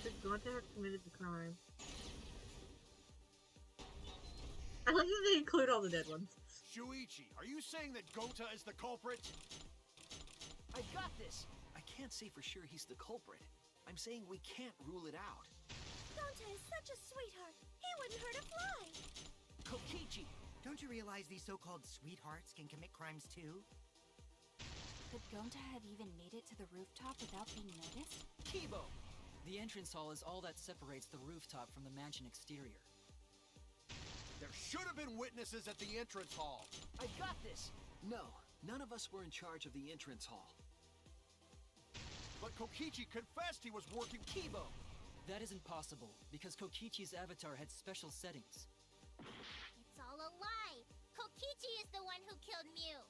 Could Gonta have committed the crime? I like that they include all the dead ones. Shuichi, are you saying that Gonta is the culprit? I got this! I can't say for sure he's the culprit. I'm saying we can't rule it out. Gonta is such a sweetheart. He wouldn't hurt a fly. Kokichi! Don't you realize these so-called sweethearts can commit crimes too? Could Gonta have even made it to the rooftop without being noticed? Kibo! The entrance hall is all that separates the rooftop from the mansion exterior. There should have been witnesses at the entrance hall. I got this! No, none of us were in charge of the entrance hall. But Kokichi confessed he was working. Kibo! That isn't possible, because Kokichi's avatar had special settings. It's all a lie. Kokichi is the one who killed Mew.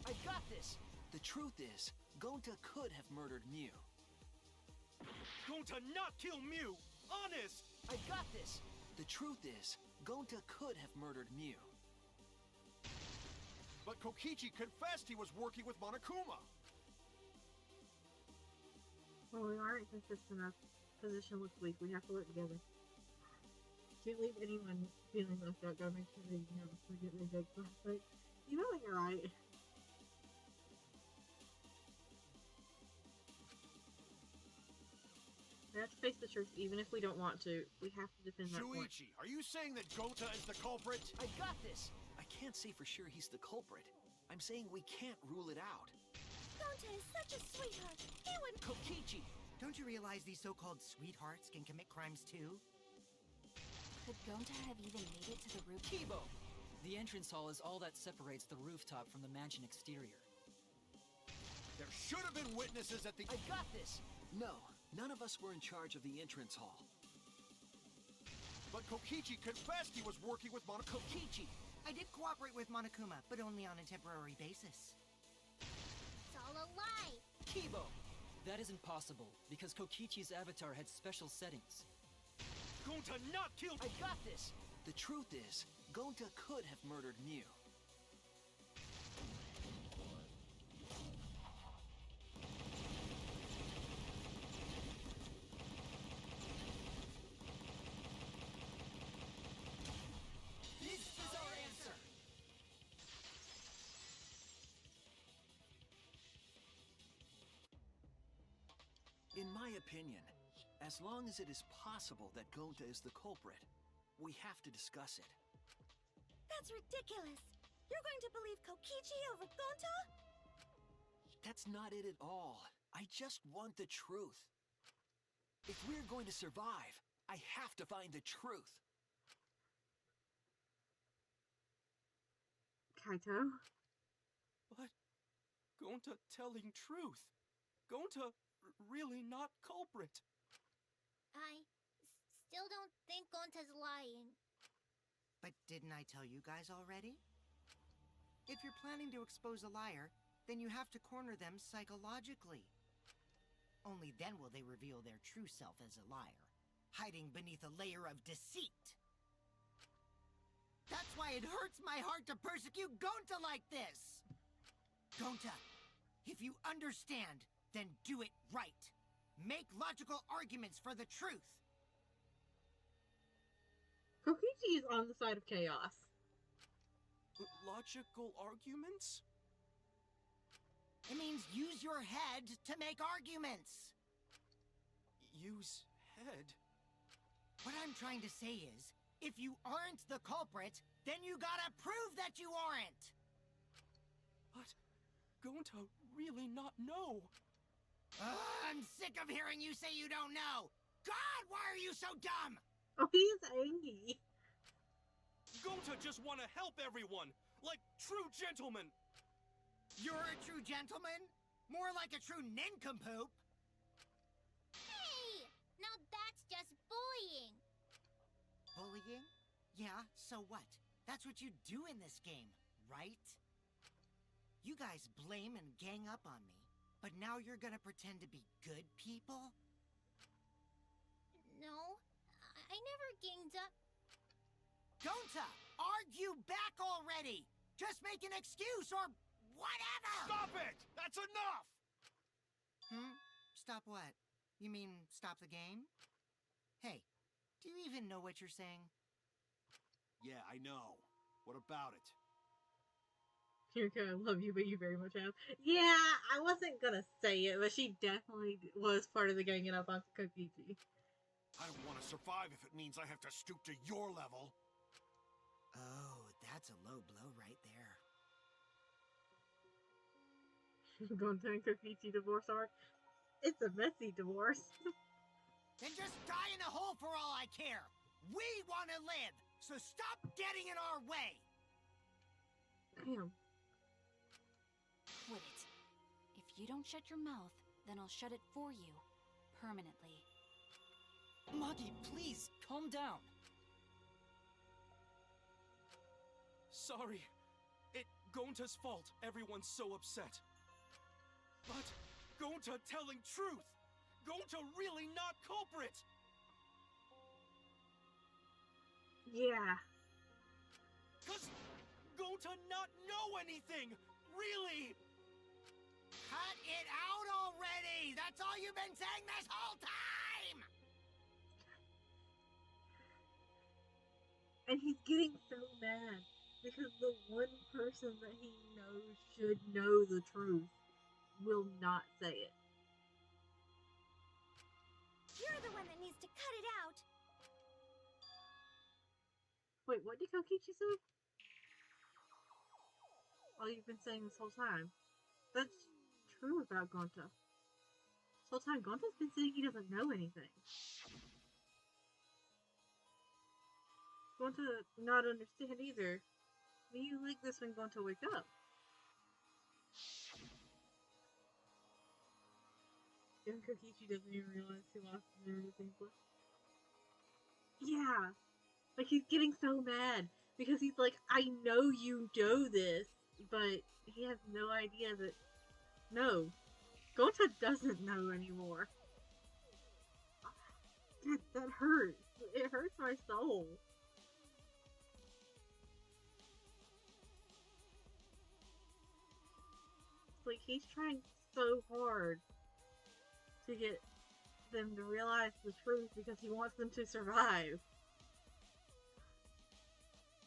I got this! The truth is, Gonta could have murdered Mew. Gonta not kill Mew! Honest! I got this! The truth is, Gonta could have murdered Mew. But Kokichi confessed he was working with Monokuma. Well, we aren't consistent enough. Position looks weak. We have to work together. Can't leave anyone feeling left out. Gotta make sure they, forget their jokes last week. You know that you're right. We have to face the truth even if we don't want to. We have to defend that point. Shuichi, are you saying that Gonta is the culprit? I got this! I can't say for sure he's the culprit. I'm saying we can't rule it out. Gonta is such a sweetheart. He wouldn't... Kokichi! Don't you realize these so-called sweethearts can commit crimes too? Could Gonta have even made it to the roof? Kibo! The entrance hall is all that separates the rooftop from the mansion exterior. There should have been witnesses at the... I got this! No, none of us were in charge of the entrance hall. But Kokichi confessed he was working with Monokuma. Kokichi! I did cooperate with Monokuma, but only on a temporary basis. It's all a lie. Kibo! That isn't possible, because Kokichi's avatar had special settings. Gonta not kill... I got this! The truth is, Gonta could have murdered Mew. This is our answer! In my opinion, as long as it is possible that Gonta is the culprit, we have to discuss it. That's ridiculous. You're going to believe Kokichi over Gonta? That's not it at all. I just want the truth. If we're going to survive, I have to find the truth. Kaito? What? Gonta telling truth. Gonta really not culprit. I still don't think Gonta's lying. But didn't I tell you guys already? If you're planning to expose a liar, then you have to corner them psychologically. Only then will they reveal their true self as a liar, hiding beneath a layer of deceit. That's why it hurts my heart to persecute Gonta like this! Gonta, if you understand, then do it right. Make logical arguments for the truth. Kokichi is on the side of chaos. Logical arguments? It means use your head to make arguments. Use head? What I'm trying to say is, if you aren't the culprit, then you gotta prove that you aren't! But Gonta really not know. I'm sick of hearing you say you don't know! God, why are you so dumb? Oh, he's angry. Gonta just want to help everyone, like true gentlemen. You're a true gentleman? More like a true nincompoop. Hey! Now that's just bullying. Bullying? Yeah, so what? That's what you do in this game, right? You guys blame and gang up on me, but now you're gonna pretend to be good people? No, I never ganged up. Gonta, argue back already! Just make an excuse or whatever! Stop it! That's enough! Stop what? You mean stop the game? Hey, do you even know what you're saying? Yeah, I know. What about it? Kiriko, I love you, but you very much have. Yeah, I wasn't gonna say it, but she definitely was part of the ganging up on Kokichi. I don't want to survive if it means I have to stoop to your level. Oh, that's a low blow right there. Gonta and Kokichi divorce arc. It's a messy divorce. Then just die in a hole for all I care! We want to live, so stop getting in our way! Damn. Quit it. If you don't shut your mouth, then I'll shut it for you. Permanently. Maki, please, calm down. Sorry. It Gonta's fault everyone's so upset. But Gonta telling truth. Gonta really not culprit. Yeah. Cause Gonta not know anything. Really. Cut it out already! That's all you've been saying this whole time! And he's getting so mad because the one person that he knows should know the truth will not say it. You're the one that needs to cut it out. Wait, what did Kokichi say? All you've been saying this whole time. That's true about Gonta. This whole time, Gonta's been saying he doesn't know anything. Gonta not understand either. When you like this when Gonta wake up. And Kokichi doesn't even realize he lost his everything. Yeah. Like, he's getting so mad. Because he's like, I know you know this. But he has no idea that... No. Gonta doesn't know anymore. That hurts. It hurts my soul. It's like he's trying so hard to get them to realize the truth because he wants them to survive.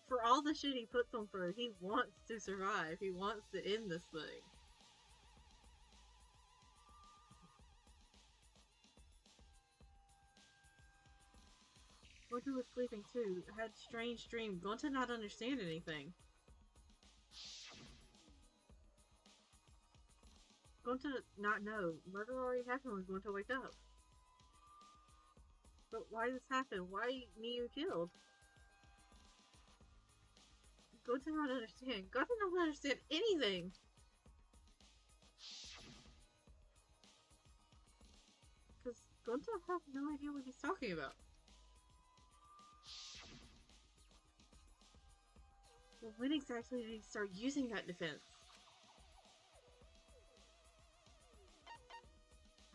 For all the shit he puts them through, he wants to survive. He wants to end this thing. Gonta was sleeping too. Had strange dreams. Gonta not understand anything. Gonta not know. Murder already happened when Gonta wake up. But why this happened? Why Miyu killed? Gonta not understand. Gonta not understand anything. Gonta have no idea what he's talking about. Well, when exactly did he start using that defense?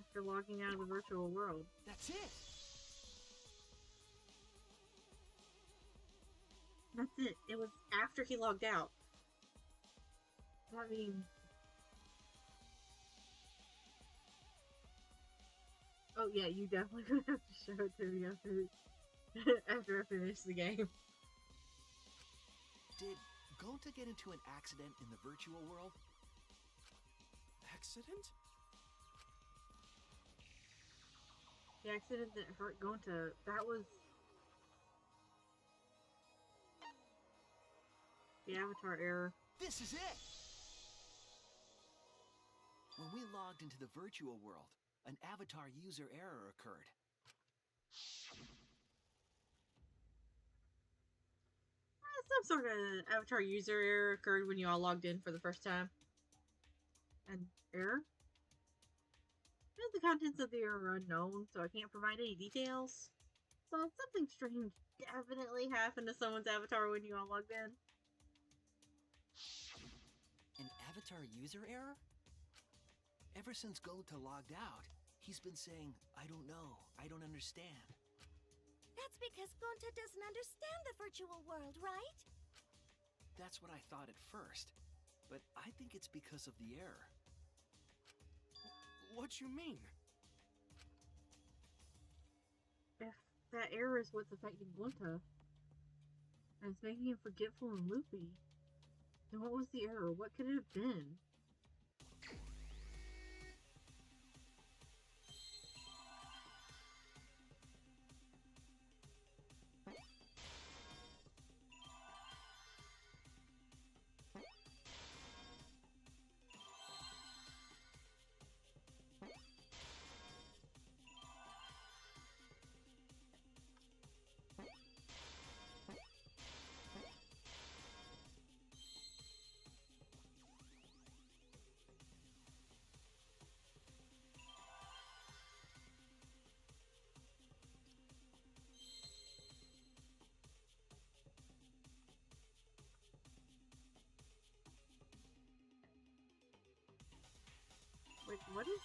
After logging out of the virtual world. That's it! That's it. It was after he logged out. That means... Oh yeah, you definitely gonna have to show it to me after I finish the game. Did Gonta get into an accident in the virtual world? Accident? The accident that hurt Gonta, that was... the avatar error. This is it! When we logged into the virtual world, an avatar user error occurred. Some sort of avatar user error occurred when you all logged in for the first time. An error? The contents of the error are unknown, so I can't provide any details. So something strange definitely happened to someone's avatar when you all logged in. An avatar user error? Ever since Gonta logged out, he's been saying, I don't know, I don't understand. That's because Gonta doesn't understand the virtual world, right? That's what I thought at first, but I think it's because of the error. What you mean? If that error is what's affecting Gonta, and it's making him forgetful and loopy, then what was the error? What could it have been? Wait, what is...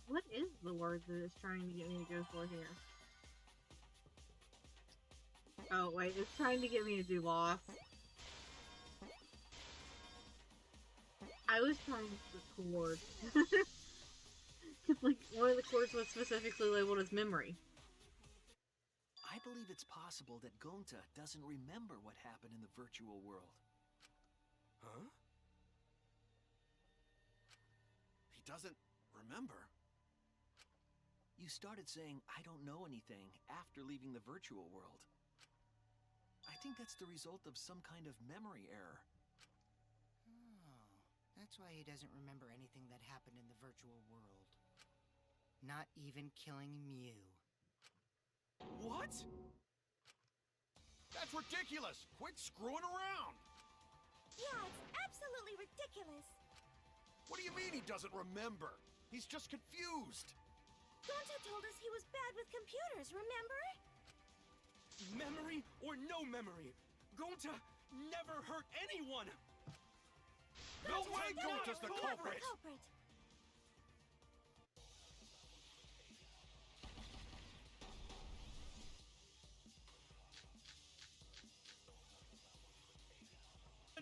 What is the word that it's trying to get me to go for here? Oh, wait, it's trying to get me to do loss. I was trying to chord. Like, one of the chords was specifically labeled as memory. I believe it's possible that Gonta doesn't remember what happened in the virtual world. Huh? He doesn't remember. You started saying, I don't know anything, after leaving the virtual world. I think that's the result of some kind of memory error. Oh, that's why he doesn't remember anything that happened in the virtual world. Not even killing Mew. What? That's ridiculous! Quit screwing around! Yeah, it's absolutely ridiculous. What do you mean he doesn't remember? He's just confused. Gonta told us he was bad with computers, remember? Memory or no memory, Gonta never hurt anyone! No way Gonta's the Not culprit! culprit.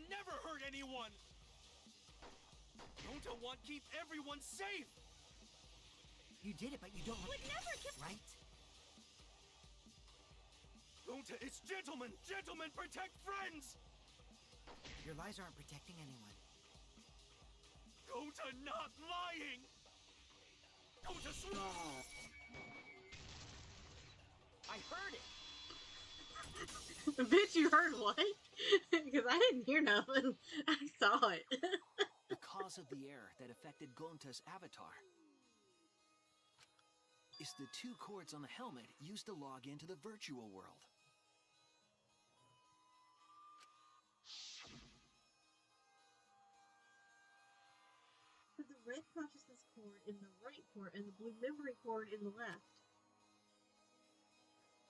Never hurt anyone! Gonta want keep everyone safe! You did it, but you don't... Would never give... Right? Gonta, it's gentlemen! Gentlemen, protect friends! Your lies aren't protecting anyone. Gonta not lying! Gonta I heard it! Bitch, you heard what? Because I didn't hear nothing. I saw it. The cause of the error that affected Gonta's avatar. is the 2 cords on the helmet used to log into the virtual world. Put the red consciousness cord in the right port and the blue memory cord in the left.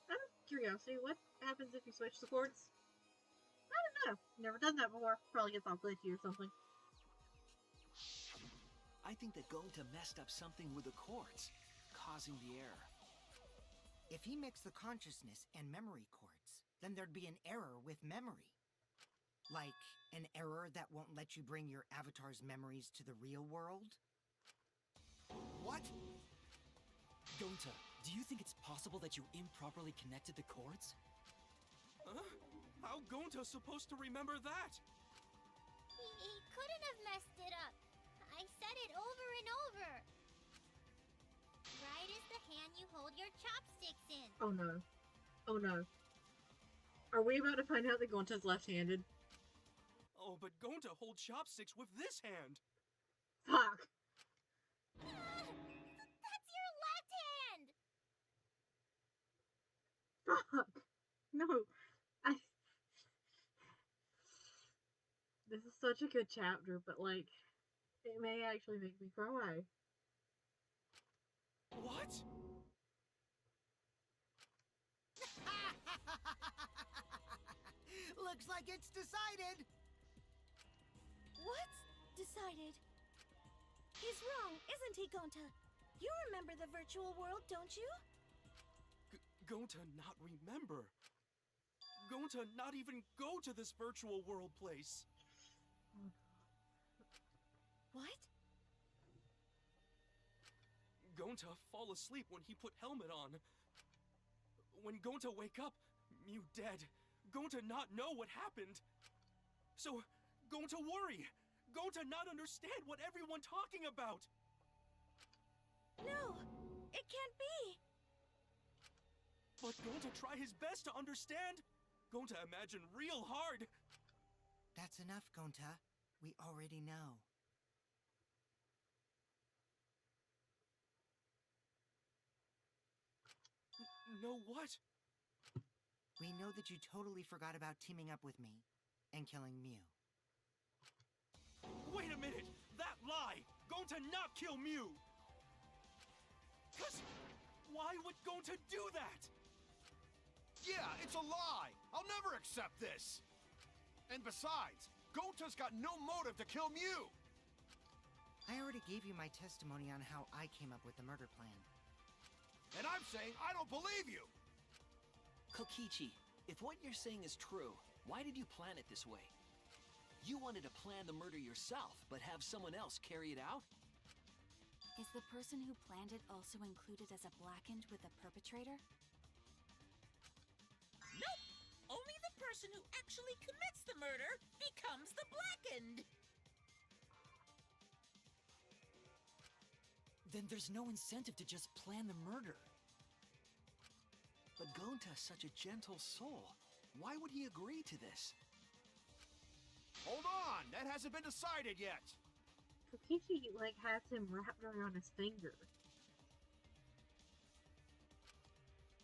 Out of curiosity, what happens if you switch the cords? I don't know. Never done that before. Probably gets all glitchy or something. I think that Gonta messed up something with the cords, causing the error. If he mixed the consciousness and memory cords, then there'd be an error with memory. Like an error that won't let you bring your avatar's memories to the real world? What? Gonta, do you think it's possible that you improperly connected the cords? Huh? How Gonta's supposed to remember that? He couldn't have messed it up. I said it over and over. Right is the hand you hold your chopsticks in. Oh no. Oh no. Are we about to find out that Gonta's left-handed? Oh, but Gonta holds chopsticks with this hand. Fuck! That's your left hand! Fuck! No. This is such a good chapter, but like, it may actually make me cry. What? Looks like it's decided! What's decided? He's wrong, isn't he, Gonta? You remember the virtual world, don't you? Gonta not remember. Gonta not even go to this virtual world place. What? Gonta fall asleep when he put helmet on. When Gonta wake up, Mew dead. Gonta not know what happened. So, Gonta worry. Gonta not understand what everyone talking about. No, it can't be. But Gonta try his best to understand. Gonta imagine real hard. That's enough, Gonta. We already know. Know what? We know that you totally forgot about teaming up with me and killing Mew. Wait a minute! That lie! Gonta not kill Mew! Why would Gonta do that? Yeah, it's a lie! I'll never accept this! And besides, Gonta's got no motive to kill Mew! I already gave you my testimony on how I came up with the murder plan. And I'm saying I don't believe you! Kokichi, if what you're saying is true, why did you plan it this way? You wanted to plan the murder yourself, but have someone else carry it out? Is the person who planned it also included as a blackened with the perpetrator? Nope! Only the person who actually commits the murder becomes the blackened! Then there's no incentive to just plan the murder. But Gonta's such a gentle soul. Why would he agree to this? Hold on! That hasn't been decided yet! Kokichi, like, has him wrapped around his finger.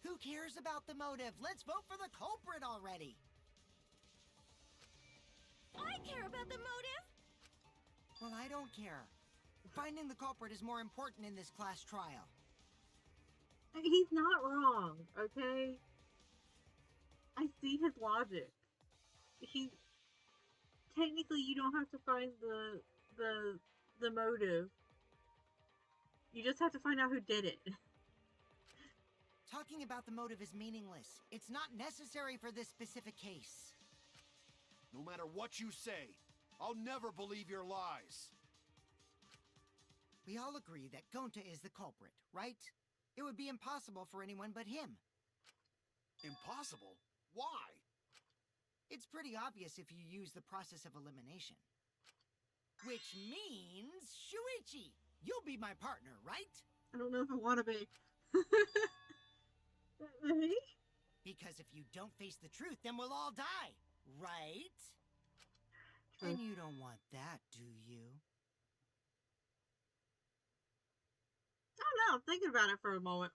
Who cares about the motive? Let's vote for the culprit already! I care about the motive! Well, I don't care. Finding the culprit is more important in this class trial. He's not wrong, okay? I see his logic. Technically, you don't have to find the motive. You just have to find out who did it. Talking about the motive is meaningless. It's not necessary for this specific case. No matter what you say, I'll never believe your lies. We all agree that Gonta is the culprit, right? It would be impossible for anyone but him. Impossible? Why? It's pretty obvious if you use the process of elimination. Which means, Shuichi, you'll be my partner, right? I don't know if I want to be. Me? Because if you don't face the truth, then we'll all die, right? True. And you don't want that, do you? Oh no, I'm thinking about it for a moment.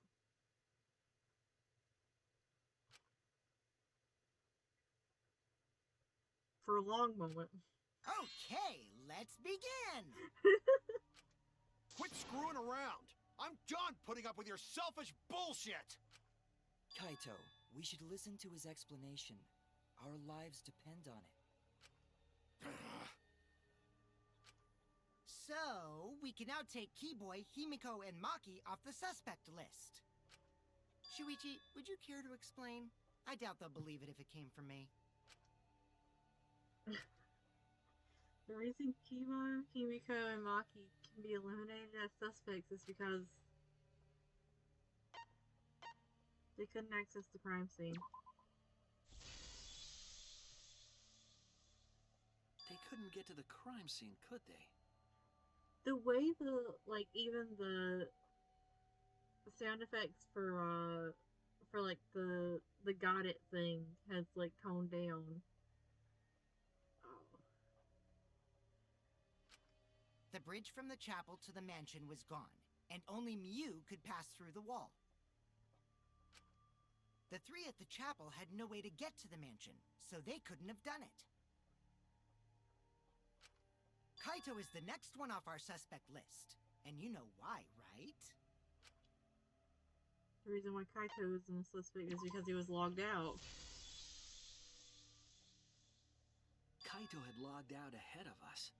For a long moment. Okay, let's begin. Quit screwing around. I'm done putting up with your selfish bullshit. Kaito, we should listen to his explanation. Our lives depend on it. So, we can now take Keyboy, Himiko, and Maki off the suspect list. Shuichi, would you care to explain? I doubt they'll believe it if it came from me. The reason Kimo, Himiko, and Maki can be eliminated as suspects is because they couldn't access the crime scene. They couldn't get to the crime scene, could they? The way even the sound effects for like the got it thing has like toned down. Oh. The bridge from the chapel to the mansion was gone, and only Mew could pass through the wall. The three at the chapel had no way to get to the mansion, so they couldn't have done it. Kaito is the next one off our suspect list, and you know why, right? The reason why Kaito is in the suspect is because he was logged out. Kaito had logged out ahead of us.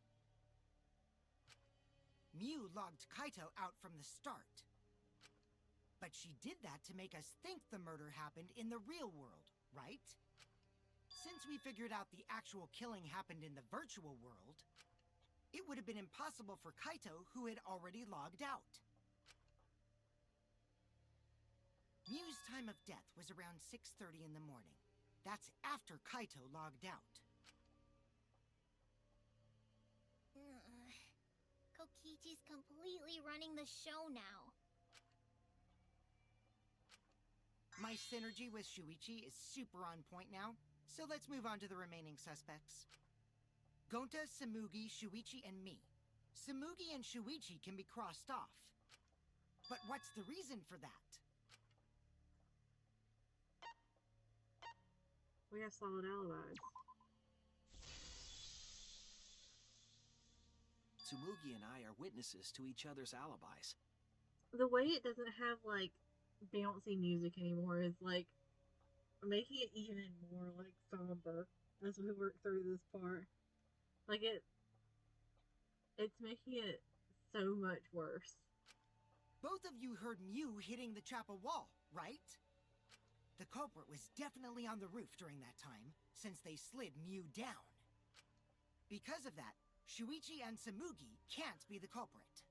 Mew logged Kaito out from the start. But she did that to make us think the murder happened in the real world, right? Since we figured out the actual killing happened in the virtual world, it would have been impossible for Kaito, who had already logged out. Mew's time of death was around 6:30 in the morning. That's after Kaito logged out. Kokichi's completely running the show now. My synergy with Shuichi is super on point now, so let's move on to the remaining suspects. Gonta, Samugi, Shuichi, and me. Samugi and Shuichi can be crossed off. But what's the reason for that? We have solid alibis. Tsumugi and I are witnesses to each other's alibis. The way it doesn't have like bouncy music anymore is like making it even more like somber as we work through this part. Like it's making it so much worse. Both of you heard Mew hitting the chapel wall, right? The culprit was definitely on the roof during that time, since they slid Mew down. Because of that, Shuichi and Samugi can't be the culprit.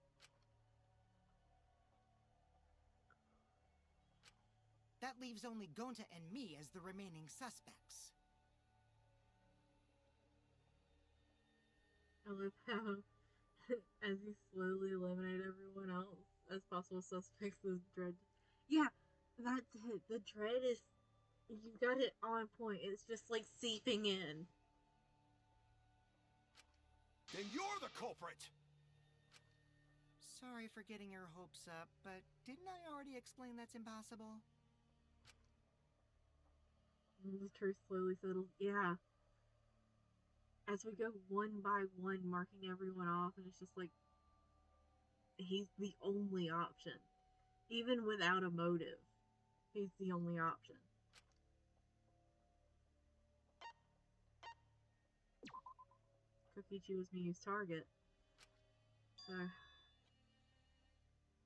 That leaves only Gonta and me as the remaining suspects. I love how as you slowly eliminate everyone else as possible suspects, the dread. Yeah, that's it. The dread is, you got it on point. It's just like seeping in. Then you're the culprit! Sorry for getting your hopes up, but didn't I already explain that's impossible? The truth slowly settles. Yeah. As we go one by one, marking everyone off, and it's just like, he's the only option. Even without a motive, he's the only option. Kokichi was Miyu's target. So,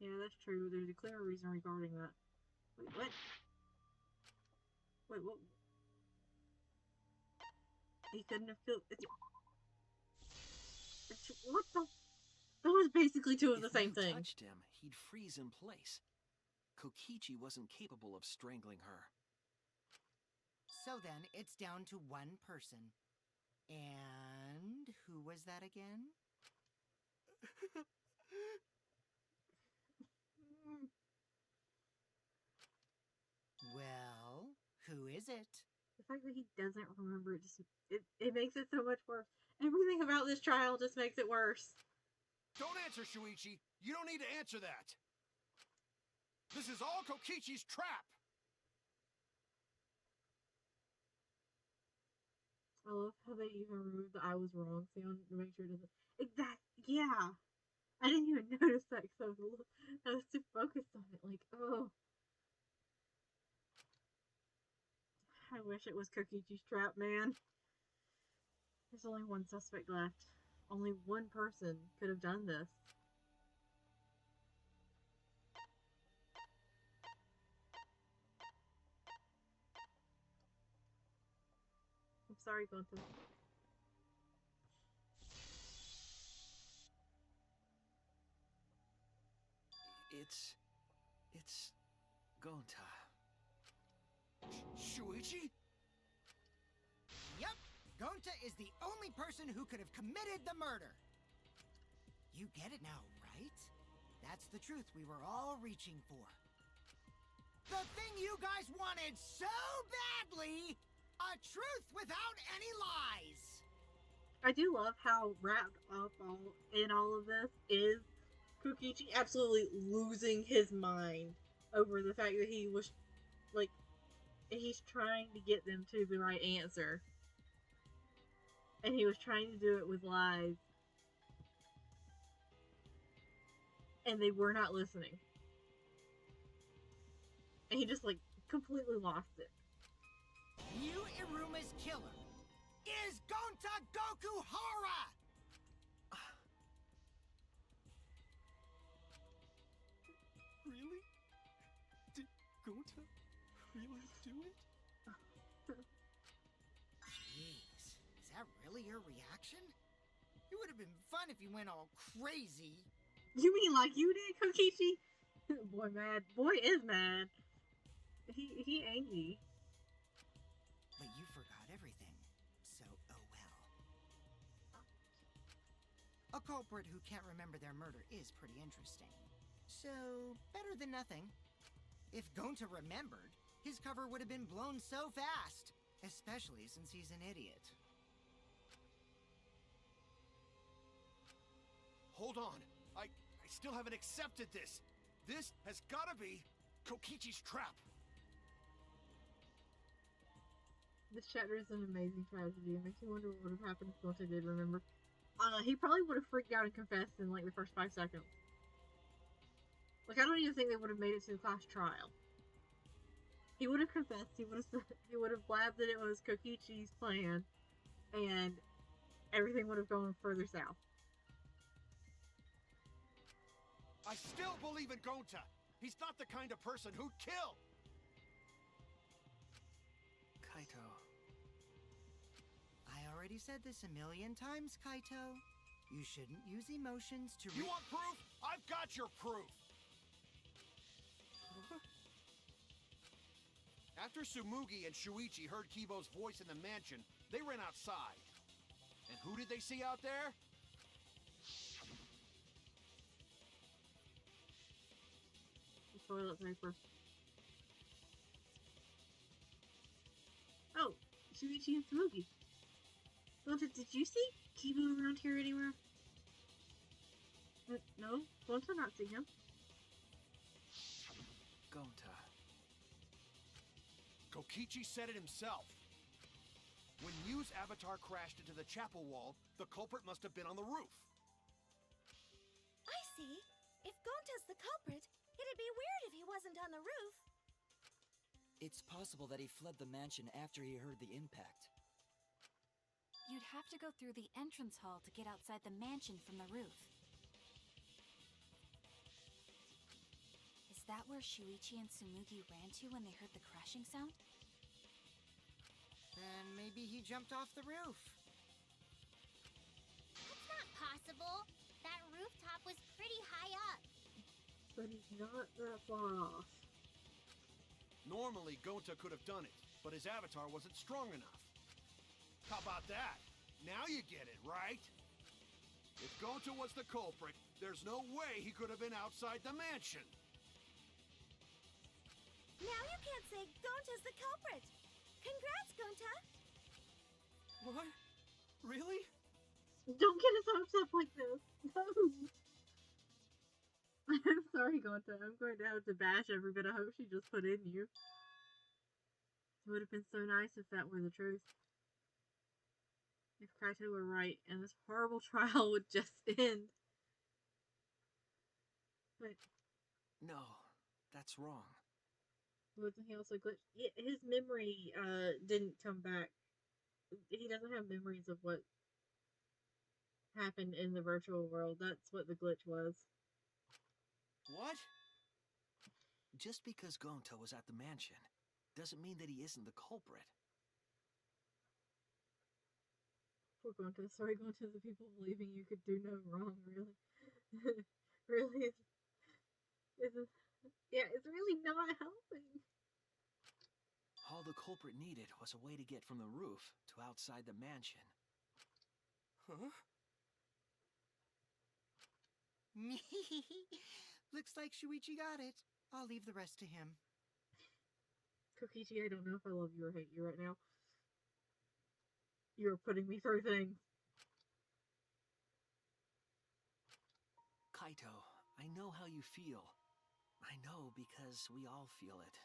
yeah, that's true. There's a clear reason regarding that. Wait, what? Wait, what? He couldn't have killed. What the? That was basically two of the same thing. If Mew touched him, he'd freeze in place. Kokichi wasn't capable of strangling her. So then, it's down to one person. And who was that again? Well, who is it? The fact that he doesn't remember it just it makes it so much worse. Everything about this trial just makes it worse. Don't answer, Shuichi! You don't need to answer that! This is all Kokichi's trap! I love how they even removed the "I was wrong" sound to make sure it doesn't. Yeah. I didn't even notice that because I was too focused on it. Like, oh. I wish it was Kokichi's trap, man. There's only one suspect left. Only one person could have done this. I'm sorry, Gonta. It's Gonta. Shuichi? Yep, Gonta is the only person who could have committed the murder. You get it now, right? That's the truth we were all reaching for. The thing you guys wanted so badly! A truth without any lies! I do love how wrapped up in all of this is Kokichi absolutely losing his mind over the fact that he was, like, he's trying to get them to the right answer. And he was trying to do it with lies. And they were not listening. And he just, like, completely lost it. Yu Iruma's killer is Gonta Gokuhara! Really? Did Gonta really do it? Jeez, is that really your reaction? It would have been fun if you went all crazy. You mean like you did, Kokichi? Boy mad. Boy is mad. He angry. But you forgot everything, so oh well. A culprit who can't remember their murder is pretty interesting. So, better than nothing. If Gonta remembered, his cover would have been blown so fast. Especially since he's an idiot. Hold on. I still haven't accepted this. This has gotta be Kokichi's trap. This chapter is an amazing tragedy. It makes me wonder what would have happened if Gonta did remember. He probably would have freaked out and confessed in like the first 5 seconds. Like, I don't even think they would have made it to the class trial. He would have confessed. He would have blabbed that it was Kokichi's plan, and everything would have gone further south. I still believe in Gonta. He's not the kind of person who'd kill. Kaito. I already said this a million times, Kaito. You shouldn't use emotions to You want proof? I've got your proof. After Tsumugi and Shuichi heard Kibo's voice in the mansion, they ran outside. And who did they see out there? The toilet paper. Oh, Shuichi and Tsumugi. Gonta, did you see Kibo around here anywhere? No, Gonta not see him. Gonta. Kokichi said it himself. When Mew's avatar crashed into the chapel wall, the culprit must have been on the roof. I see. If Gonta's the culprit, it'd be weird if he wasn't on the roof. It's possible that he fled the mansion after he heard the impact. You'd have to go through the entrance hall to get outside the mansion from the roof. Is that where Shuichi and Tsumugi ran to when they heard the crashing sound? Then maybe he jumped off the roof. That's not possible. That rooftop was pretty high up. But he's not that far off. Normally, Gonta could have done it, but his avatar wasn't strong enough. How about that? Now you get it, right? If Gonta was the culprit, there's no way he could have been outside the mansion. Now you can't say Gonta's the culprit. Congrats, Gonta. What? Really? Don't get his hopes up like this. No. I'm sorry, Gonta. I'm going to have to bash every bit of hope she just put in you. It would have been so nice if that were the truth. If Kaito were right, and this horrible trial would just end. But No, that's wrong. wasn't he also glitched? His memory didn't come back. He doesn't have memories of what happened in the virtual world. That's what the glitch was. What? Just because Gonta was at the mansion doesn't mean that he isn't the culprit. Poor Gonta. Sorry, Gonta, the people believing you could do no wrong, really. Really, it's really not helping. All the culprit needed was a way to get from the roof to outside the mansion. Huh? Looks like Shuichi got it. I'll leave the rest to him. Kokichi, I don't know if I love you or hate you right now. You're putting me through things. Kaito, I know how you feel. I know because we all feel it.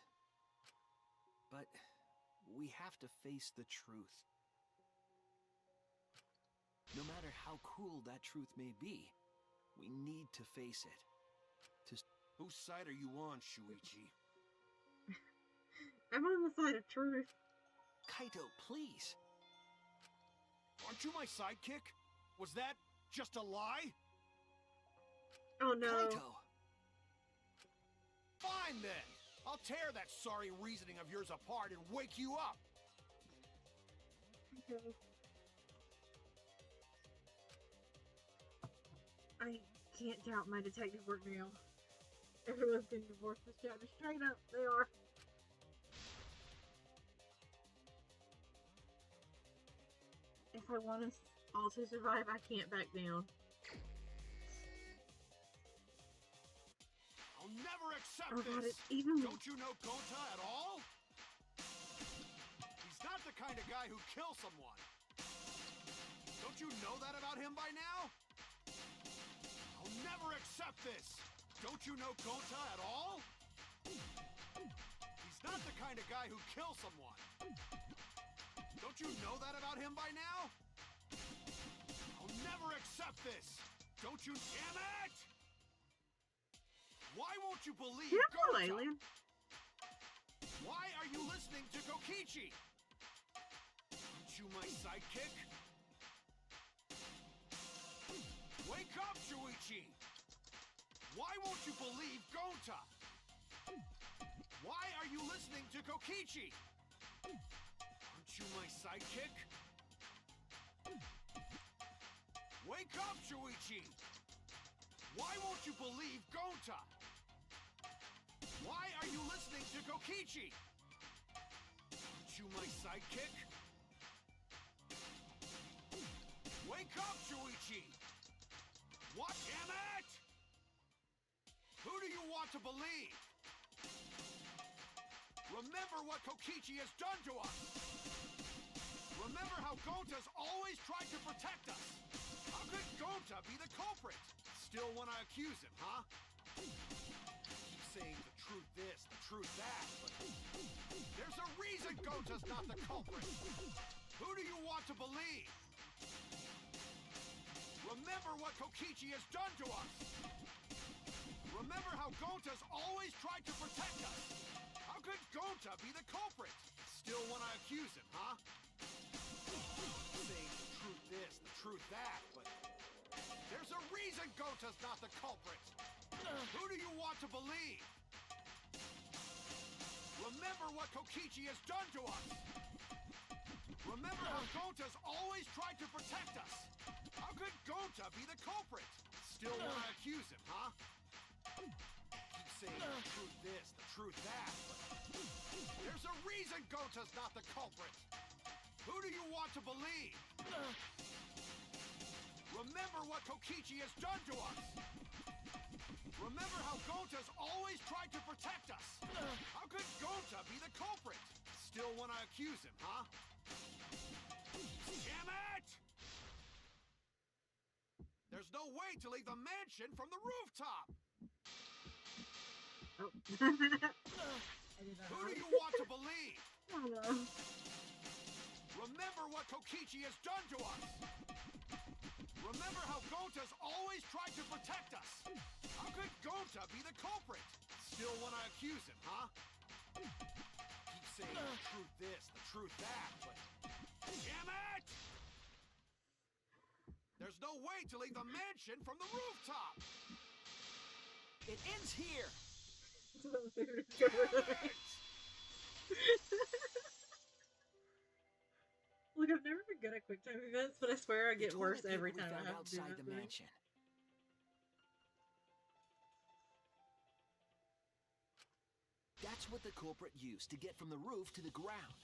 But we have to face the truth. No matter how cruel that truth may be, we need to face it. Whose side are you on, Shuichi? I'm on the side of truth. Kaito, please. Aren't you my sidekick? Was that just a lie? Oh no. Kaito! Fine then! I'll tear that sorry reasoning of yours apart and wake you up! Okay. I can't doubt my detective work now. Everyone's getting divorced this chapter. Straight up, they are. If I want us all to survive, I can't back down. I'll never accept Oh god, this! it's even... Don't you know Gonta at all? He's not the kind of guy who kills someone. Don't you know that about him by now? I'll never accept this! Don't you know Gonta at all? He's not the kind of guy who kills someone. Don't you know that about him by now? I'll never accept this! Don't you... Damn it! Why won't you believe Gonta? Alien. Why are you listening to Kokichi? Aren't you my sidekick? Wake up, Shuichi! Why won't you believe Gonta? Why are you listening to Kokichi? Aren't you my sidekick? Wake up, Shuichi! Why won't you believe Gonta? Why are you listening to Kokichi? Aren't you my sidekick? Wake up, Shuichi! What? Damn it! Who do you want to believe? Remember what Kokichi has done to us! Remember how Gonta's always tried to protect us! How could Gonta be the culprit? Still want to accuse him, huh? Keep saying the truth this, the truth that, but there's a reason Gonta's not the culprit! Who do you want to believe? Remember what Kokichi has done to us! Remember how Gonta's always tried to protect us! How could Gonta be the culprit? Still want to accuse him, huh? Saying the truth this, the truth that, but there's a reason Gonta's not the culprit! Who do you want to believe? Remember what Kokichi has done to us! Remember how Gonta's always tried to protect us! How could Gonta be the culprit? Still want to accuse him, huh? Keep saying the truth this, the truth that, but there's a reason Gonta's not the culprit! Who do you want to believe? Remember what Kokichi has done to us! Remember how Gonta's always tried to protect us! How could Gonta be the culprit? Still want to accuse him, huh? Damn it! There's no way to leave the mansion from the rooftop! Oh. Who do you want to believe? I don't know. Remember what Kokichi has done to us! Remember how Gonta's always tried to protect us! How could Gonta be the culprit? Still want to accuse him, huh? Keep saying the truth this, the truth that, but... Damn it! There's no way to leave the mansion from the rooftop! It ends here! Look, I've never been good at quick time events, but I swear I The get worse toilet every paper we time I found have to do outside that the thing. mansion. That's what the culprit used to get from the roof to the ground.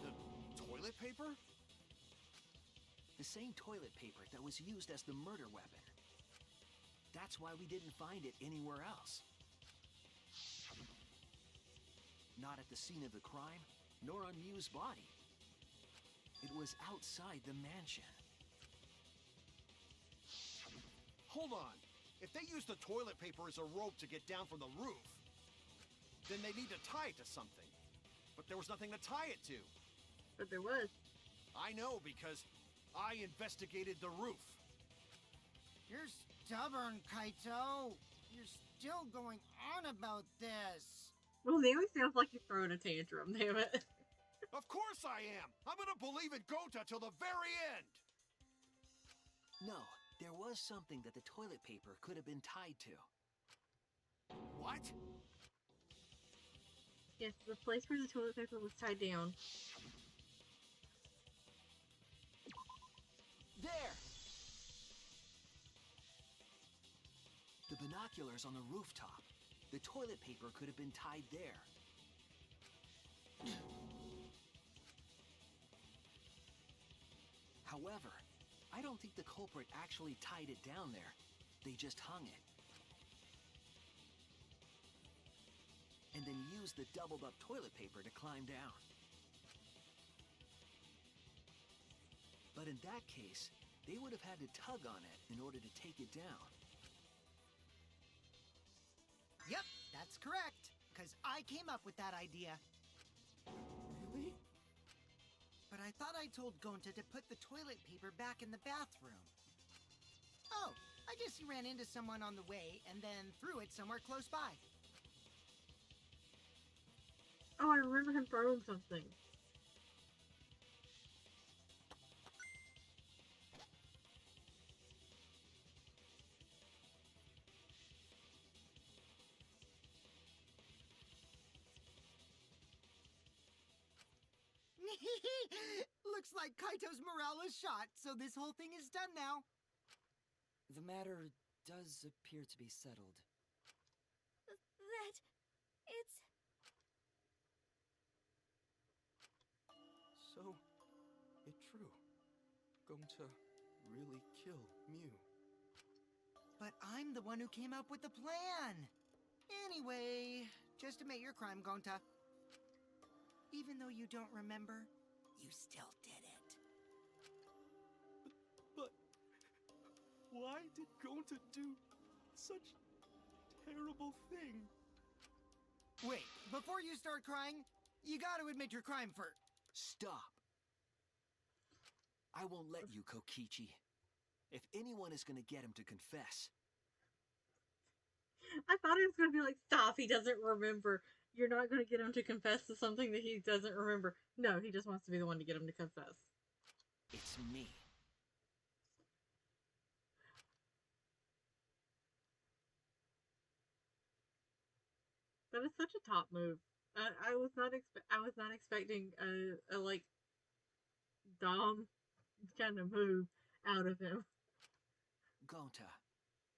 The toilet paper? The same toilet paper that was used as the murder weapon. That's why we didn't find it anywhere else. Not at the scene of the crime, nor on Mew's body. It was outside the mansion. Hold on. If they used the toilet paper as a rope to get down from the roof, then they need to tie it to something. But there was nothing to tie it to. But there was. I know because I investigated the roof. You're stubborn, Kaito. You're still going on about this. Well, now he sounds like he's throwing a tantrum, damn it. Of course I am! I'm gonna believe in Gonta till the very end! No, there was something that the toilet paper could have been tied to. What? Yes, the place where the toilet paper was tied down. There! The binoculars on the rooftop. The toilet paper could have been tied there. However, I don't think the culprit actually tied it down there. They just hung it. And then used the doubled up toilet paper to climb down. But in that case, they would have had to tug on it in order to take it down. Yep, that's correct. Because I came up with that idea. Really? But I thought I told Gonta to put the toilet paper back in the bathroom. Oh, I guess he ran into someone on the way and then threw it somewhere close by. Oh, I remember him throwing something. Looks like Kaito's morale is shot, so this whole thing is done now. The matter does appear to be settled. That... it's... So, it true. Gonta really kill Mew. But I'm the one who came up with the plan. Anyway, just admit your crime, Gonta. Even though you don't remember, you still did it. But why did Gonta do such terrible thing? Wait, before you start crying, you gotta admit your crime first. Stop! I won't let you, Kokichi. If anyone is gonna get him to confess... I thought he was going to be like, stop, he doesn't remember. You're not going to get him to confess to something that he doesn't remember. No, he just wants to be the one to get him to confess. It's me. That is such a top move. I was not expecting a like Dom kind of move out of him. Gonta,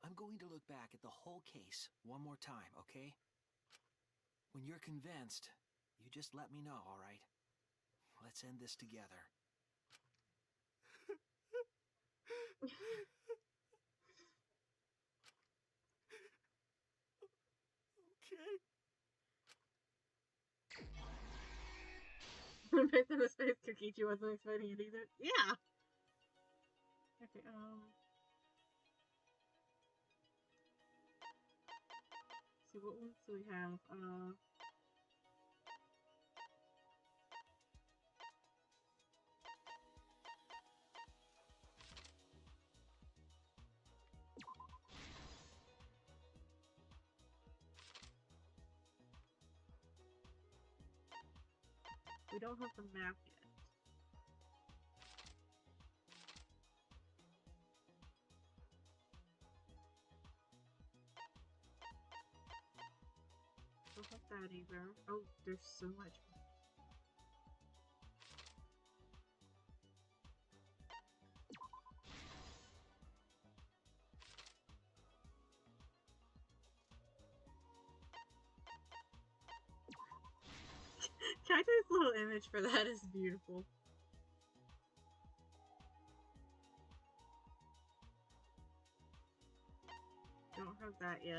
I'm going to look back at the whole case one more time, okay? When you're convinced, you just let me know, all right? Let's end this together. Okay. Based on his face, Kokichi wasn't expecting it either. Yeah! Okay, see, what ones do we have? We don't have the map yet. Don't have that either. Oh, there's so much. Cactus' little image for that is beautiful. Don't have that yet.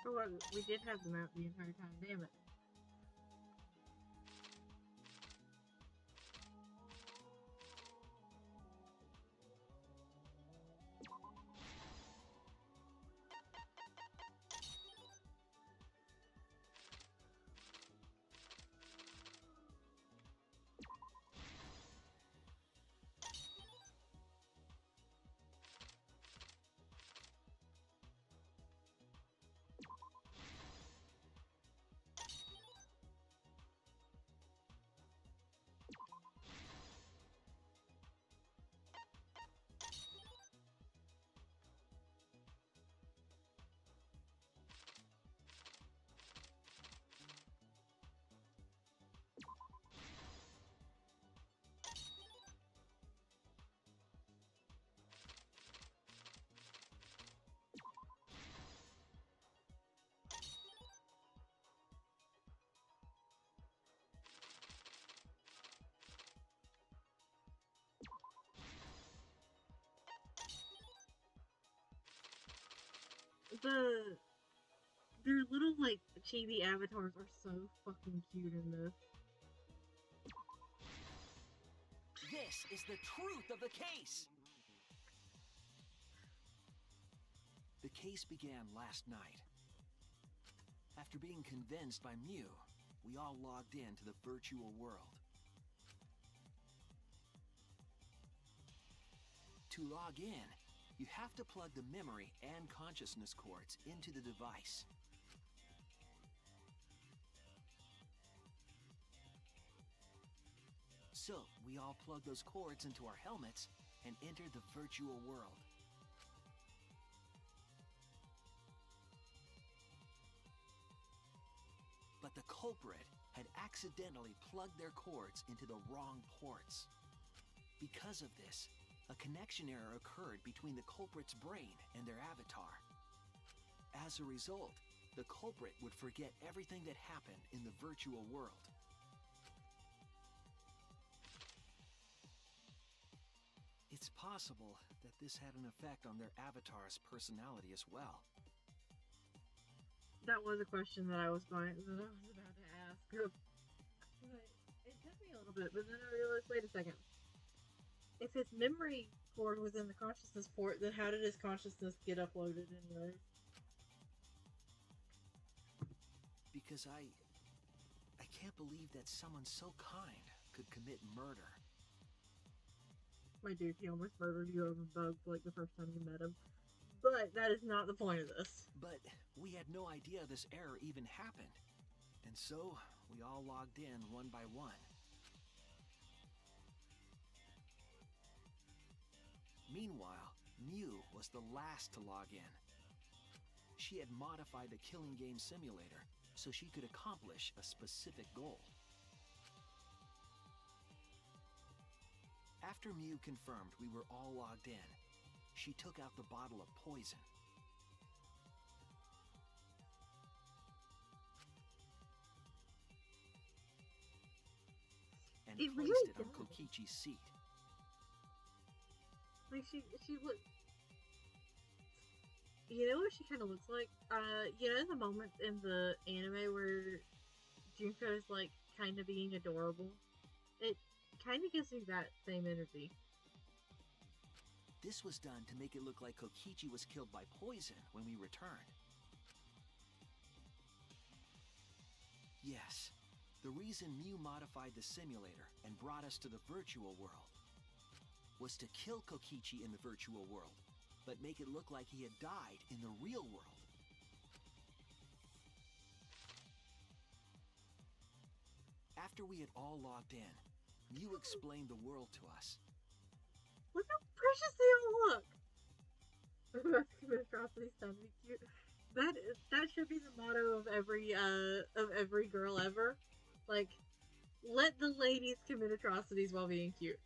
Oh, well, we did have the map the entire time, damn it. Their little, like, chibi avatars are so fucking cute in this. This is the truth of the case! The case began last night. After being convinced by Mew, we all logged into the virtual world. To log in, you have to plug the memory and consciousness cords into the device. So, we all plugged those cords into our helmets and entered the virtual world. But the culprit had accidentally plugged their cords into the wrong ports. Because of this, a connection error occurred between the culprit's brain and their avatar. As a result, the culprit would forget everything that happened in the virtual world. It's possible that this had an effect on their avatar's personality as well. That was a question that I was about to ask. But it took me a little bit, but then I realized, wait a second. If his memory cord was in the consciousness port, then how did his consciousness get uploaded anyway? Because I can't believe that someone so kind could commit murder. My dude, he almost murdered you over bugs like the first time you met him. But that is not the point of this. But we had no idea this error even happened. And so, we all logged in one by one. Meanwhile, Mew was the last to log in. She had modified the killing game simulator so she could accomplish a specific goal. After Mew confirmed we were all logged in, she took out the bottle of poison. And It placed really it on does. Kokichi's seat. Like, she look. You know what she kind of looks like? You know the moments in the anime where Junko is, like, kind of being adorable? It kind of gives me that same energy. This was done to make it look like Kokichi was killed by poison when we returned. Yes, the reason Mew modified the simulator and brought us to the virtual world was to kill Kokichi in the virtual world, but make it look like he had died in the real world. After we had all logged in, Mew explained the world to us. Look how precious they all look! Atrocities sound to be cute. That should be the motto of every girl ever. Like, let the ladies commit atrocities while being cute.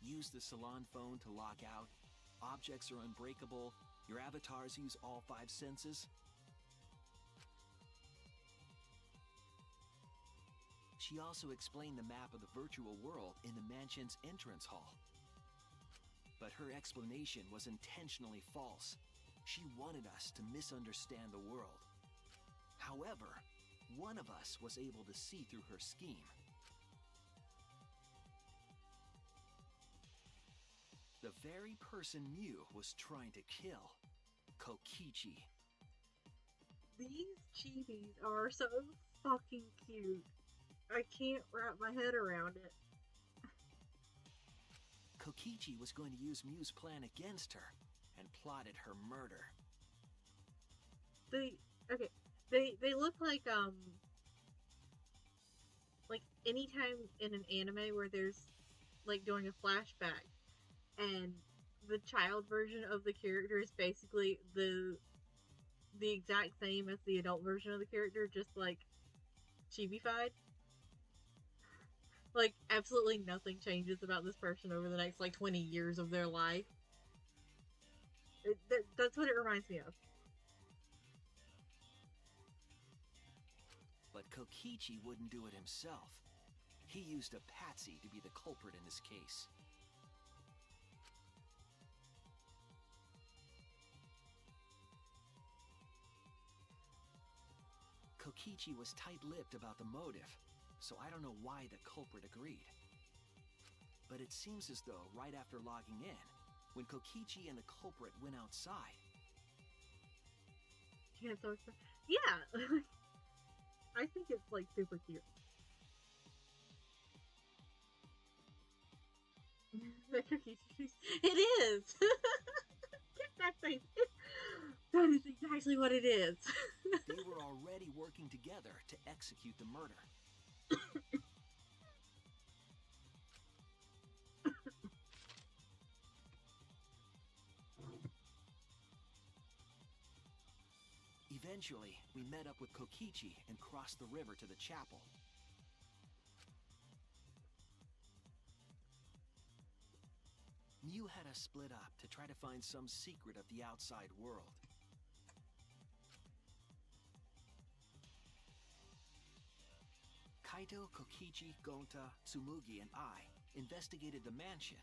Use the salon phone to log out. Objects are unbreakable. Your avatars use all 5 senses. She also explained the map of the virtual world in the mansion's entrance hall. But her explanation was intentionally false. She wanted us to misunderstand the world. However, one of us was able to see through her scheme. The very person Mew was trying to kill, Kokichi. These chibis are so fucking cute. I can't wrap my head around it. Kokichi was going to use Mew's plan against her and plotted her murder. They look like anytime in an anime where there's like doing a flashback and the child version of the character is basically the exact same as the adult version of the character, just like chibified. Like, absolutely nothing changes about this person over the next, 20 years of their life. That's what it reminds me of. But Kokichi wouldn't do it himself. He used a patsy to be the culprit in this case. Kokichi was tight-lipped about the motive, so I don't know why the culprit agreed. But it seems as though right after logging in, when Kokichi and the culprit went outside... Yeah, I think it's, super cute. It is! Get that face! That is exactly what it is. They were already working together to execute the murder. Eventually, we met up with Kokichi and crossed the river to the chapel. Mew had us split up to try to find some secret of the outside world. Kaito, Kokichi, Gonta, Tsumugi, and I investigated the mansion,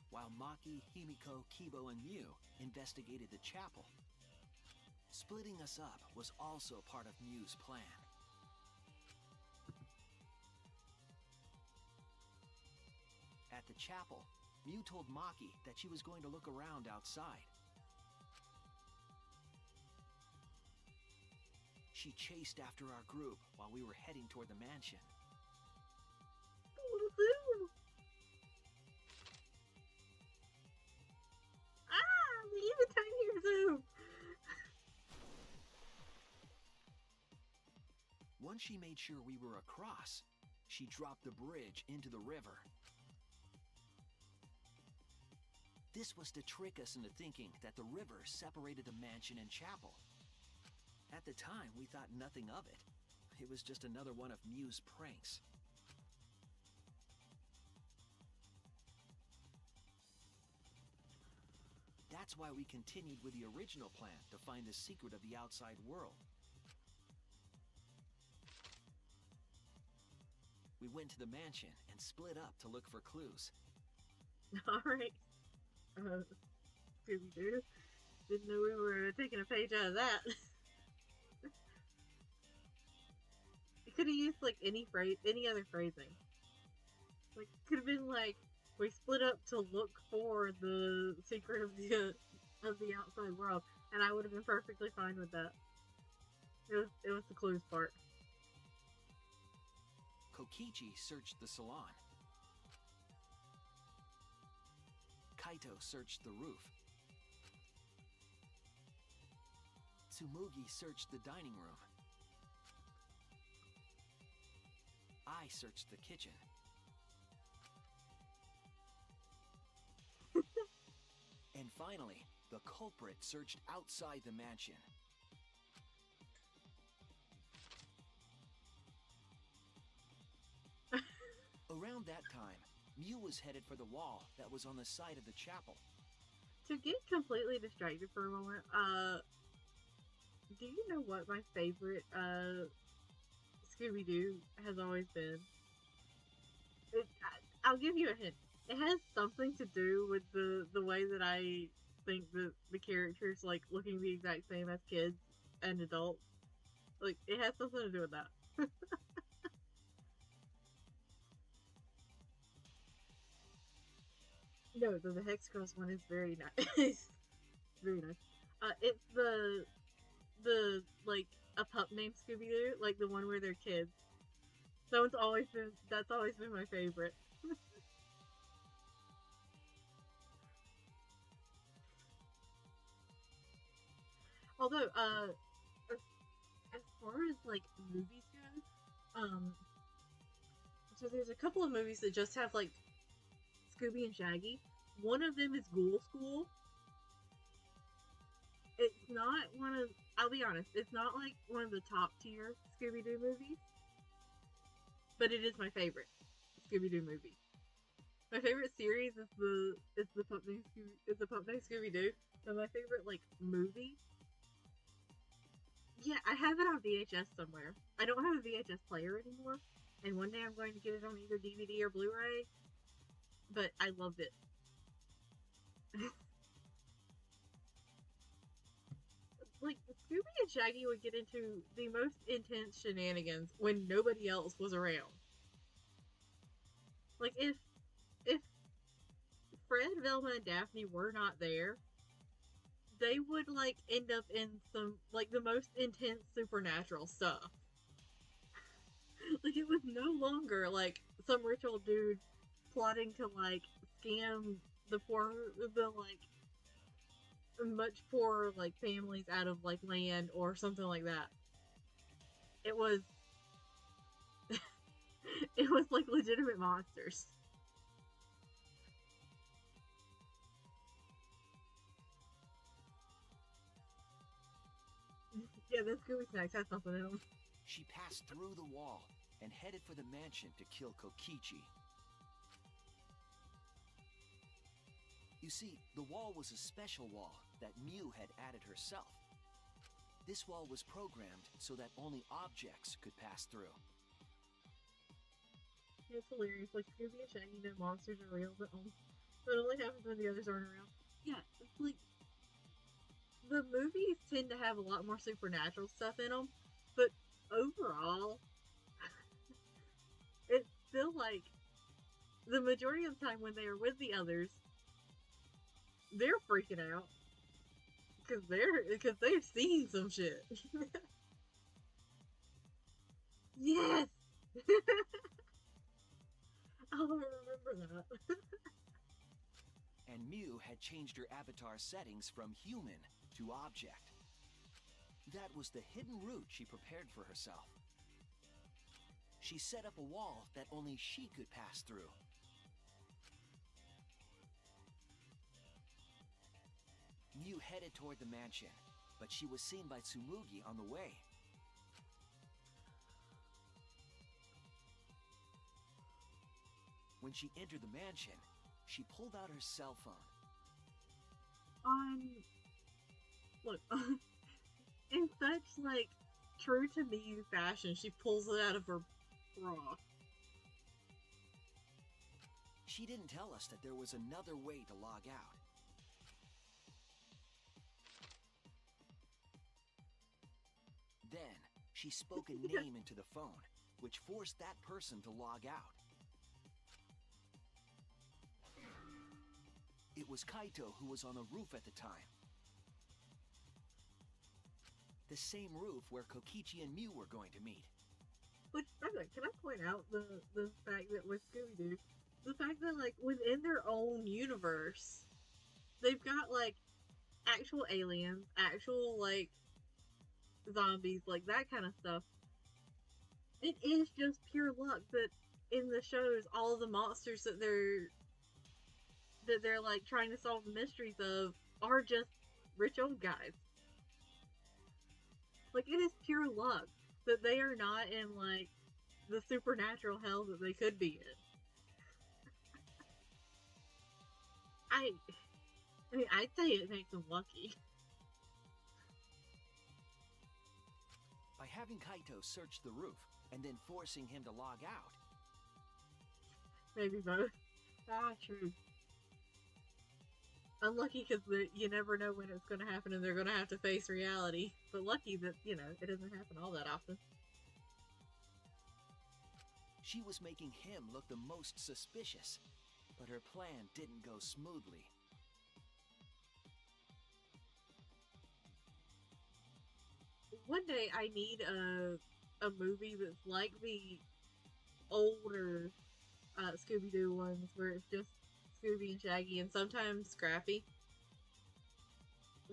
while Maki, Himiko, Kibo, and Mew investigated the chapel. Splitting us up was also part of Mew's plan. At the chapel, Mew told Maki that she was going to look around outside. She chased after our group while we were heading toward the mansion. Leave a tinier zoom! Once she made sure we were across, she dropped the bridge into the river. This was to trick us into thinking that the river separated the mansion and chapel. At the time, we thought nothing of it. It was just another one of Mew's pranks. That's why we continued with the original plan to find the secret of the outside world. We went to the mansion and split up to look for clues. Alright. Scooby-Doo. Didn't know we were taking a page out of that. It could have used like any other phrasing. Like, could have been like, we split up to look for the secret of the outside world, and I would have been perfectly fine with that. It was the clues part. Kokichi searched the salon. Kaito searched the roof. Tsumugi searched the dining room. I searched the kitchen. And finally, the culprit searched outside the mansion. Around that time, Mew was headed for the wall that was on the side of the chapel. To get completely distracted for a moment, do you know what my favorite Scooby-Doo has always been? I'll give you a hint. It has something to do with the way that I think that the characters like looking the exact same as kids and adults. Like, it has something to do with that. No, the Hex Girls one is very nice. Very nice. It's the like a pup named Scooby Doo, like the one where they're kids. That's always been my favorite. Although, as far as like movies go, so there's a couple of movies that just have like Scooby and Shaggy. One of them is Ghoul School. It's not one of, I'll be honest, it's not like one of the top tier Scooby-Doo movies, but it is my favorite Scooby-Doo movie. My favorite series is the Pup Named Scooby-Doo, but my favorite like movie, yeah, I have it on VHS somewhere. I don't have a VHS player anymore, and one day I'm going to get it on either DVD or Blu-ray, but I loved it. Like, Scooby and Shaggy would get into the most intense shenanigans when nobody else was around. Like, if Fred, Velma, and Daphne were not there, they would, like, end up in some, like, the most intense supernatural stuff. Like, it was no longer, like, some rich old dude plotting to, like, scam the much poorer, like, families out of, like, land or something like that. It was... it was, like, legitimate monsters. Yeah, that Scooby Snacks has something in them. She passed through the wall and headed for the mansion to kill Kokichi. You see, the wall was a special wall that Mew had added herself. This wall was programmed so that only objects could pass through. It's hilarious. Like, Scooby and Shaggy know monsters are real, but it only happens when the others aren't around. Yeah, it's like, the movies tend to have a lot more supernatural stuff in them, but overall, it's still like, the majority of the time when they are with the others, they're freaking out. Because they've seen some shit. Yes! I'll remember that. And Mew had changed her avatar settings from human to object. That was the hidden route she prepared for herself. She set up a wall that only she could pass through. Mew headed toward the mansion, but she was seen by Tsumugi on the way. When she entered the mansion, she pulled out her cell phone. on look in such like true to me fashion, she pulls it out of her bra. She didn't tell us that there was another way to log out. Then, she spoke a name into the phone, which forced that person to log out. It was Kaito who was on the roof at the time. The same roof where Kokichi and Mew were going to meet. Which, by the way, can I point out the fact that with Scooby-Doo, the fact that, like, within their own universe, they've got, like, actual aliens, actual, like, zombies, like, that kind of stuff. It is just pure luck that in the shows, all of the monsters that they're like, trying to solve the mysteries of are just rich old guys. Like, it is pure luck that they are not in, like, the supernatural hell that they could be in. I mean, I'd say it makes them lucky. By having Kaito search the roof and then forcing him to log out. Maybe both. Ah, true. Unlucky because you never know when it's going to happen and they're going to have to face reality. But lucky that, you know, it doesn't happen all that often. She was making him look the most suspicious, but her plan didn't go smoothly. One day I need a movie that's like the older Scooby-Doo ones where it's just Scooby and Shaggy and sometimes Scrappy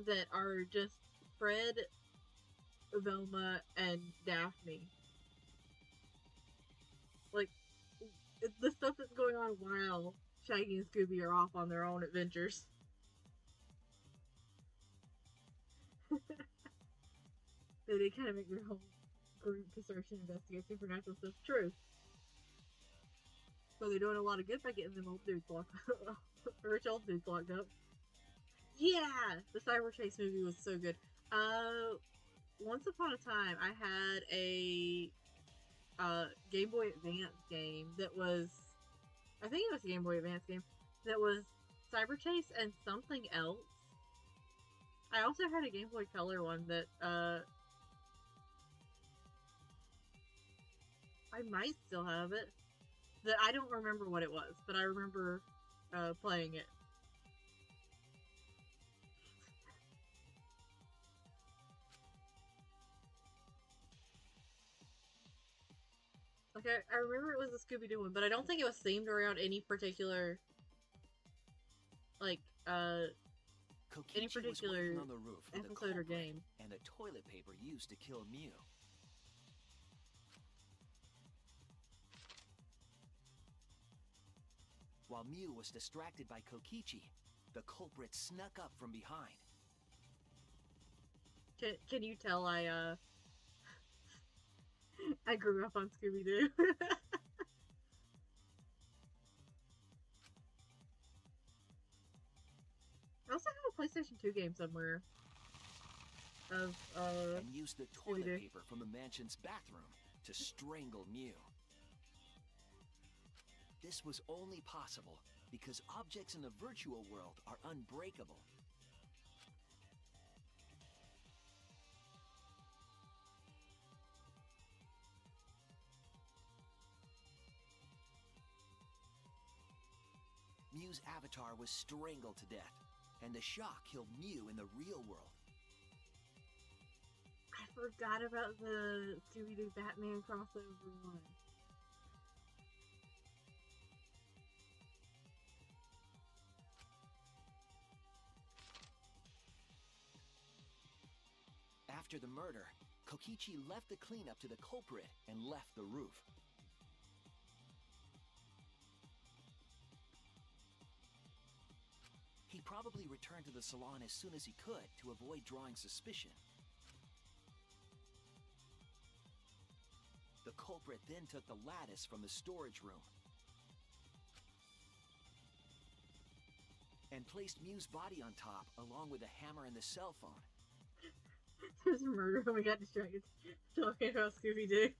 that are just Fred, Velma, and Daphne. Like, the stuff that's going on while Shaggy and Scooby are off on their own adventures. They kind of make their whole group to search and investigate supernatural stuff. True. So they're doing a lot of good by getting them old dudes locked up. Rich old dudes locked up. Yeah! The Cyber Chase movie was so good. Once upon a time, I had a Game Boy Advance game that was... I think it was a Game Boy Advance game that was Cyber Chase and something else. I also had a Game Boy Color one that, I might still have it. That I don't remember what it was, but I remember playing it. Okay, I remember it was a Scooby-Doo one, but I don't think it was themed around any particular, like, Kokichi any particular was waiting on the roof with episode a or culprit game. and a toilet paper used to kill Mew. While Mew was distracted by Kokichi, the culprit snuck up from behind. Can you tell I I grew up on Scooby-Doo? I also have a PlayStation 2 game somewhere of And used the toilet Scooby-Doo. paper from the mansion's bathroom to strangle Mew. This was only possible because objects in the virtual world are unbreakable. Mew's avatar was strangled to death, and the shock killed Mew in the real world. I forgot about the Scooby-Doo Batman crossover one. After the murder, Kokichi left the cleanup to the culprit and left the roof. He probably returned to the salon as soon as he could to avoid drawing suspicion. The culprit then took the lattice from the storage room and placed Mew's body on top along with the hammer and the cell phone. There's a murder when we got distracted talking about Scooby-Doo.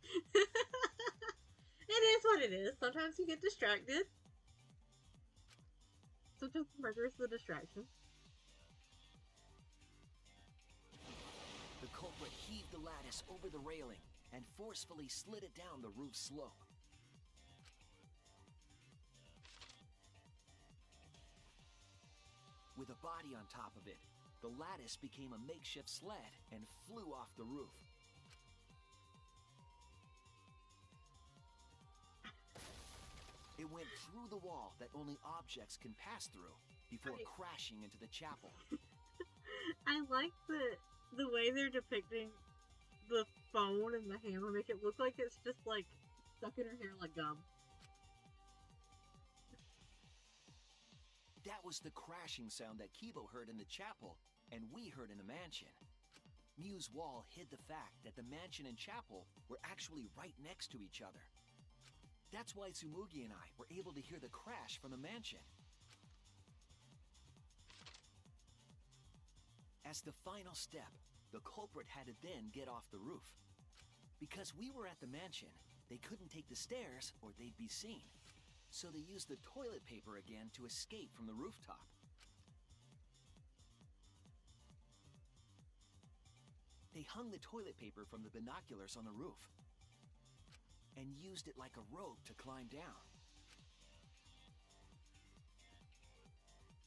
It is what it is. Sometimes you get distracted. Sometimes the murder is the distraction. The culprit heaved the lattice over the railing and forcefully slid it down the roof slope. With a body on top of it, the lattice became a makeshift sled and flew off the roof. It went through the wall that only objects can pass through before crashing into the chapel. I like the way they're depicting the phone and the hammer, make it look like it's just like stuck in her hair like gum. That was the crashing sound that Kibo heard in the chapel and we heard in the mansion. Mew's wall hid the fact that the mansion and chapel were actually right next to each other. That's why Tsumugi and I were able to hear the crash from the mansion. As the final step, the culprit had to then get off the roof. Because we were at the mansion, they couldn't take the stairs or they'd be seen. So they used the toilet paper again to escape from the rooftop. They hung the toilet paper from the binoculars on the roof and used it like a rope to climb down.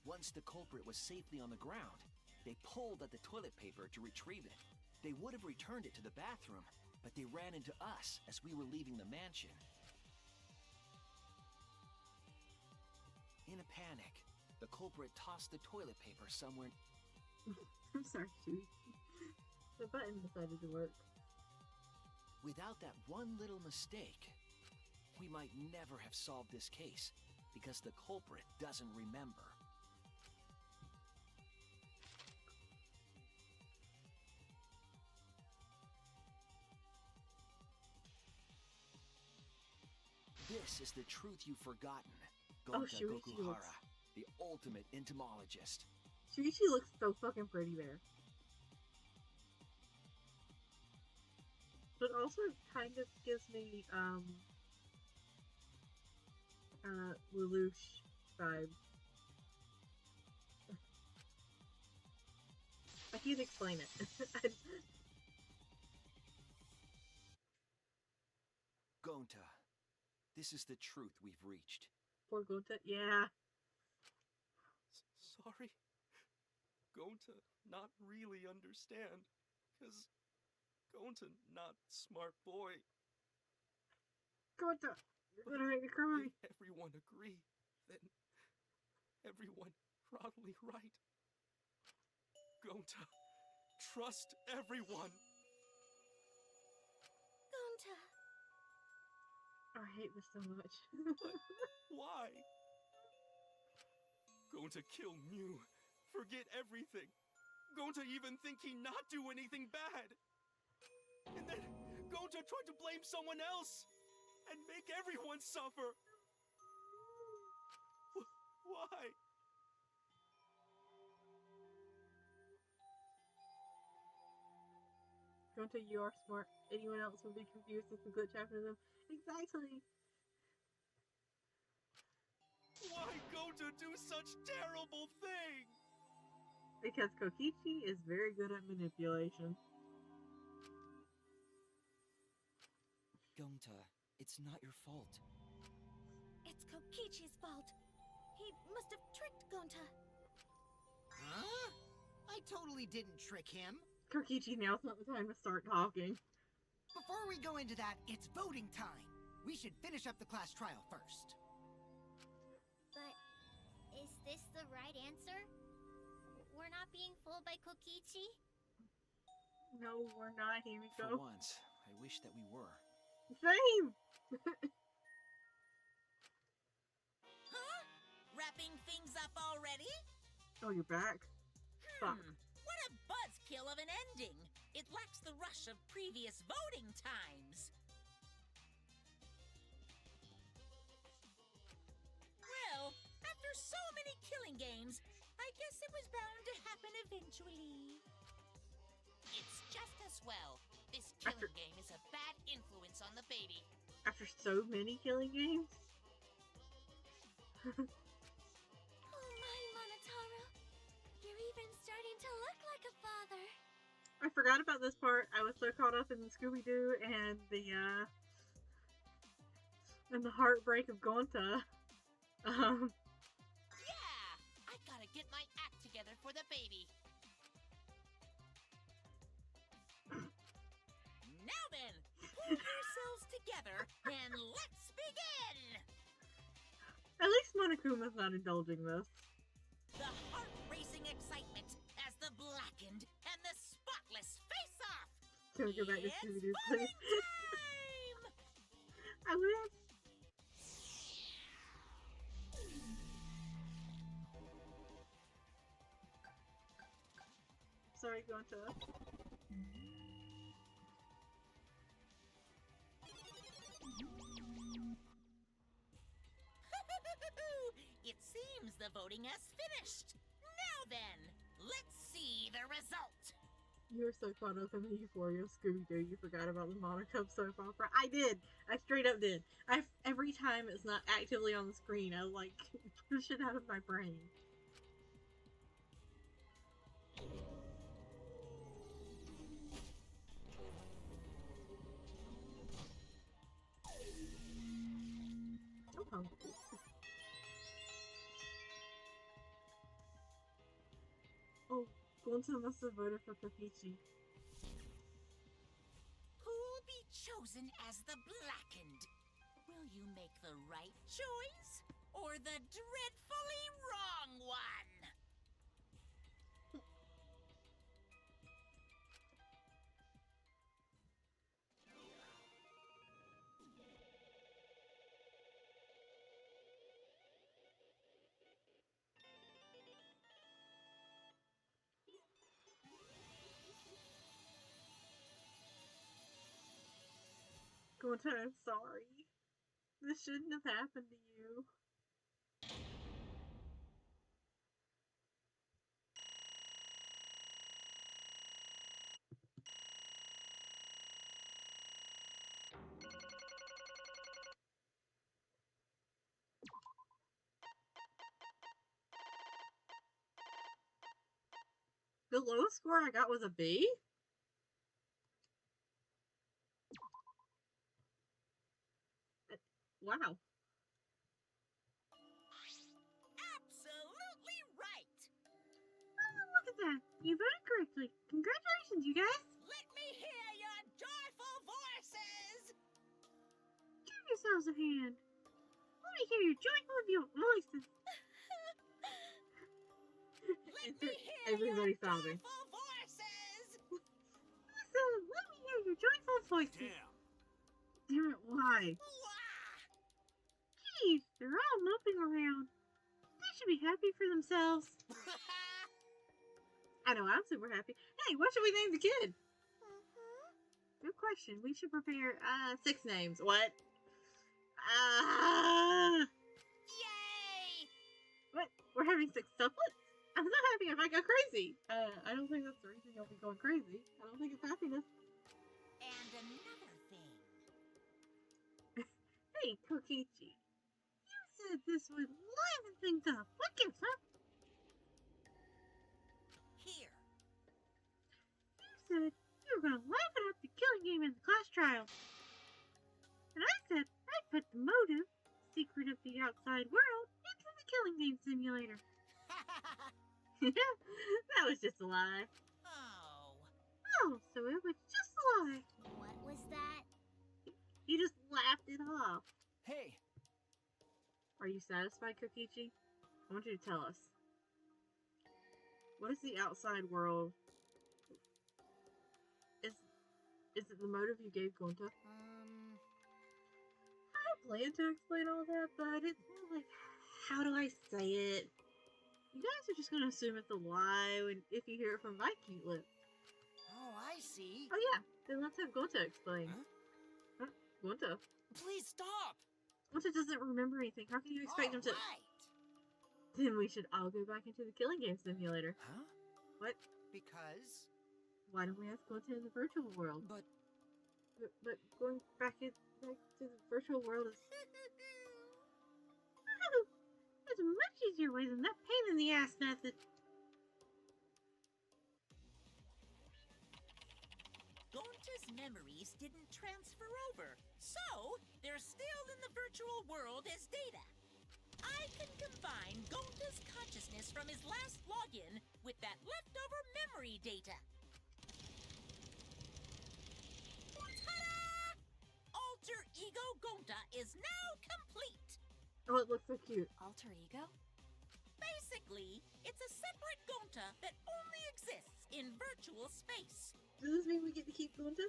Once the culprit was safely on the ground, they pulled at the toilet paper to retrieve it. They would have returned it to the bathroom, but they ran into us as we were leaving the mansion. In a panic, the culprit tossed the toilet paper somewhere. I'm sorry, Chewie. The button decided to work. Without that one little mistake, we might never have solved this case because the culprit doesn't remember. This is the truth you've forgotten. Gonta Gokuhara, the ultimate entomologist. Shuichi looks so fucking pretty there. But also kind of gives me, Lelouch vibes. I can't explain it. Gonta, this is the truth we've reached. Poor Gonta, yeah. Sorry. Gonta not really understand, 'cause Gonta not smart boy. Gonta, you're gonna make me cry. If everyone agree, then everyone probably right. Gonta, trust everyone. Gonta. I hate this so much. But why? Gonta kill Mew, forget everything. Gonta even think he not do anything bad. And then Gonta tried to blame someone else and make everyone suffer. Why? Gonta, you are smart. Anyone else would be confused if the glitch happened to them. Exactly. Why Gonta do such terrible thing? Because Kokichi is very good at manipulation. Gonta, it's not your fault. It's Kokichi's fault. He must have tricked Gonta. Huh? I totally didn't trick him. Kokichi, now's not the time to start talking. Before we go into that, it's voting time. We should finish up the class trial first. But is this the right answer? We're not being fooled by Kokichi? No, we're not. Here we For go. once, I wish that we were. Same! Huh? Wrapping things up already? Oh, you're back? Fuck. What a buzzkill of an ending! It lacks the rush of previous voting times. Well, after so many killing games, guess it was bound to happen eventually. It's just as well. This killing game is a bad influence on the baby. After so many killing games? Oh my, Monotaro. You're even starting to look like a father. I forgot about this part. I was so caught up in Scooby-Doo and the heartbreak of Gonta. Yeah! I gotta get my act together for the baby. Now then, pull yourselves together and let's begin! At least Monokuma's not indulging this. The heart-racing excitement as the blackened and the spotless face off! Can we go back to It's Scooby-Doo, voting please? time! I wish. Sorry, Gonta. It seems the voting has finished. Now then, let's see the result. You were so caught up in the euphoria of Scooby-Doo, you forgot about the Monaco soap opera. I did. I straight up did. Every time it's not actively on the screen, I like push it out of my brain. I'm hungry. Oh, Gonta must have voted for Kokichi. Who'll be chosen as the blackened? Will you make the right choice or the dreadfully wrong one? Gonta, I'm sorry. This shouldn't have happened to you. The lowest score I got was a B? Wow. Absolutely right! Oh, look at that. You voted correctly. Congratulations, you guys. Let me hear your joyful voices! Give yourselves a hand. Let me hear your joyful voices. Let me hear Everybody your sobbing. joyful voices! So, let me hear your joyful voices. Damn. Damn it, why? Wah! Jeez, they're all moping around. They should be happy for themselves. I know, I'm super happy. Hey, what should we name the kid? Good question. We should prepare 6 names. What? Yay! What? We're having 6 tuplets? I'm so happy if I go crazy. I don't think that's the reason you'll be going crazy. I don't think it's happiness. And another thing. Hey, Kokichi. You said this would liven things up. What gives, huh? Here. You said you were going to liven up the killing game in the class trial. And I said I'd put the motive, secret of the outside world, into the killing game simulator. That was just a lie. Oh. Oh, so it was just a lie. What was that? You just laughed it off. Hey, Are you satisfied, Kokichi? I want you to tell us. What is the outside world? Is it the motive you gave Gonta? I plan to explain all that, but it's more like, how do I say it? You guys are just gonna assume it's a lie if you hear it from my cute lips. Oh, I see. Oh yeah, then let's have Gonta explain. Huh? Gonta? Please stop! Gonta doesn't remember anything. How can you expect him to... All right. Then we should all go back into the killing game simulator. Huh? What? Because Why don't we ask Gonta in the virtual world? But But going back to the virtual world is there's a much easier way than that pain in the ass method. Gonta's memories didn't transfer over, so they're still in the virtual world as data. I can combine Gonta's consciousness from his last login with that leftover memory data. Ta-da! Alter Ego Gonta is now complete. Oh, it looks so cute. Alter ego? Basically, it's a separate Gonta that only exists in virtual space. Does this mean we get to keep Gonta?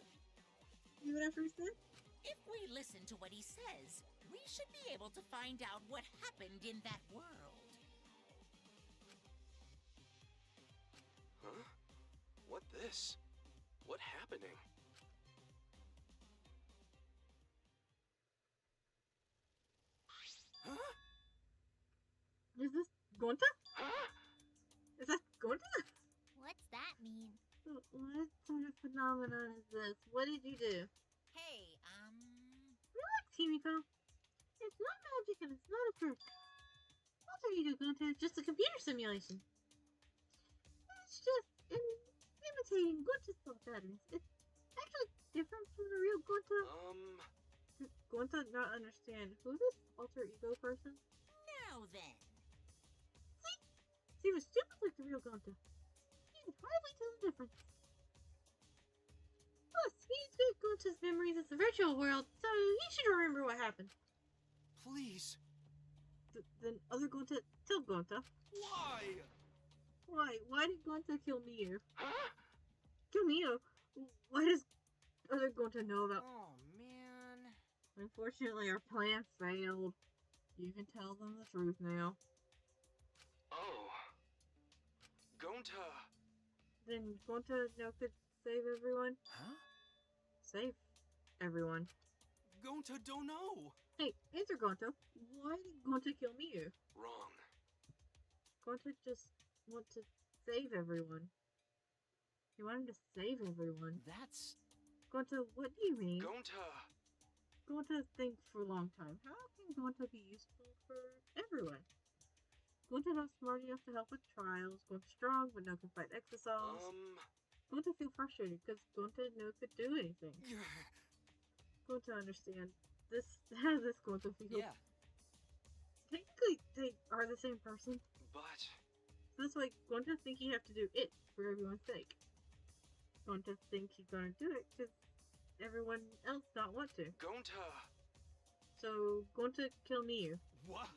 Even after he's dead? If we listen to what he says, we should be able to find out what happened in that world. Huh? What this? What happening? Huh? Is this Gonta? Huh? Is that Gonta? What's that mean? What sort of phenomenon is this? What did you do? Hey, Relax, Himiko. It's not magic and it's not a trick. Alter Ego Gonta is just a computer simulation. It's just imitating Gonta's thought patterns. It's actually different from the real Gonta. Does Gonta not understand who this alter ego person? now then. He was stupid like the real Gonta. He could hardly tell the difference. Plus, he's got Gonta's memories as the virtual world, so he should remember what happened. Please. Then other Gonta tell Gonta. Why? Why? Why did Gonta kill Miu? Huh? Kill Miu? Why does other Gonta know about... oh man. Unfortunately, our plan failed. You can tell them the truth now. Oh. Gonta. Then Gonta now could save everyone? Huh? Save everyone. Gonta don't know. Hey, answer Gonta. Why did Gonta kill Miu? Wrong. Gonta just want to save everyone. He wanted to save everyone. That's... Gonta, what do you mean? Gonta. Gonta thinks for a long time. How can Gonta be useful for everyone? Gonta not smart enough to help with trials. Gonta strong, but no can fight exosols. Gonta feel frustrated because Gonta no could do anything. Gonta understand. This Gonta feel. Yeah. Technically, they are the same person. But... So that's why Gonta think he have to do it for everyone's sake. Gonta think he's gonna do it because everyone else not want to. Gonta. So Gonta kill Miu. What?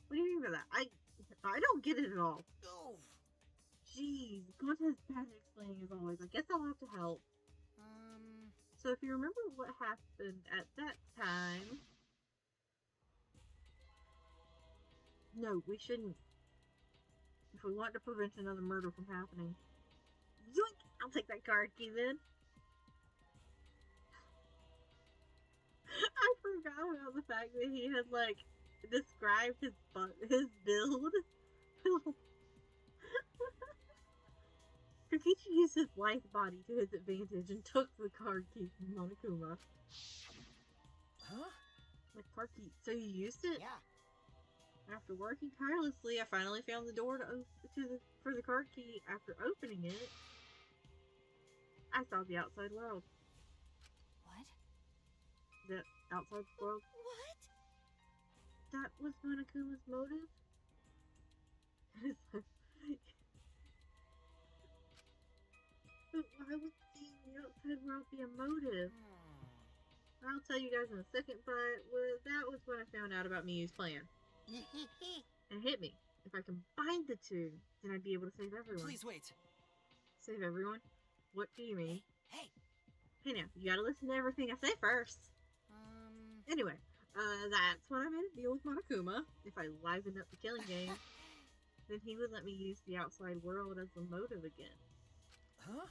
What do you mean by that? I don't get it at all. Oh. Jeez, Gonta's bad at explaining as always. I guess I'll have to help. So if you remember what happened at that time... No, we shouldn't. If we want to prevent another murder from happening. Yoink! I'll take that card key then. I forgot about the fact that he had, like, described his build. Kokichi used his life body to his advantage and took the card key from Monokuma. Huh? The card key. So you used it? Yeah. After working tirelessly, I finally found the door for the card key. After opening it, I saw the outside world. What? The outside world. What? That was Monokuma's motive? But why would seeing the outside world be a motive? I'll tell you guys in a second, but that was when I found out about Miu's plan. It hit me. If I combined the two, then I'd be able to save everyone. Please wait. Save everyone? What do you mean? Hey! Hey now, you gotta listen to everything I say first. Anyway, that's when I made a deal with Monokuma. If I livened up the killing game, then he would let me use the outside world as a motive again. Huh?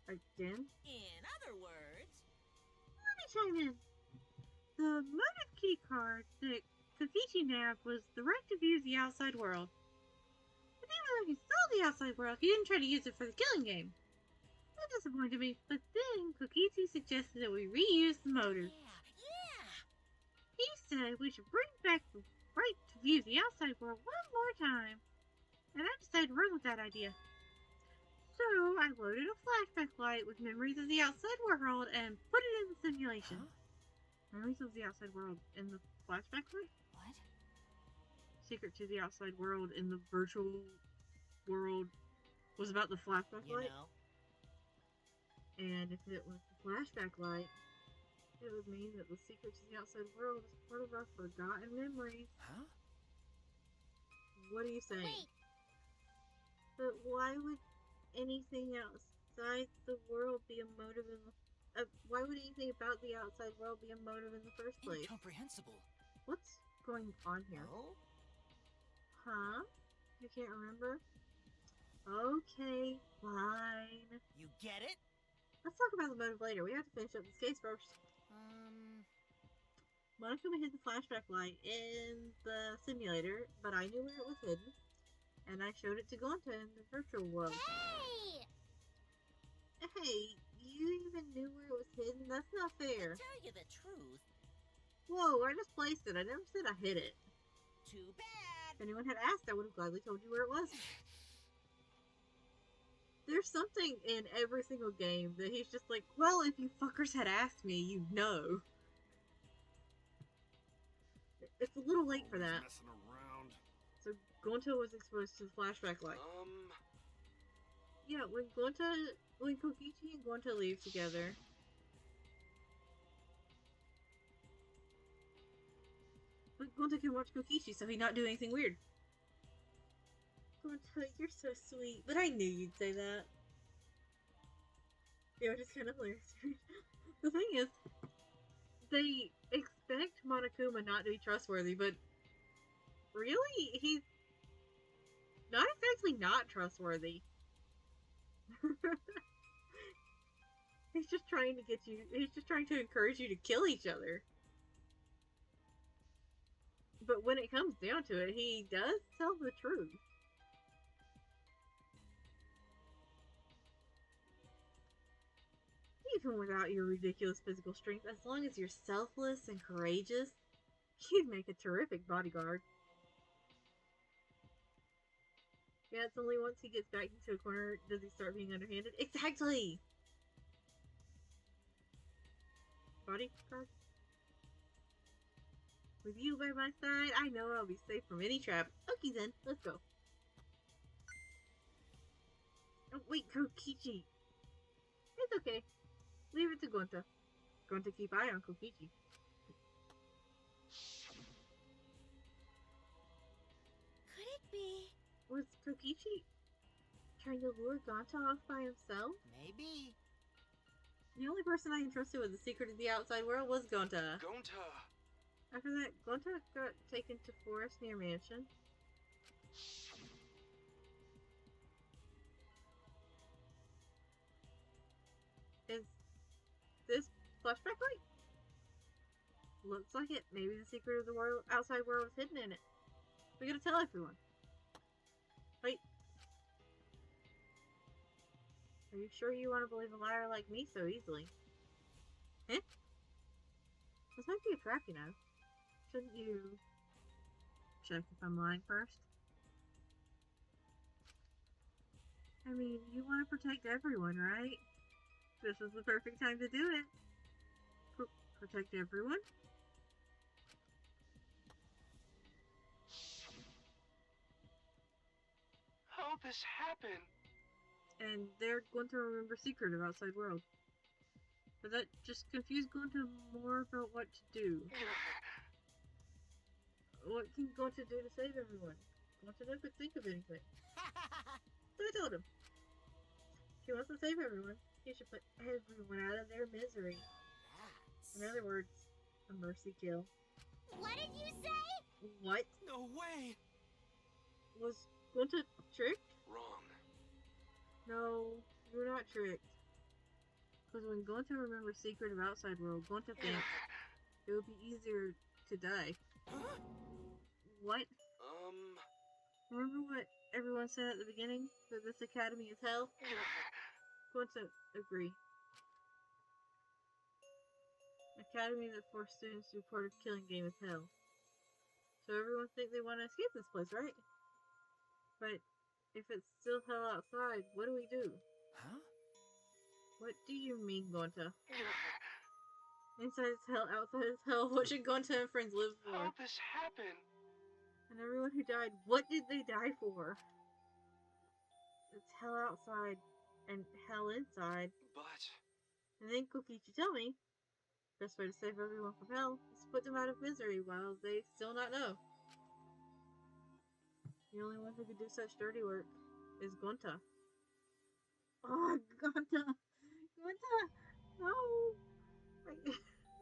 Again? In other words, Let me chime in. The motive key card that Kokichi nabbed was the right to view the outside world. when he saw the outside world, he didn't try to use it for the killing game. That disappointed me, but then Kokichi suggested that we reuse the motor. Yeah! He said we should bring back the right to view the outside world one more time. And I decided to run with that idea. So I loaded a flashback light with memories of the outside world and put it in the simulation. Huh? Memories of the outside world in the flashback light? What? Secret to the outside world in the virtual world was about the flashback light. And if it was the flashback light, it would mean that the secret to the outside world is part of our forgotten memories. Huh? What are you saying? Wait, But why would anything outside the world be a motive in the... why would anything about the outside world be a motive in the first place? Incomprehensible. What's going on here? Oh? Huh? You can't remember? Okay, fine. You get it? Let's talk about the motive later. We have to finish up this case first. Monokuma hid the flashback light in the simulator, but I knew where it was hidden. And I showed it to Gonta in the virtual world. hey! Hey, you even knew where it was hidden? That's not fair. Tell you the truth, Whoa, I just placed it. I never said I hid it. too bad. If anyone had asked, I would have gladly told you where it was. There's something in every single game that he's just like, well, if you fuckers had asked me, you'd know. It's a little late for that. Messing around. So Gonta was exposed to the flashback light. Yeah, when Kokichi and Gonta leave together, but Gonta can watch Kokichi, so he not do anything weird. Gonta, you're so sweet, but I knew you'd say that. Yeah, which is kind of hilarious. The thing is, they expect Monokuma not to be trustworthy, but really, he's not exactly not trustworthy. He's just trying to encourage you to kill each other. But when it comes down to it, he does tell the truth. Even without your ridiculous physical strength, as long as you're selfless and courageous, you'd make a terrific bodyguard. Yeah, it's only once he gets back into a corner does he start being underhanded. Exactly! Bodyguard? With you by my side, I know I'll be safe from any trap. Okay then, let's go. Oh wait, Kokichi! It's okay. Leave it to Gonta. Gonta keep eye on Kokichi. Could it be? Was Kokichi trying to lure Gonta off by himself? Maybe. The only person I entrusted with the secret of the outside world was Gonta. Gonta! After that, Gonta got taken to Forest near Mansion. Is this flashback light? Looks like it. Maybe the secret of the world, outside world was hidden in it. We gotta tell everyone. Wait. Are you sure you want to believe a liar like me so easily? Eh? This might be a trap, you know. Shouldn't you check if I'm lying first? I mean, you want to protect everyone, right? This is the perfect time to do it. Protect everyone? How'd this happen? And they're going to remember secret of outside world. But that just confused Gonta more about what to do. What can Gonta do to save everyone? Gonta never think of anything. So I told him. If he wants to save everyone, he should put everyone out of their misery. In other words, a mercy kill. What did you say? What? No way! Was Gonta tricked? Wrong. No, you're not tricked. Because when Gonta remembers secret of outside world, Gonta thinks it would be easier to die. What? Remember what everyone said at the beginning that this academy is hell? Going to agree. Academy that forced students to report a killing game is hell. So everyone think they want to escape this place, right? But if it's still hell outside, what do we do? Huh? What do you mean, Gonta? Inside is hell, outside is hell. What should Gonta and friends live for? How'd this happen? And everyone who died, what did they die for? It's hell outside and hell inside. But... And then Kokichi tell me, best way to save everyone from hell is to put them out of misery while they still not know. The only one who could do such dirty work is Gonta. Oh, Gonta! Gonta! No!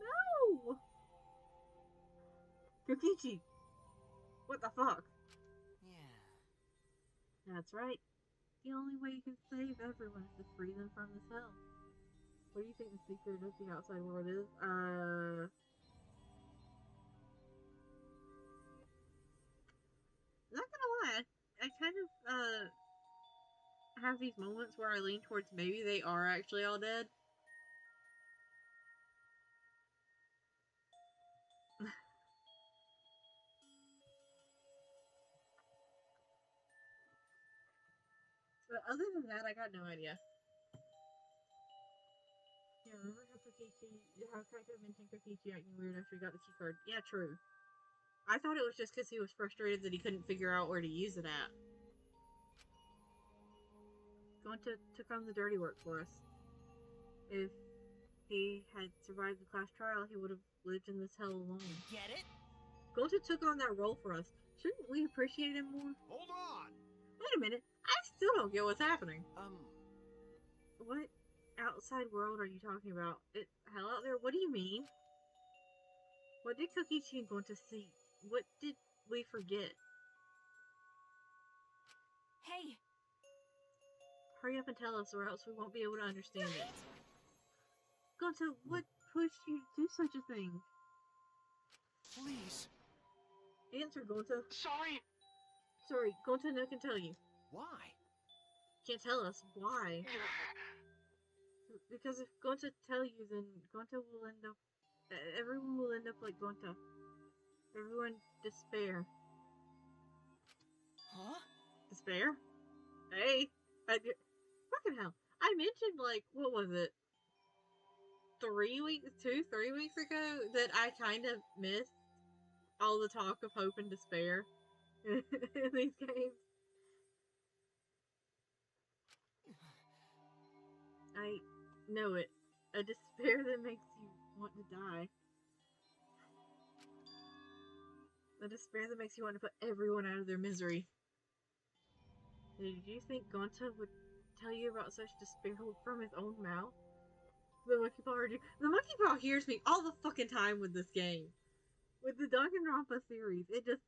No! Kokichi! What the fuck? Yeah. That's right. The only way you can save everyone is to free them from this hell. What do you think the secret of the outside world is? Not gonna lie, I kind of, have these moments where I lean towards maybe they are actually all dead. But other than that, I got no idea. Yeah, remember how Kaito mentioned Kokichi acting weird after he got the key card? Yeah, true. I thought it was just because he was frustrated that he couldn't figure out where to use it at. Gonta took on the dirty work for us. If he had survived the class trial, he would have lived in this hell alone. Get it? Gonta took on that role for us. Shouldn't we appreciate him more? Hold on! Wait a minute. I still don't get what's happening. What outside world are you talking about? It hell out there? What do you mean? What did Kokichi and Gonta see? What did we forget? Hey! Hurry up and tell us, or else we won't be able to understand it. Gonta, what pushed you to do such a thing? Please. Answer, Gonta. Sorry. Sorry, Gonta no can tell you. Why? Can't tell us. Why? Because if Gonta tell you, then Gonta will end up... everyone will end up like Gonta. Everyone despair. Huh? Despair? Hey! Fucking hell. I mentioned, like, what was it? 3 weeks ago that I kind of missed all the talk of hope and despair in these games. I know it. A despair that makes you want to die. A despair that makes you want to put everyone out of their misery. Did you think Gonta would tell you about such despair from his own mouth? The monkey paw heard you. The monkey paw hears me all the fucking time with this game. With the Danganronpa series. It just...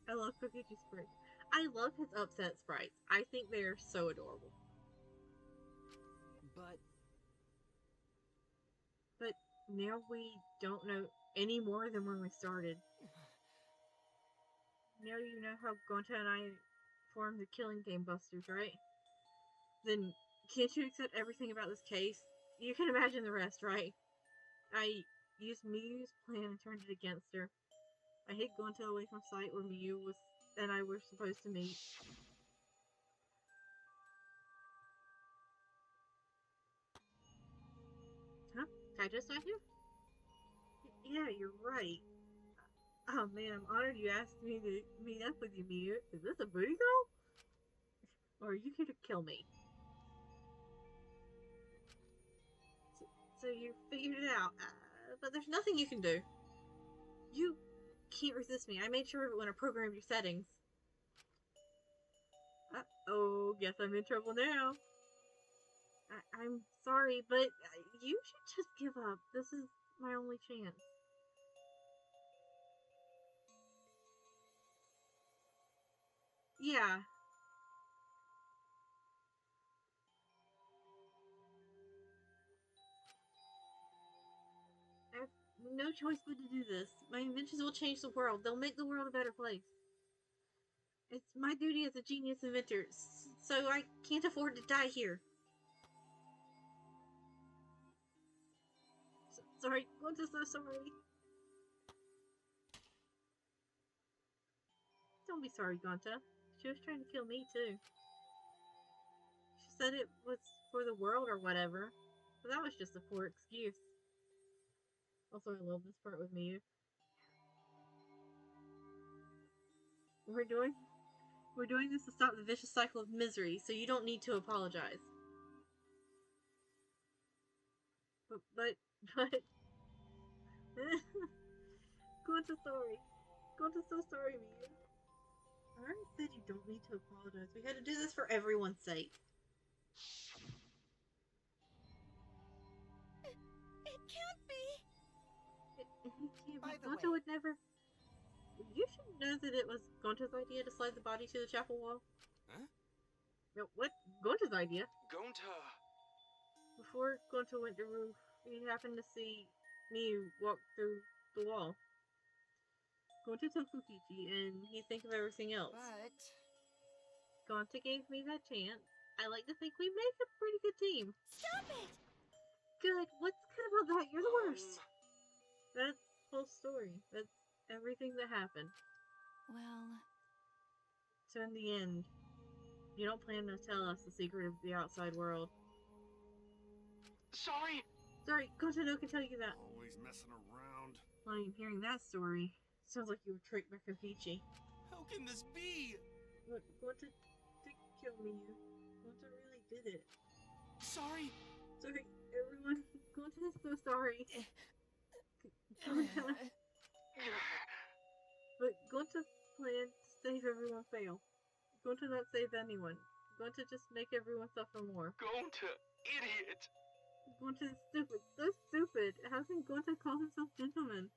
I love Kokichi sprites. I love his upset sprites. I think they're so adorable. But now we don't know any more than when we started. Now you know how Gonta and I formed the Killing Game Busters, right? Then can't you accept everything about this case? You can imagine the rest, right? I used Miyu's plan and turned it against her. I hid Gonta away from sight where Miyu and I were supposed to meet. Huh? Kaito not here? Yeah, you're right. Oh man, I'm honored you asked me to meet up with you, Miyu. Is this a booty call? Or are you here to kill me? So you figured it out. But there's nothing you can do. You can't resist me. I made sure when I programmed your settings. Uh-oh, guess I'm in trouble now. I'm sorry, but you should just give up. This is my only chance. Yeah. I have no choice but to do this. My inventions will change the world. They'll make the world a better place. It's my duty as a genius inventor, so I can't afford to die here. Sorry, Gonta's so sorry. Don't be sorry, Gonta. She was trying to kill me, too. She said it was for the world or whatever, but that was just a poor excuse. Also, I love this part with Miyu. We're doing this to stop the vicious cycle of misery, so you don't need to apologize. But... Gonta's sorry. Gonta's so sorry, Miyu. I already said you don't need to apologize. We had to do this for everyone's sake. It can't be. It can't be. By the Gonta way- would never... You should know that it was Gonta's idea to slide the body to the chapel wall. Huh? No, what? Gonta's idea? Gonta! Before Gonta went to roof, he happened to see Miyu walk through the wall. Gonta took Fukichi, and he think of everything else. But Gonta gave me that chance. I like to think we make a pretty good team. Stop it! Good. What's good about that? You're the worst. That's the whole story. That's everything that happened. Well, So in the end, you don't plan to tell us the secret of the outside world. Sorry! Sorry, Gonta can tell you that. Always messing around. Well, I'm hearing that story. Sounds like you were tricked by Kokichi. How can this be? Look, Gonta did kill me. Gonta really did it. Sorry! Sorry, everyone. Gonta is so sorry. Gonta. But Gonta's plan to save everyone failed. Gonta not save anyone. Gonta just make everyone suffer more. Gonta, idiot! Gonta is stupid. So stupid. How can Gonta call himself gentleman?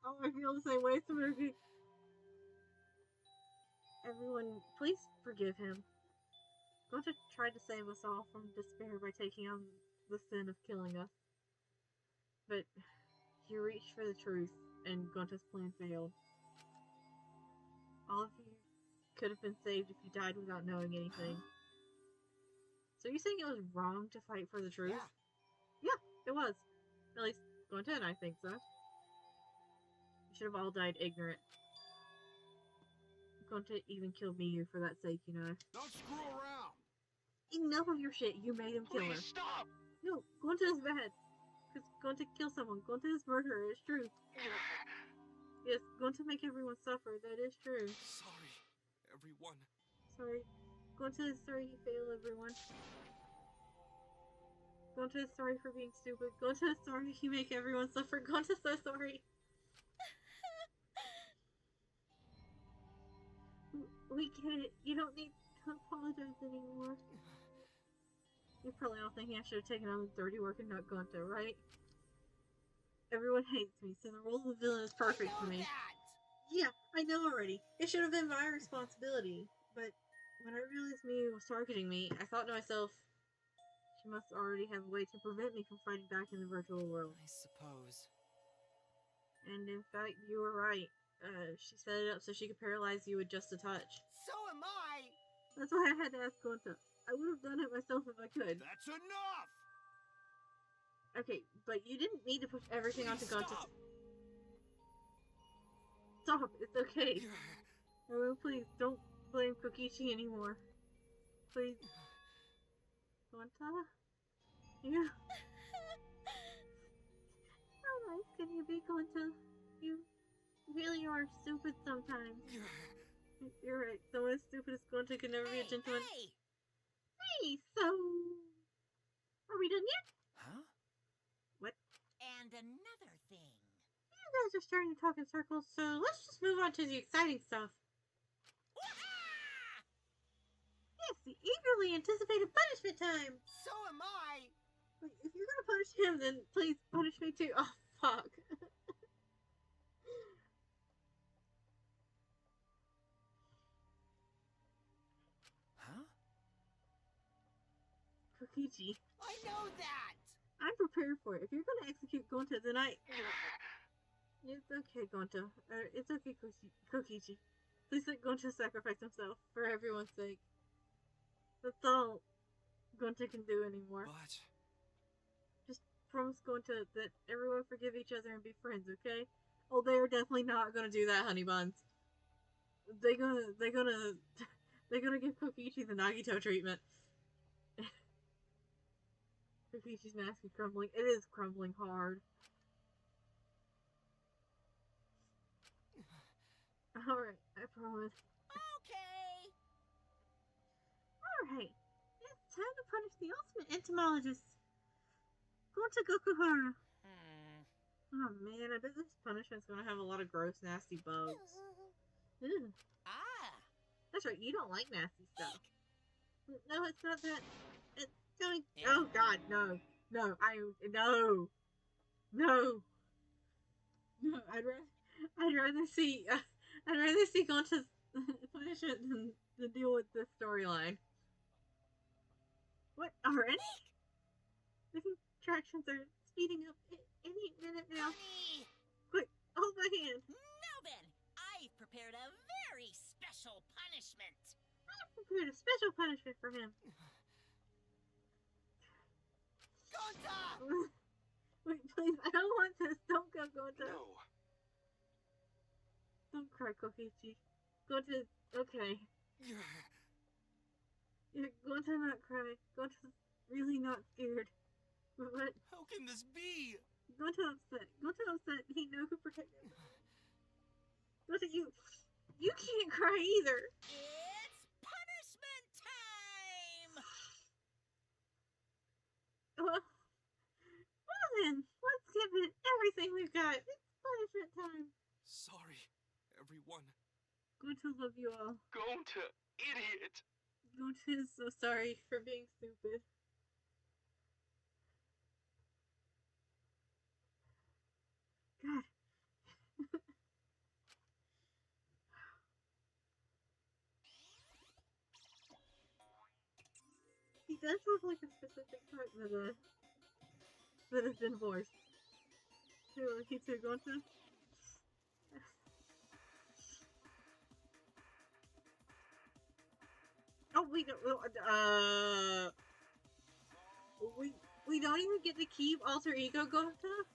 Oh, I feel the same way, Samugi. Everyone, please forgive him. Gonta tried to save us all from despair by taking on the sin of killing us. But he reached for the truth, and Gonta's plan failed. All of you could have been saved if you died without knowing anything. So you're saying it was wrong to fight for the truth? Yeah, it was. At least Gonta and I think so. We should have all died ignorant. Gonta even killed Miyu for that sake, you know. Don't screw around. Enough of your shit, you made him kill her. Please stop! No, Gonta is bad. Because Gonta killed someone. Gonta is murderer, it's true. Yes, Gonta make everyone suffer, that is true. Sorry, everyone. Sorry. Gonta is sorry he failed everyone. Gonta is sorry for being stupid. Gonta is sorry he make everyone suffer. Gonta is so sorry. We get it. You don't need to apologize anymore. You're probably all thinking I should have taken on the dirty work and not Gonta, right? Everyone hates me, so the role of the villain is perfect for me. Yeah, I know already. It should have been my responsibility. But when I realized Miyu was targeting me, I thought to myself, she must already have a way to prevent me from fighting back in the virtual world. I suppose. And in fact, you were right. She set it up so she could paralyze you with just a touch. so am I. That's why I had to ask Gonta. I would have done it myself if I could. That's enough. Okay, but you didn't need to push everything onto Please Gonta. stop! Stop, it's okay. Oh, please, don't blame Kokichi anymore. Please. Gonta? Yeah. How nice can you be, Gonta? You really are stupid sometimes. You're right, someone as stupid as Gonta can never be a gentleman. Hey! Hey, so... Are we done yet? Huh? What? And another thing. You guys are starting to talk in circles, so let's just move on to the exciting stuff. Wah-ha! Yes, the eagerly anticipated punishment time! So am I. Wait, if you're gonna punish him, then please punish me too. Oh, fuck. Huh? Kokichi, I know that. I'm prepared for it. If you're gonna execute Gonta, then It's okay, Gonta. It's okay, Kokichi. Please let Gonta sacrifice himself for everyone's sake. That's all Gonta can do anymore. But... Just promise Gonta that everyone forgive each other and be friends, okay? Oh, they're definitely not gonna do that, honey buns. They're gonna give Kokichi the Nagito treatment. Kokichi's mask is crumbling. It is crumbling hard. Alright, I promise. Okay. Alright, it's time to punish the ultimate entomologist. Gonta Gokuhara. Oh man, I bet this punishment's gonna have a lot of gross, nasty bugs. Ew. Ah. That's right, you don't like nasty stuff. No, it's not that. It's going. Yeah. Oh god, no. No, no. No. No, I'd rather see Gonta's punishment than deal with this storyline. What? Already? The contractions are speeding up any minute now. Honey. Quick, hold my hand. Now then, I've prepared a very special punishment. I've prepared a special punishment for him. Gonta! Wait, please, I don't want this. Don't go, Gonta. No. Don't cry, Kokichi. Gonta, okay. Yeah, Gonta not cry. Gonta's really not scared. But How can this be? Gonta upset. He knows who protected him. Gonta, you can't cry either. It's punishment time! Well then, let's give it everything we've got. It's punishment time. Sorry, everyone. Gonta love you all. Gonta, idiot! Gonta is so sorry for being stupid. God. He does have like a specific part that has been voiced. He too, Gonta. Oh, we don't. We don't even get to keep alter ego Gonta.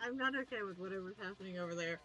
I'm not okay with whatever's happening over there.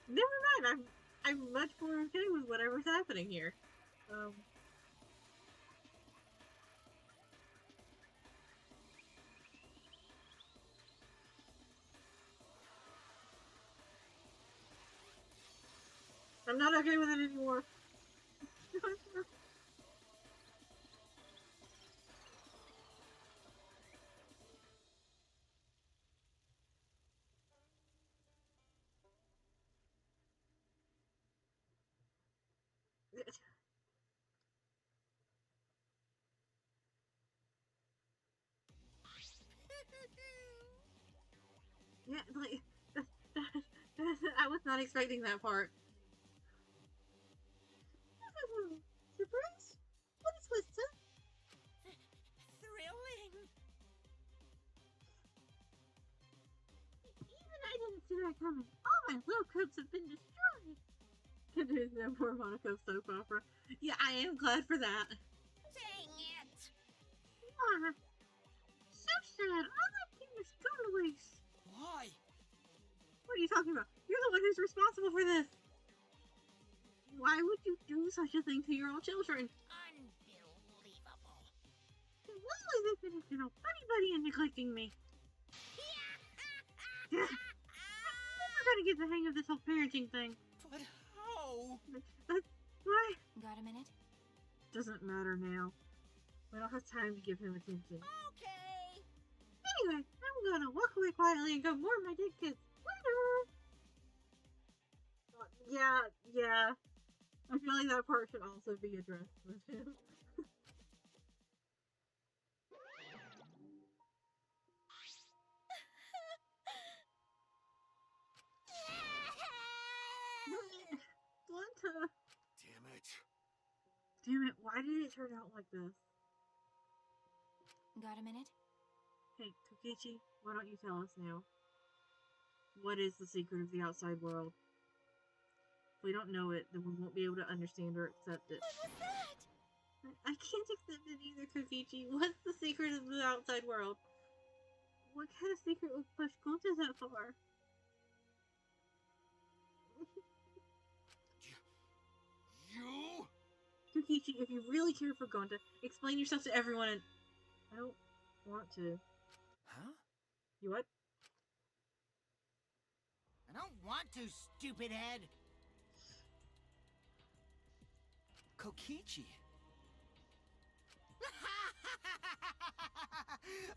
Never mind, I'm much more okay with whatever's happening here. I'm not okay with it anymore. Yeah, like, I was not expecting that part. Surprise? What is this? Thrilling. Even I didn't see that coming. All my little coats have been destroyed. Continues their poor Monaco soap opera. Yeah, I am glad for that. Dang it. Aw, so sad. All that team is gone to waste. Why? What are you talking about? You're the one who's responsible for this. Why would you do such a thing to your own children? Unbelievable. Literally, they've been acting all buddy and neglecting me. I'm never gonna get the hang of this whole parenting thing. But how? Why? Got a minute? Doesn't matter now. We don't have time to give him attention. Anyway, I'm gonna walk away quietly and go mourn my dead kids. Later! Yeah. I feel like that part should also be addressed with him. Glunta! Damn it, why did it turn out like this? Got a minute? Hey, Kokichi, why don't you tell us now? What is the secret of the outside world? If we don't know it, then we won't be able to understand or accept it. What was that? I can't accept it either, Kokichi. What's the secret of the outside world? What kind of secret would push Gonta that far? You? Kokichi, if you really care for Gonta, explain yourself to everyone and... I don't want to. Huh? You what? I don't want to, stupid head. Kokichi.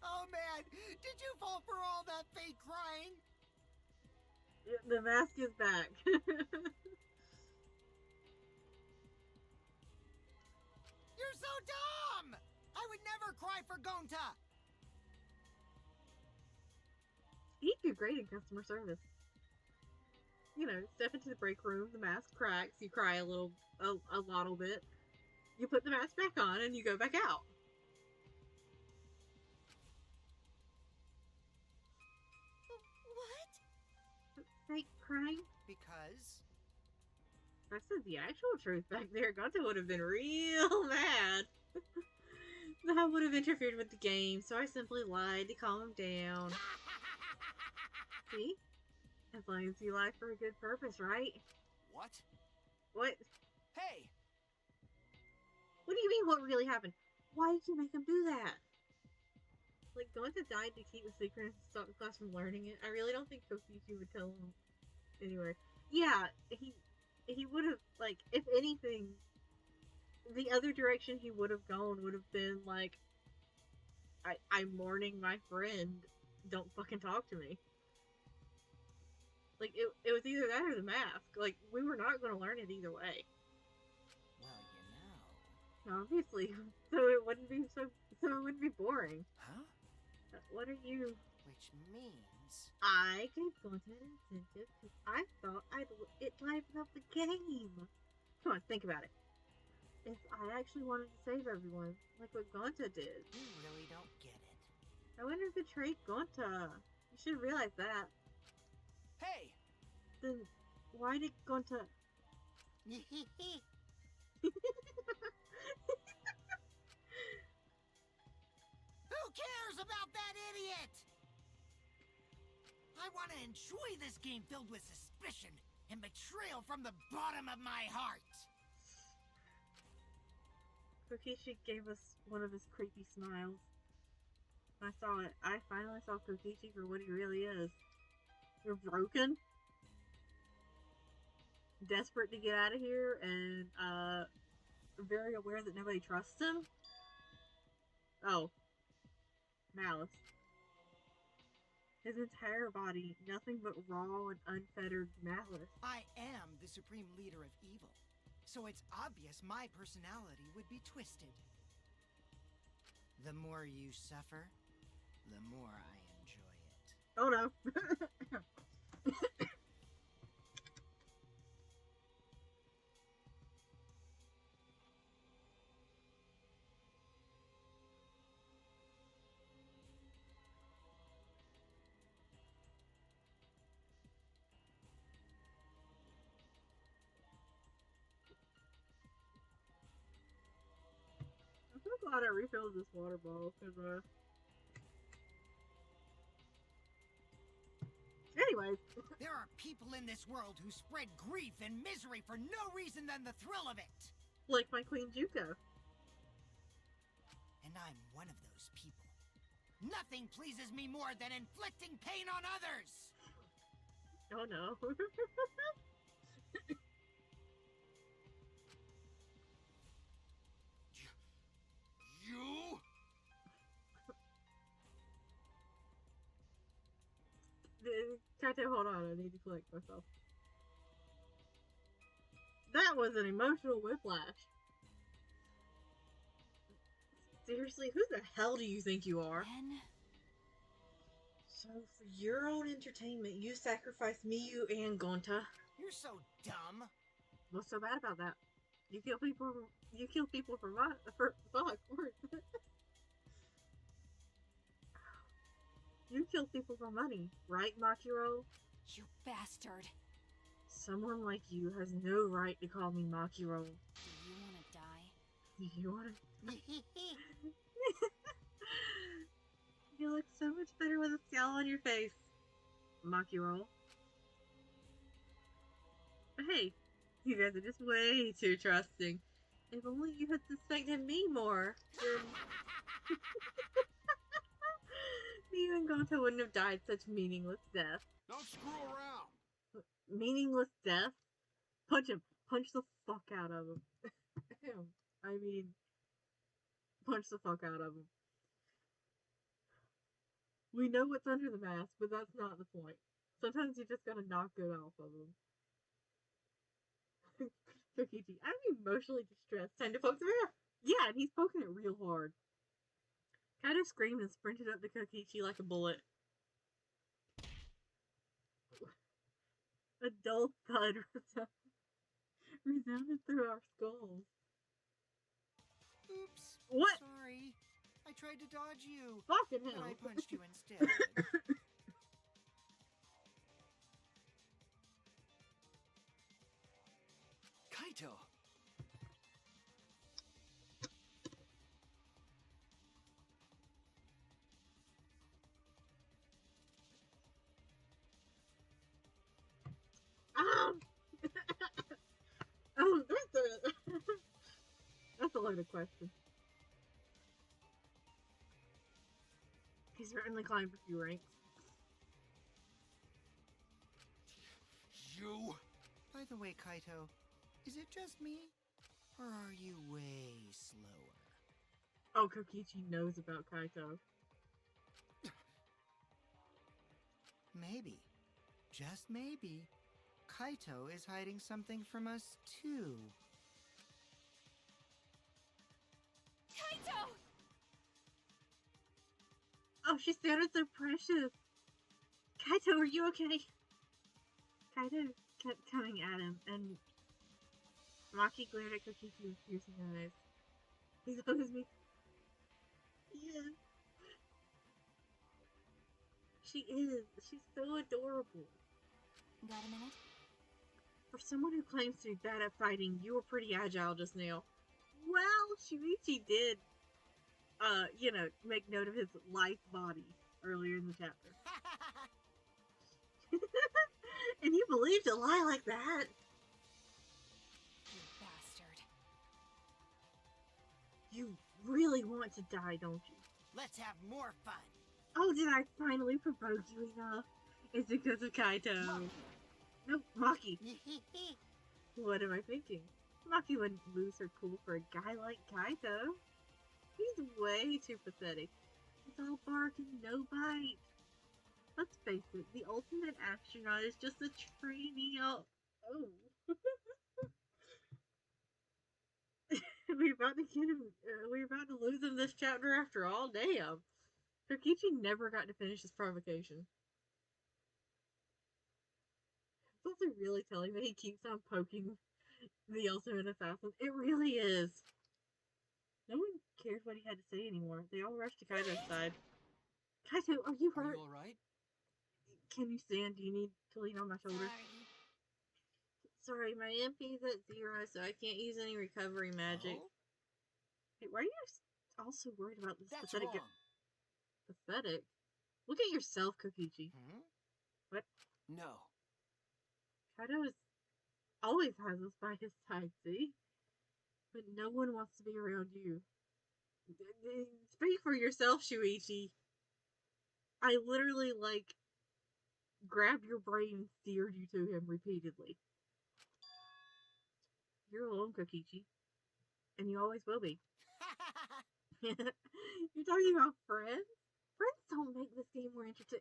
Oh man, did you fall for all that fake crying? The mask is back. You're so dumb! I would never cry for Gonta! He'd do great in customer service. You know, step into the break room, the mask cracks, you cry a little bit, you put the mask back on, and you go back out. What? Fake crying? Because? If I said the actual truth back there, Gonta would have been real mad. That would have interfered with the game, so I simply lied to calm him down. See? As long as you lie for a good purpose, right? What? What? Hey! What do you mean, what really happened? Why did you make him do that? Like, Gonta died to keep the secret and stop the class from learning it. I really don't think Kokichi would tell him. Anyway. Yeah, he would have, like, if anything, the other direction he would have gone would have been, like, I'm mourning my friend. Don't fucking talk to me. Like, it was either that or the mask. Like, we were not going to learn it either way. Well, you know. Obviously. So it wouldn't be boring. Huh? What are you... Which means... I gave Gonta an incentive because I thought it livened up the game. Come on, think about it. If I actually wanted to save everyone, like what Gonta did. You really don't get it. I wouldn't have betrayed Gonta. You should realize that. Hey! Then why did Gonta... Who cares about that idiot? I want to enjoy this game filled with suspicion and betrayal from the bottom of my heart. Kokichi gave us one of his creepy smiles. I saw it. I finally saw Kokichi for what he really is. You're broken, desperate to get out of here, and very aware that nobody trusts him. Oh. Malice. His entire body, nothing but raw and unfettered malice. I am the supreme leader of evil, so it's obvious my personality would be twisted. The more you suffer, the more I enjoy it. Oh no. I'm so glad I refilled this water bottle, because, anyways. There are people in this world who spread grief and misery for no reason than the thrill of it. Like my Queen Juko. And I'm one of those people. Nothing pleases me more than inflicting pain on others. Oh no. You? Kaito, hold on, I need to collect myself. That was an emotional whiplash. Seriously, who the hell do you think you are? Ben? So, for your own entertainment, you sacrificed Miyu and Gonta. You're so dumb. What's so bad about that? You kill people. You kill people for fuck. You kill people for money, right, Makiro? You bastard. Someone like you has no right to call me Makiro. Do you want to die? Do you want to? You look so much better with a scowl on your face, Makiro. But hey, you guys are just way too trusting. If only you had suspected me more, then Miyu and Gonta wouldn't have died such meaningless death. Don't screw around. Meaningless death? Punch him. Punch the fuck out of him. I mean, punch the fuck out of him. We know what's under the mask, but that's not the point. Sometimes you just gotta knock it off of him. Kokichi, I'm emotionally distressed. Time to poke the bear. Yeah, and he's poking it real hard. Kaito screamed and sprinted up to Kokichi like a bullet. A dull thud resounded through our skulls. Oops. What? Sorry. I tried to dodge you. Fucking But hell. I punched you instead. Kaito! That's a loaded question. He certainly climbed a few ranks. You! By the way, Kaito, is it just me? Or are you way slower? Oh, Kokichi knows about Kaito. Maybe, just maybe, Kaito is hiding something from us too. Kaito! Oh, she sounded so precious. Kaito, are you okay? Kaito kept coming at him, and Maki glared at Kokichi with piercing eyes. He hugs me. Yeah. She is. She's so adorable. Got a minute? For someone who claims to be bad at fighting, you were pretty agile just now. Well, Shuichi did, make note of his life body earlier in the chapter. And you believed a lie like that? You bastard. You really want to die, don't you? Let's have more fun. Oh, did I finally provoke you enough? It's because of Kaito. No, Maki. What am I thinking? Maki wouldn't lose her cool for a guy like Kaito. He's way too pathetic. It's all bark and no bite. Let's face it, the ultimate astronaut is just a trainee. Oh. We're about to get him. We're about to lose him this chapter after all. Damn. Kokichi never got to finish his provocation. It's also really telling that he keeps on poking the ultimate assassin. It really is. No one cares what he had to say anymore. They all rushed to Kaito's side. Kaito, are you Are hurt? you alright? Can you stand? Do you need to lean on my shoulder? Sorry, my MP's at 0, so I can't use any recovery magic. Oh? Hey, why are you all so worried about this That's pathetic... wrong. Pathetic? Look at yourself, Kokichi. Hmm? What? No. Kaito always has us by his side, see? But no one wants to be around you. Speak for yourself, Shuichi. I literally, grabbed your brain and steered you to him repeatedly. You're alone, Kokichi. And you always will be. You're talking about friends? Friends don't make this game more interesting.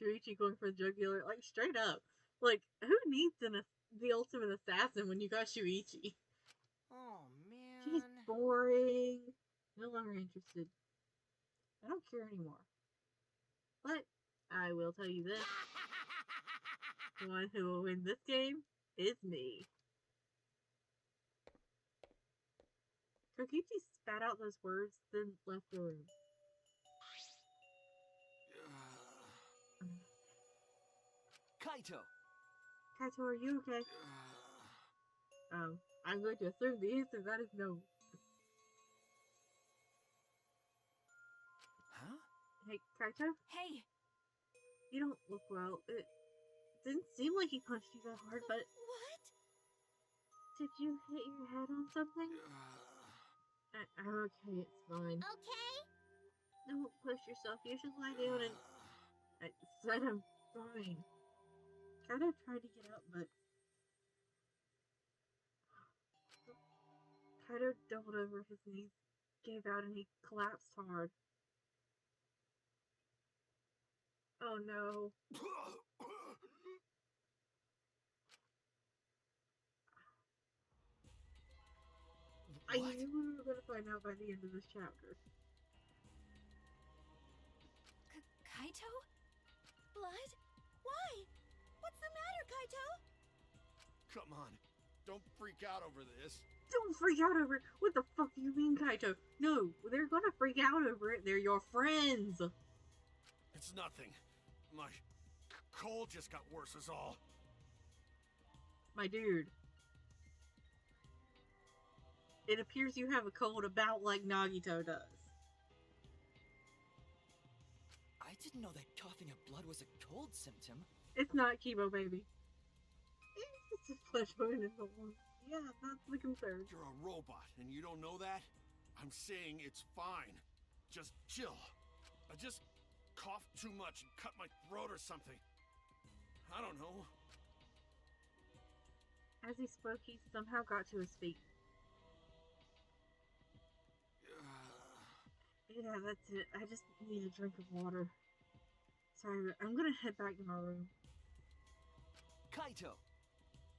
Shuichi going for the jugular, like straight up. Like, who needs the ultimate assassin when you got Shuichi? Oh, man. She's boring. No longer interested. I don't care anymore. But I will tell you this. The one who will win this game is me. Kokichi spat out those words, then left the room. Kaito! Kaito, are you okay? I'm going to assume the answer that is no. Huh? Hey, Kaito? Hey! You don't look well. It didn't seem like he punched you that hard, but... What? Did you hit your head on something? I'm okay, it's fine. Okay? Don't push yourself. You should lie down and... I said I'm fine. Kaito tried to get up, but... Kaito doubled over, his knees gave out, and he collapsed hard. Oh no. I knew we were going to find out by the end of this chapter. Kaito? Blood? Why? What's the matter, Kaito? Come on. Don't freak out over this. Don't freak out over it. What the fuck do you mean, Kaito? No, they're gonna freak out over it. They're your friends. It's nothing. My cold just got worse is all. My dude. It appears you have a cold about like Nagito does. I didn't know that coughing up blood was a cold symptom. It's not chemo, baby. It's just flesh wound in the lung. Yeah, that's the concern. You're a robot, and you don't know that? I'm saying it's fine. Just chill. I just coughed too much and cut my throat or something. I don't know. As he spoke, he somehow got to his feet. Yeah, that's it. I just need a drink of water. Sorry, I'm gonna head back to my room. Kaito!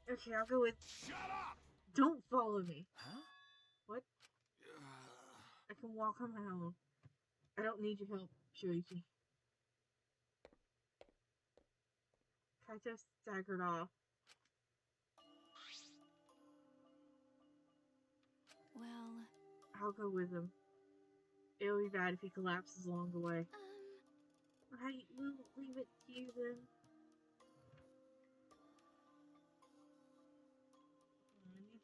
Okay, I'll go with... Shut up! Don't follow me. Huh? What? I can walk on my own. I don't need your help, Shuichi. Kaito staggered off. Well... I'll go with him. It'll be bad if he collapses along the way. I will leave it to you then.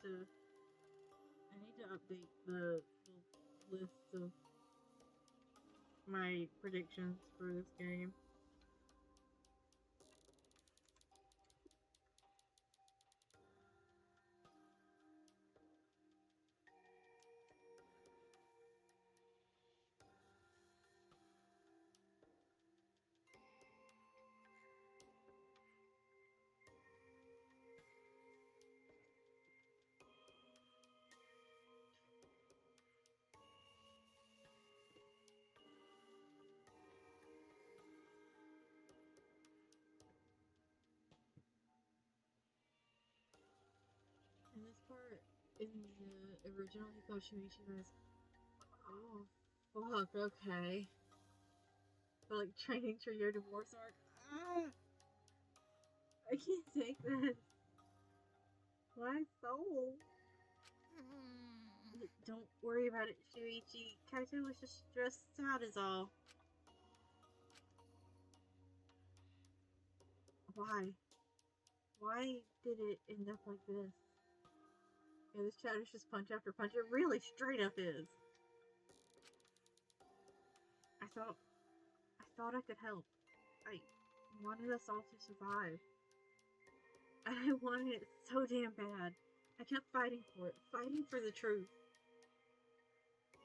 I need to update the list of my predictions for this game. In this part, in the original Hikoshuichi was, oh, fuck, okay. But like training Trio divorce arc. I can't take this. My soul. Don't worry about it, Shuichi. Kaito was just stressed out is all. Why? Why did it end up like this? Yeah, this chat is just punch after punch. It really straight up is. I thought I could help. I wanted us all to survive. And I wanted it so damn bad. I kept fighting for it. Fighting for the truth.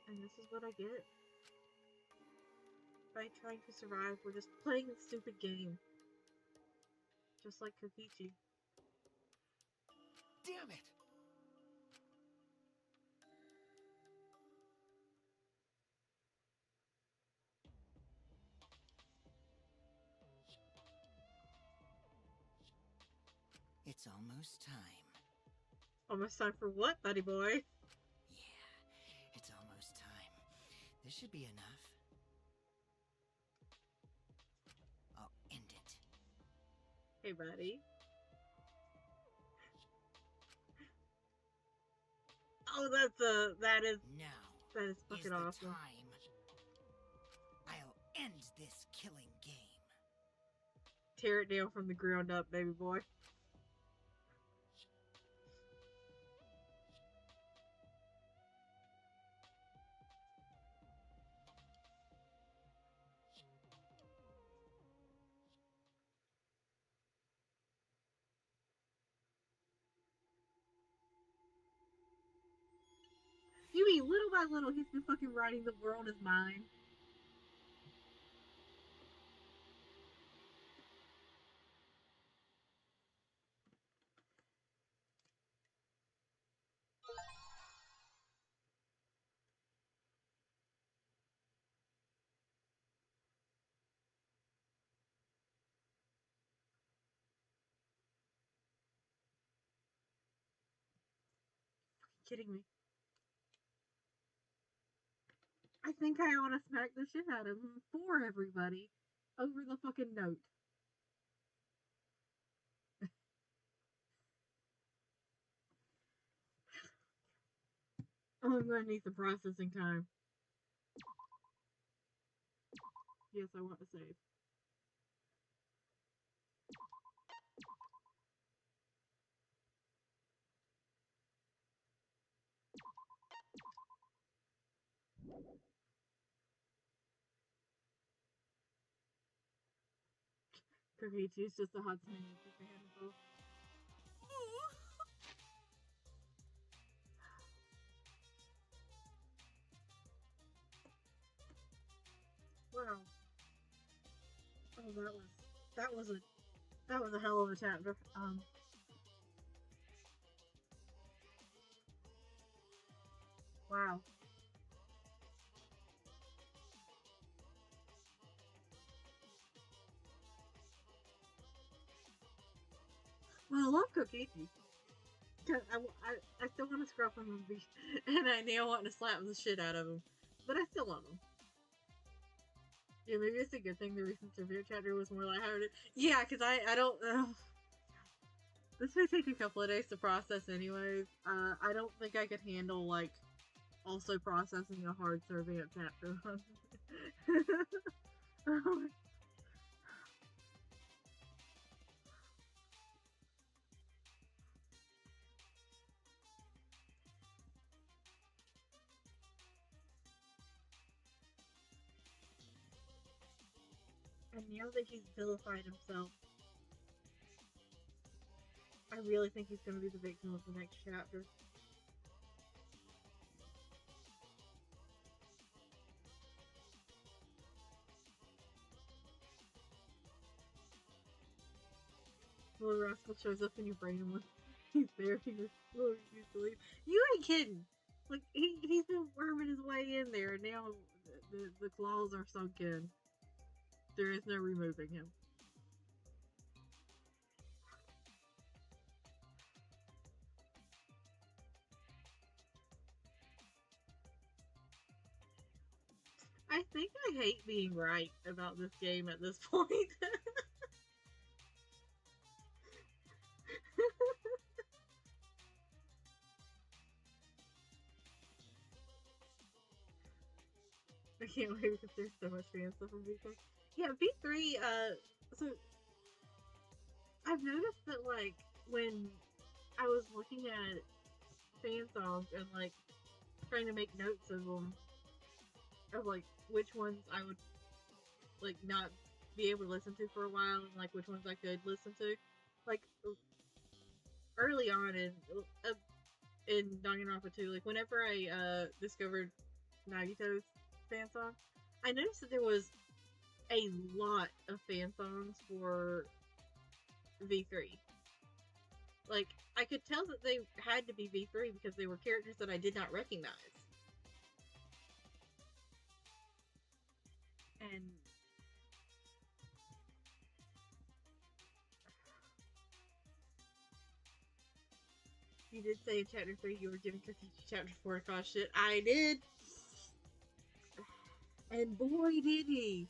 And this is what I get. By trying to survive, we're just playing a stupid game. Just like Kokichi. Damn it! It's almost time. Almost time for what, buddy boy? Yeah, it's almost time. This should be enough. I'll end it. Hey, buddy. Oh, that is fucking the awesome. Time. I'll end this killing game. Tear it down from the ground up, baby boy. You mean little by little he's been fucking writing the world as mine? Kidding me? I think I want to smack the shit out of him for everybody over the fucking note. Oh, I'm gonna need some processing time. Yes, I want to save. Cookie, it's just a hot thing. Wow. Oh, that was a hell of a chapter. Wow. Well, I love Cookie. I still want to scrub him and I now want to slap the shit out of him. But I still love him. Yeah, maybe it's a good thing the recent severe chapter was more lighthearted. Yeah, because I don't... this may take a couple of days to process anyways. I don't think I could handle, like, also processing a hard Serviant chapter. And now that he's vilified himself, I really think he's going to be the victim of the next chapter. Little rascal shows up in your brain and he's there and you're so refused to leave. You ain't kidding! Like, he's been worming his way in there and now the claws are sunk in. There is no removing him. I think I hate being right about this game at this point. I can't wait because there's so much fan stuff from V3. Yeah, V3, so I've noticed that, like, when I was looking at fan songs and, like, trying to make notes of them, of, like, which ones I would, like, not be able to listen to for a while and, like, which ones I could listen to, like, early on in Danganronpa 2, like, whenever I, discovered Nagito's fan song, I noticed that there was a lot of fan songs for V3. Like, I could tell that they had to be V3 because they were characters that I did not recognize. And You did say in chapter 3 you were giving Kokichi chapter 4 to cause shit. I did! And boy did he!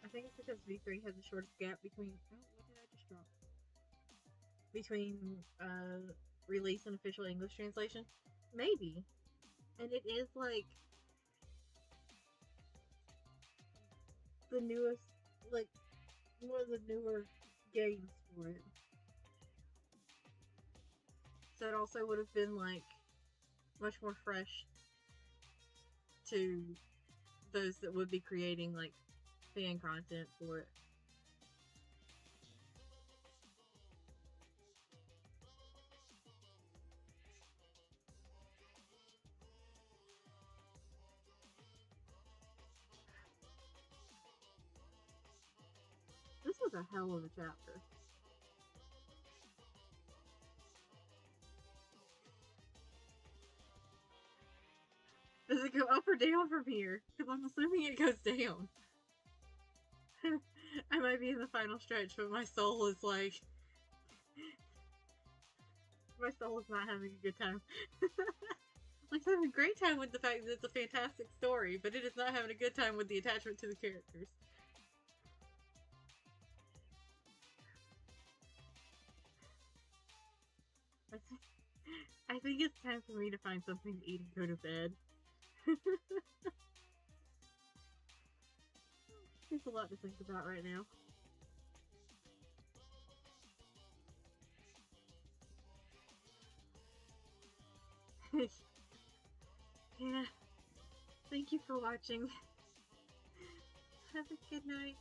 I think it's because V3 has the shortest gap between. Oh, what did I just drop? Between release and official English translation? Maybe. And it is like the newest, like one of the newer games for it. So it also would have been like much more fresh to those that would be creating like fan content for it. This was a hell of a chapter. Does it go up or down from here? Because I'm assuming it goes down. I might be in the final stretch, but my soul is like... my soul is not having a good time. Like, it's having a great time with the fact that it's a fantastic story, but it is not having a good time with the attachment to the characters. I think it's time for me to find something to eat and go to bed. There's a lot to think about right now. Yeah. Thank you for watching. Have a good night.